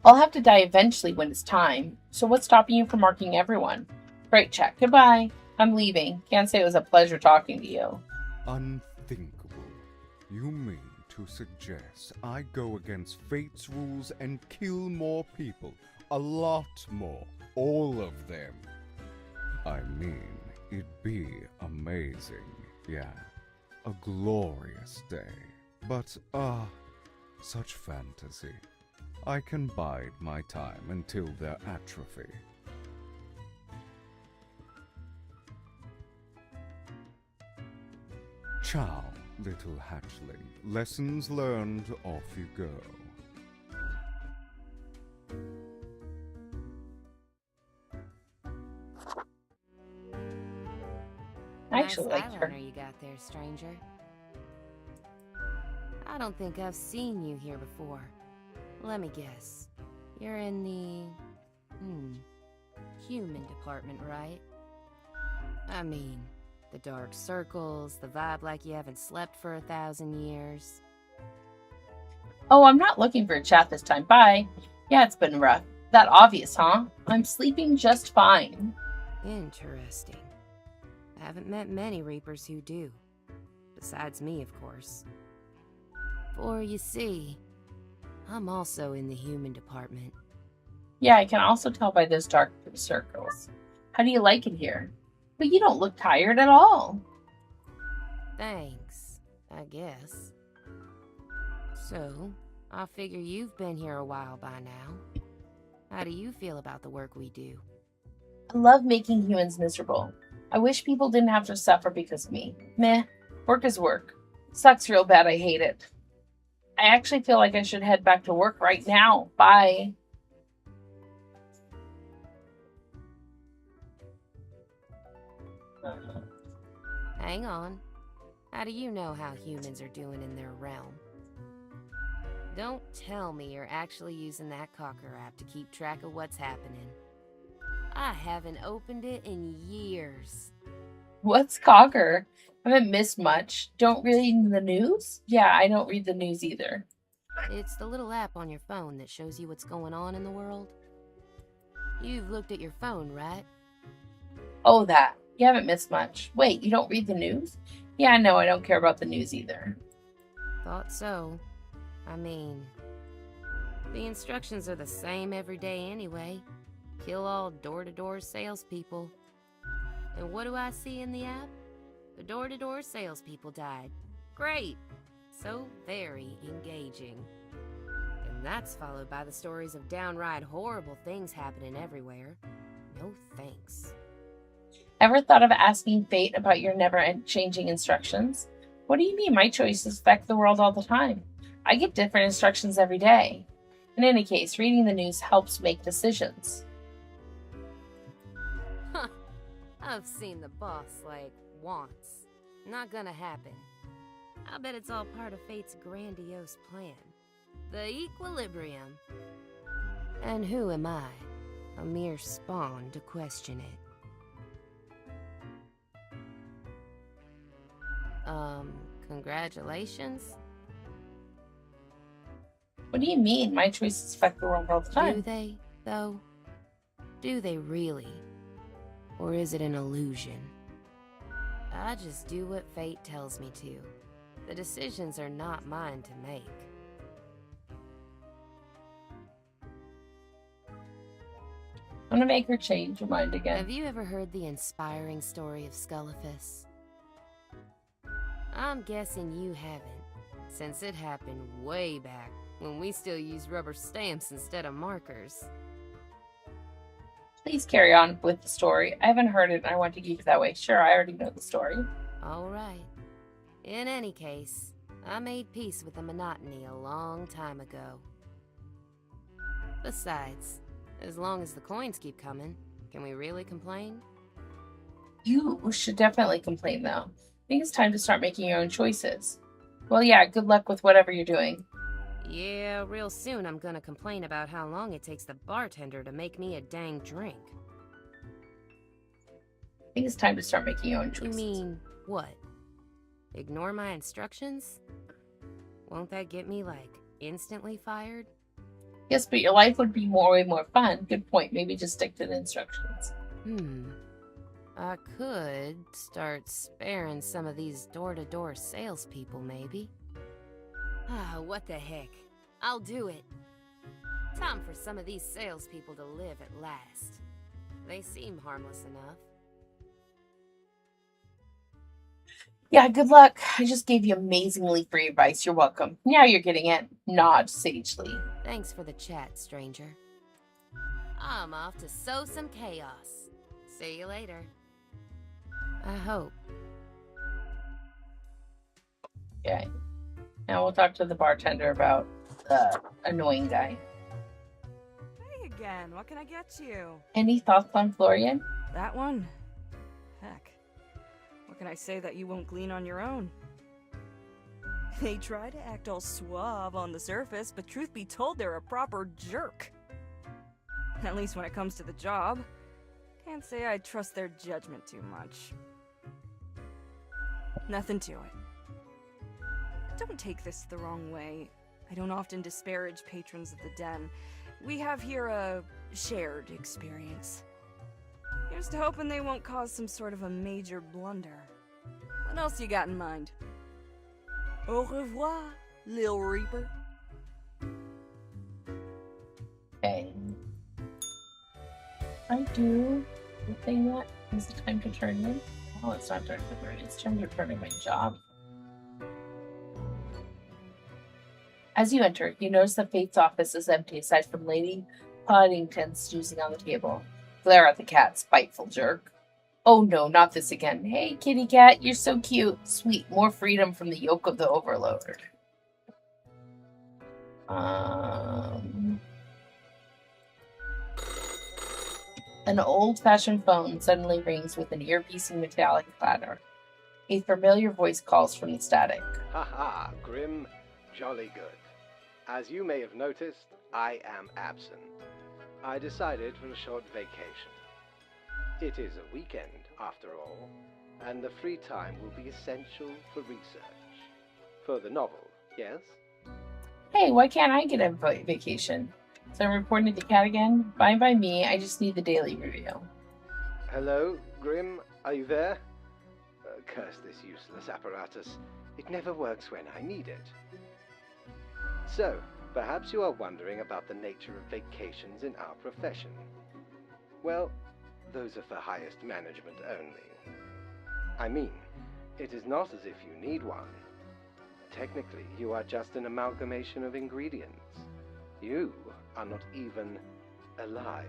I'll have to die eventually when it's time. So what's stopping you from marking everyone? Great check. Goodbye. I'm leaving. Can't say it was a pleasure talking to you. Unthinkable. You mean to suggest I go against fate's rules and kill more people? A lot more. All of them. I mean, it'd be amazing. Yeah. A glorious day. But, such fantasy. I can bide my time until their atrophy. Ciao, little hatchling. Lessons learned, off you go. I actually nice liked her. eyeliner you got there, stranger. I don't think I've seen you here before. Let me guess. You're in the... human department, right? I mean, the dark circles, the vibe like you haven't slept for 1,000 years. Oh, I'm not looking for a chat this time. Bye. Yeah, it's been rough. That obvious, huh? I'm sleeping just fine. Interesting. I haven't met many Reapers who do. Besides me, of course. For you see, I'm also in the human department. Yeah, I can also tell by those dark circles. How do you like it here? But you don't look tired at all. Thanks, I guess. So, I figure you've been here a while by now. How do you feel about the work we do? I love making humans miserable. I wish people didn't have to suffer because of me. Meh, work is work. Sucks real bad, I hate it. I actually feel like I should head back to work right now. Bye. Hang on. How do you know how humans are doing in their realm? Don't tell me you're actually using that Cocker app to keep track of what's happening. I haven't opened it in years. What's Cocker? I haven't missed much. Don't read the news? Yeah, I don't read the news either. It's the little app on your phone that shows you what's going on in the world. You've looked at your phone, right? Oh, that. You haven't missed much. Wait, you don't read the news? Yeah, no, I don't care about the news either. Thought so. I mean, the instructions are the same every day anyway. Kill all door-to-door salespeople. And what do I see in the app? The door-to-door salespeople died. Great! So very engaging. And that's followed by the stories of downright horrible things happening everywhere. No thanks. Ever thought of asking fate about your never-changing instructions? What do you mean my choices affect the world all the time? I get different instructions every day. In any case, reading the news helps make decisions. Huh. I've seen the boss, like, once. Not gonna happen. I bet it's all part of fate's grandiose plan. The equilibrium. And who am I? A mere spawn to question it. Congratulations? What do you mean my choices affect the world all the time? Do they, though? Do they really? Or is it an illusion? I just do what fate tells me to. The decisions are not mine to make. I'm gonna make her change her mind again. Have you ever heard the inspiring story of Scullifus? I'm guessing you haven't, since it happened way back when we still used rubber stamps instead of markers. Please carry on with the story. I haven't heard it and I want to keep it that way. Sure, I already know the story. Alright. In any case, I made peace with the monotony a long time ago. Besides, as long as the coins keep coming, can we really complain? You should definitely complain though. I think it's time to start making your own choices. Well, yeah, good luck with whatever you're doing. Yeah, real soon I'm gonna complain about how long it takes the bartender to make me a dang drink. I think it's time to start making your own You choices. mean, what? Ignore my instructions? Won't that get me, like, instantly fired? Yes, but your life would be way more fun. Good point. Maybe just stick to the instructions. I could start sparing some of these door-to-door salespeople, maybe. Ah, what the heck. I'll do it. Time for some of these salespeople to live at last. They seem harmless enough. Yeah, good luck. I just gave you amazingly free advice. You're welcome. Now you're getting it. Nod sagely. Thanks for the chat, stranger. I'm off to sow some chaos. See you later. I hope. Okay. Now we'll talk to the bartender about the annoying guy. Hey again, what can I get you? Any thoughts on Florian? That one? Heck. What can I say that you won't glean on your own? They try to act all suave on the surface, but truth be told, they're a proper jerk. At least when it comes to the job. Can't say I trust their judgment too much. Nothing to it. Don't take this the wrong way. I don't often disparage patrons of the Den. We have here a shared experience. Here's to hoping they won't cause some sort of a major blunder. What else you got in mind? Au revoir, Lil Reaper. Okay. I do the thing that is it time to turn in? Oh, it's not time to turn in. It's time to turn in my job. As you enter, you notice that Fate's office is empty aside from Lady Poddington snoozing on the table. Glare at the cat, spiteful jerk. Oh no, not this again. Hey, kitty cat, you're so cute. Sweet, more freedom from the yoke of the overlord. An old-fashioned phone suddenly rings with an ear-piercing metallic clatter. A familiar voice calls from the static. Haha, Grim, jolly good. As you may have noticed, I am absent. I decided for a short vacation. It is a weekend, after all, and the free time will be essential for research. For the novel, yes? Hey, why can't I get a vacation? So I'm reporting to the cat again? Fine by me, I just need the daily review. Hello, Grim, are you there? Curse this useless apparatus. It never works when I need it. So, perhaps you are wondering about the nature of vacations in our profession. Well, those are for highest management only. I mean, it is not as if you need one. Technically, you are just an amalgamation of ingredients. You are not even alive.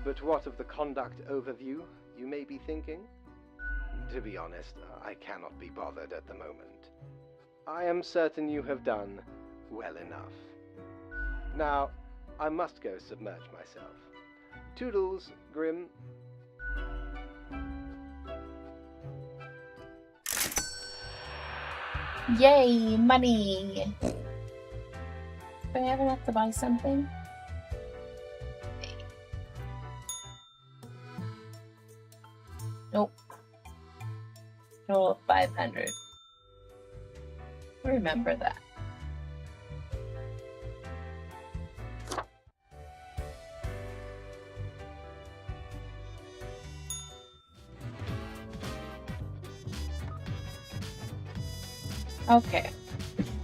But what of the conduct overview, you may be thinking? To be honest, I cannot be bothered at the moment. I am certain you have done well enough. Now, I must go submerge myself. Toodles, Grim. Yay, money! Do I have enough to buy something? Nope. Total of 500. Remember that. Okay.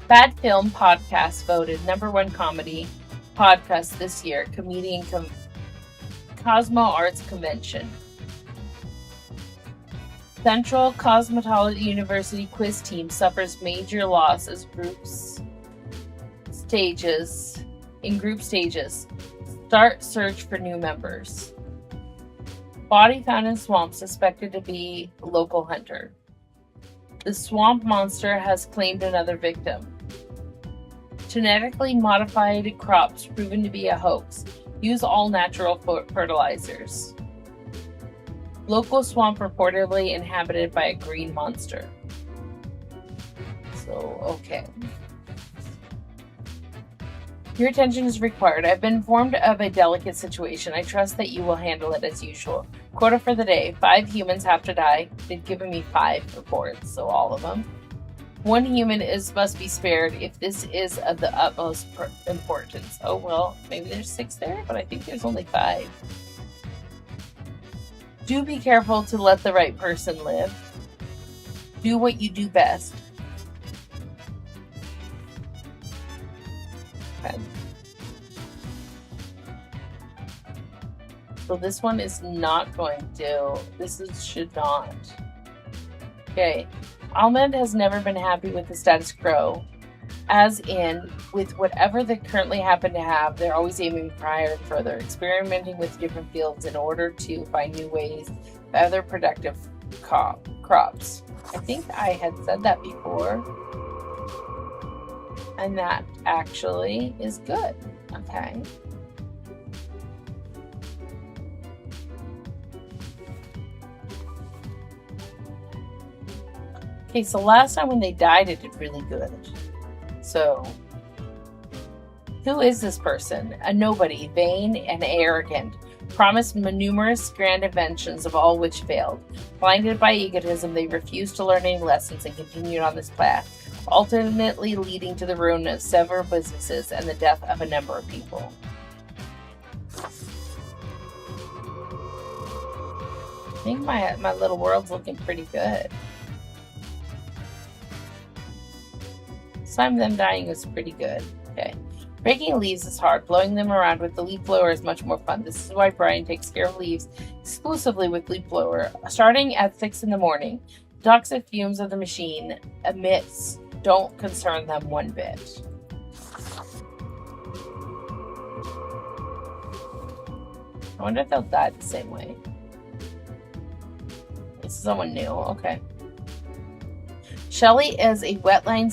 Bad Film Podcast voted #1 comedy podcast this year, Cosmo Arts Convention. Central Cosmetology University quiz team suffers major loss as group stages. Start search for new members. Body found in swamp suspected to be local hunter. The swamp monster has claimed another victim. Genetically modified crops proven to be a hoax. Use all natural fertilizers. Local swamp reportedly inhabited by a green monster. So, okay. Your attention is required. I've been informed of a delicate situation. I trust that you will handle it as usual. Quota for the day. 5 humans have to die. They've given me 5 reports, so all of them. 1 human must be spared if this is of the utmost importance. Oh well, maybe there's 6 there, but I think there's only 5. Do be careful to let the right person live. Do what you do best. Okay. So this one is not going to. Should not. Okay. Almond has never been happy with the status quo. As in, with whatever they currently happen to have, they're always aiming for higher and further, experimenting with different fields in order to find new ways for other productive crops. I think I had said that before. And that actually is good. Okay. Okay, so last time when they died, it did really good. So, who is this person? A nobody, vain and arrogant, promised numerous grand inventions, of all which failed. Blinded by egotism, they refused to learn any lessons and continued on this path, ultimately leading to the ruin of several businesses and the death of a number of people. I think my little world's looking pretty good. Some of them dying is pretty good. Okay. Breaking leaves is hard. Blowing them around with the leaf blower is much more fun. This is why Brian takes care of leaves exclusively with leaf blower. Starting at 6 in the morning, toxic fumes of the machine emits don't concern them one bit. I wonder if they'll die the same way. This is someone new. Okay. Shelley is a wetland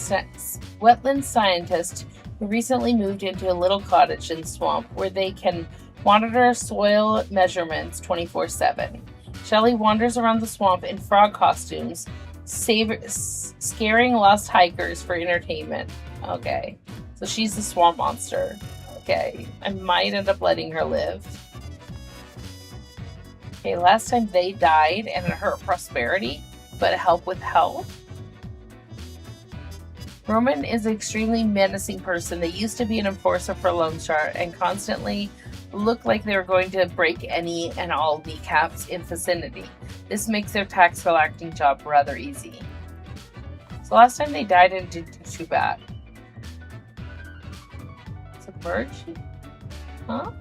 scientist who recently moved into a little cottage in the swamp where they can monitor soil measurements 24/7. Shelley wanders around the swamp in frog costumes, scaring lost hikers for entertainment. Okay. So she's the swamp monster. Okay. I might end up letting her live. Okay, last time they died and it hurt prosperity, but help with health. Roman is an extremely menacing person. They used to be an enforcer for Lone Star and constantly looked like they were going to break any and all kneecaps in vicinity. This makes their tax collecting job rather easy. So last time they died and didn't do too bad. Submerge? Huh?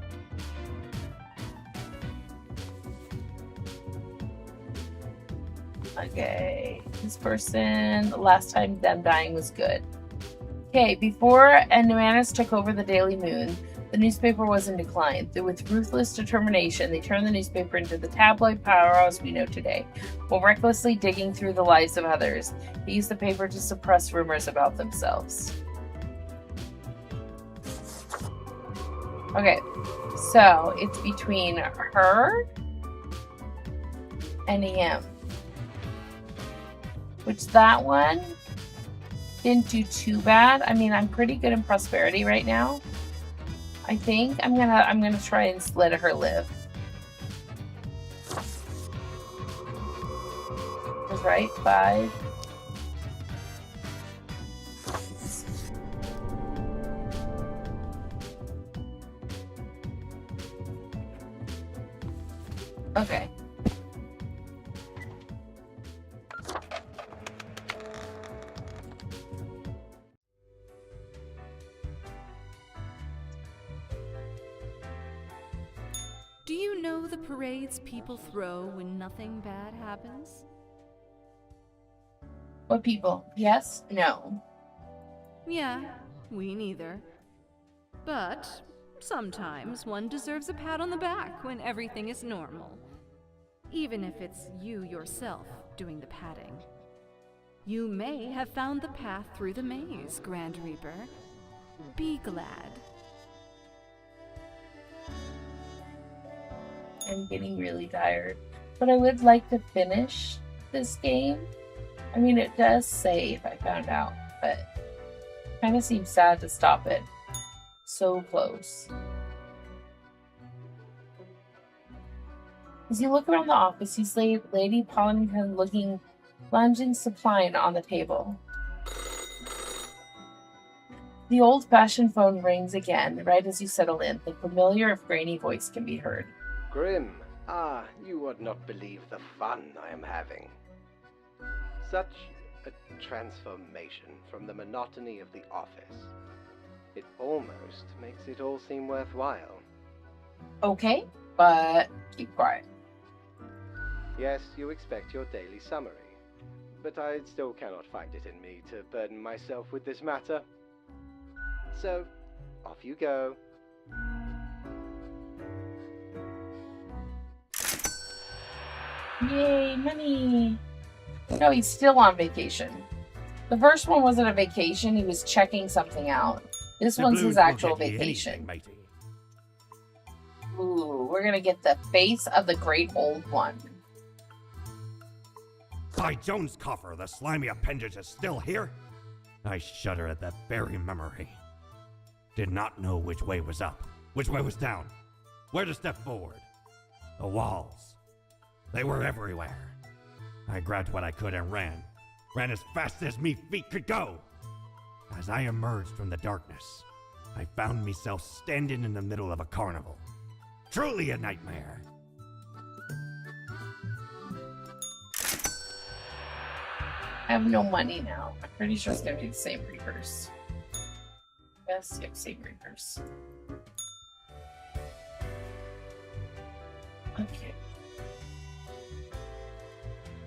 Okay, this person, last time them dying was good. Okay, before Numanus took over the Daily Moon, the newspaper was in decline. With ruthless determination, they turned the newspaper into the tabloid powerhouse we know today, while recklessly digging through the lives of others. They used the paper to suppress rumors about themselves. Okay, so it's between her and him. Which that one didn't do too bad. I mean, I'm pretty good in prosperity right now. I think I'm gonna try and let her live. Was right 5. Okay. Do you know the parades people throw when nothing bad happens? What people? Yes? No. Yeah, we neither. But sometimes one deserves a pat on the back when everything is normal. Even if it's you yourself doing the patting. You may have found the path through the maze, Grand Reaper. Be glad. I'm getting really tired. But I would like to finish this game. I mean, it does save, I found out, but it kind of seems sad to stop it. So close. As you look around the office, you see Lady Pollington lounging supine on the table. The old-fashioned phone rings again, right as you settle in. The familiar, if grainy voice can be heard. Grim, you would not believe the fun I am having. Such a transformation from the monotony of the office. It almost makes it all seem worthwhile. Okay, but keep quiet. Yes, you expect your daily summary, but I still cannot find it in me to burden myself with this matter. So, off you go. Yay, money! No, he's still on vacation. The first one wasn't a vacation, he was checking something out. This The one's blues his won't actual get you vacation. anything, matey. Ooh, we're gonna get the face of the great old one. By Jones' coffer, the slimy appendage is still here? I shudder at that very memory. Did not know which way was up, which way was down, where to step forward. The walls. They were everywhere. I grabbed what I could and ran as fast as me feet could go. As I emerged from the darkness, I found myself standing in the middle of a carnival. Truly a nightmare. I have no money now. I'm pretty sure it's gonna be the same Reapers. Yes, yep, same Reapers. Okay.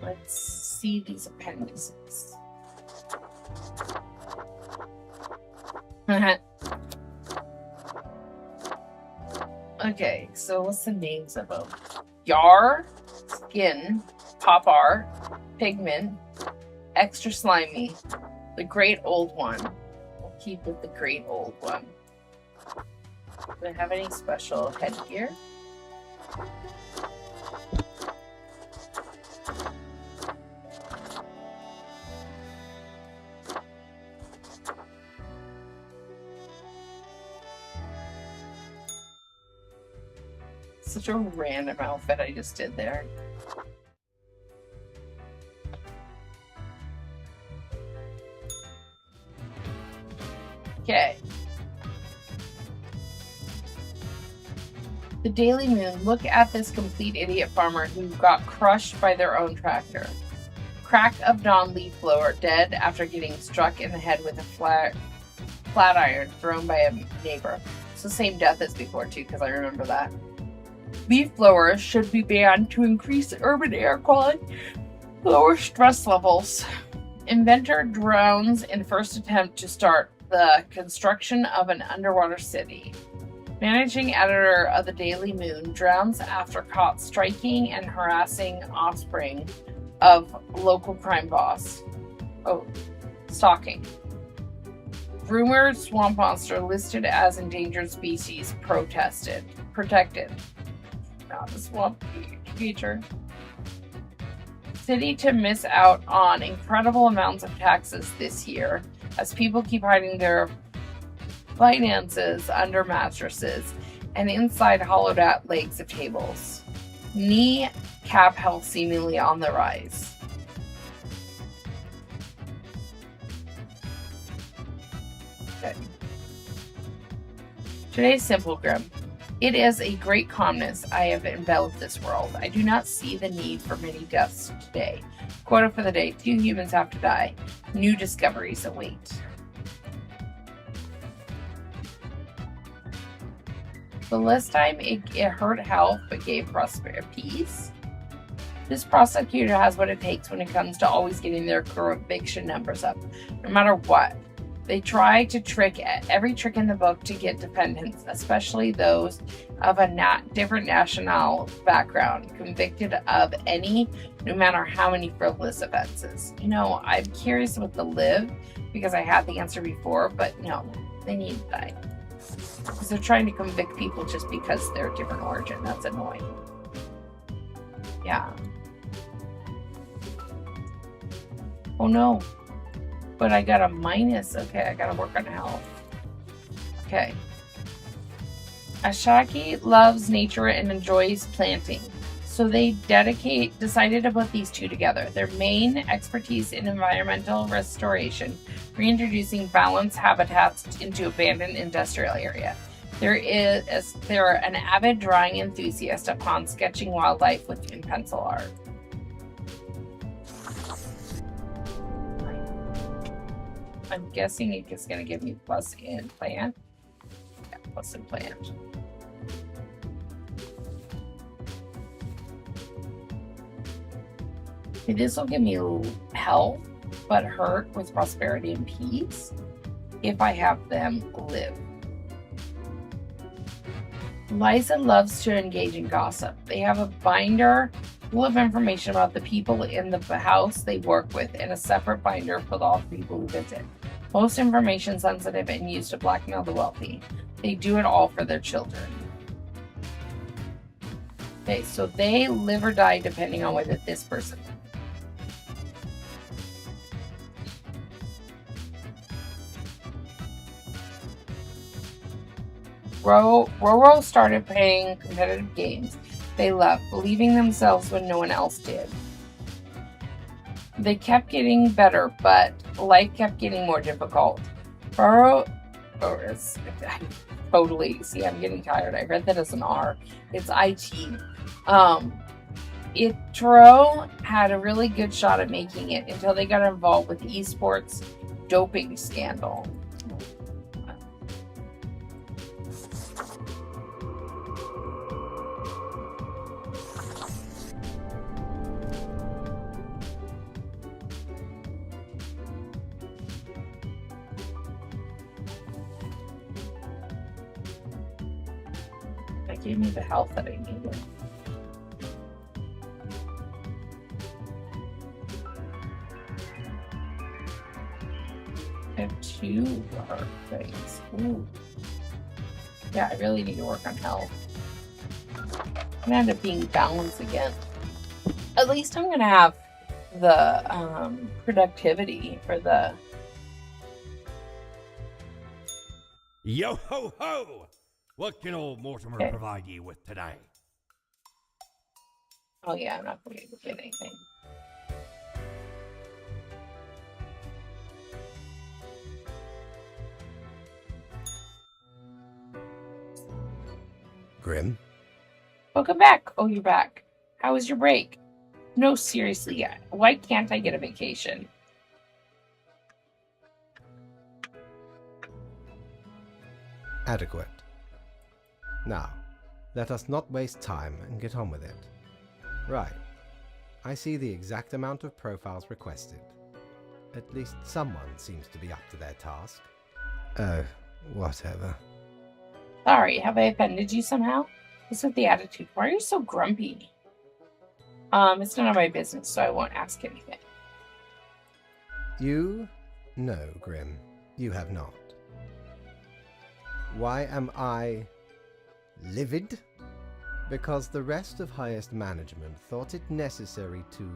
Let's see these appendices. Okay, so what's the names of them? Yar, Skin, Pop Art, Pigment, Extra Slimy, the Great Old One. We'll keep with the Great Old One. Do I have any special headgear? Such a random outfit I just did there. Okay. The Daily Moon. Look at this complete idiot farmer who got crushed by their own tractor. Crack of dawn leaf blower, dead after getting struck in the head with a flat iron thrown by a neighbor. It's the same death as before too, because I remember that. Leaf blowers should be banned to increase urban air quality, lower stress levels. Inventor drowns in first attempt to start the construction of an underwater city. Managing editor of the Daily Moon drowns after caught striking and harassing offspring of local crime boss. Oh, stalking. Rumored swamp monster listed as endangered species protected. Not a swamp creature. City to miss out on incredible amounts of taxes this year as people keep hiding their finances under mattresses and inside hollowed out legs of tables. Knee cap health seemingly on the rise. Okay. Today's Simple Grim. It is a great calmness I have enveloped this world. I do not see the need for many deaths today. Quota for the day: 2 humans have to die. New discoveries await. The last time it hurt health but gave prosperity peace. This prosecutor has what it takes when it comes to always getting their conviction numbers up, no matter what. They try to every trick in the book to get defendants, especially those of a different national background, convicted of any, no matter how many frivolous offenses. You know, I'm curious with the live, because I had the answer before, but no, they need to die. Because they're trying to convict people just because they're a different origin. That's annoying. Yeah. Oh no. But I got a minus. Okay, I gotta work on health. Okay. Ashaki loves nature and enjoys planting. So they decided to put these two together. Their main expertise in environmental restoration, reintroducing balanced habitats into abandoned industrial area. They're an avid drawing enthusiast upon sketching wildlife in pencil art. I'm guessing it's going to give me plus in plant. Yeah, plus in plant. Okay, this will give me health, but hurt with prosperity and peace if I have them live. Liza loves to engage in gossip. They have a binder full of information about the people in the house they work with and a separate binder for all the people who visit. Most information sensitive and used to blackmail the wealthy. They do it all for their children. Okay, so they live or die depending on whether this person. Roro started playing competitive games they loved, believing themselves when no one else did. They kept getting better, but life kept getting more difficult. Roro, see, I'm getting tired. I read that as an R. It's IT. Itro had a really good shot at making it until they got involved with esports doping scandal. gave me the health that I needed. I have 2 hard things. Ooh. Yeah, I really need to work on health. I'm gonna end up being balanced again. At least I'm gonna have the productivity for the. Yo ho ho! What can old Mortimer Okay. provide ye with today? Oh yeah, I'm not gonna be able to get anything. Grim, Welcome back. Oh, you're back. How was your break? No, seriously, why can't I get a vacation? adequate. Now, let us not waste time and get on with it. Right. I see the exact amount of profiles requested. At least someone seems to be up to their task. Oh, whatever. Sorry, have I offended you somehow? What's with the attitude? Why are you so grumpy? It's none of my business, so I won't ask anything. You? No, Grim. You have not. Why am I livid? Because the rest of highest management thought it necessary to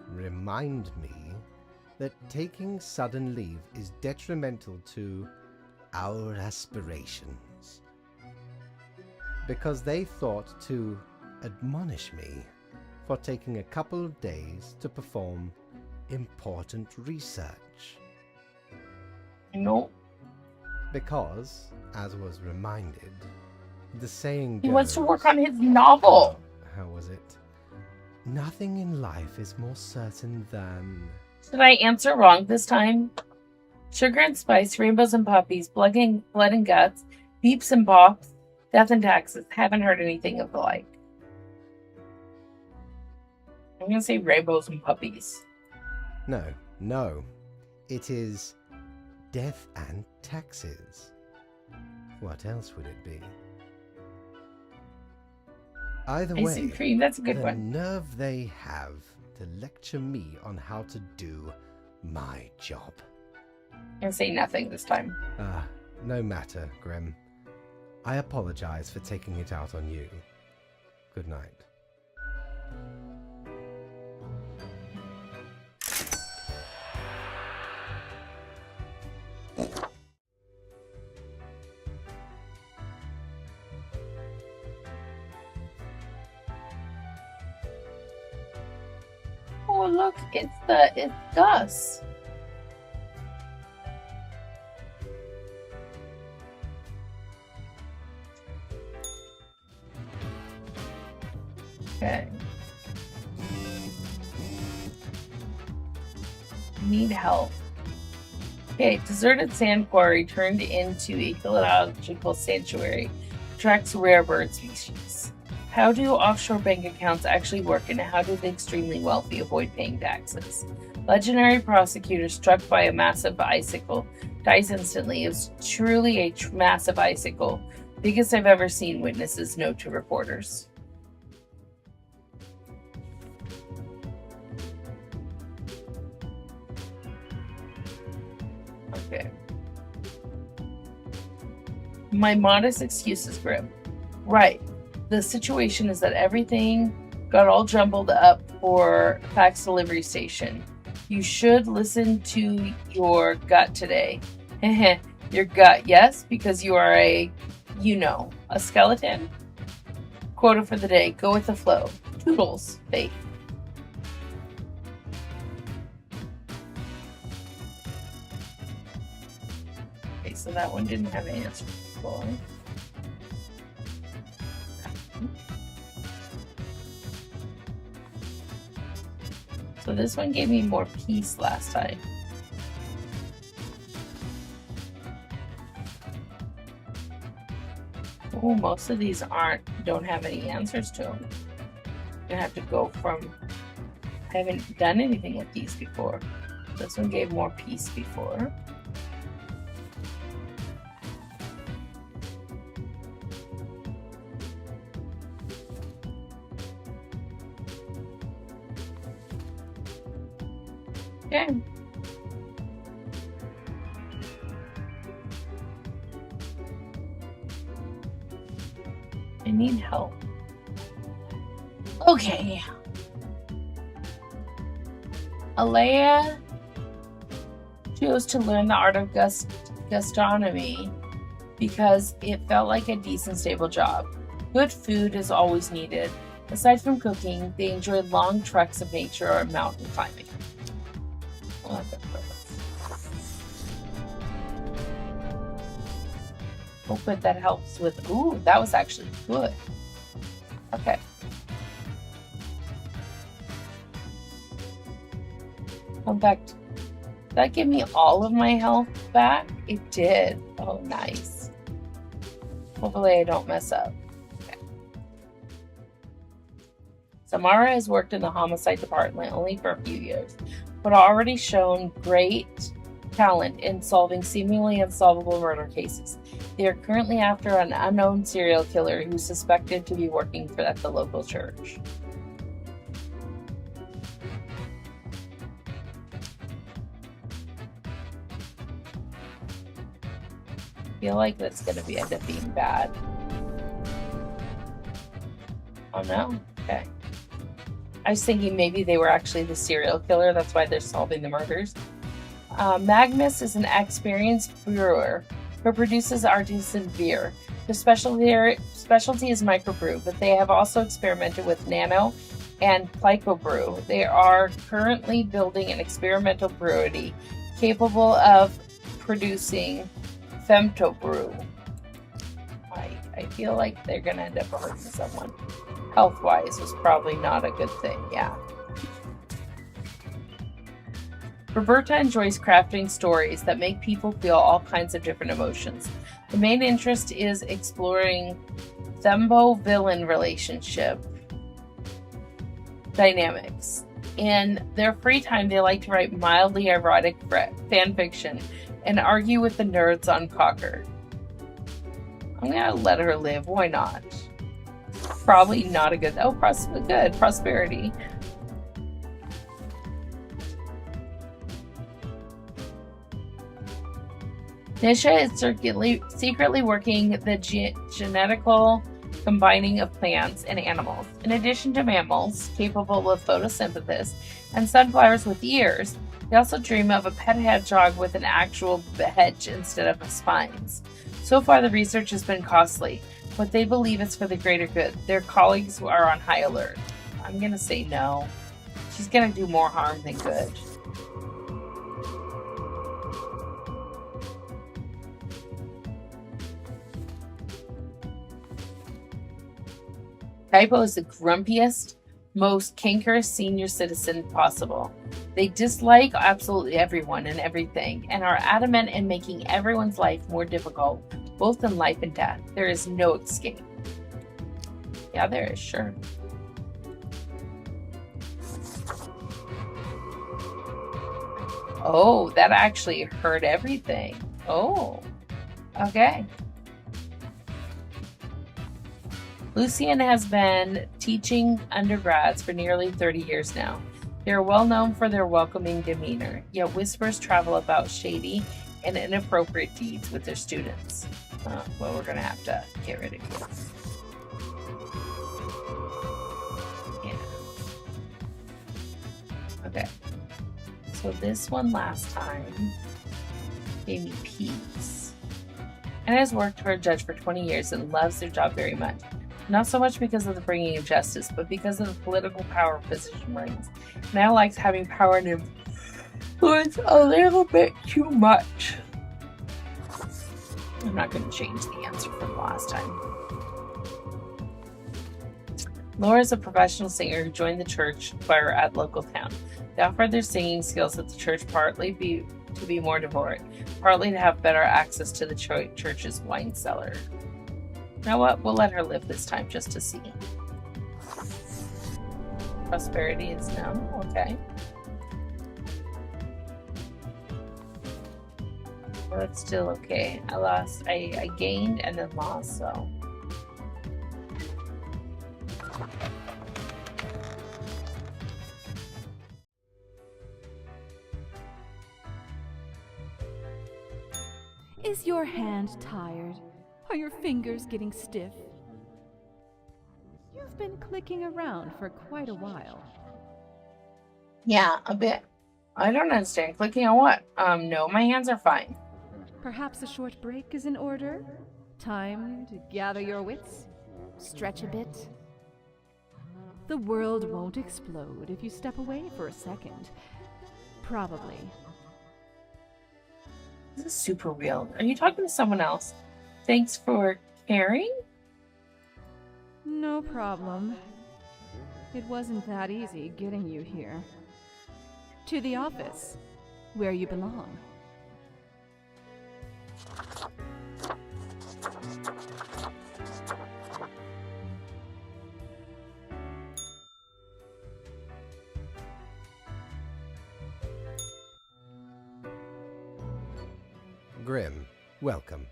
remind me that taking sudden leave is detrimental to our aspirations. Because they thought to admonish me for taking a couple of days to perform important research. No. Because, as was reminded, the saying He wants to goes- work on his novel. How was it? Nothing in life is more certain than... Did I answer wrong this time? Sugar and spice, rainbows and puppies, blood and guts, beeps and bops, death and taxes. Haven't heard anything of the like. I'm gonna say rainbows and puppies. No. It is death and taxes. What else would it be? Either Ice way, and cream, that's a good the one. nerve they have to lecture me on how to do my job. I'm gonna say nothing this time. No matter, Grim. I apologize for taking it out on you. Good night. Oh look, it's Gus. Okay. Need help. Okay, deserted sand quarry turned into ecological sanctuary attracts rare bird species. How do offshore bank accounts actually work, and how do the extremely wealthy avoid paying taxes? Legendary prosecutor struck by a massive icicle dies instantly. It was truly a massive icicle. Biggest I've ever seen, witnesses note to reporters. Okay. My modest excuse is Grim. Right. The situation is that everything got all jumbled up for fax delivery station. You should listen to your gut today. Your gut, yes, because you are a skeleton. Quota for the day. Go with the flow. Toodles, Faith. Okay, so that one didn't have an answer before. So this one gave me more peace last time. Oh, most of these don't have any answers to them. I'm gonna have to go from. I haven't done anything with these before. This one gave more peace before. Okay. I need help. Okay. Alea chose to learn the art of gastronomy because it felt like a decent, stable job. Good food is always needed. Aside from cooking, they enjoyed long treks of nature or mountain climbing. Oh, that's perfect. Oh, but that helps with. Ooh, that was actually good. Okay. In fact, did that give me all of my health back? It did. Oh, nice. Hopefully I don't mess up. Okay. Samara has worked in the homicide department only for a few years, but already shown great talent in solving seemingly unsolvable murder cases. They are currently after an unknown serial killer who's suspected to be working at the local church. I feel like that's going to end up being bad. Oh no? Okay. I was thinking maybe they were actually the serial killer. That's why they're solving the murders. Magnus is an experienced brewer who produces artisan beer. Their specialty is microbrew, but they have also experimented with nano and plycobrew. They are currently building an experimental brewery capable of producing femtobrew. I feel like they're going to end up hurting someone. Health-wise was probably not a good thing, yeah. Roberta enjoys crafting stories that make people feel all kinds of different emotions. The main interest is exploring Thembo-villain relationship dynamics. In their free time, they like to write mildly erotic fan fiction and argue with the nerds on Cocker. I'm gonna let her live. Why not? Probably not a good. Oh, good prosperity. Nisha is secretly working the genetical combining of plants and animals. In addition to mammals capable of photosynthesis and sunflowers with ears, they also dream of a pet hedgehog with an actual hedge instead of spines. So far, the research has been costly, but they believe it's for the greater good. Their colleagues are on high alert. I'm gonna say no. She's gonna do more harm than good. Typo is the grumpiest, most cankerous senior citizen possible. They dislike absolutely everyone and everything, and are adamant in making everyone's life more difficult, both in life and death. There is no escape. Yeah, there is, sure. Oh, that actually hurt everything. Oh, okay. Lucian has been teaching undergrads for nearly 30 years now. They are well known for their welcoming demeanor, yet whispers travel about shady and inappropriate deeds with their students. Well, we're going to have to get rid of you. Yeah. Okay. So this one last time gave me peace. And has worked for a judge for 20 years and loves their job very much. Not so much because of the bringing of justice, but because of the political power position brings. Now likes having power and influence a little bit too much. I'm not going to change the answer from last time. Laura is a professional singer who joined the church choir at local town. They offered their singing skills at the church partly to be more devout, partly to have better access to the church's wine cellar. You know what? We'll let her live this time just to see. Prosperity is no. Okay. Well, that's still okay. I gained and then lost, so. Is your hand tired? Are your fingers getting stiff? You've been clicking around for quite a while. Yeah, a bit. I don't understand. Clicking on what? No, my hands are fine. Perhaps a short break is in order? Time to gather your wits? Stretch a bit? The world won't explode if you step away for a second. Probably. This is super real. Are you talking to someone else? Thanks for caring? No problem. It wasn't that easy getting you here. To the office, where you belong. Grim, welcome.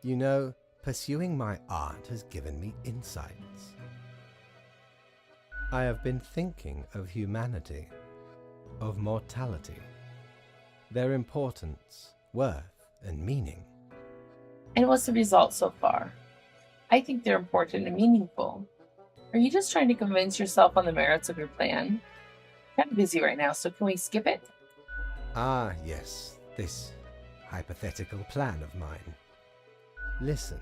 You know, pursuing my art has given me insights. I have been thinking of humanity, of mortality, their importance, worth, and meaning. And what's the result so far? I think they're important and meaningful. Are you just trying to convince yourself on the merits of your plan? I'm kind of busy right now, so can we skip it? Ah, yes, this hypothetical plan of mine. Listen,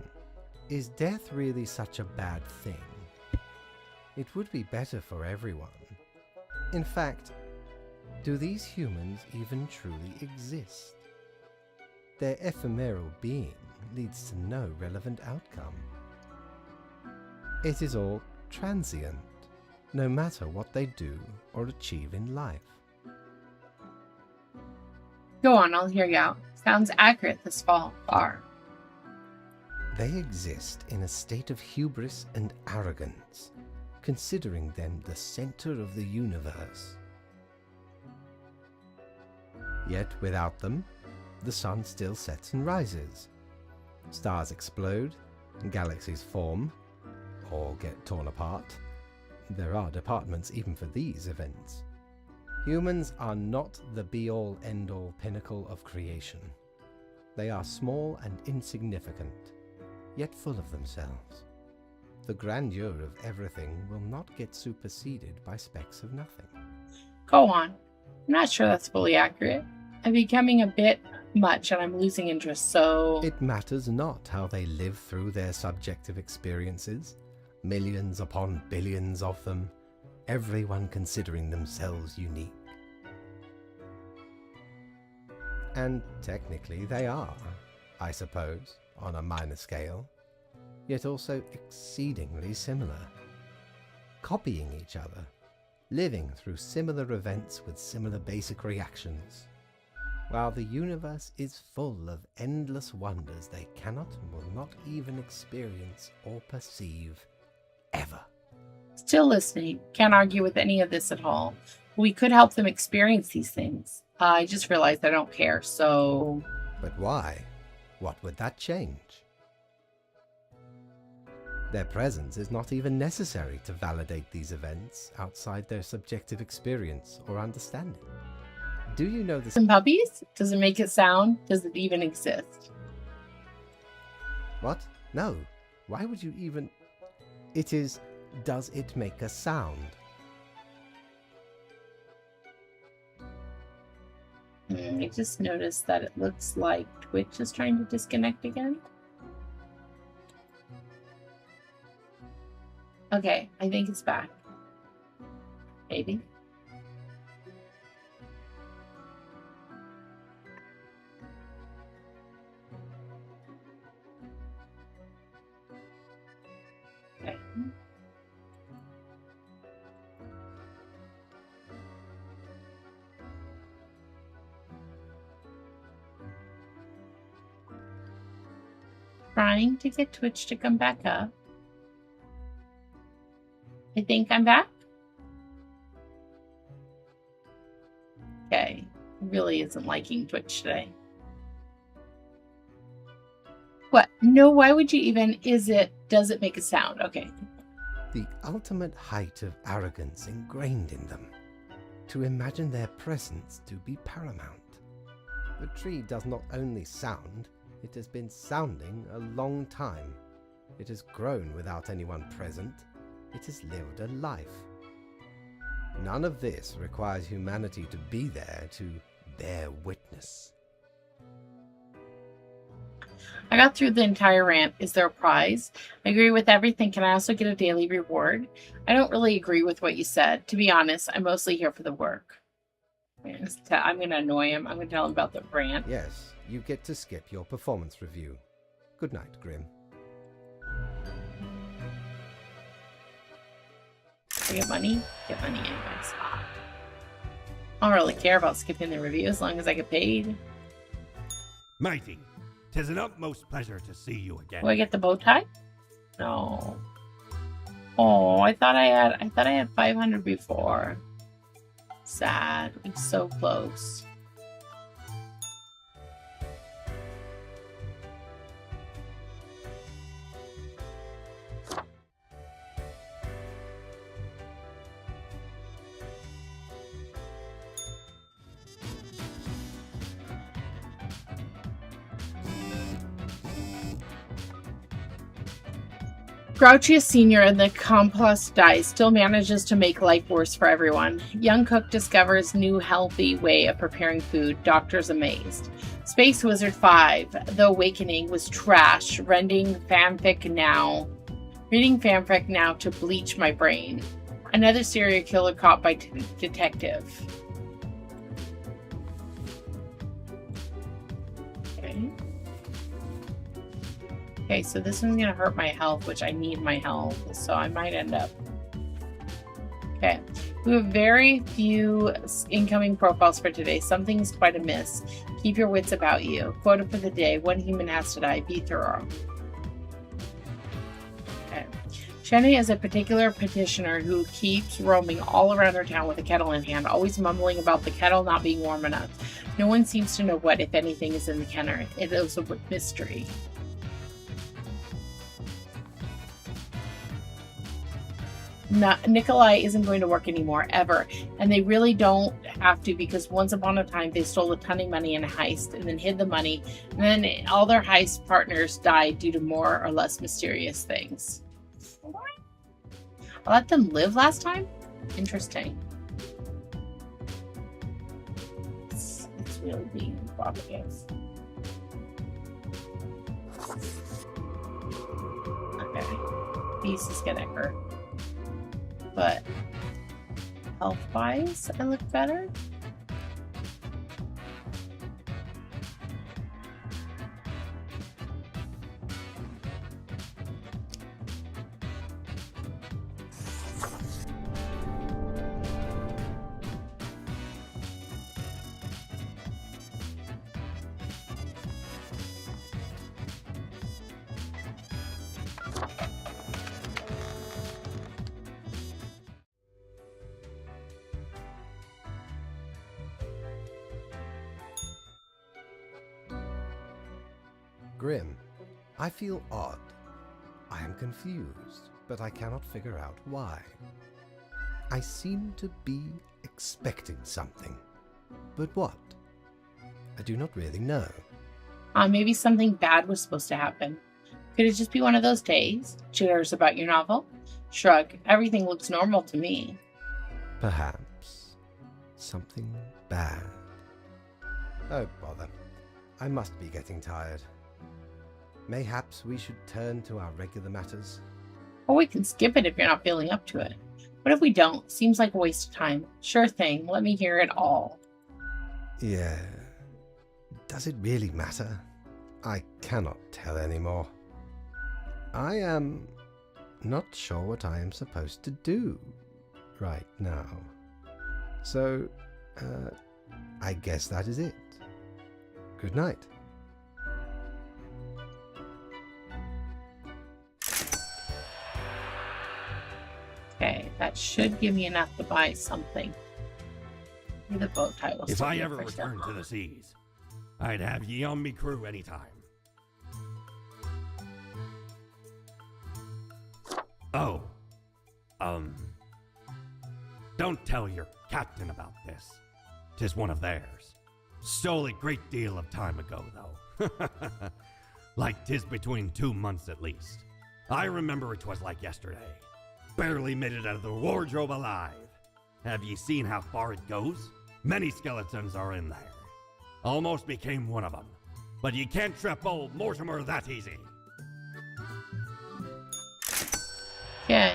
is death really such a bad thing? It would be better for everyone. In fact, do these humans even truly exist? Their ephemeral being leads to no relevant outcome. It is all transient, no matter what they do or achieve in life. Go on, I'll hear you out. Sounds accurate this far. They exist in a state of hubris and arrogance, considering them the center of the universe. Yet without them, the sun still sets and rises. Stars explode, galaxies form, or get torn apart. There are departments even for these events. Humans are not the be-all, end-all pinnacle of creation. They are small and insignificant, yet full of themselves. The grandeur of everything will not get superseded by specks of nothing. Go on. I'm not sure that's fully accurate. I'm becoming a bit much and I'm losing interest, so... It matters not how they live through their subjective experiences. Millions upon billions of them, everyone considering themselves unique. And technically they are, I suppose, on a minor scale, yet also exceedingly similar. Copying each other, living through similar events with similar basic reactions, while the universe is full of endless wonders they cannot and will not even experience or perceive, ever. Still listening. Can't argue with any of this at all. We could help them experience these things. I just realized I don't care, so... But why? What would that change? Their presence is not even necessary to validate these events outside their subjective experience or understanding. Do you know this? Some puppies? Does it make it sound? Does it even exist? What? No. Why would you even... It is, does it make a sound? I just noticed that it looks like Twitch is trying to disconnect again. Okay, I think it's back. Maybe. Okay. Trying to get Twitch to come back up. I think I'm back. Okay. Really isn't liking Twitch today. What? No, why would you even? Does it make a sound? Okay. The ultimate height of arrogance ingrained in them. To imagine their presence to be paramount. The tree does not only sound, It has been sounding a long time. It has grown without anyone present. It has lived a life. None of this requires humanity to be there to bear witness. I got through the entire rant. Is there a prize? I agree with everything. Can I also get a daily reward? I don't really agree with what you said. To be honest, I'm mostly here for the work. I'm going to annoy him. I'm going to tell him about the rant. Yes, you get to skip your performance review. Good night, Grim. I get money? Get money anyways. I don't really care about skipping the review as long as I get paid. Mighty, 'tis an utmost pleasure to see you again. Do I get the bow tie? No. Oh, I thought I had 500 before. Sad. It's so close. Grouchius Sr. and the compost dice still manages to make life worse for everyone. Young cook discovers new healthy way of preparing food. Doctor's amazed. Space Wizard 5, The Awakening was trash. Reading fanfic now to bleach my brain. Another serial killer caught by detective. Okay, so this one's gonna hurt my health, which I need my health, so I might end up. Okay, we have very few incoming profiles for today. Something's quite amiss. Keep your wits about you. Quota for the day: one human has to die. Be thorough. Okay. Shenny is a particular petitioner who keeps roaming all around her town with a kettle in hand, always mumbling about the kettle not being warm enough. No one seems to know what, if anything, is in the kenner. It is a mystery. Nikolai isn't going to work anymore, ever. And they really don't have to, because once upon a time they stole a ton of money in a heist and then hid the money. And then all their heist partners died due to more or less mysterious things. I let them live last time? Interesting. It's really being propagated. Okay. Peace is gonna hurt. But health-wise, I look better. Grim, I feel odd. I am confused, but I cannot figure out why. I seem to be expecting something. But what? I do not really know. Maybe something bad was supposed to happen. Could it just be one of those days? Jitters about your novel? Shrug. Everything looks normal to me. Perhaps. Something bad. Oh, bother. I must be getting tired. Mayhaps we should turn to our regular matters. Or we can skip it if you're not feeling up to it. What if we don't? Seems like a waste of time. Sure thing. Let me hear it all. Yeah. Does it really matter? I cannot tell anymore. I am not sure what I am supposed to do right now. So, I guess that is it. Good night. Okay, that should give me enough to buy something. Maybe the bow tie will If still I be a ever first return step. to the seas, I'd have ye on me crew anytime. Oh, don't tell your captain about this. 'Tis one of theirs. Stole a great deal of time ago, though. Like 'tis between 2 months at least. I remember it was like yesterday. Barely made it out of the wardrobe alive. Have ye seen how far it goes? Many skeletons are in there. Almost became one of them. But you can't trip old Mortimer that easy. Okay.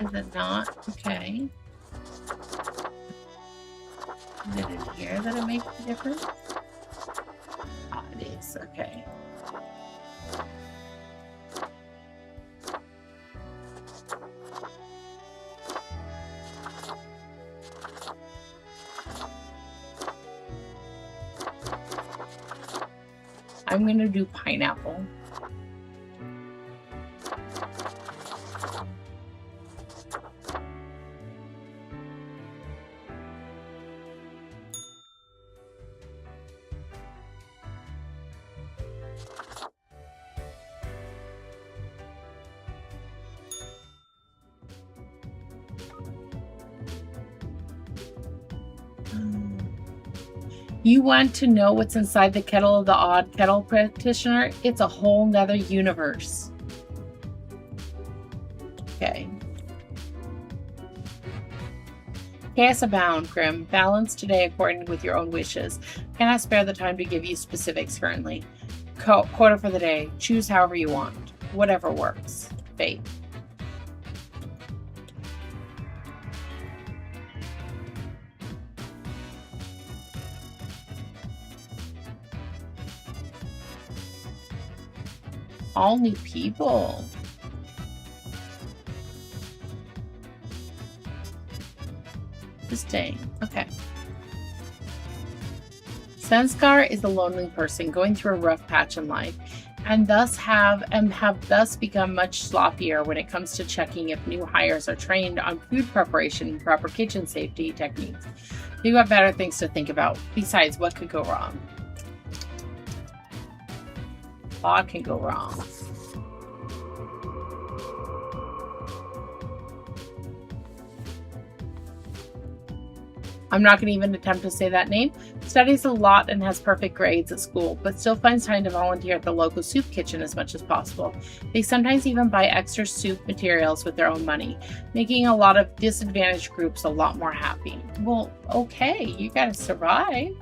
Is it not? Okay. Is it in here that it makes a difference? Ah, it is. Okay. I'm gonna do pineapple. You want to know what's inside the kettle of the odd kettle practitioner? It's a whole nother universe. Okay. Chaos abound, Grim. Balance today according with your own wishes. Cannot spare the time to give you specifics currently. Quota for the day. Choose however you want. Whatever works. Fate. All new people. Interesting. Okay. Svenskar is a lonely person going through a rough patch in life, and have thus become much sloppier when it comes to checking if new hires are trained on food preparation and proper kitchen safety techniques. They've got better things to think about. Besides, what could go wrong? A lot can go wrong. I'm not going to even attempt to say that name. Studies a lot and has perfect grades at school, but still finds time to volunteer at the local soup kitchen as much as possible. They sometimes even buy extra soup materials with their own money, making a lot of disadvantaged groups a lot more happy. Well, okay, you gotta survive.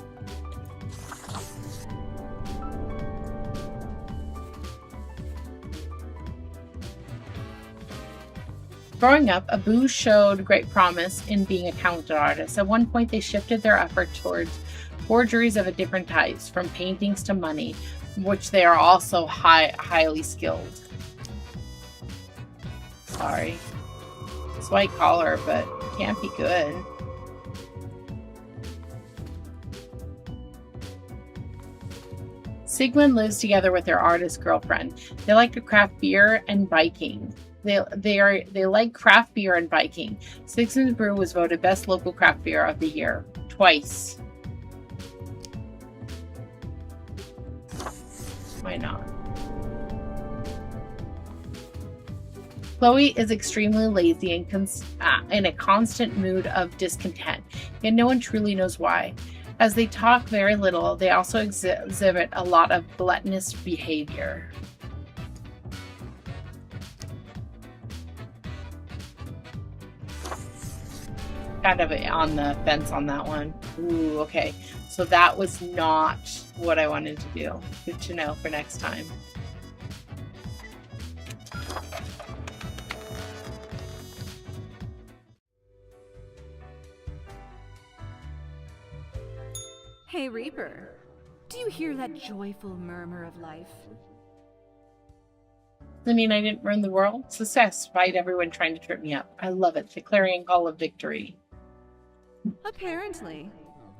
Growing up, Abu showed great promise in being a talented artist. At one point, they shifted their effort towards forgeries of a different types, from paintings to money, which they are also highly skilled. Sorry. It's white collar, but it can't be good. Sigmund lives together with their artist girlfriend. They like to craft beer and biking. They like craft beer and biking. Sigmund's Brew was voted best local craft beer of the year twice. Why not? Chloe is extremely lazy and in a constant mood of discontent, yet no one truly knows why. As they talk very little, they also exhibit a lot of gluttonous behavior. Kind of on the fence on that one. Ooh, okay. So that was not what I wanted to do. Good to know for next time. Hey, Reaper. Do you hear that joyful murmur of life? I mean, I didn't ruin the world. Success, despite everyone trying to trip me up. I love it. The clarion call of victory. Apparently,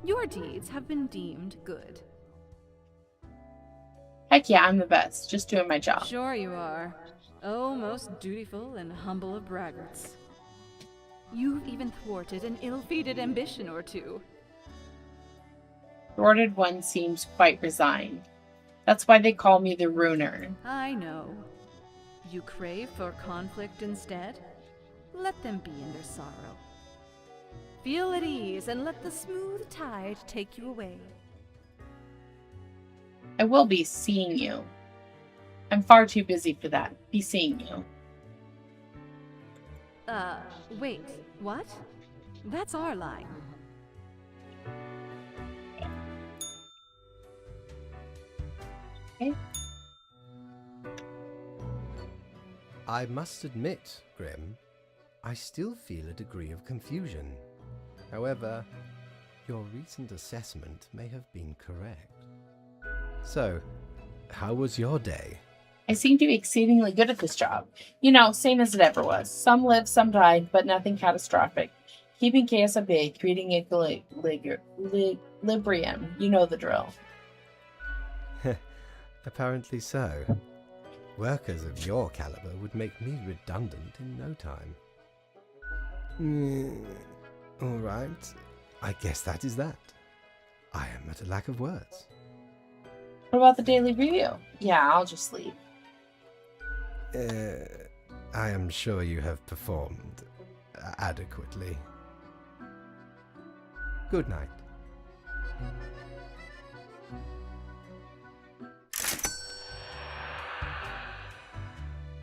your deeds have been deemed good. Heck yeah, I'm the best. Just doing my job. Sure you are. Oh, most dutiful and humble of braggarts. You've even thwarted an ill-fated ambition or two. Thwarted one seems quite resigned. That's why they call me the Ruiner. I know. You crave for conflict instead? Let them be in their sorrow. Feel at ease and let the smooth tide take you away. I will be seeing you. I'm far too busy for that. Be seeing you. Wait, what? That's our line. Okay. I must admit, Grim, I still feel a degree of confusion. However, your recent assessment may have been correct. So, how was your day? I seem to be exceedingly good at this job. You know, same as it ever was. Some lived, some died, but nothing catastrophic. Keeping chaos at bay, creating equilibrium. You know the drill. Apparently so. Workers of your caliber would make me redundant in no time. All right. I guess that is that. I am at a lack of words. What about the daily review? Yeah, I'll just leave. I am sure you have performed adequately. Good night.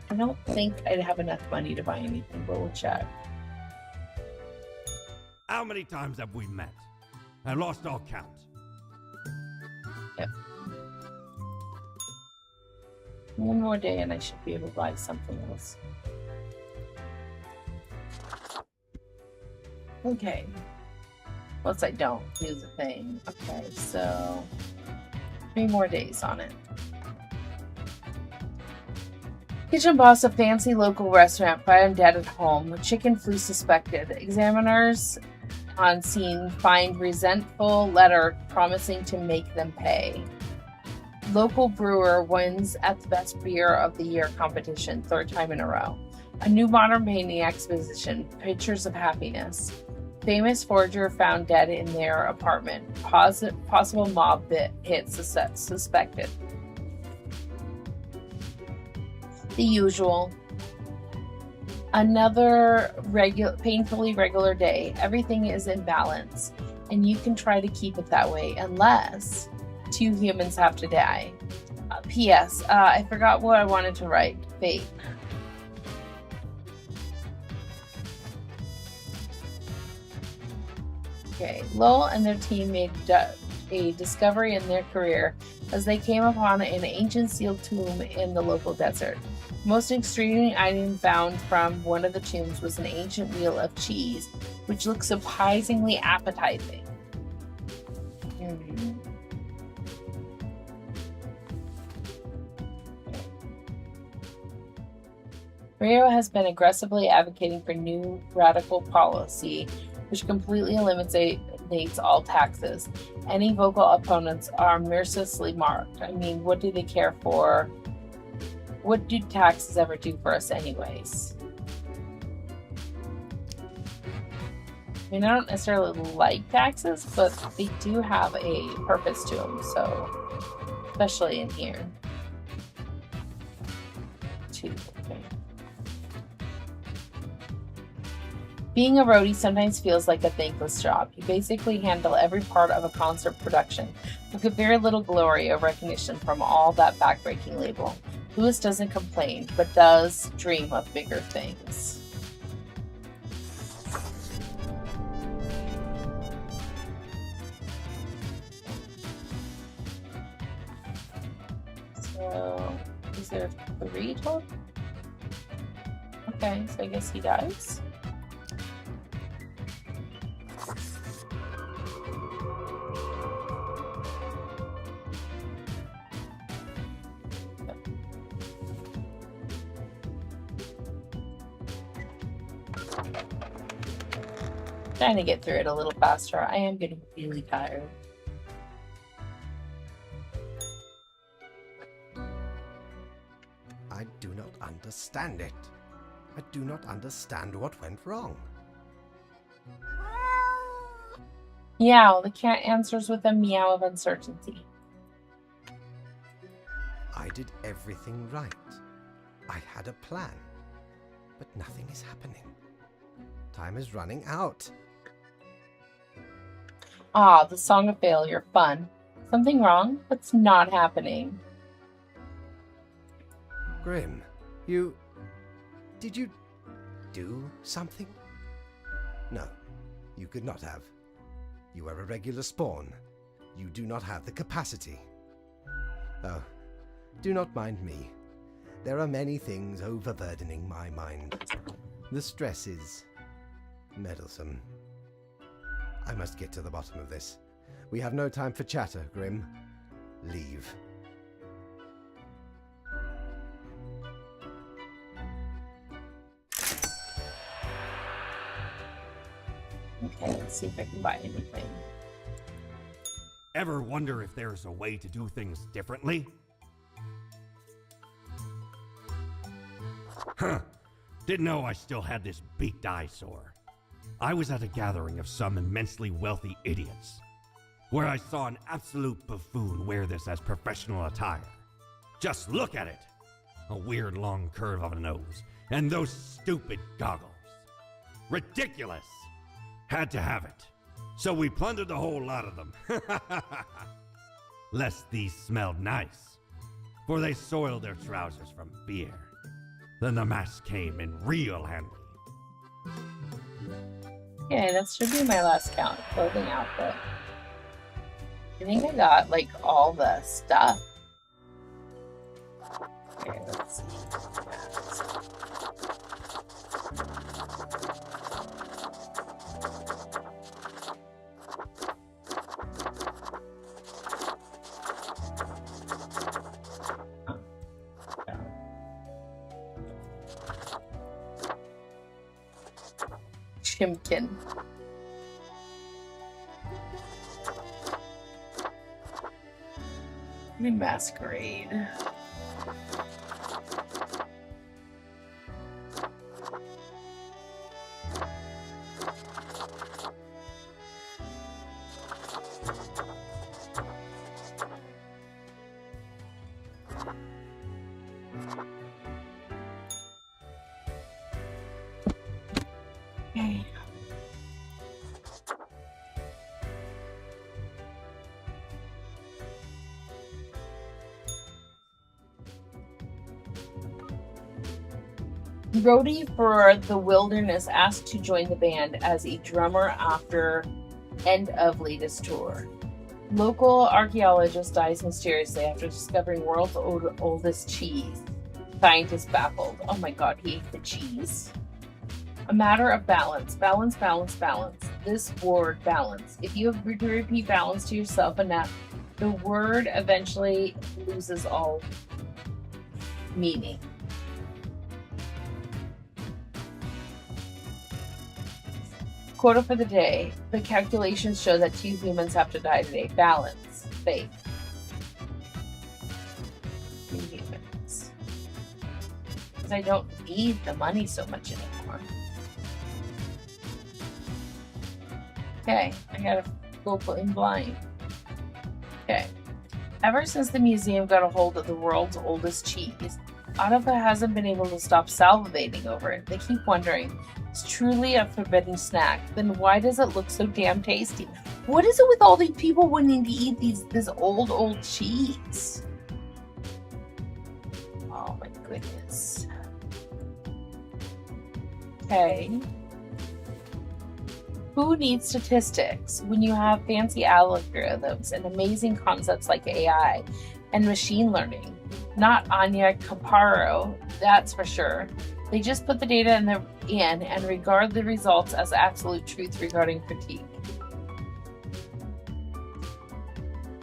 I don't think I'd have enough money to buy anything, but we'll check. How many times have we met? I lost all count. Yep. One more day and I should be able to buy something else. Okay. Once I don't, here's the thing. Okay, so 3 more days on it. Kitchen boss of fancy local restaurant found dead at home. Chicken flu suspected. Examiners on scene find resentful letter promising to make them pay. Local brewer wins at the best beer of the year competition, 3rd time in a row. A new modern painting exposition, pictures of happiness. Famous forger found dead in their apartment. Possible mob hit suspected. The usual. Another painfully regular day. Everything is in balance, and you can try to keep it that way unless 2 humans have to die. P.S. I forgot what I wanted to write. Fate. Okay, Lowell and their team made a discovery in their career as they came upon an ancient sealed tomb in the local desert. The most intriguing item found from one of the tombs was an ancient wheel of cheese, which looked surprisingly appetizing. Rio has been aggressively advocating for new radical policy, which completely eliminates all taxes. Any vocal opponents are mercilessly marked. I mean, what do they care for? What do taxes ever do for us anyways? I mean, I don't necessarily like taxes, but they do have a purpose to them, so especially in here. Okay. Being a roadie sometimes feels like a thankless job. You basically handle every part of a concert production, but get very little glory or recognition from all that backbreaking label. Lewis doesn't complain, but does dream of bigger things. So, is there 3 total? Okay, so I guess he dies. Trying to get through it a little faster. I am getting really tired. understand it. I do not understand what went wrong. Meow. The cat answers with a meow of uncertainty. I did everything right. I had a plan. But nothing is happening. Time is running out. Ah, the song of failure. Fun. Something wrong? What's not happening? Grim, did you do something? No, you could not have. You are a regular spawn. You do not have the capacity. Oh, do not mind me. There are many things overburdening my mind. The stress is meddlesome. I must get to the bottom of this. We have no time for chatter, Grim. Leave. Okay, let's see if I can buy anything. Ever wonder if there's a way to do things differently? Huh. Didn't know I still had this beaked eyesore. I was at a gathering of some immensely wealthy idiots, where I saw an absolute buffoon wear this as professional attire. Just look at it! A weird long curve of a nose, and those stupid goggles. Ridiculous! Had to have it. So we plundered the whole lot of them. Lest these smelled nice, for they soiled their trousers from beer. Then the mask came in real handy. Okay, that should be my last count. Clothing outfit. I think I got, like, all the stuff. Okay, let's see. Chimkin. Masquerade. Okay. Rhodey for the Wilderness asked to join the band as a drummer after end of latest tour. Local archaeologist dies mysteriously after discovering world's oldest cheese. Scientists baffled. Oh my god, he ate the cheese. A matter of balance. Balance, balance, balance. This word, balance. If you repeat balance to yourself enough, the word eventually loses all meaning. Quota for the day. The calculations show that 2 humans have to die today. Balance. Faith. 2 humans. Because I don't need the money so much anymore. Okay, I gotta go in blind. Okay. Ever since the museum got a hold of the world's oldest cheese, Audifa hasn't been able to stop salivating over it. They keep wondering, it's truly a forbidden snack. Then why does it look so damn tasty? What is it with all these people wanting to eat this old cheese? Oh my goodness. Okay. Who needs statistics when you have fancy algorithms and amazing concepts like AI and machine learning? Not Anya Caparo, that's for sure. They just put the data in and regard the results as absolute truth regarding critique.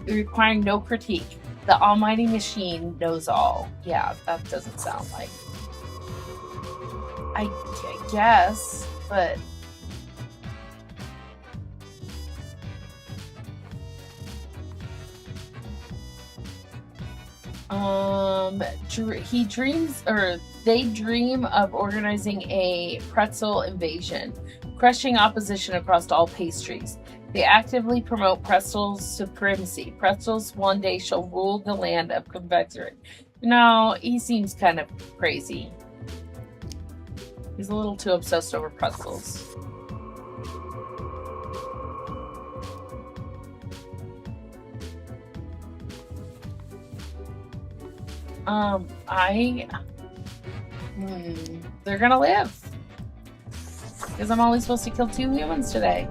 Requiring no critique. The almighty machine knows all. Yeah, that doesn't sound like... I guess, but... he dreams, or They dream of organizing a pretzel invasion, crushing opposition across all pastries. They actively promote pretzel's supremacy. Pretzels one day shall rule the land of confectionery. No, he seems kind of crazy. He's a little too obsessed over pretzels. They're gonna live. Because I'm only supposed to kill 2 humans today.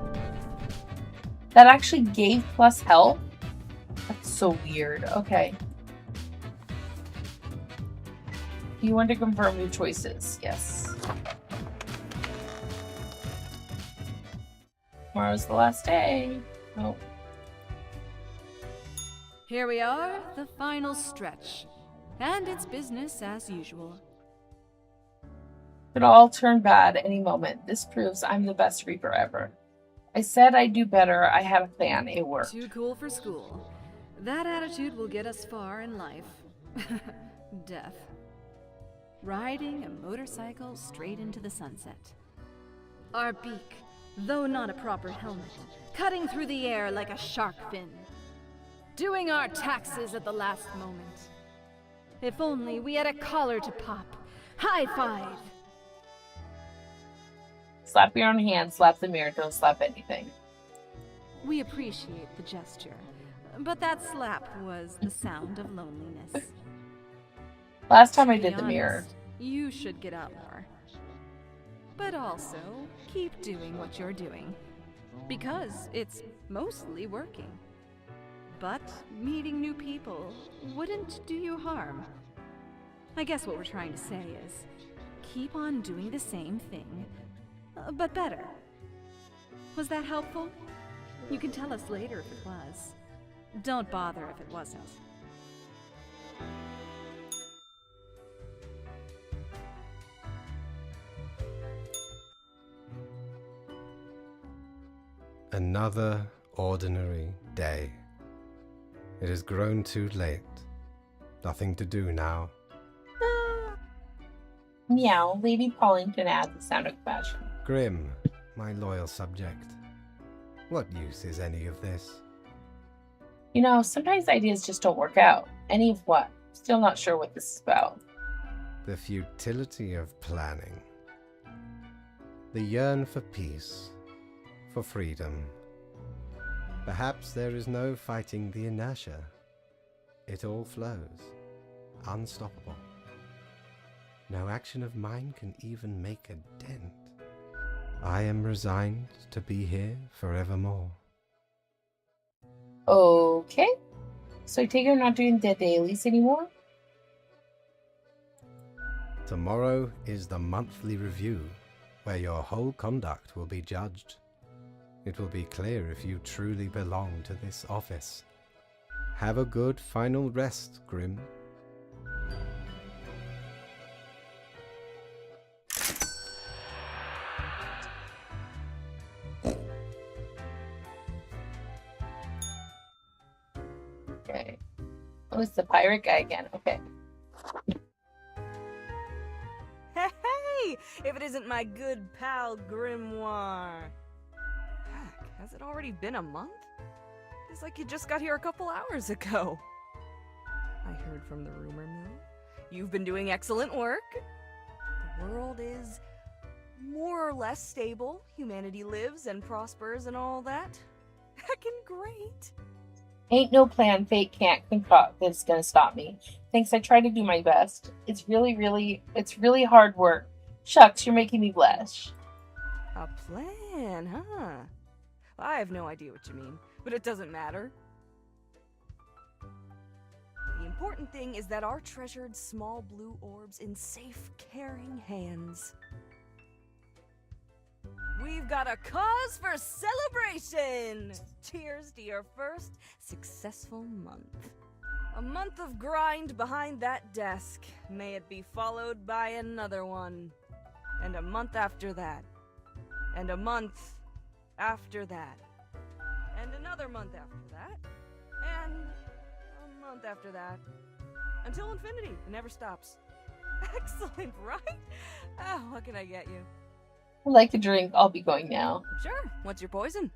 That actually gave plus health? That's so weird. Okay. You want to confirm new choices? Yes. Tomorrow's the last day. Oh. Here we are, the final stretch. And it's business as usual. Could all turn bad any moment. This proves I'm the best Reaper ever. I said I'd do better. I had a plan. It worked. Too cool for school. That attitude will get us far in life. Death. Riding a motorcycle straight into the sunset. Our beak, though not a proper helmet, cutting through the air like a shark fin. Doing our taxes at the last moment. If only we had a collar to pop. High five! Slap your own hand, slap the mirror, don't slap anything. We appreciate the gesture, but that slap was the sound of loneliness. Last time I To be did the mirror. honest, you should get out more. But also, keep doing what you're doing. Because it's mostly working. But meeting new people wouldn't do you harm. I guess what we're trying to say is, keep on doing the same thing, but better. Was that helpful? You can tell us later if it was. Don't bother if it wasn't. Another ordinary day. It has grown too late. Nothing to do now. Meow, Lady Paulington adds the sound of compassion. Grim, my loyal subject. What use is any of this? You know, sometimes ideas just don't work out. Any of what? Still not sure what this is about. The futility of planning. The yearn for peace, for freedom. Perhaps there is no fighting the inertia. It all flows, unstoppable. No action of mine can even make a dent. I am resigned to be here forevermore. Okay. So I take it I'm not doing the dailies anymore? Tomorrow is the monthly review, where your whole conduct will be judged. It will be clear if you truly belong to this office. Have a good final rest, Grim. Okay. Oh, it's the pirate guy again. Okay. Hey! If it isn't my good pal Grimoire. Heck, has it already been a month? It's like you just got here a couple hours ago. I heard from the rumor mill. You've been doing excellent work. The world is more or less stable. Humanity lives and prospers and all that. Heckin' great. Ain't no plan fate can't concoct that's gonna stop me. Thanks, I try to do my best. It's really hard work. Shucks, you're making me blush. A plan, huh? I have no idea what you mean, but it doesn't matter. The important thing is that our treasured small blue orb's in safe, caring hands. We've got a cause for celebration! Cheers to your first successful month. A month of grind behind that desk. May it be followed by another one. And a month after that. And a month after that. And another month after that. And a month after that. Until infinity. It never stops. Excellent, right? Oh, what can I get you? I'd like a drink. I'll be going now. Sure. What's your poison?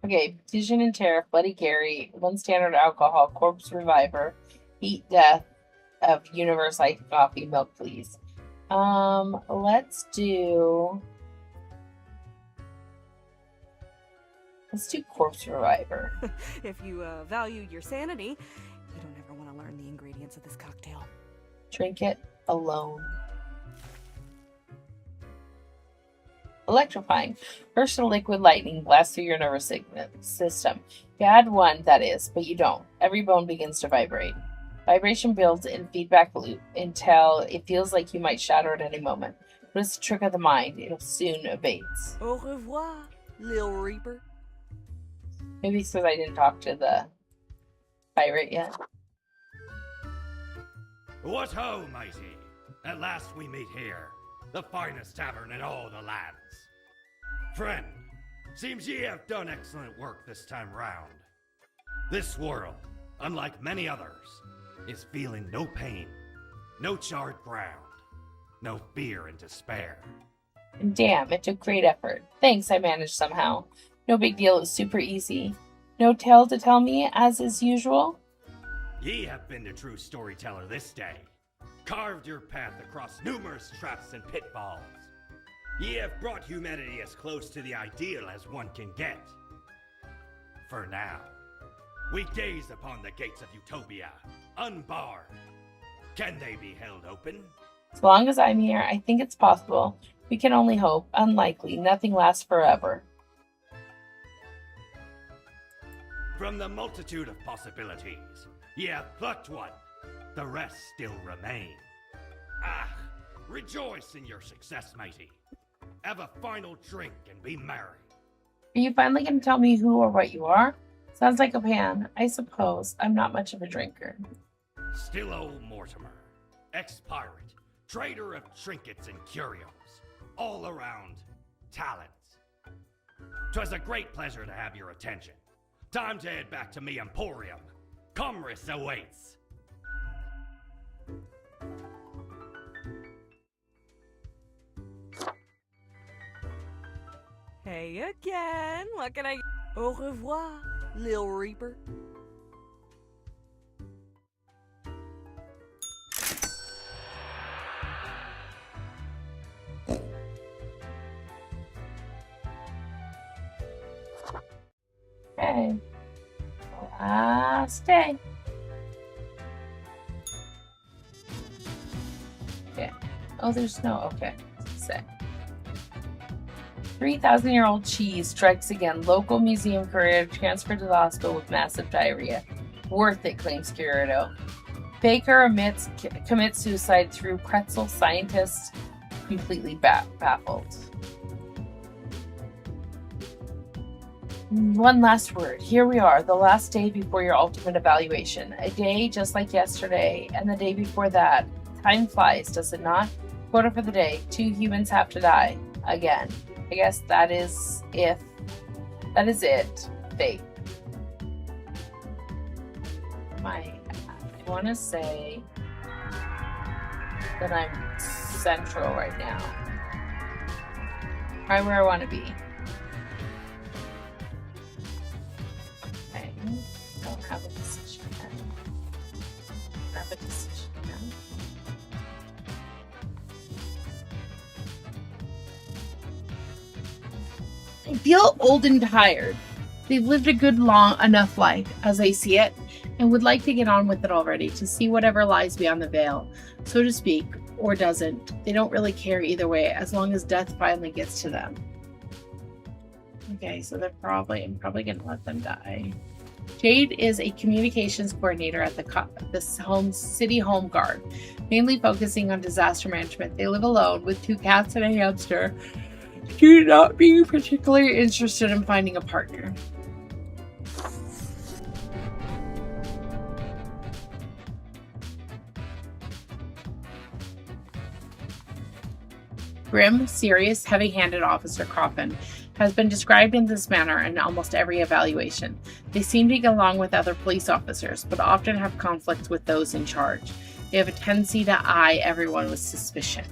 Okay, Petition and Tariff, Bloody Gary, 1 standard alcohol, Corpse Reviver, Heat Death of Universe Iced Coffee, Milk, please. Let's do Corpse Reviver. If you value your sanity, you don't ever want to learn the ingredients of this cocktail. Drink it alone. Electrifying. Burst of liquid lightning blasts through your nervous system. You had one, that is, but you don't. Every bone begins to vibrate. Vibration builds in feedback loop until it feels like you might shatter at any moment. But it's a trick of the mind. It'll soon abates. Au revoir, Lil Reaper. Maybe it's because I didn't talk to the pirate yet. What ho, mighty! At last we meet here, the finest tavern in all the lands. Friend, seems ye have done excellent work this time round. This world, unlike many others, is feeling no pain, no charred ground, no fear and despair. And damn, it took great effort. Thanks, I managed somehow. No big deal, it was super easy. No tale to tell me, as is usual? Ye have been the true storyteller this day, carved your path across numerous traps and pitfalls. Ye have brought humanity as close to the ideal as one can get. For now, we gaze upon the gates of Utopia, unbarred. Can they be held open? As long as I'm here, I think it's possible. We can only hope. Unlikely. Nothing lasts forever. From the multitude of possibilities, ye have plucked one. The rest still remain. Ah, rejoice in your success, matey. Have a final drink and be merry. Are you finally going to tell me who or what you are? Sounds like a plan. I suppose. I'm not much of a drinker. Still old Mortimer, ex-pirate, trader of trinkets and curios, all around talents. 'Twas a great pleasure to have your attention. Time to head back to me emporium. Commerce awaits. Hey again. What can I... Au revoir, Lil Reaper. Okay. Last day. Okay. Oh, there's snow. Okay. Sick. 3,000-year-old cheese strikes again. Local museum courier transferred to the hospital with massive diarrhea. Worth it, claims Kirito. Baker commits suicide through pretzel. Scientists completely baffled. One last word. Here we are, the last day before your ultimate evaluation. A day just like yesterday, and the day before that. Time flies, does it not? Quota for the day. 2 humans have to die. Again. I guess that is it. Fate. I want to say that I'm central right now. Right where I want to be. Okay. Don't have a decision yet. Have a decision yet. I feel old and tired. They've lived a good long enough life, as I see it, and would like to get on with it already, to see whatever lies beyond the veil, so to speak, or doesn't. They don't really care either way, as long as death finally gets to them. Okay, so I'm probably gonna let them die. Jade is a communications coordinator at the city home guard, mainly focusing on disaster management. They live alone with 2 cats and a hamster. Do not be particularly interested in finding a partner. Grim, serious, heavy-handed Officer Coffin has been described in this manner in almost every evaluation. They seem to get along with other police officers, but often have conflicts with those in charge. They have a tendency to eye everyone with suspicion.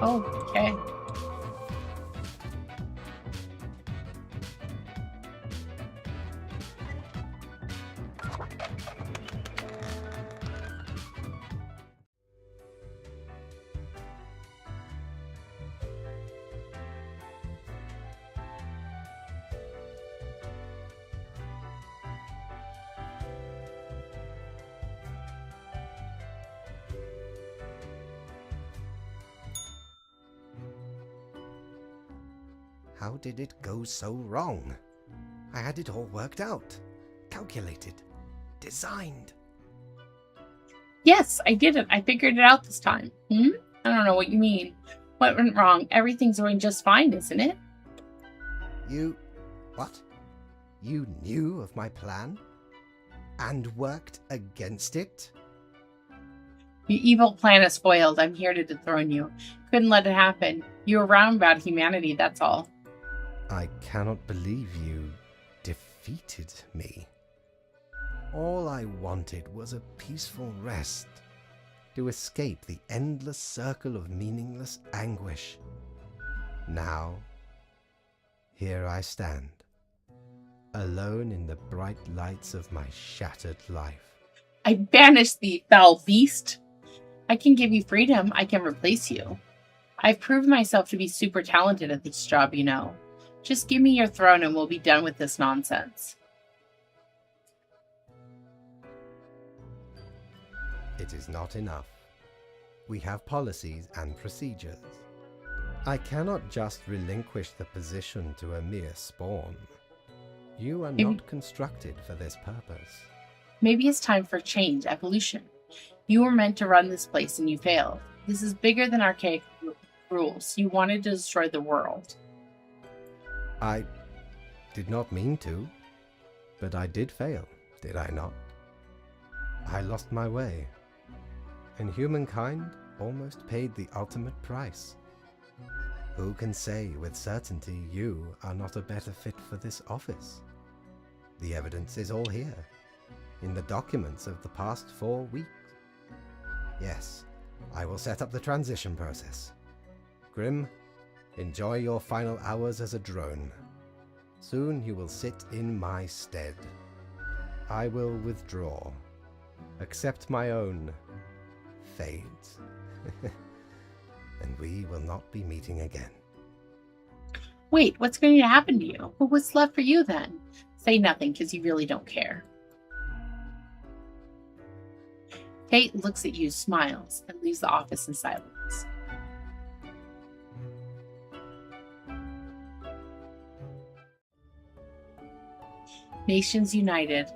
Oh, okay. How did it go so wrong? I had it all worked out, calculated, designed. Yes, I did it. I figured it out this time. I don't know what you mean. What went wrong? Everything's going just fine, isn't it? What? You knew of my plan? And worked against it? Your evil plan is foiled. I'm here to dethrone you. Couldn't let it happen. You were wrong about humanity, that's all. I cannot believe you defeated me. All I wanted was a peaceful rest, to escape the endless circle of meaningless anguish. Now, here I stand, alone in the bright lights of my shattered life. I banish thee, foul beast. I can give you freedom. I can replace you. I've proved myself to be super talented at this job, you know. Just give me your throne and we'll be done with this nonsense. It is not enough. We have policies and procedures. I cannot just relinquish the position to a mere spawn. You are not constructed for this purpose. Maybe it's time for change, evolution. You were meant to run this place and you failed. This is bigger than archaic rules. You wanted to destroy the world. I did not mean to, but I did fail, did I not? I lost my way, and humankind almost paid the ultimate price. Who can say with certainty you are not a better fit for this office? The evidence is all here, in the documents of the past 4 weeks. Yes, I will set up the transition process. Grim, enjoy your final hours as a drone. Soon you will sit in my stead. I will withdraw. Accept my own fate. And we will not be meeting again. Wait, what's going to happen to you? Well, what's left for you then? Say nothing, because you really don't care. Kate looks at you, smiles, and leaves the office in silence. Nations united.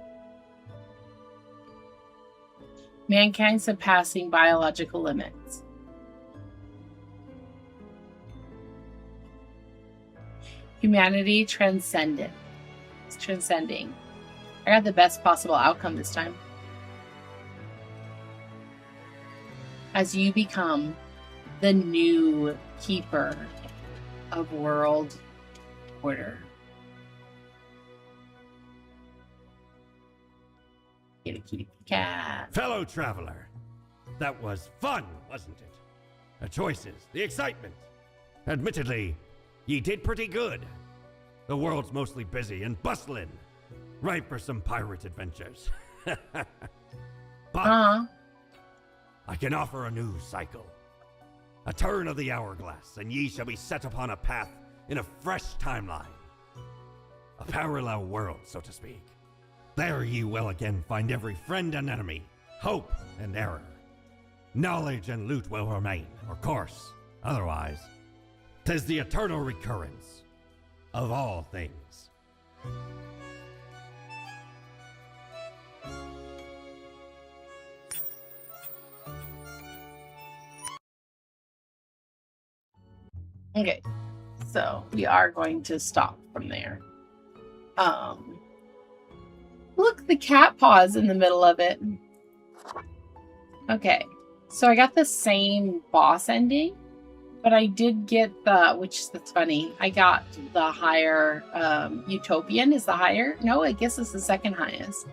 Mankind surpassing biological limits. Humanity transcendent. It's transcending. I got the best possible outcome this time. As you become the new keeper of world order. Get a kitty cat. Fellow traveler, that was fun, wasn't it? The choices, the excitement. Admittedly, ye did pretty good. The world's mostly busy and bustling, ripe for some pirate adventures. But I can offer a new cycle. A turn of the hourglass, and ye shall be set upon a path in a fresh timeline. A parallel world, so to speak. There ye will again find every friend and enemy, hope and error. Knowledge and loot will remain, of course. Otherwise, 'tis the eternal recurrence of all things. Okay, so we are going to stop from there. Look, the cat paws in the middle of it. Okay, So I got the same boss ending, but I did get that's funny. I got the higher, Utopian is the higher. No, I guess it's the second highest.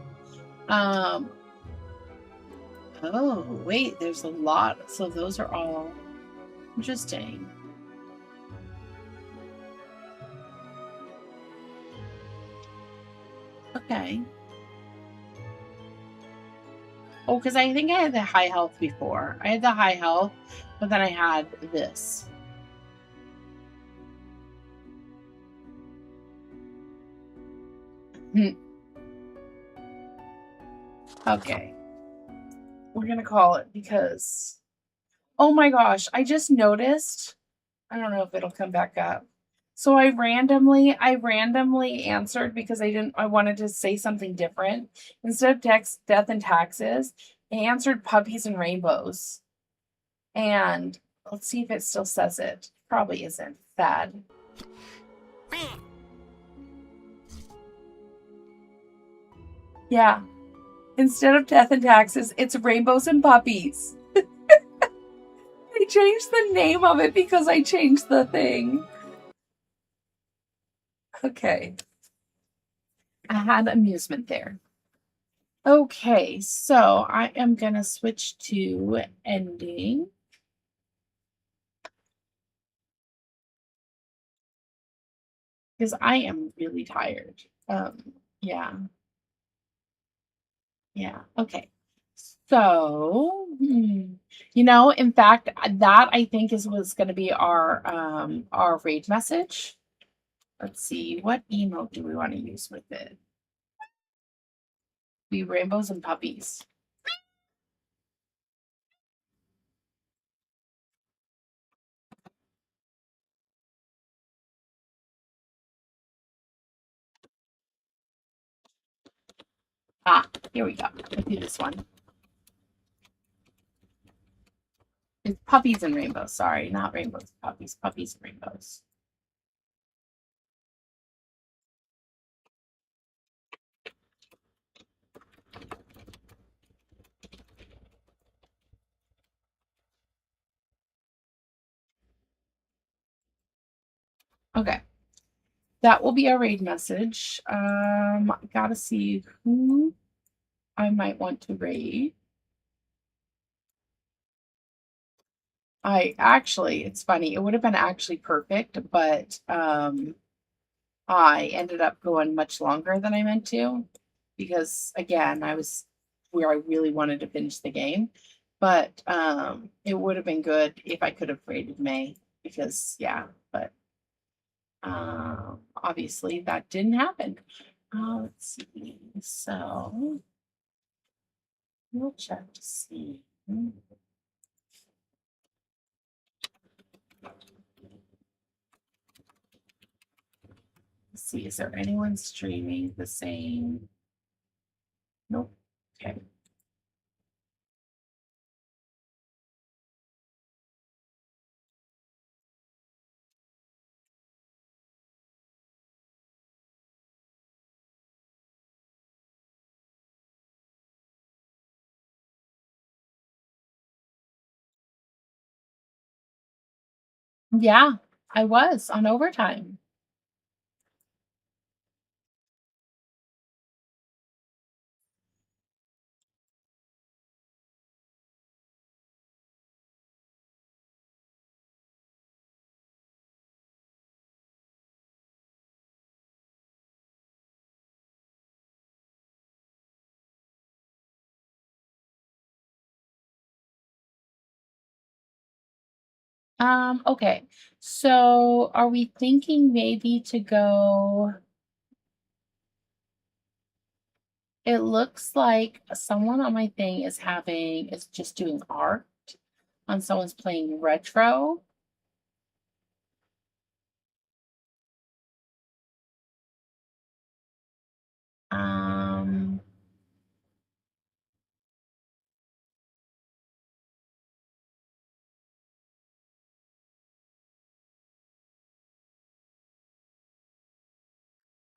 Oh, wait, there's a lot. So those are all interesting. Okay. Oh, because I think I had the high health before. I had the high health, but then I had this. Okay. We're gonna call it because... Oh my gosh, I just noticed. I don't know if it'll come back up. So I randomly answered because I wanted to say something different. Instead of death and taxes, I answered puppies and rainbows. And let's see if it still says it. Probably isn't. Sad. Yeah. Instead of death and taxes, it's rainbows and puppies. I changed the name of it because I changed the thing. Okay. I had amusement there. Okay, so I am gonna switch to ending. Because I am really tired. Yeah. Yeah, okay. So, in fact, that I think was going to be our raid message. Let's see, what emote do we want to use with it? Be rainbows and puppies. Ah, here we go. Let's do this one. It's puppies and rainbows. Sorry, not rainbows, puppies. Puppies and rainbows. Okay. That will be our raid message. Gotta see who I might want to raid. It's funny. It would have been actually perfect, but I ended up going much longer than I meant to because again, I was where I really wanted to finish the game. But it would have been good if I could have raided May because but obviously that didn't happen. Let's see. So we'll check to see. Let's see, is there anyone streaming the same? Nope. Okay. Yeah, I was on overtime. Okay. So are we thinking maybe to go? It looks like someone on my thing is just doing art on someone's playing retro. Um,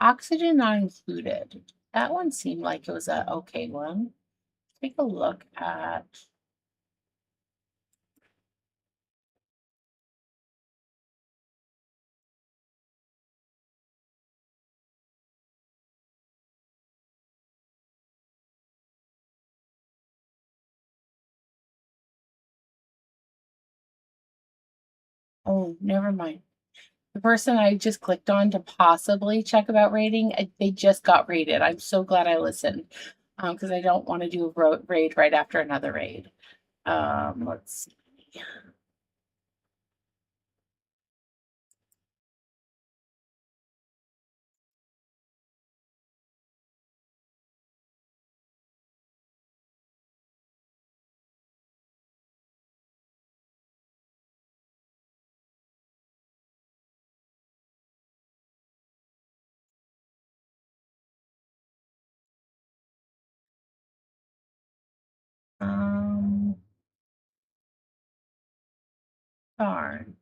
Oxygen not included. That one seemed like it was a okay one. Take a look at Oh, never mind. The person I just clicked on to possibly check about raiding, they just got raided. I'm so glad I listened because I don't want to do a raid right after another raid. Let's see. Darn.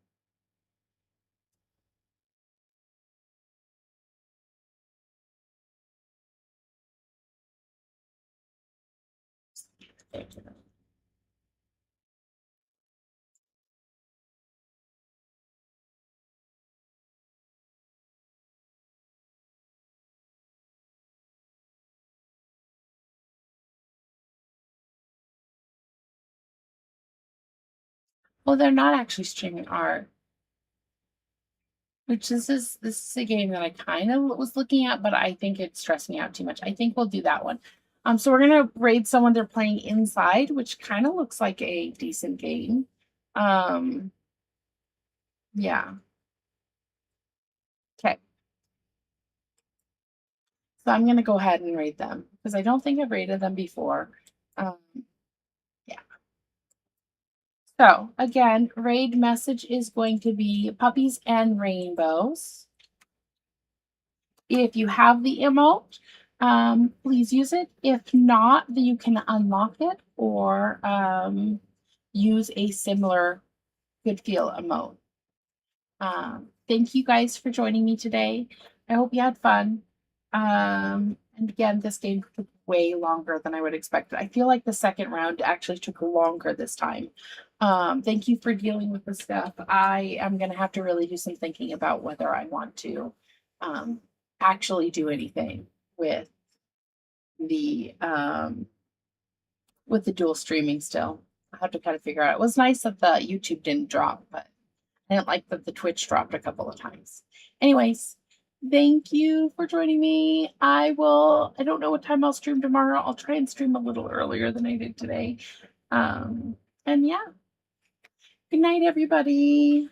Well, they're not actually streaming art. Which this is a game that I kind of was looking at, but I think it's stressing me out too much. I think we'll do that one. So we're gonna raid someone they're playing inside, which kind of looks like a decent game. Yeah. Okay. So I'm gonna go ahead and raid them because I don't think I've raided them before. Yeah. So again, raid message is going to be puppies and rainbows. If you have the emote, please use it. If not, then you can unlock it or use a similar good feel emote. Thank you guys for joining me today. I hope you had fun. And again, this game took way longer than I would expect. I feel like the second round actually took longer this time. Thank you for dealing with the stuff. I am going to have to really do some thinking about whether I want to actually do anything with the dual streaming still. I have to kind of figure out. It was nice that the YouTube didn't drop, but I didn't like that the Twitch dropped a couple of times. Anyways, thank you for joining me. I don't know what time I'll stream tomorrow. I'll try and stream a little earlier than I did today. And yeah. Good night, everybody.